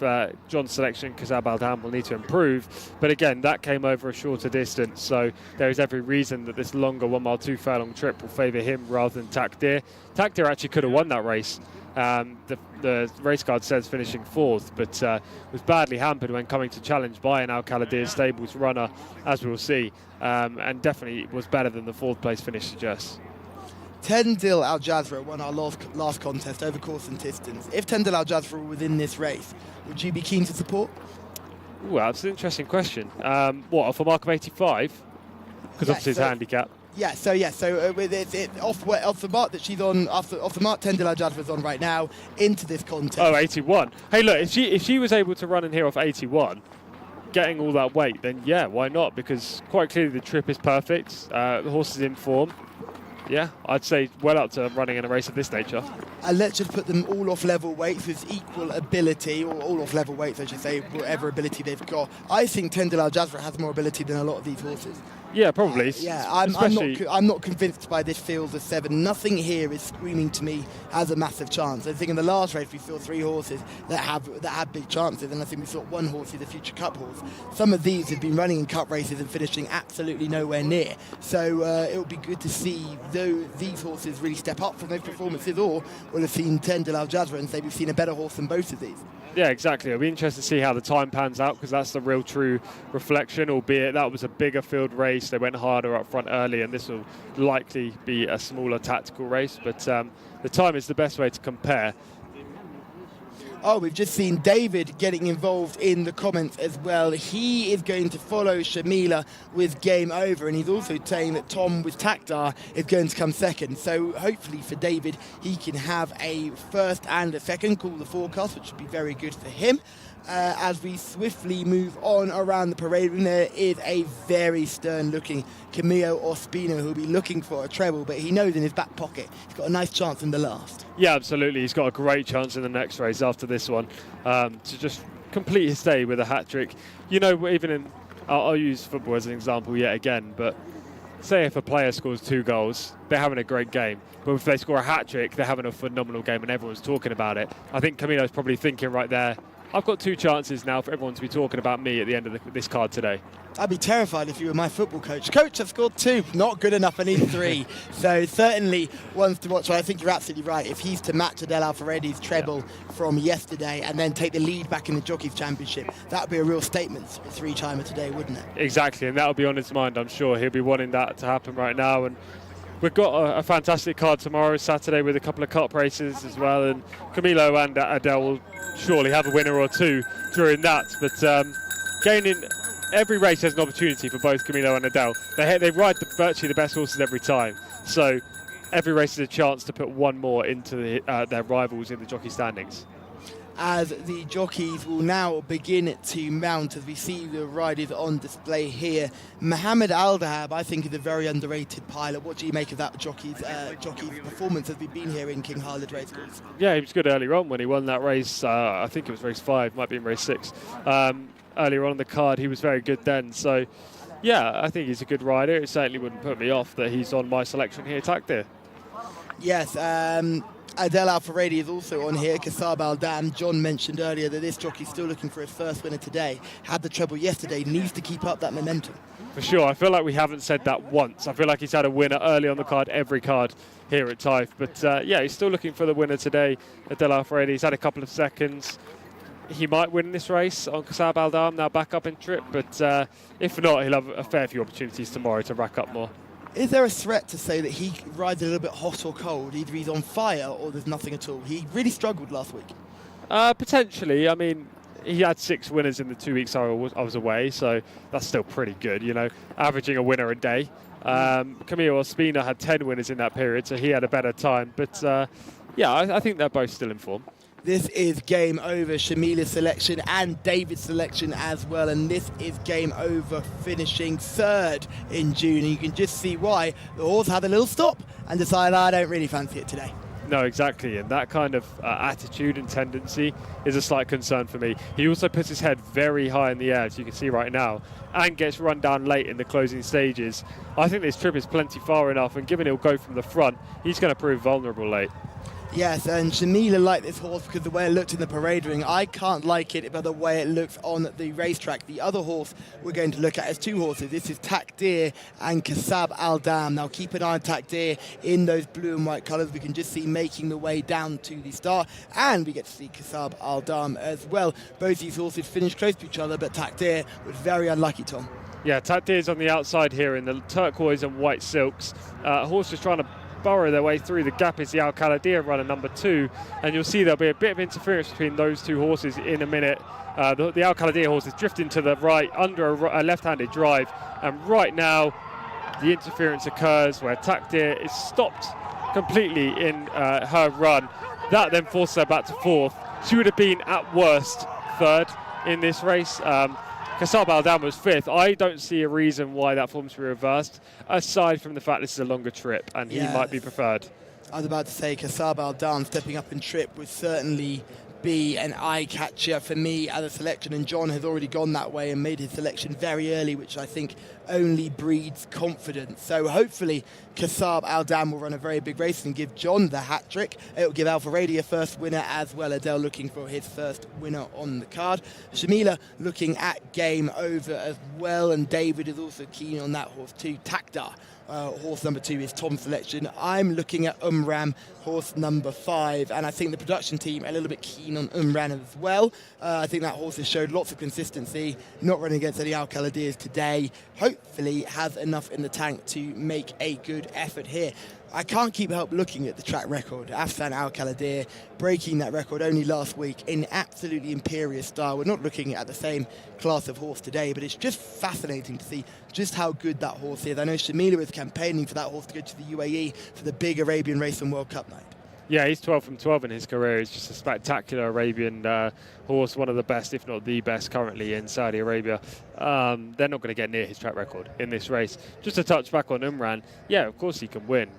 John's selection, Kasab Al-Dam, will need to improve. But again, that came over a shorter distance, so there is every reason that this longer 1 mile 2 furlong trip will favour him rather than Takdir. Takdir actually could have won that race. The race card says finishing 4th, but was badly hampered when coming to challenge by an Al-Khaladirs stables runner, as we'll see, and definitely was better than the 4th place finish suggests. Tendil Al Jazra won our last contest over course and distance. If Tendil Al Jazra were within this race, would you be keen to support? Well, that's an interesting question. What, off a mark of 85? Because obviously it's a handicap. So with it off the mark that she's on, off the mark Tendela Jadva's on right now, into this contest. Oh, 81. Hey, look, if she was able to run in here off 81, getting all that weight, then yeah, why not? Because quite clearly the trip is perfect. The horse is in form. Yeah, I'd say well up to running in a race of this nature. And let's just put them all off level weights with equal ability, or all off level weights, I should say, whatever ability they've got. I think Tendela Jadva has more ability than a lot of these horses. Yeah, probably. I'm not convinced by this field of 7. Nothing here is screaming to me as a massive chance. I think in the last race we saw 3 horses that have big chances, and I think we saw 1 horse who's a future Cup horse. Some of these have been running in Cup races and finishing absolutely nowhere near. So it will be good to see these horses really step up from those performances, or we'll have seen Tendela Jadva and say we've seen a better horse than both of these. Yeah, exactly. It'll be interesting to see how the time pans out, because that's the real true reflection, albeit that was a bigger field race. They went harder up front early, and this will likely be a smaller tactical race. But the time is the best way to compare. Oh, we've just seen David getting involved in the comments as well. He is going to follow Shamila with game over, and he's also saying that Tom with Takdar is going to come second. So hopefully for David, he can have a first and a second, call the forecast, which would be very good for him. As we swiftly move on around the parade room, there is a very stern-looking Camillo Ospino who'll be looking for a treble, but he knows in his back pocket he's got a nice chance in the last. Yeah, absolutely. He's got a great chance in the next race after this one to just complete his day with a hat-trick. You know, even in, I'll use football as an example yet again, but say if a player scores 2 goals, they're having a great game. But if they score a hat-trick, they're having a phenomenal game and everyone's talking about it. I think Camillo's probably thinking right there, I've got 2 chances now for everyone to be talking about me at the end of this card today. I'd be terrified if you were my football coach. Coach, I've scored 2. Not good enough. I need 3. So certainly ones to watch. I think you're absolutely right. If he's to match Adele Alfaredi's treble from yesterday and then take the lead back in the Jockeys Championship, that would be a real statement for a 3-timer today, wouldn't it? Exactly, and that'll be on his mind, I'm sure. He'll be wanting that to happen right now. And we've got a fantastic card tomorrow, Saturday, with a couple of cup races as well. And Camillo and Adele will surely have a winner or 2 during that. But gaining every race has an opportunity for both Camillo and Adele. They ride virtually the best horses every time. So every race is a chance to put 1 more into their rivals in the jockey standings. As the jockeys will now begin to mount, as we see the riders on display here. Mohammed Aldahab, I think, is a very underrated pilot. What do you make of that jockey's performance as we've been here in King Khalid Racecourse? Yeah, he was good earlier on when he won that race. I think it was race 5, might be in race 6. Earlier on the card, he was very good then. So, yeah, I think he's a good rider. It certainly wouldn't put me off that he's on my selection here, Takdir. Yes, Adele Alfaredi is also on here. Kasab Al-Dam. John mentioned earlier that this jockey's still looking for his first winner today. Had the treble yesterday, needs to keep up that momentum. For sure. I feel like we haven't said that once. I feel like he's had a winner early on the card, every card here at Taif. But yeah, he's still looking for the winner today. Adele Alfaredi, he's had a couple of seconds. He might win this race on Kasab Al-Dam, now back up in trip. But if not, he'll have a fair few opportunities tomorrow to rack up more. Is there a threat to say that he rides a little bit hot or cold? Either he's on fire or there's nothing at all. He really struggled last week. Potentially. I mean, he had 6 winners in the 2 weeks I was away, so that's still pretty good, you know, averaging a winner a day. Camillo Ospina had 10 winners in that period, so he had a better time. But yeah, I think they're both still in form. This is game over, Shamila's selection and David's selection as well. And this is game over, finishing 3rd in June. And you can just see why the horse had a little stop and decided, I don't really fancy it today. No, exactly. And that kind of attitude and tendency is a slight concern for me. He also puts his head very high in the air, as you can see right now, and gets run down late in the closing stages. I think this trip is plenty far enough, and given he'll go from the front, he's going to prove vulnerable late. Yes, and Shamila liked this horse because the way it looked in the parade ring. I can't like it by the way it looks on the racetrack. The other horse we're going to look at is 2 horses. This is Takdir and Kasab Al-Dam. Now keep an eye on Takdir in those blue and white colours. We can just see making the way down to the start, and we get to see Kasab Al-Dam as well. Both these horses finished close to each other, but Takdir was very unlucky, Tom. Yeah, Takdir's on the outside here in the turquoise and white silks. Horse is trying to burrow their way through. The gap is the Al Khaladir runner number 2, and you'll see there'll be a bit of interference between those 2 horses in a minute. The Al Khaladir horse is drifting to the right under a left-handed drive, and right now the interference occurs where Takdir is stopped completely in her run. That then forces her back to 4th. She would have been at worst 3rd in this race. Kasab Al-Dam was 5th. I don't see a reason why that form should be reversed, aside from the fact this is a longer trip and he might be preferred. I was about to say Kasab Al-Dam stepping up in trip would certainly be an eye-catcher for me as a selection, and John has already gone that way and made his selection very early, which I think only breeds confidence. So hopefully Kasab Al-Dam will run a very big race and give John the hat-trick. It will give Alfa Radi a first winner as well. Adele looking for his first winner on the card. Shamila looking at game over as well, and David is also keen on that horse too. Takdar. Horse number 2 is Tom's selection. I'm looking at Umran, horse number 5, and I think the production team are a little bit keen on Umran as well. I think that horse has showed lots of consistency, not running against any Al-Khaladirs today. Hopefully has enough in the tank to make a good effort here. I can't keep help looking at the track record. Afsan Al-Khaladir breaking that record only last week in absolutely imperious style. We're not looking at the same class of horse today, but it's just fascinating to see just how good that horse is. I know Shamila was campaigning for that horse to go to the UAE for the big Arabian race and World Cup night. Yeah, he's 12 from 12 in his career. He's just a spectacular Arabian horse, one of the best, if not the best, currently in Saudi Arabia. They're not going to get near his track record in this race. Just to touch back on Umran, yeah, of course he can win.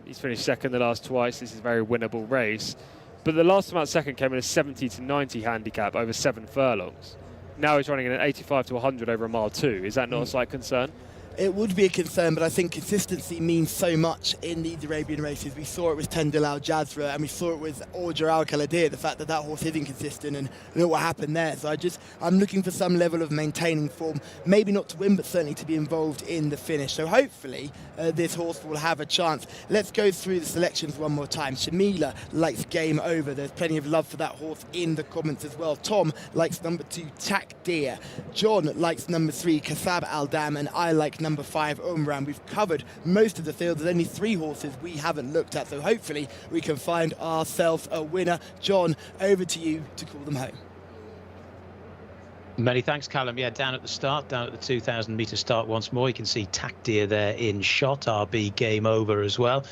He's finished second the last twice. This is a very winnable race. But the last time out second came in a 70 to 90 handicap over 7 furlongs. Now he's running in an 85 to 100 over a mile 2. Is that not a slight concern? It would be a concern, but I think consistency means so much in these Arabian races. We saw it with Tendil Al Jazra, and we saw it with Orja Al Khaladir, the fact that that horse is inconsistent, and look what happened there. So I'm looking for some level of maintaining form, maybe not to win, but certainly to be involved in the finish. So hopefully this horse will have a chance. Let's go through the selections one more time. Shamila likes Game Over. There's plenty of love for that horse in the comments as well. Tom likes number 2, Takdir. John likes number 3, Kasab Al-Dam, and I like number 5, Umran. We've covered most of the field. There's only 3 horses we haven't looked at, so hopefully we can find ourselves a winner. John, over to you to call them home. Many thanks, Callum. Yeah, down at the start, down at the 2,000 metre start once more. You can see Takdir there in shot. RB Game Over as well.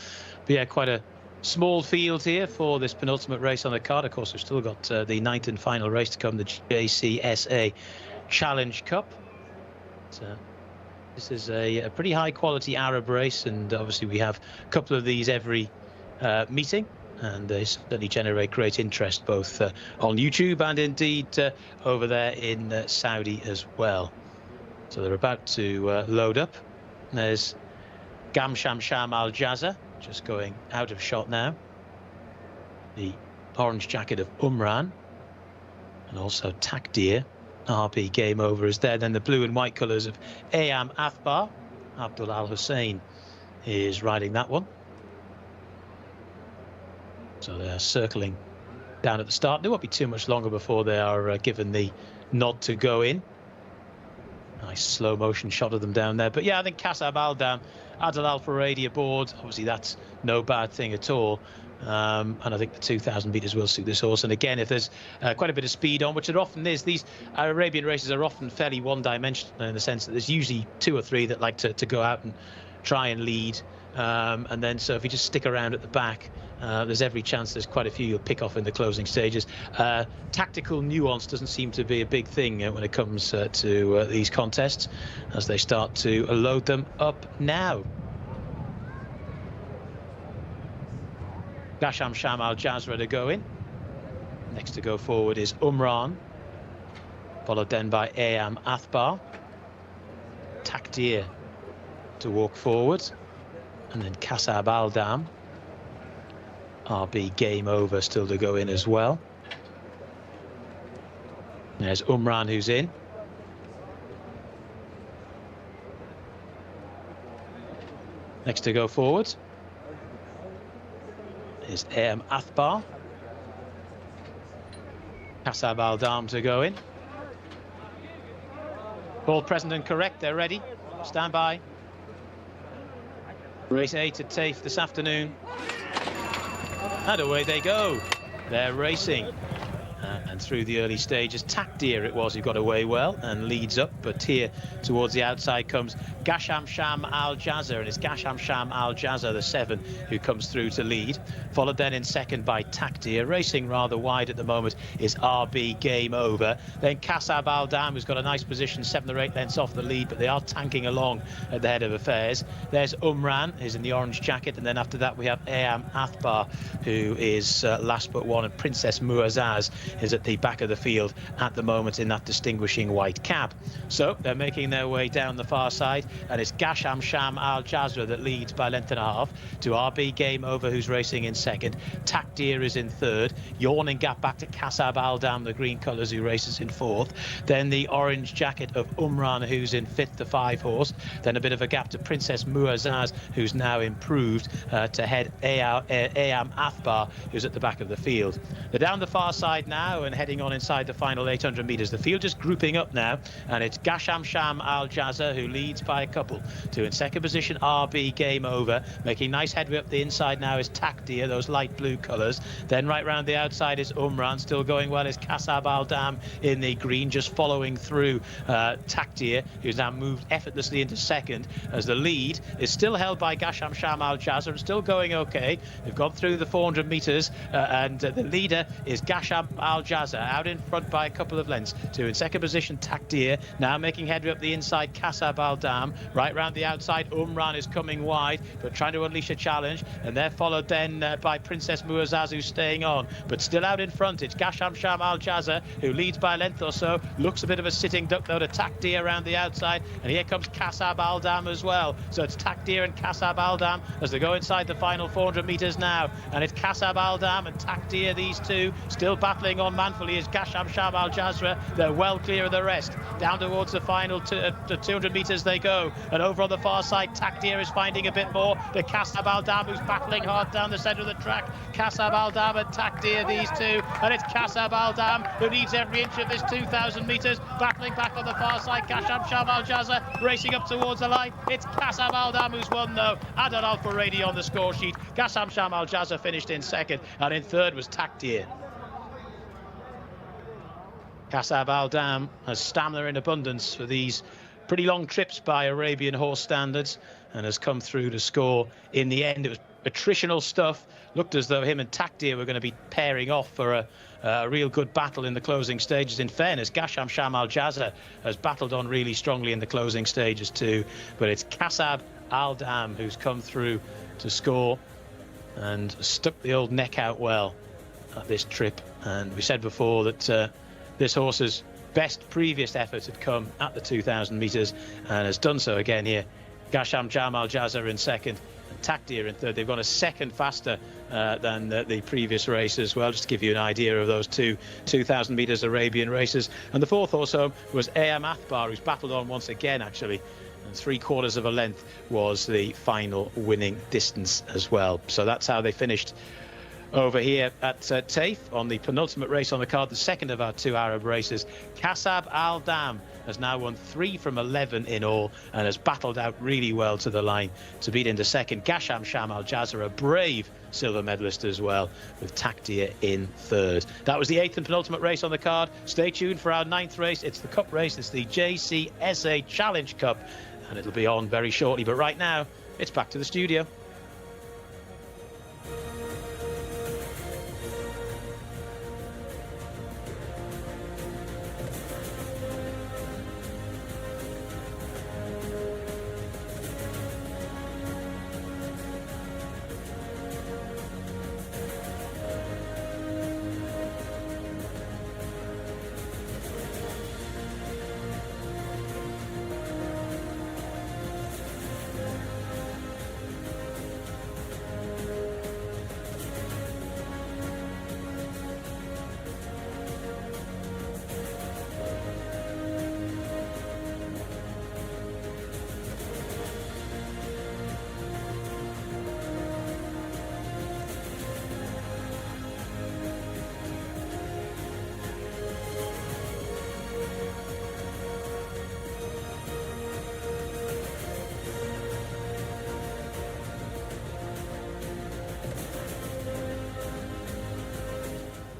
But yeah, quite a small field here for this penultimate race on the card. Of course, we've still got the 9th and final race to come, the Jcsa Challenge Cup. This is a pretty high quality Arab race, and obviously we have a couple of these every meeting, and they certainly generate great interest both on YouTube and indeed over there in Saudi as well. So they're about to load up. There's Gamsham Sham Al Jaza just going out of shot now. The orange jacket of Umran, and also Takdir. RB Game Over is there. Then the blue and white colours of Ayam Athbar. Abdul Al Hussein is riding that one. So they're circling down at the start. There won't be too much longer before they are given the nod to go in. Nice slow motion shot of them down there. But yeah, I think Kasab Al-Dam, Adel Alfa Radi aboard. Obviously that's no bad thing at all. And I think the 2,000 metres will suit this horse. And again, if there's quite a bit of speed on, which it often is, these Arabian races are often fairly one-dimensional in the sense that there's usually 2 or 3 that like to go out and try and lead. And then so if you just stick around at the back, there's every chance there's quite a few you'll pick off in the closing stages. Tactical nuance doesn't seem to be a big thing when it comes to these contests, as they start to load them up now. Gasham Sham Al Jazra to go in. Next to go forward is Umran, followed then by Ayam Athbar. Takdir to walk forward, and then Kasab Al-Dam. RB Game Over still to go in as well. There's Umran who's in. Next to go forward is Ayam Athbar. Kasab Al-Dam to go in. All present and correct, they're ready. Stand by. Race 8 at Taif this afternoon. And away they go. They're racing. And through the early stages, Takdir it was who got away well and leads up, but here towards the outside comes Gasham Sham Al Jazza, and it's Gasham Sham Al Jazza, the 7, who comes through to lead. Followed then in second by Takdir. Racing rather wide at the moment is RB Game Over. Then Kasab Al Dam, who's got a nice position, 7 or 8 lengths off the lead, but they are tanking along at the head of affairs. There's Umran, who's in the orange jacket, and then after that we have Ayam Athbar, who is last but one, and Princess Muazzaz is at the back of the field at the moment in that distinguishing white cap. So they're making their way down the far side, and it's Gasham Sham Al Jazra that leads by length and a half to RB Game Over, who's racing in second. Takdir is in third. Yawning gap back to Kasab Al Dam, the green colours, who races in fourth. Then the orange jacket of Umran, who's in fifth, the 5 horse. Then a bit of a gap to Princess Muazzaz, who's now improved to head Ayam Athbar, who's at the back of the field. They're down the far side now and heading on inside the final 800 metres. The field just grouping up now, and it's Gasham Sham Al Jazza who leads by a couple. To in second position, RB Game Over. Making nice headway up the inside now is Takdir, those light blue colours. Then right round the outside is Umran. Still going well is Kasab Al Dam in the green, just following through Takdir, who's now moved effortlessly into second, as the lead is still held by Gasham Sham Al Jazza and still going okay. They've gone through the 400 metres, and the leader is Gasham Al Jazza, out in front by a couple of lengths. To in second position, Takdir, now making headway up the inside, Kasab Al Dam. Right round the outside, Umran is coming wide, but trying to unleash a challenge, and they're followed then by Princess Muazzaz, who's staying on, but still out in front. It's Gasham Sham Al Jazza, who leads by a length or so. Looks a bit of a sitting duck, though, to Takdir around the outside, and here comes Kasab Al Dam as well. So it's Takdir and Kasab Al Dam as they go inside the final 400 metres now, and it's Kasab Al Dam and Takdir, these two, still battling on manfully as Gasham Sham Al Jazra. They're well clear of the rest. Down towards the final 200 metres they go, and over on the far side, Takdir is finding a bit more. The Kasab Al Dam, who's battling hard down the centre of the track. Kasab Al Dam and Takdir, these two, and it's Kasab Al Dam who needs every inch of this 2,000 metres, battling back on the far side. Gasham Sham Al Jazza racing up towards the line. It's Kasab Al Dam who's won, though. Adon Al Furedi on the score sheet. Gasham Sham Al Jazza finished in second, and in third was Takdir. Kasab Al Dam has stamina in abundance for these pretty long trips by Arabian horse standards, and has come through to score in the end. It was attritional stuff. Looked as though him and Takdir were going to be pairing off for a real good battle in the closing stages. In fairness, Gasham Sham Al Jazza has battled on really strongly in the closing stages too, but it's Kasab Al Dam who's come through to score and stuck the old neck out well at this trip. And we said before that this horse's best previous effort had come at the 2,000 metres, and has done so again here. Gasham Sham Al Jazza in second, and Takdir in third. They've gone a second faster than the previous race as well, just to give you an idea of those two 2,000 metres Arabian races. And the fourth horse home was Ayam Athbar, who's battled on once again, actually. And 3/4 of a length was the final winning distance as well. So that's how they finished over here at Taif on the penultimate race on the card, the second of our 2 Arab races. Kasab Al Dam has now won 3 from 11 in all, and has battled out really well to the line to beat into second. Gasham Sham Al Jazza, a brave silver medalist as well, with Takdir in third. That was the 8th and penultimate race on the card. Stay tuned for our 9th race. It's the Cup race. It's the Jcsa Challenge Cup, and it'll be on very shortly. But right now, it's back to the studio.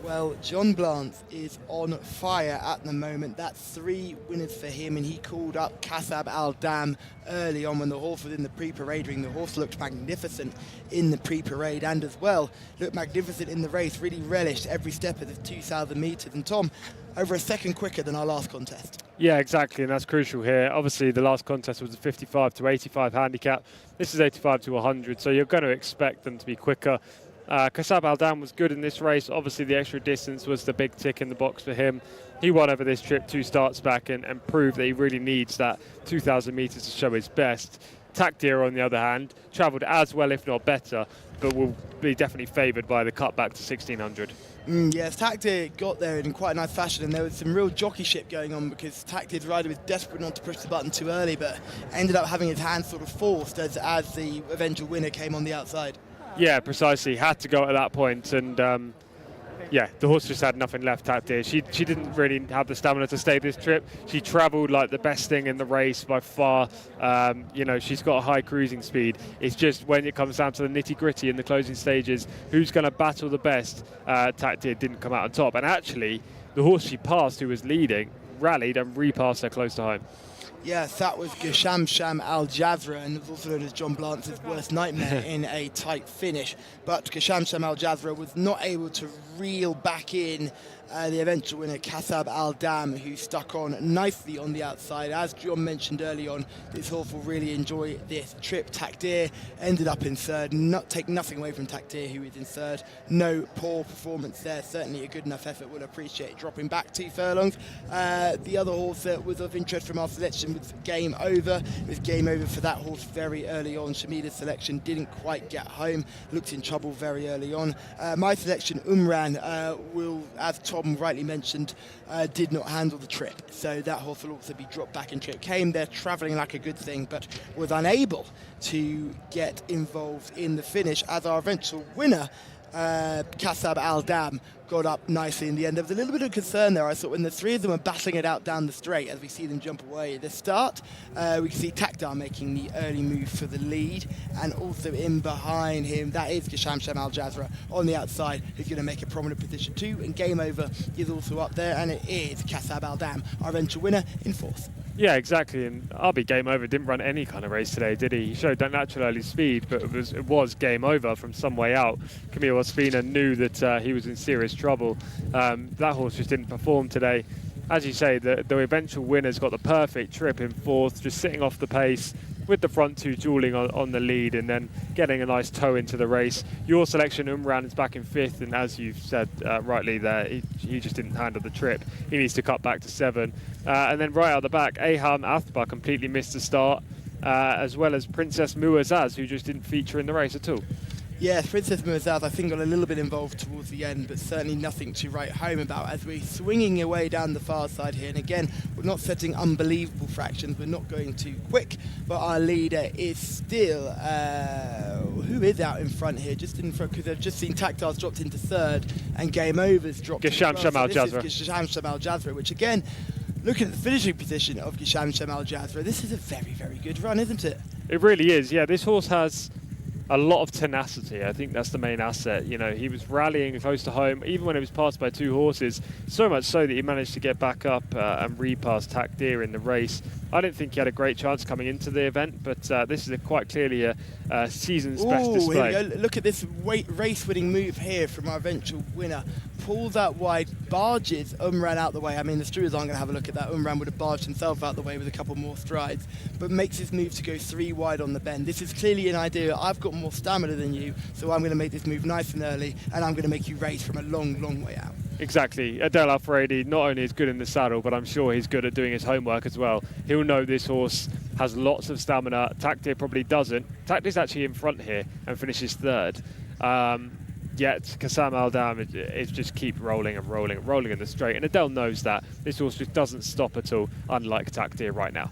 Well, John Blance is on fire at the moment. That's 3 winners for him, and he called up Kasab Al-Dam early on when the horse was in the pre-parade ring. The horse looked magnificent in the pre-parade and as well looked magnificent in the race, really relished every step of the 2,000 metres. And Tom, over a second quicker than our last contest. Yeah, exactly, and that's crucial here. Obviously, the last contest was a 55 to 85 handicap. This is 85 to 100, so you're going to expect them to be quicker. Kasab Al-Dam was good in this race. Obviously, the extra distance was the big tick in the box for him. He won over this trip 2 starts back and proved that he really needs that 2,000 metres to show his best. Takdir, on the other hand, travelled as well, if not better, but will be definitely favoured by the cutback to 1,600. Yes, Takdir got there in quite a nice fashion, and there was some real jockeyship going on because Takdir's rider was desperate not to push the button too early, but ended up having his hand sort of forced as the eventual winner came on the outside. Yeah, precisely. Had to go at that point, and yeah, the horse just had nothing left out there. She didn't really have the stamina to stay this trip. She travelled like the best thing in the race by far. You know, she's got a high cruising speed. It's just when it comes down to the nitty-gritty in the closing stages, who's going to battle the best? Takdir didn't come out on top. And actually, the horse she passed, who was leading, rallied and repassed her close to home. Yes, that was Sham Al Jazra, and was also known as John Blance's worst nightmare in a tight finish. But Sham Al Jazra was not able to reel back in the eventual winner, Kasab Al-Dam, who stuck on nicely on the outside. As John mentioned early on, this horse will really enjoy this trip. Takdir ended up in third. Take nothing away from Takdir, who is in third. No poor performance there. Certainly a good enough effort. We'll appreciate dropping back 2 furlongs. The other horse that was of interest from our selection was Game Over. It was Game Over for that horse very early on. Shamila's selection didn't quite get home. Looked in trouble very early on. My selection, Umran, will, as Tom rightly mentioned, did not handle the trip, so that horse will also be dropped back in trip. Came there travelling like a good thing, but was unable to get involved in the finish, as our eventual winner, Kasab Al-Dam, got up nicely in the end. There was a little bit of concern there, I thought, when the 3 of them are battling it out down the straight as we see them jump away at the start. We can see Takdir making the early move for the lead, and also in behind him, that is Sham Al Jazra on the outside, who's going to make a prominent position too, and Game Over is also up there, and it is Kasab Al-Dam, our eventual winner, in 4th. Yeah, exactly, and RB Game Over didn't run any kind of race today, did he? He showed that natural early speed, but it was Game Over from some way out. Camille Ospina knew that he was in serious trouble. That horse just didn't perform today. As you say, the eventual winner's got the perfect trip in 4th, just sitting off the pace with the front 2 dueling on the lead and then getting a nice toe into the race. Your selection, Umran, is back in 5th, and as you've said rightly there, he just didn't handle the trip. He needs to cut back to 7. And then right out the back, Aham Athbar completely missed the start, as well as Princess Muazzaz, who just didn't feature in the race at all. Yes, Princess Muazzaz, I think, got a little bit involved towards the end, but certainly nothing to write home about as we're swinging away down the far side here. And again, we're not setting unbelievable fractions. We're not going too quick, but our leader is still... who is out in front here? Just in front, because I've just seen Taktar's dropped into 3rd and Game Over's dropped into 12th. Sham Al Jazra. This is Sham Al Jazra, which again, looking at the finishing position of Sham Al Jazra, this is a very, very good run, isn't it? It really is, yeah. This horse has a lot of tenacity. I think that's the main asset. You know, he was rallying close to home, even when he was passed by 2 horses, so much so that he managed to get back up and repass Takdir in the race. I didn't think he had a great chance coming into the event, but this is quite clearly a season's best display. Here we go. Look at this race-winning move here from our eventual winner. Pulls out wide, barges Umran out the way. I mean, the stewards aren't going to have a look at that. Umran would have barged himself out the way with a couple more strides, but makes his move to go 3 wide on the bend. This is clearly an idea. I've got more stamina than you, so I'm going to make this move nice and early, and I'm going to make you race from a long, long way out. Exactly. Adel Al-Faredi not only is good in the saddle, but I'm sure he's good at doing his homework as well. He'll know this horse has lots of stamina. Takdir probably doesn't. Takdir's actually in front here and finishes 3rd. Yet Kasab Al-Dam is just keep rolling and rolling and rolling in the straight. And Adel knows that. This horse just doesn't stop at all, unlike Takdir right now.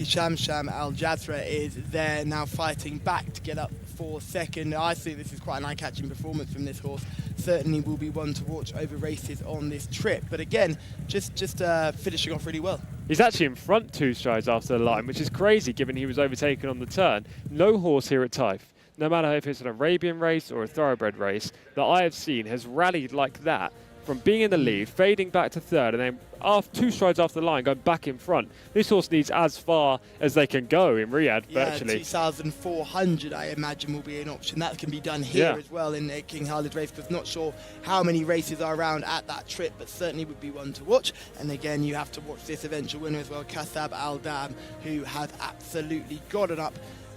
Sham Al Jazra is there now fighting back to get up for 2nd. I think this is quite an eye-catching performance from this horse. Certainly will be one to watch over races on this trip. But again, just finishing off really well. He's actually in front 2 strides after the line, which is crazy given he was overtaken on the turn. No horse here at Taif, no matter if it's an Arabian race or a thoroughbred race, that I have seen has rallied like that from being in the lead, fading back to third, and then after 2 strides after the line, going back in front. This horse needs as far as they can go in Riyadh, virtually. 2,400, I imagine, will be an option. That can be done here as well in King Khalid race, because not sure how many races are around at that trip, but certainly would be one to watch. And again, you have to watch this eventual winner as well, Kasab Al-Dam, who has absolutely gotten up.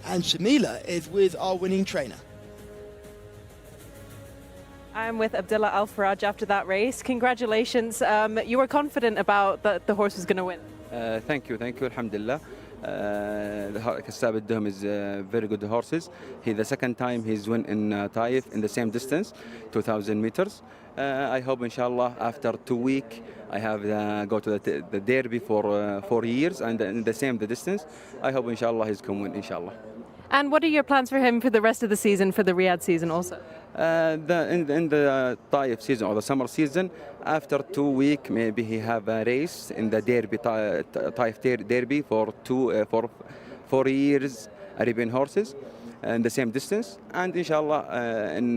And Shamila is with our winning trainer. I'm with Abdullah Al Faraj after that race. Congratulations. You were confident about that the horse was going to win. Thank you, alhamdulillah. Kasab Al-Dam is very good horses. The second time he's won in Taif in the same distance, 2,000 meters. I hope, inshallah, after 2 weeks, I have go to the derby for 4 years and in the same distance. I hope, inshallah, he's going to win, inshallah. And what are your plans for him for the rest of the season, for the Riyadh season also? In the Taif season or the summer season, after 2 weeks, maybe he have a race in the derby, Taif derby for 4 years, Arabian horses in the same distance. And inshallah, in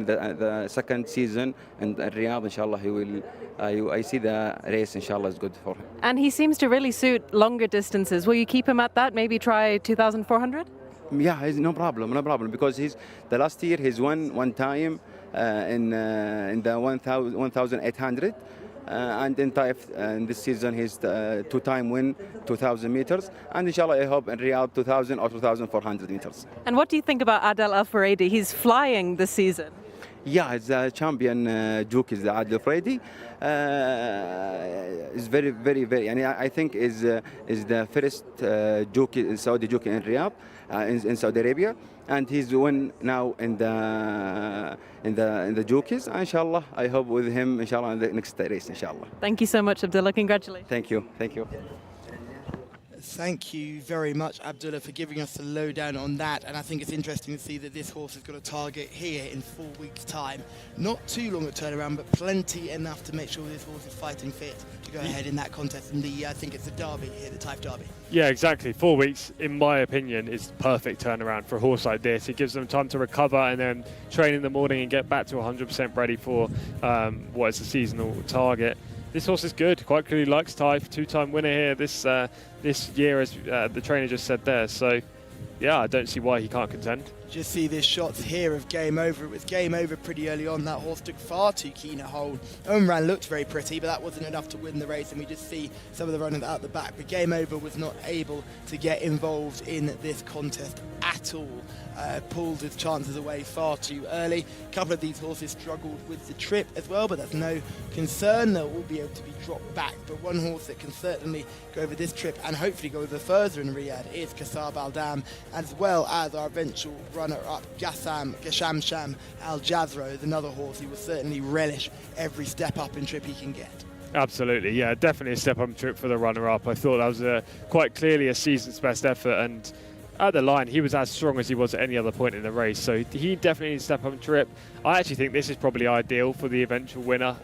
the second season in Riyadh, inshallah, he will. I see the race, inshallah, is good for him. And he seems to really suit longer distances. Will you keep him at that? Maybe try 2,400? Yeah, no problem. Because the last year he's won one time in the 1,800, and in Taif in this season he's 2-time win 2,000 meters, and inshallah I hope in Riyadh 2,000 or 2,400 meters. And what do you think about Adel Al Faradi? He's flying this season. Yeah, he's a champion jockey, the Adel Al-Faradi. Is very. And I think is the first jockey, Saudi jockey in Riyadh, in Saudi Arabia, and he's won now in the jockeys. Inshallah, I hope with him, inshallah, in the next race, inshallah. Thank you so much, Abdullah. Congratulations. Thank you. Thank you very much, Abdullah, for giving us the lowdown on that. And I think it's interesting to see that this horse has got a target here in 4 weeks' time. Not too long a turnaround, but plenty enough to make sure this horse is fighting fit to go ahead in that contest in the, I think it's the Derby here, the Taif Derby. Yeah, exactly. 4 weeks, in my opinion, is perfect turnaround for a horse like this. It gives them time to recover and then train in the morning and get back to 100% ready for what is the seasonal target. This horse is good. Quite clearly likes Taif. 2-time winner here this year, as the trainer just said there. So, yeah, I don't see why he can't contend. Just see these shots here of Game Over. It was Game Over pretty early on. That horse took far too keen a hold. Umran looked very pretty, but that wasn't enough to win the race, and we just see some of the runners out the back. But Game Over was not able to get involved in this contest at all. Pulled his chances away far too early. A couple of these horses struggled with the trip as well, but that's no concern. They'll all be able to be dropped back. But one horse that can certainly go over this trip and hopefully go over further in Riyadh is Kasab Al-Dam, as well as our eventual runner-up Gashamsham Al-Jazro, another horse who will certainly relish every step up in trip he can get. Absolutely, yeah, definitely a step up trip for the runner-up. I thought that was quite clearly a season's best effort, and at the line, he was as strong as he was at any other point in the race, so he definitely needs to step up trip. I actually think this is probably ideal for the eventual winner.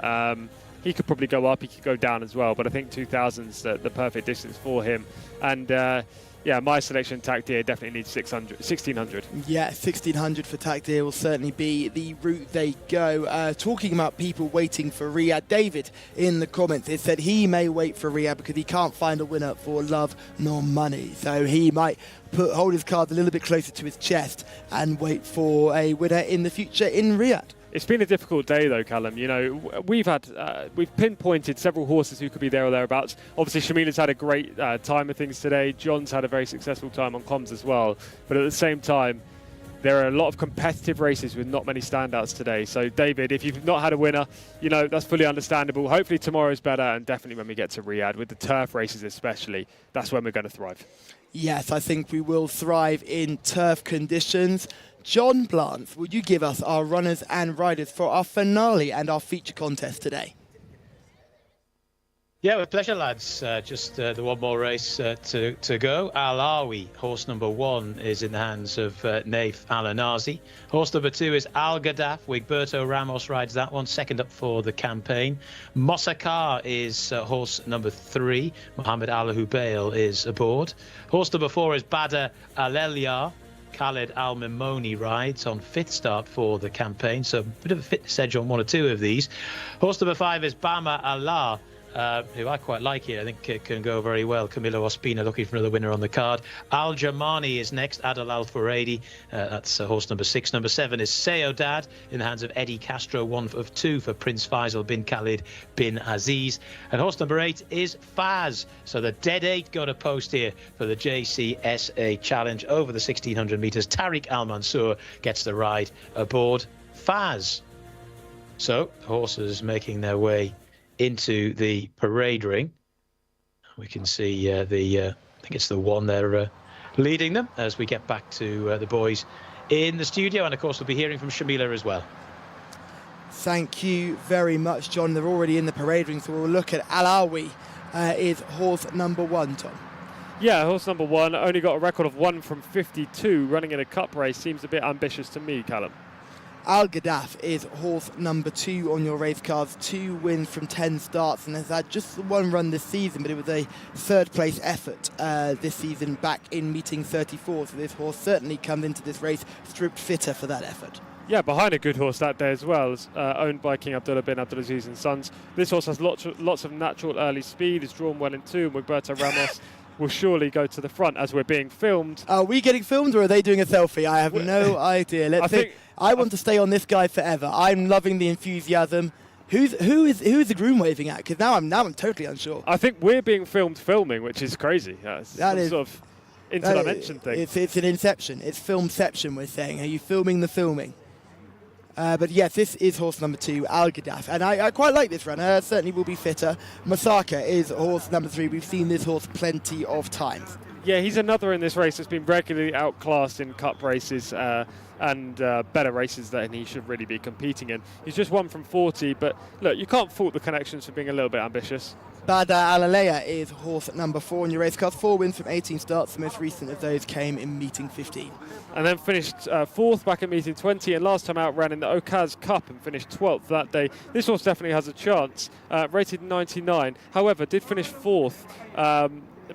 He could probably go up, he could go down as well, but I think 2,000's the perfect distance for him. And yeah, my selection, Takdir, definitely needs 1,600. Yeah, 1,600 for Takdir will certainly be the route they go. Talking about people waiting for Riyadh, David in the comments has said he may wait for Riyadh because he can't find a winner for love nor money. So he might hold his cards a little bit closer to his chest and wait for a winner in the future in Riyadh. It's been a difficult day though, Callum. You know, we've pinpointed several horses who could be there or thereabouts. Obviously, Shamila's had a great time of things today. John's had a very successful time on comms as well. But at the same time, there are a lot of competitive races with not many standouts today. So, David, if you've not had a winner, you know, that's fully understandable. Hopefully tomorrow is better, and definitely when we get to Riyadh, with the turf races especially, that's when we're going to thrive. Yes, I think we will thrive in turf conditions. John Blance, would you give us our runners and riders for our finale and our feature contest today? Yeah, with pleasure, lads. Just the one more race to go. Alawi, horse number 1, is in the hands of Naif Al-Anazi. Horse number 2 is Al Gaddaf. Wigberto Ramos rides that one, second up for the campaign. Mosakar is horse number 3. Mohammed Al Hubail is aboard. Horse number 4 is Badr Al-Elyar. Khaled Al-Mimoni rides on 5th start for the campaign, so a bit of a fitness edge on 1 or 2 of these. Horse number 5 is Bama Allah, who I quite like here. I think it can go very well. Camilo Ospina looking for another winner on the card. Al Jamani is next. Adel Al Furedi. That's horse number 6. Number 7 is Seodad in the hands of Eddie Castro. 1 of 2 for Prince Faisal bin Khalid bin Aziz. And horse number 8 is Faz. So the dead 8 got a post here for the JCSA Challenge over the 1600 metres. Tariq Al Mansour gets the ride aboard Faz. So horses making their way into the parade ring. We can see I think it's the one there leading them as we get back to the boys in the studio, and of course we'll be hearing from Shamila as well. Thank you very much, John. They're already in the parade ring, so we'll look at Alawi, is horse number 1, Tom. Yeah, horse number 1 only got a record of 1 from 52 running in a cup race. Seems a bit ambitious to me, Callum. Al Gaddaf is horse number 2 on your race cards. 2 wins from 10 starts and has had just the 1 run this season, but it was a 3rd place effort this season back in meeting 34. So this horse certainly comes into this race stripped fitter for that effort. Yeah, behind a good horse that day as well, owned by King Abdullah bin Abdulaziz and Sons. This horse has lots of natural early speed, is drawn well in 2, and Roberto Ramos will surely go to the front as we're being filmed. Are we getting filmed or are they doing a selfie? I have no idea. Let's see. I want to stay on this guy forever. I'm loving the enthusiasm. Who is the groom waving at? Because now I'm totally unsure. I think we're being filming, which is crazy. That is sort of interdimension thing. It's an inception. It's filmception. We're saying. Are you filming the filming? But yes, this is horse number 2, Al Gaddaf, and I quite like this runner. Certainly will be fitter. Masaka is horse number 3. We've seen this horse plenty of times. Yeah, he's another in this race that's been regularly outclassed in cup races and better races than he should really be competing in. He's just 1 from 40, but look, you can't fault the connections for being a little bit ambitious. Bada Alalea is horse number 4 on your race card. 4 wins from 18 starts. The most recent of those came in meeting 15. And then finished 4th back at meeting 20, and last time out ran in the Okaz Cup and finished 12th that day. This horse definitely has a chance, rated 99. However, did finish 4th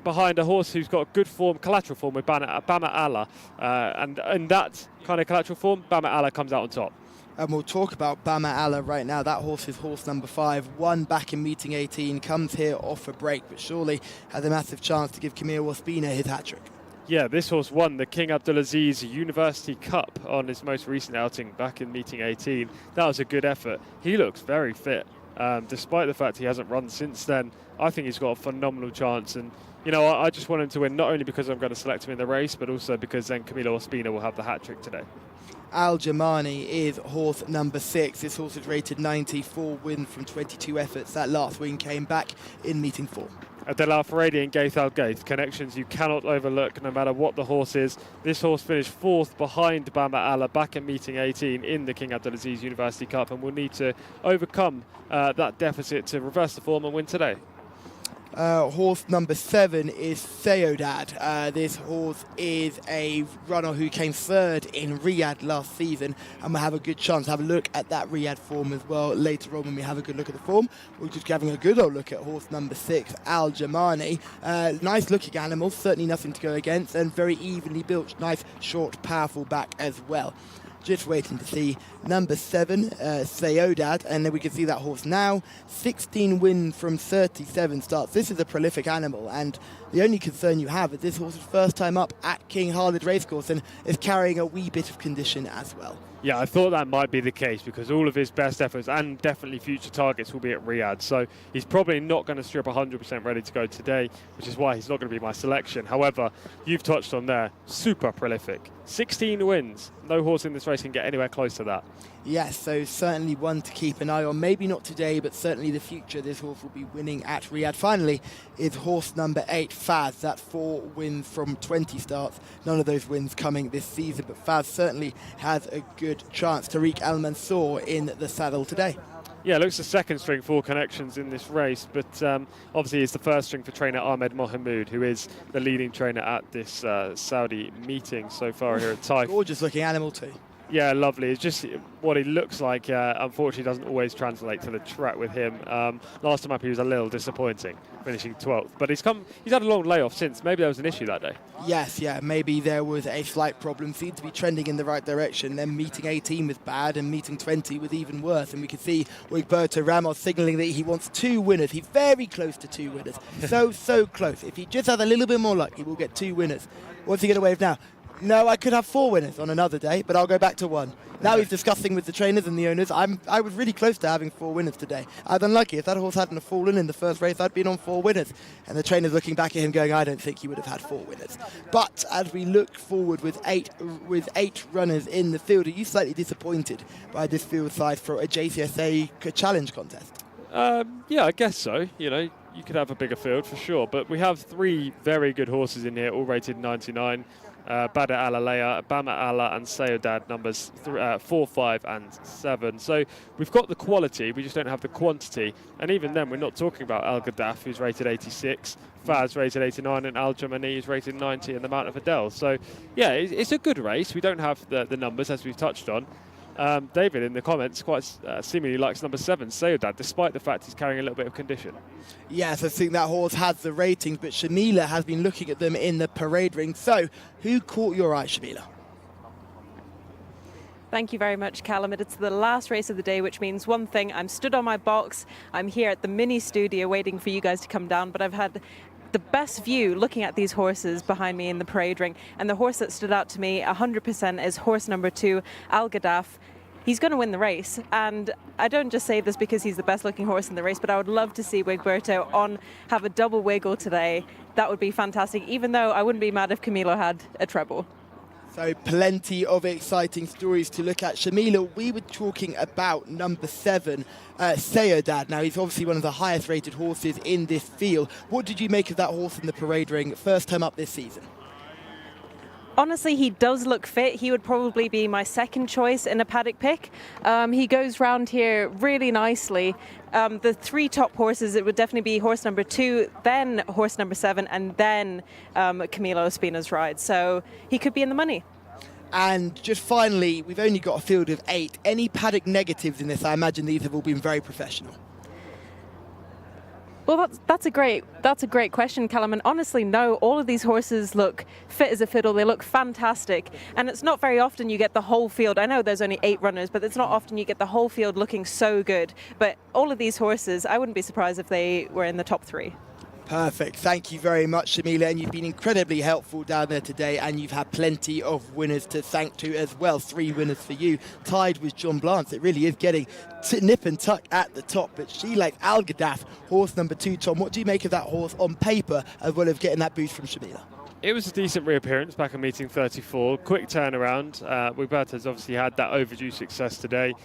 behind a horse who's got good form, collateral form with Bama Allah. And in that kind of collateral form, Bama Allah comes out on top. And we'll talk about Bama Allah right now. That horse is horse number 5, 1 back in meeting 18, comes here off a break, but surely has a massive chance to give Camille Ospina his hat-trick. Yeah, this horse won the King Abdulaziz University Cup on his most recent outing back in meeting 18. That was a good effort. He looks very fit, despite the fact he hasn't run since then. I think he's got a phenomenal chance, and you know, I just want him to win, not only because I'm going to select him in the race, but also because then Camilo Ospina will have the hat-trick today. Al Jamani is horse number 6. This horse is rated 90, 4 wins from 22 efforts. That last win came back in meeting 4. Adel Al Furedi and Gaith Al Gaith, connections you cannot overlook no matter what the horse is. This horse finished 4th behind Bama Allah back in meeting 18 in the King Abdulaziz University Cup, and will need to overcome that deficit to reverse the form and win today. Horse number 7 is Seodad. This horse is a runner who came 3rd in Riyadh last season, and we'll have a good chance to have a look at that Riyadh form as well later on when we have a good look at the form. We're just having a good old look at horse number 6, Al Jamani. Nice looking animal, certainly nothing to go against, and very evenly built. Nice, short, powerful back as well. Just waiting to see number 7, Seodad, and then we can see that horse now. 16 wins from 37 starts. This is a prolific animal, and the only concern you have is this horse's first time up at King Khalid Racecourse and is carrying a wee bit of condition as well. Yeah, I thought that might be the case because all of his best efforts and definitely future targets will be at Riyadh. So he's probably not going to strip 100% ready to go today, which is why he's not going to be my selection. However, you've touched on there, super prolific. 16 wins. No horse in this race can get anywhere close to that. Yes, so certainly one to keep an eye on. Maybe not today, but certainly the future. This horse will be winning at Riyadh. Finally is horse number 8, Faz. That's 4 wins from 20 starts. None of those wins coming this season, but Faz certainly has a good chance. Tariq Al Mansour in the saddle today. Yeah, looks the second string for connections in this race, but obviously it's the first string for trainer Ahmed Mohamoud, who is the leading trainer at this Saudi meeting so far here at Taif. Gorgeous looking animal too. Yeah, lovely. It's just what he looks like, unfortunately, doesn't always translate to the track with him. Last time up, he was a little disappointing, finishing 12th. But he's had a long layoff since. Maybe there was an issue that day. Yes, yeah, maybe there was a slight problem. Seemed to be trending in the right direction. Then meeting 18 was bad, and meeting 20 was even worse. And we could see Wigberto Ramos signaling that he wants 2 winners. He's very close to 2 winners. so close. If he just has a little bit more luck, he will get 2 winners. What's he going to wave now? No, I could have 4 winners on another day, but I'll go back to 1. Now he's discussing with the trainers and the owners. I was really close to having 4 winners today. I was unlucky. If that horse hadn't fallen in the first race, I'd been on 4 winners. And the trainers looking back at him going, I don't think he would have had 4 winners. But as we look forward with eight runners in the field, are you slightly disappointed by this field size for a Jcsa challenge contest? Yeah, I guess so. You know, you could have a bigger field for sure. But we have 3 very good horses in here, all rated 99. Badr Alalea, Bama Allah and Sayodad, numbers 4, 5 and 7. So we've got the quality, we just don't have the quantity. And even then, we're not talking about Al Gaddaf, who's rated 86, Faz rated 89, and Al Jamani is rated 90 in the Mount of Adele. So yeah, it's a good race. We don't have the numbers, as we've touched on. David, in the comments, quite seemingly likes number 7, Sayodad, despite the fact he's carrying a little bit of condition. Yes, I think that horse has the ratings, but Shamila has been looking at them in the parade ring. So, who caught your eye, Shamila? Thank you very much, Callum. It's the last race of the day, which means one thing. I'm stood on my box. I'm here at the mini studio waiting for you guys to come down, but I've had the best view looking at these horses behind me in the parade ring. And the horse that stood out to me 100% is horse number 2, Al Gaddaf. He's going to win the race, and I don't just say this because he's the best looking horse in the race, but I would love to see Wigberto have a double wiggle today. That would be fantastic, even though I wouldn't be mad if Camilo had a treble. So plenty of exciting stories to look at. Shamila, we were talking about number 7, Sayodad. Now, he's obviously one of the highest rated horses in this field. What did you make of that horse in the parade ring first time up this season? Honestly, he does look fit. He would probably be my second choice in a paddock pick. He goes round here really nicely. The 3 top horses, it would definitely be horse number 2, then horse number 7, and then Camilo Espina's ride. So he could be in the money. And just finally, we've only got a field of 8. Any paddock negatives in this? I imagine these have all been very professional. Well, that's a great question, Callum. And honestly, no, all of these horses look fit as a fiddle. They look fantastic. And it's not very often you get the whole field. I know there's only 8 runners, but it's not often you get the whole field looking so good. But all of these horses, I wouldn't be surprised if they were in the top 3. Perfect. Thank you very much, Shamila. And you've been incredibly helpful down there today, and you've had plenty of winners to thank to as well. 3 winners for you, tied with John Blance. It really is getting nip and tuck at the top. But she likes Al Gaddaf, horse number 2. Tom, what do you make of that horse on paper, as well as getting that boost from Shamila? It was a decent reappearance back in meeting 34. Quick turnaround. Wigberto's obviously had that overdue success today.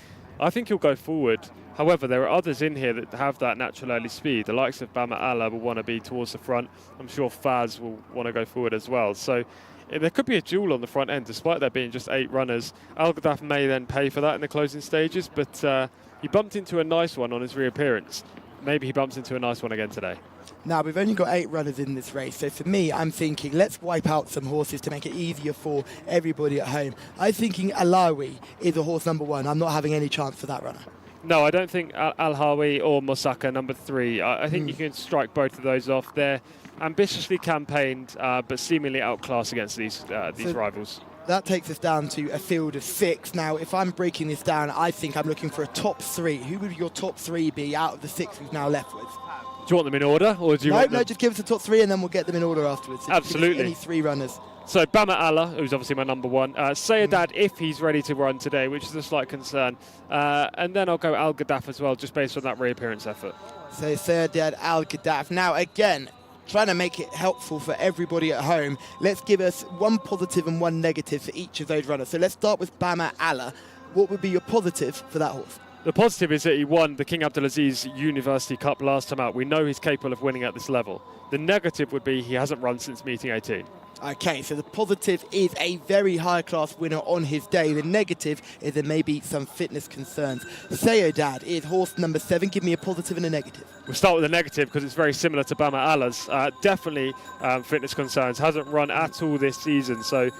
I think he'll go forward. However, there are others in here that have that natural early speed. The likes of Bama Allah will want to be towards the front. I'm sure Faz will want to go forward as well. So there could be a duel on the front end, despite there being just 8 runners. Al Gaddaf may then pay for that in the closing stages, but he bumped into a nice one on his reappearance. Maybe he bumps into a nice one again today. Now, we've only got 8 runners in this race, so for me, I'm thinking let's wipe out some horses to make it easier for everybody at home. I'm thinking Alawi is a horse number 1. I'm not having any chance for that runner. No, I don't think Al-Hawi or Mosaka, number 3. I think you can strike both of those off. They're ambitiously campaigned, but seemingly outclassed against these rivals. That takes us down to a field of 6. Now, if I'm breaking this down, I think I'm looking for a top 3. Who would your top 3 be out of the 6 we've now left with? Do you want them in order, or do you want them? No, just give us the top 3 and then we'll get them in order afterwards. So absolutely. Any 3 runners. So Bama Allah, who's obviously my number 1. Sayodad, if he's ready to run today, which is a slight concern. And then I'll go Al Gaddaf as well, just based on that reappearance effort. So Sayodad, Al Gaddaf. Now, again, trying to make it helpful for everybody at home, let's give us 1 positive and 1 negative for each of those runners. So let's start with Bama Allah. What would be your positive for that horse? The positive is that he won the King Abdulaziz University Cup last time out. We know he's capable of winning at this level. The negative would be he hasn't run since meeting 18. Okay, so the positive is a very high-class winner on his day. The negative is there may be some fitness concerns. Sayodad is horse number 7. Give me a positive and a negative. We'll start with the negative because it's very similar to Bama Allah's. Definitely fitness concerns. Hasn't run at all this season, so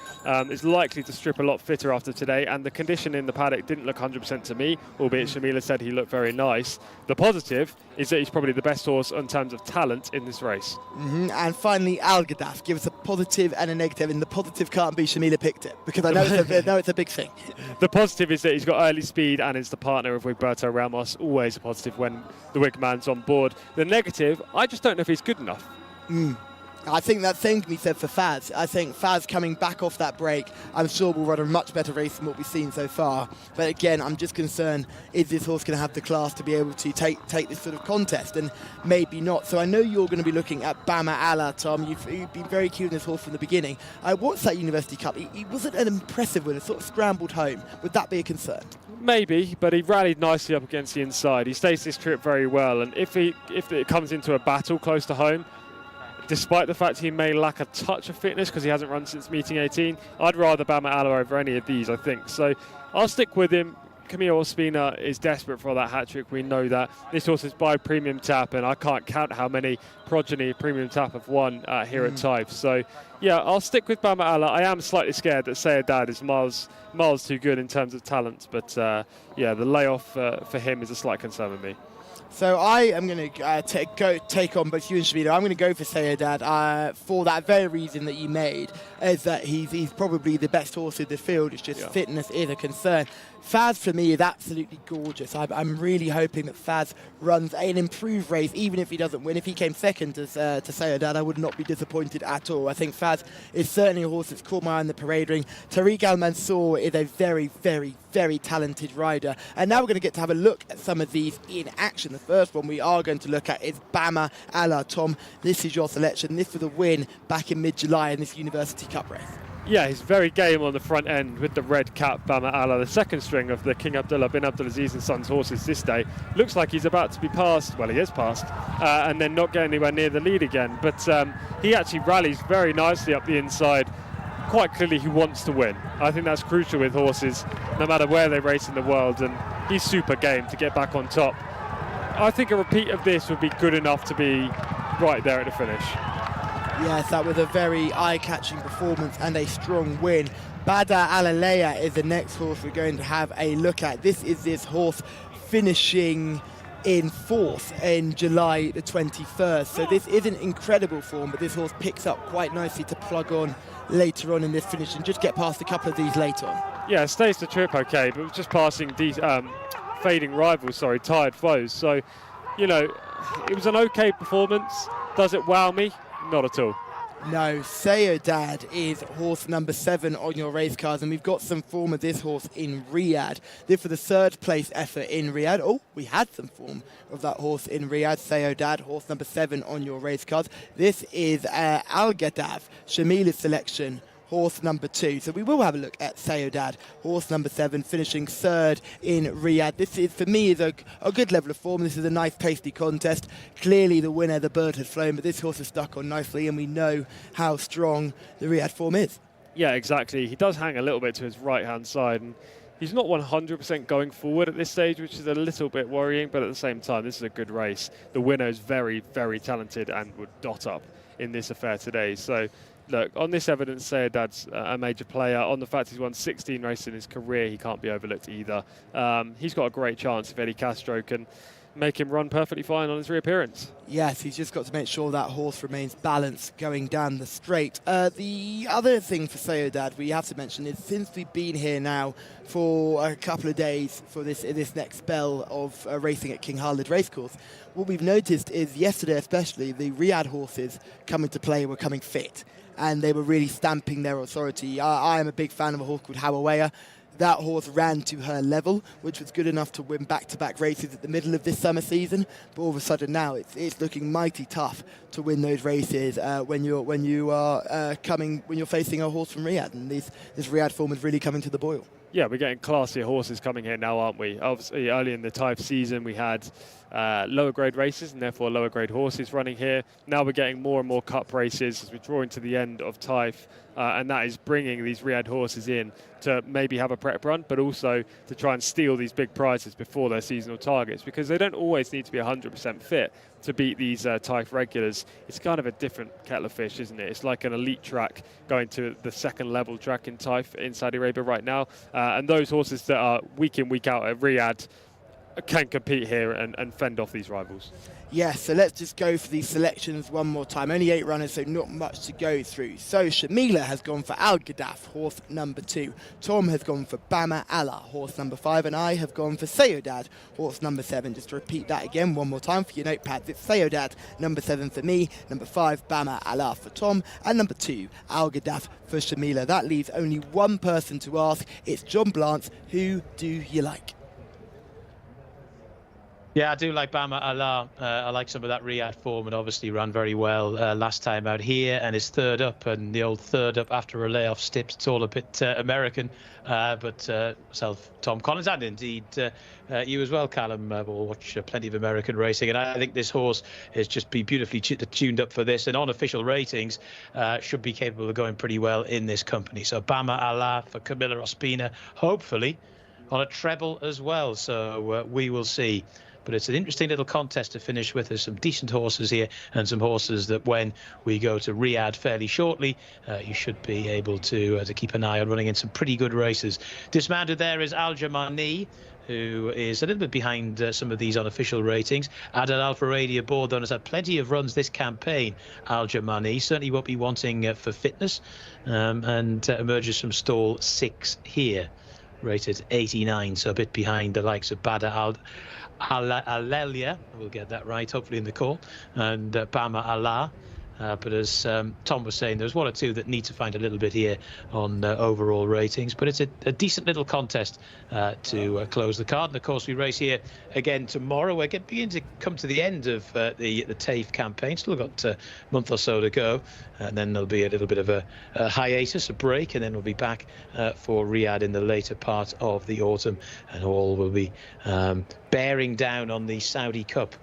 is likely to strip a lot fitter after today. And the condition in the paddock didn't look 100% to me, albeit Shamila said he looked very nice. The positive is that he's probably the best horse in terms of talent in this race. And finally, Al Gaddaf. Give us a positive and a negative, and the positive can't be Shamila picked it, because I know it's a big thing. The positive is that he's got early speed and is the partner of Wigberto Ramos. Always a positive when the Wigman's on board. The negative, I just don't know if he's good enough. I think that same can be said for Faz. I think Faz coming back off that break, I'm sure will run a much better race than what we've seen so far. But again, I'm just concerned, is this horse going to have the class to be able to take this sort of contest? And maybe not. So I know you're going to be looking at Bama Allah, Tom. You've been very keen on this horse from the beginning. I watched that University Cup. He wasn't an impressive winner, sort of scrambled home. Would that be a concern? Maybe, but he rallied nicely up against the inside. He staged this trip very well, and if it comes into a battle close to home, despite the fact he may lack a touch of fitness because he hasn't run since meeting 18, I'd rather Bama Allah over any of these, I think. So I'll stick with him. Camille Ospina is desperate for that hat-trick. We know that. This horse is by Premium Tap, and I can't count how many progeny Premium Tap have won here at Taif. So, yeah, I'll stick with Bama Allah. I am slightly scared that Sayodad is miles too good in terms of talent, but, yeah, the layoff for him is a slight concern with me. So I am going to take on both you and Shamila. I'm going to go for Sayodad for that very reason that you made, is that he's probably the best horse in the field. It's just fitness is a concern. Faz for me is absolutely gorgeous. I'm really hoping that Faz runs an improved race, even if he doesn't win. If he came second to Sayodad, I would not be disappointed at all. I think Faz is certainly a horse that's caught my eye in the parade ring. Tariq Al Mansour is a very, very, very talented rider. And now we're going to get to have a look at some of these in action. The first one we are going to look at is Bama Allah. Tom, this is your selection. This was a win back in mid-July in this University Cup race. Yeah, he's very game on the front end with the red cap, Bama Allah, the second string of the King Abdullah bin Abdulaziz and Sons horses this day. Looks like he's about to be passed, well, he is passed, and then not get anywhere near the lead again. But he actually rallies very nicely up the inside. Quite clearly he wants to win. I think that's crucial with horses, no matter where they race in the world, and he's super game to get back on top. I think a repeat of this would be good enough to be right there at the finish. Yes, that was a very eye-catching performance and a strong win. Badr Alaleya is the next horse we're going to have a look at. This is this horse finishing in 4th in July the 21st. So this isn't incredible form, but this horse picks up quite nicely to plug on later on in this finish and just get past a couple of these later on. Yeah, stays the trip okay, but just passing these fading rivals, tired foes. So, you know, it was an okay performance. Does it wow me? Not at all. No, Sayodad is horse number 7 on your race cards, and we've got some form of this horse in Riyadh. This was the 3rd place effort in Riyadh. Oh, we had some form of that horse in Riyadh. Sayodad, horse number 7 on your race cards. This is Al Gaddaf, Shamila's selection, horse number 2. So we will have a look at Sayodad, horse number 7, finishing 3rd in Riyadh. This is, for me, is a good level of form. This is a nice, tasty contest. Clearly the winner, the bird, has flown, but this horse is stuck on nicely, and we know how strong the Riyadh form is. Yeah, exactly. He does hang a little bit to his right-hand side, and he's not 100% going forward at this stage, which is a little bit worrying, but at the same time, this is a good race. The winner is very, very talented and would dot up in this affair today. So, look, on this evidence, Sayodad's a major player. On the fact he's won 16 races in his career, he can't be overlooked either. He's got a great chance if Eddie Castro can make him run perfectly fine on his reappearance. Yes, he's just got to make sure that horse remains balanced going down the straight. The other thing for Sayodad we have to mention is, since we've been here now for a couple of days for this next spell of racing at King Khalid Racecourse, what we've noticed is yesterday especially the Riyadh horses coming to play were coming fit, and they were really stamping their authority. I am a big fan of a horse called Hawawaya. That horse ran to her level, which was good enough to win back-to-back races at the middle of this summer season. But all of a sudden now, it's looking mighty tough to win those races when you're facing a horse from Riyadh, and this Riyadh form is really coming to the boil. Yeah, we're getting classier horses coming here now, aren't we? Obviously, early in the Taif season, we had lower grade races and therefore lower grade horses running here. Now we're getting more and more cup races as we draw into the end of Taif, and that is bringing these Riyadh horses in to maybe have a prep run, but also to try and steal these big prizes before their seasonal targets, because they don't always need to be 100% fit to beat these Taif regulars. It's kind of a different kettle of fish, isn't it? It's like an elite track going to the second level track in Taif in Saudi Arabia right now. And those horses that are week in, week out at Riyadh can compete here and fend off these rivals. Yes, so let's just go for these selections one more time. Only 8 runners, so not much to go through. So Shamila has gone for Al Gaddaf, horse number 2. Tom has gone for Bama Allah, horse number 5. And I have gone for Sayodad, horse number 7. Just to repeat that again one more time for your notepads. It's Sayodad, number 7 for me, number 5, Bama Allah for Tom, and number 2, Al Gaddaf for Shamila. That leaves only one person to ask. It's John Blance. Who do you like? Yeah, I do like Bama Allah. I like some of that Riyadh form, and obviously ran very well last time out here, and is third up, and the old third up after a layoff stips. It's all a bit American, but myself, Tom Collins, and indeed you as well, Callum, will watch plenty of American racing, and I think this horse has just been beautifully tuned up for this, and on official ratings should be capable of going pretty well in this company. So Bama Allah for Camilla Ospina, hopefully on a treble as well, so we will see. But it's an interesting little contest to finish with. There's some decent horses here, and some horses that when we go to Riyadh fairly shortly, you should be able to keep an eye on, running in some pretty good races. Dismounted there is Al Jamani, who is a little bit behind some of these unofficial ratings. Adel Al Faradi aboard, though, has had plenty of runs this campaign. Al Jamani certainly won't be wanting for fitness, and emerges from stall 6 here, rated 89, so a bit behind the likes of Badr Alelia, we'll get that right, hopefully in the call, and Bama Allah. But as Tom was saying, there's 1 or 2 that need to find a little bit here on overall ratings. But it's a decent little contest to close the card. And of course, we race here again tomorrow. We're beginning to come to the end of the Taif campaign. Still got a month or so to go. And then there'll be a little bit of a hiatus, a break, and then we'll be back for Riyadh in the later part of the autumn. And all will be bearing down on the Saudi Cup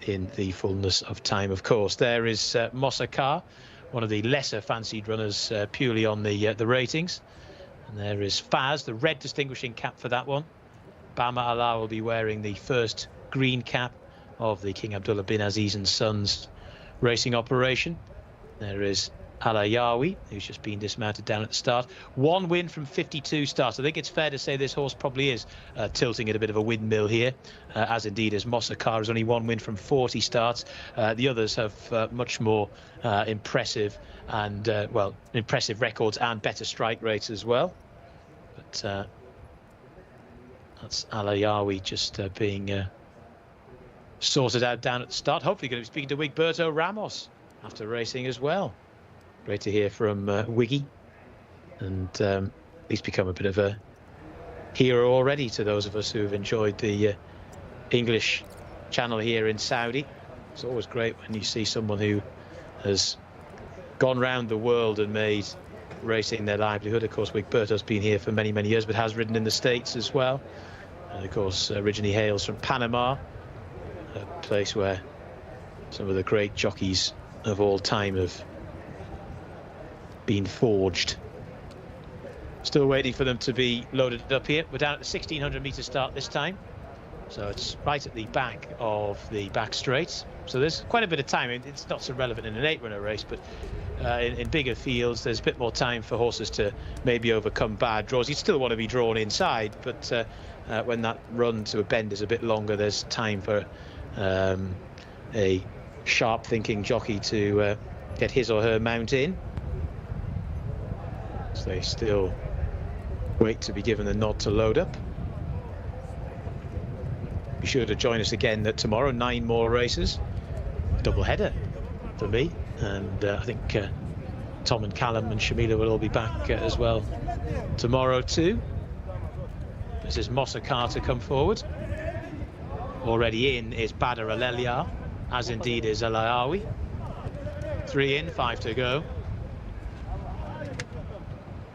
in the fullness of time, of course. There is Mosakar, one of the lesser fancied runners purely on the ratings. And there is Faz, the red distinguishing cap for that one. Bama Allah will be wearing the first green cap of the King Abdullah bin Aziz and Sons racing operation. There is Alayawi, who's just been dismounted down at the start. 1 win from 52 starts. I think it's fair to say this horse probably is tilting at a bit of a windmill here, as indeed is Mosakar, has only 1 win from 40 starts. The others have much more impressive and impressive records and better strike rates as well. But that's Alayawi just being sorted out down at the start. Hopefully going to be speaking to Wigberto Ramos after racing as well. Great to hear from Wiggy, and he's become a bit of a hero already to those of us who have enjoyed the English channel here in Saudi. It's always great when you see someone who has gone round the world and made racing their livelihood. Of course, Wigberto's been here for many, many years, but has ridden in the States as well. And of course, originally hails from Panama, a place where some of the great jockeys of all time have been forged. Still waiting for them to be loaded up here. We're down at the 1600 meter start this time, so it's right at the back of the back straight, so there's quite a bit of time. It's not so relevant in an 8-runner race, but in bigger fields there's a bit more time for horses to maybe overcome bad draws. You still want to be drawn inside, but when that run to a bend is a bit longer, there's time for a sharp thinking jockey to get his or her mount in. So they still wait to be given the nod to load up. Be sure to join us again tomorrow. 9 more races, double header for me, and I think Tom and Callum and Shamila will all be back as well tomorrow too. This is Mosakar to come forward. Already in is Badr Alelia, as indeed is Alayawi. 3 in, 5 to go.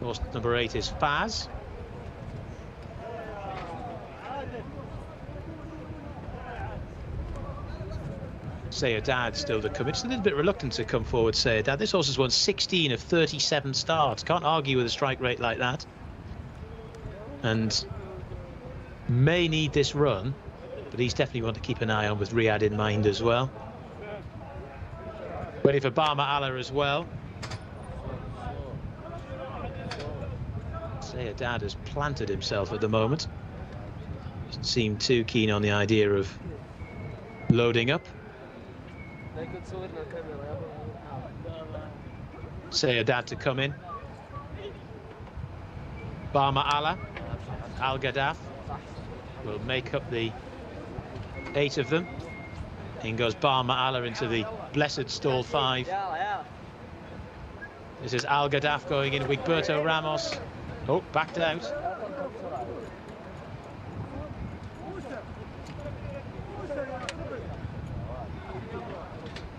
Horse number 8 is Faz. Sayedad still to come. It's a little bit reluctant to come forward, Sayedad. This horse has won 16 of 37 starts. Can't argue with a strike rate like that. And may need this run, but he's definitely one to keep an eye on with Riyadh in mind as well. Waiting for Barma Allah as well. Sayedad has planted himself at the moment. Doesn't seem too keen on the idea of loading up. Sayedad to come in. Barma Allah, Al Gaddaf will make up the 8 of them. In goes Barma Allah into the blessed stall 5. This is Al Gaddaf going in. Wigberto Ramos. Oh, backed out.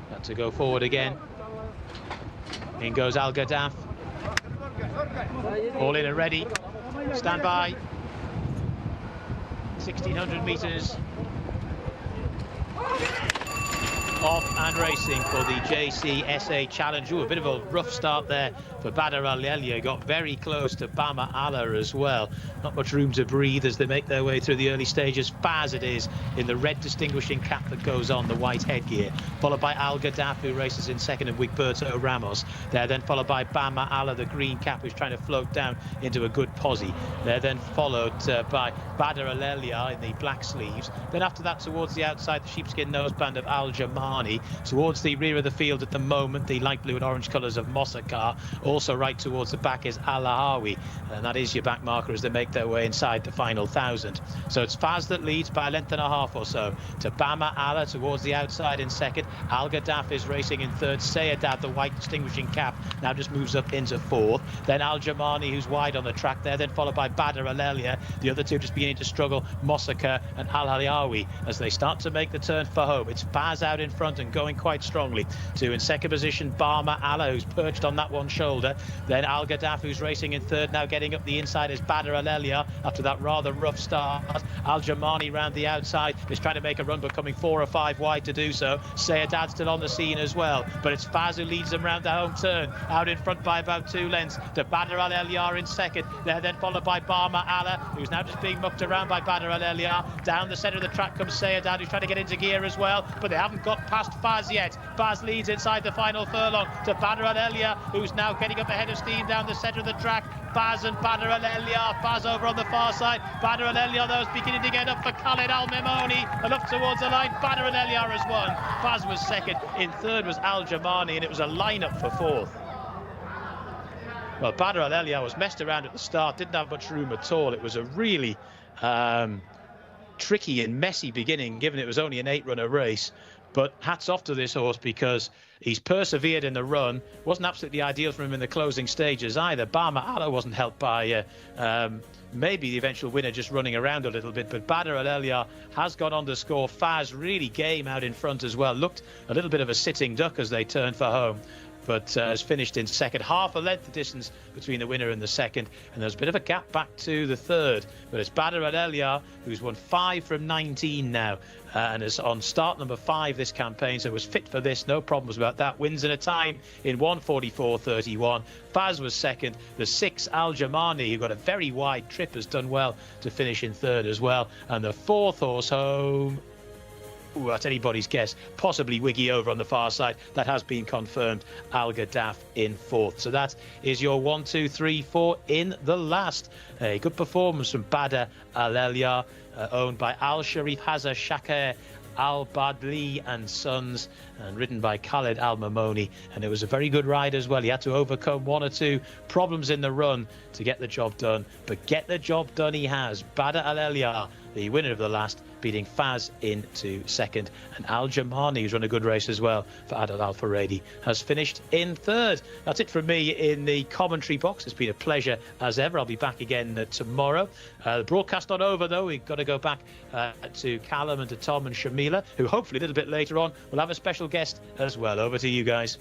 Had to go forward again. In goes Al Gaddaf. All in and ready. Stand by. 1600 metres. Off and racing for the Jcsa Challenge. Ooh, a bit of a rough start there for Badr Al-Elia. Got very close to Barma Allah as well. Not much room to breathe as they make their way through the early stages. Faz it is in the red distinguishing cap that goes on, the white headgear. Followed by Al Gaddaf, who races in second, and Wigberto Ramos. They're then followed by Barma Allah, the green cap, who's trying to float down into a good posse. They're then followed by Badr Al-Elia in the black sleeves. Then after that, towards the outside, the sheepskin noseband of Al Jamani. Towards the rear of the field at the moment, the light blue and orange colours of Mosakar. Also right towards the back is Al-Ahawi, and that is your back marker as they make their way inside the final 1,000. So it's Faz that leads by a length and a half or so to Barma Allah towards the outside in second. Al Gaddaf is racing in third. Sayedad, the white distinguishing cap, now just moves up into fourth. Then Al Jamani, who's wide on the track there, then followed by Badr Al-Elia. The other two just beginning to struggle, Mosakar and Al-Ahawi, as they start to make the turn for home. It's Faz out in front and going quite strongly. To in second position, Barma Allah, who's perched on that one shoulder. Then Al Gaddaf, who's racing in third, now getting up the inside is Badr Al-Elia after that rather rough start. Al Jamani round the outside is trying to make a run, but coming 4 or 5 wide to do so. Sayedad still on the scene as well, but it's Faz who leads them round the home turn, out in front by about 2 lengths to Badr Al-Elia in second. They're then followed by Barma Allah, who's now just being mucked around by Badr Al-Elia. Down the centre of the track comes Sayedad, who's trying to get into gear as well, but they haven't got past Faz yet. Faz leads inside the final furlong to Badr Al-Elia, who's now getting up ahead of steam down the centre of the track. Faz and Badr Al-Elia. Faz over on the far side. Badr Al-Elia, though, is beginning to get up for Khalid Al-Memoni, and up towards the line. Badr Al-Elia has won. Faz was second. In third was Al Jamani, and it was a line-up for fourth. Well, Badr Al-Elia was messed around at the start, didn't have much room at all. It was a really tricky and messy beginning, given it was only an 8-runner race. But hats off to this horse, because he's persevered in the run. Wasn't absolutely ideal for him in the closing stages either. Barma Allah wasn't helped by maybe the eventual winner just running around a little bit, but Badr Al-Elia has gone on to score. Faz really game out in front as well. Looked a little bit of a sitting duck as they turned for home, but has finished in second. Half a length of distance between the winner and the second, and there's a bit of a gap back to the third. But it's Badr Al-Elia, who's won 5 from 19 now, and is on start number 5 this campaign, so was fit for this, no problems about that. Wins in a time in 1:44.31. Faz was second. The 6, Al Jamani, who got a very wide trip, has done well to finish in third as well. And the 4th horse home, ooh, that's anybody's guess. Possibly Wiggy over on the far side. That has been confirmed. Al Gaddaf in 4th. So that is your 1, 2, 3, 4 in the last. A good performance from Badr Al-Elia, owned by Al Sharif Hazza Shakir Al Badli and Sons, and ridden by Khalid Al Mamoni. And it was a very good ride as well. He had to overcome 1 or 2 problems in the run to get the job done, but get the job done he has. Badr Al-Elia, the winner of the last, beating Faz into second, and Al Jamani, who's run a good race as well for Adel Al Faredi, has finished in third. That's it from me in the commentary box. It's been a pleasure as ever. I'll be back again tomorrow. The broadcast not over though. We've got to go back to Callum and to Tom and Shamila, who hopefully a little bit later on will have a special guest as well. Over to you guys.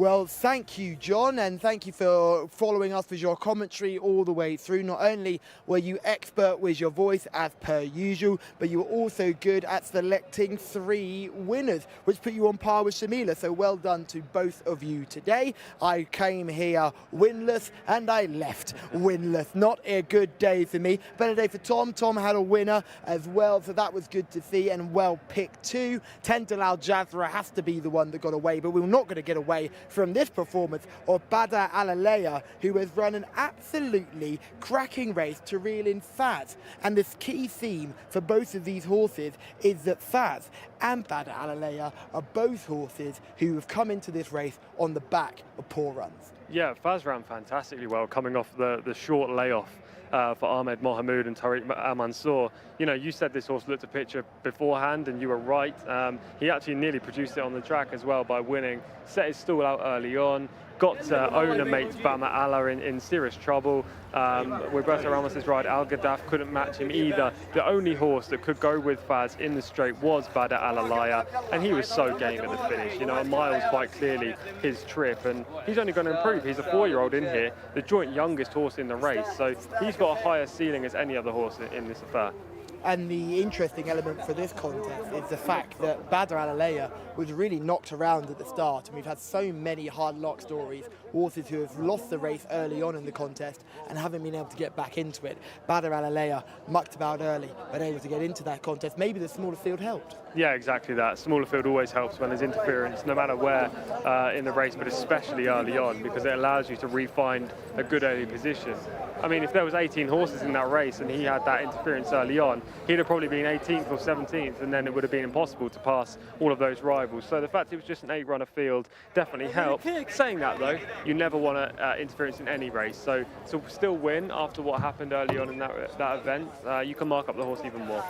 Well, thank you, John, and thank you for following us with your commentary all the way through. Not only were you expert with your voice as per usual, but you were also good at selecting 3 winners, which put you on par with Shamila. So well done to both of you today. I came here winless and I left winless. Not a good day for me. Better day for Tom. Tom had a winner as well, so that was good to see and well picked too. Tendal Al Jazra has to be the one that got away, but we're not going to get away from this performance of Badr Al-Alaya, who has run an absolutely cracking race to reel in Faz. And this key theme for both of these horses is that Faz and Badr Al-Alaya are both horses who have come into this race on the back of poor runs. Yeah, Faz ran fantastically well, coming off the short layoff for Ahmed Mohamed and Tariq Al-Mansour. You know, you said this horse looked a picture beforehand, and you were right. He actually nearly produced it on the track as well by winning, set his stall out early on, got owner mate Bama Allah in serious trouble. Roberto Ramos' ride, Al Gaddaf, couldn't match him either. The only horse that could go with Faz in the straight was Badr Al-Alaya, and he was so game at the finish. You know, a mile's quite clearly his trip, and he's only going to improve. He's a 4-year-old in here, the joint youngest horse in the race, so he's got a higher ceiling as any other horse in this affair. And the interesting element for this contest is the fact that Badr Al-Alaya was really knocked around at the start, and we've had so many hard luck stories, horses who have lost the race early on in the contest and haven't been able to get back into it. Badr Al-Alaya mucked about early, but able to get into that contest. Maybe the smaller field helped. Yeah, exactly that. Smaller field always helps when there's interference, no matter where in the race, but especially early on, because it allows you to re-find a good early position. I mean, if there was 18 horses in that race and he had that interference early on, he'd have probably been 18th or 17th, and then it would have been impossible to pass all of those rivals. So the fact it was just an 8-runner field definitely helped. Saying that, though, you never want interference in any race. So to still win after what happened early on in that event, you can mark up the horse even more.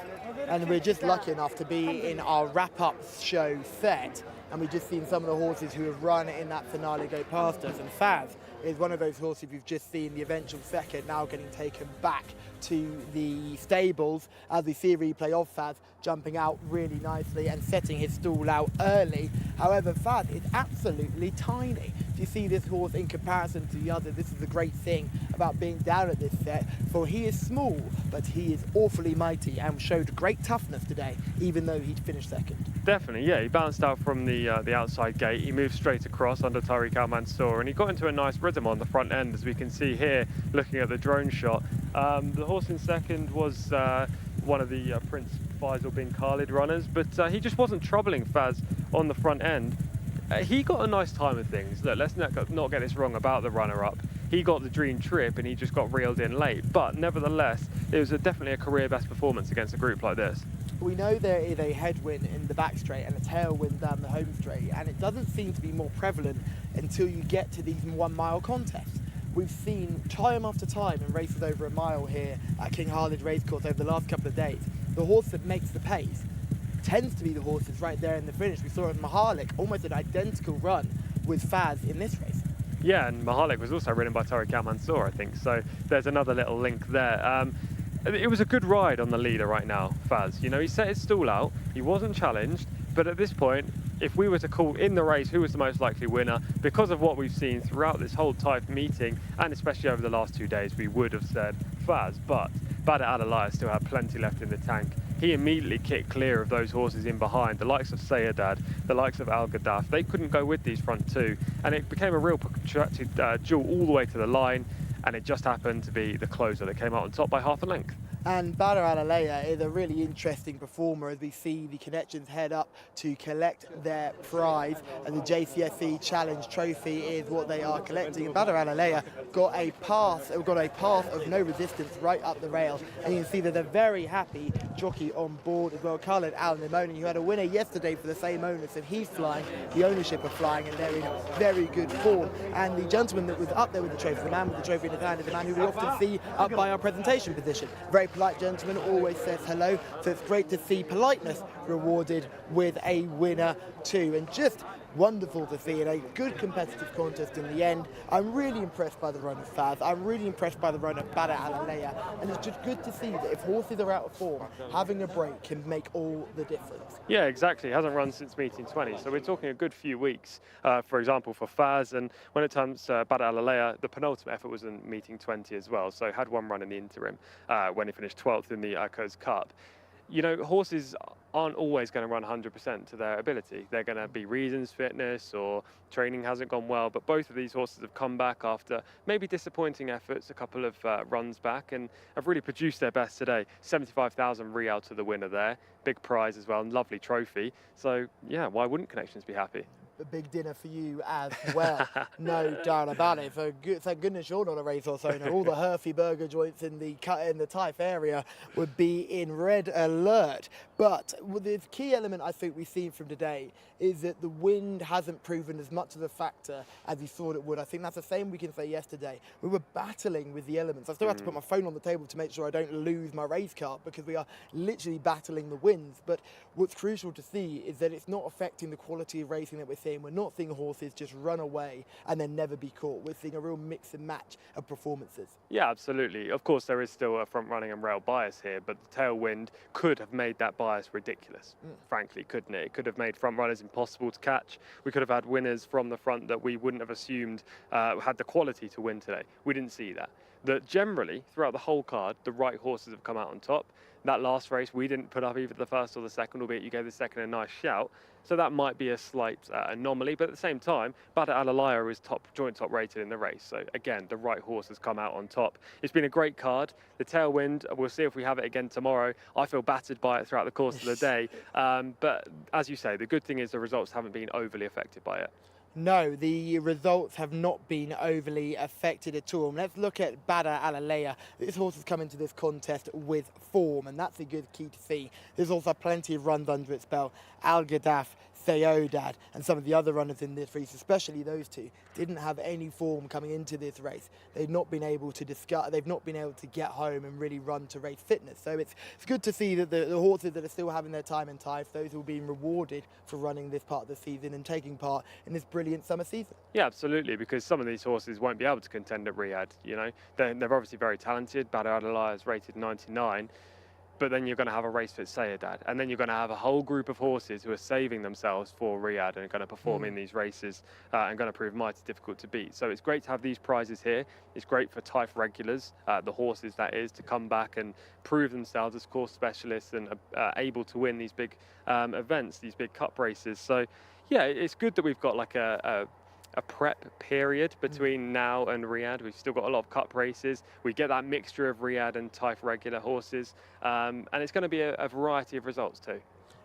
And we're just lucky enough to be in our wrap-up show set, and we've just seen some of the horses who have run in that finale go past us, and Faz is one of those horses we've just seen the eventual second now getting taken back to the stables as we see a replay of Faz jumping out really nicely and setting his stall out early. However, Faz is absolutely tiny. If you see this horse in comparison to the other, this is the great thing about being down at this set, for he is small, but he is awfully mighty and showed great toughness today, even though he'd finished second. Definitely, yeah. He bounced out from the outside gate. He moved straight across under Tariq Al-Mansour, and he got into a nice rhythm on the front end, as we can see here, looking at the drone shot. The horse in second was one of the Prince Faisal bin Khalid runners, but he just wasn't troubling Faz on the front end. He got a nice time of things. Look, let's not get this wrong about the runner-up. He got the dream trip and he just got reeled in late, but nevertheless, it was definitely a career best performance against a group like this. We know there is a headwind in the back straight and a tailwind down the home straight, and it doesn't seem to be more prevalent until you get to these 1 mile contests. We've seen time after time in races over a mile here at King Khalid Racecourse over the last couple of days, the horse that makes the pace tends to be the horse that's right there in the finish. We saw it in Mahalik, almost an identical run with Faz in this race. Yeah, and Mahalik was also ridden by Tariq Al-Mansour, I think, so there's another little link there. It was a good ride on the leader right now, Faz. You know, he set his stall out, he wasn't challenged, but at this point, if we were to call in the race who was the most likely winner, because of what we've seen throughout this whole Taif meeting, and especially over the last 2 days, we would have said Faz, but Badr Al-Alaya still had plenty left in the tank. He immediately kicked clear of those horses in behind, the likes of Sayyadad, the likes of Al Gaddaf. They couldn't go with these front two, and it became a real protracted duel all the way to the line, and it just happened to be the closer that came out on top by half a length. And Badr Al-Alaya is a really interesting performer as we see the connections head up to collect their prize, and the Jcsa Challenge Trophy is what they are collecting. And Badr Al-Alaya got a path of no resistance right up the rail, and you can see that they're very happy jockey on board as well. Khalid Al-Nimoni, who had a winner yesterday for the same owner, so he's flying, the ownership are flying, and they're in very good form. And the gentleman that was up there with the trophy, the man with the trophy in his hand, is the man who we often see up by our presentation position. Very polite gentleman, always says hello, so it's great to see politeness rewarded with a winner too. And just wonderful to see, and a good competitive contest in the end. I'm really impressed by the run of Faz. I'm really impressed by the run of Bada Alalea, and it's just good to see that if horses are out of form, having a break can make all the difference. Yeah, exactly. He hasn't run since meeting 20, so we're talking a good few weeks, for example, for Faz. And when it comes to Bada Alalea, the penultimate effort was in meeting 20 as well, so had one run in the interim when he finished 12th in the Coast Cup. You know, horses aren't always going to run 100% to their ability. They're going to be reasons, fitness, or training hasn't gone well. But both of these horses have come back after maybe disappointing efforts, a couple of runs back, and have really produced their best today. 75,000 Real to the winner there. Big prize as well, and lovely trophy. So, yeah, why wouldn't Connections be happy? A big dinner for you as well, no doubt about it. Thank goodness you're not a racehorse owner. All the Herfy burger joints in the Taif area would be in red alert. But the key element I think we've seen from today is that the wind hasn't proven as much of a factor as we thought it would. I think that's the same we can say yesterday. We were battling with the elements. I still have to put my phone on the table to make sure I don't lose my race card, because we are literally battling the winds. But what's crucial to see is that it's not affecting the quality of racing that we're seeing. We're not seeing horses just run away and then never be caught. We're seeing a real mix and match of performances. Yeah, absolutely. Of course, there is still a front running and rail bias here, but the tailwind could have made that bias ridiculous, frankly, couldn't it? It could have made front runners impossible to catch. We could have had winners from the front that we wouldn't have assumed had the quality to win today. We didn't see that. That generally, throughout the whole card, the right horses have come out on top. That last race, we didn't put up either the first or the second, albeit you gave the second a nice shout. So that might be a slight anomaly, but at the same time, Bada Alalaya is joint top rated in the race. So again, the right horse has come out on top. It's been a great card. The tailwind, we'll see if we have it again tomorrow. I feel battered by it throughout the course of the day. But as you say, the good thing is the results haven't been overly affected by it. No, the results have not been overly affected at all. Let's look at Bada Alalea. This horse has come into this contest with form, and that's a good key to see. There's also plenty of runs under its belt. Al Gaddaf, Theodad, and some of the other runners in this race, especially those two, didn't have any form coming into this race. They've not been able to get home and really run to race fitness. So it's good to see that the horses that are still having their time in Taif, those who are being rewarded for running this part of the season and taking part in this brilliant summer season. Yeah, absolutely, because some of these horses won't be able to contend at Riyadh. You know, they're obviously very talented. Bada Alalaya is rated 99. But then you're going to have a race for Sayedad, and then you're going to have a whole group of horses who are saving themselves for Riyadh and are going to perform in these races and going to prove mighty difficult to beat. So it's great to have these prizes here. It's great for Taif regulars, the horses that is, to come back and prove themselves as course specialists and able to win these big events, these big cup races. So yeah, it's good that we've got like a prep period between now and Riyadh. We've still got a lot of cup races. We get that mixture of Riyadh and Taif regular horses, and it's going to be a variety of results too.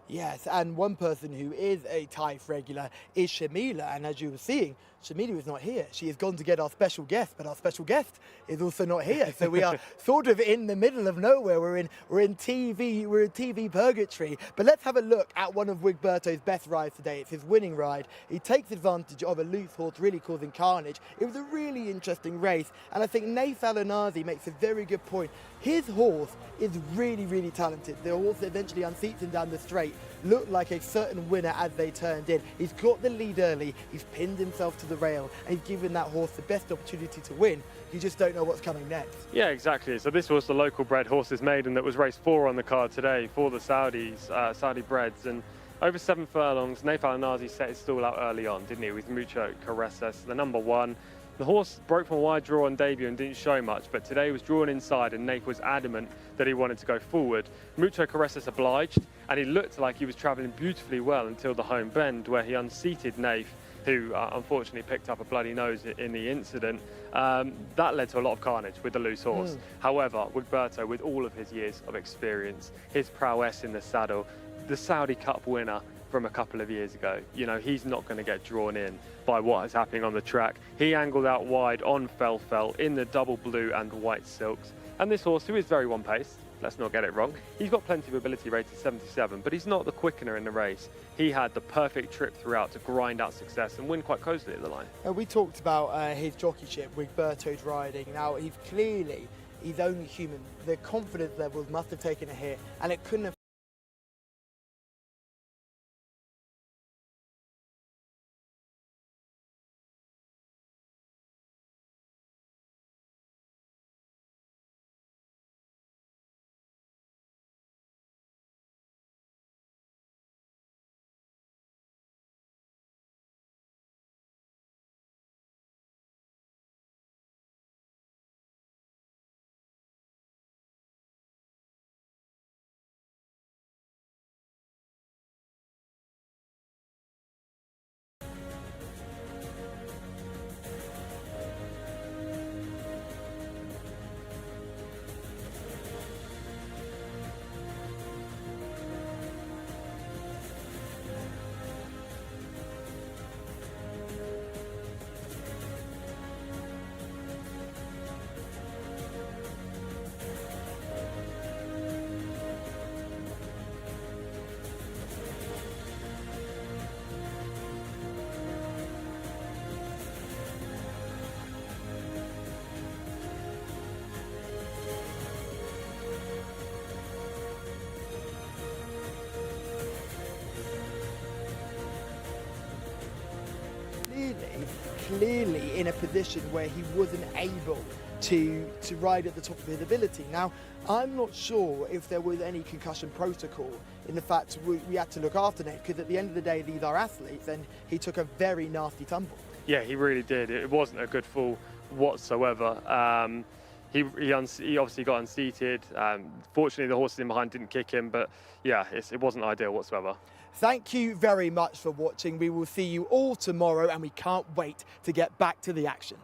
Yes, and one person who is a Taif regular is Shamila, and as you were seeing, Shamila is not here. She has gone to get our special guest, but our special guest is also not here. So we are sort of in the middle of nowhere. We're in TV purgatory. But let's have a look at one of Wigberto's best rides today. It's his winning ride. He takes advantage of a loose horse, really causing carnage. It was a really interesting race, and I think Naif Al-Anazi makes a very good point. His horse is really, really talented. The horse that eventually unseats him down the straight looked like a certain winner as they turned in. He's got the lead early, he's pinned himself to the rail, and he's given that horse the best opportunity to win. You just don't know what's coming next. Yeah, exactly. So this was the local bred horses maiden that was race 4 on the card today for the Saudis, Saudi breds, and over 7 furlongs, Naif Al-Anazi set his stall out early on, didn't he, with Mucho Caresses, the number 1. The horse broke from a wide draw on debut and didn't show much, but today was drawn inside and Naif was adamant that he wanted to go forward. Mucho Caresses obliged, and he looked like he was travelling beautifully well until the home bend, where he unseated Naif, who unfortunately picked up a bloody nose in the incident. That led to a lot of carnage with the loose horse. However, Wigberto, with all of his years of experience, his prowess in the saddle, the Saudi Cup winner from a couple of years ago, you know, he's not going to get drawn in by what is happening on the track. He angled out wide on Fell in the double blue and white silks. And this horse, who is very one-paced, let's not get it wrong, he's got plenty of ability, rated 77, but he's not the quickener in the race. He had the perfect trip throughout to grind out success and win quite closely at the line. We talked about his jockeyship, Wigberto's riding. Now, he's only human. The confidence levels must have taken a hit, and it couldn't have clearly in a position where he wasn't able to ride at the top of his ability. Now, I'm not sure if there was any concussion protocol in the fact we had to look after Nate, because at the end of the day, these are athletes, and he took a very nasty tumble. Yeah, he really did. It wasn't a good fall whatsoever. He obviously got unseated. Fortunately, the horses in behind didn't kick him, but yeah, it wasn't ideal whatsoever. Thank you very much for watching. We will see you all tomorrow, and we can't wait to get back to the action.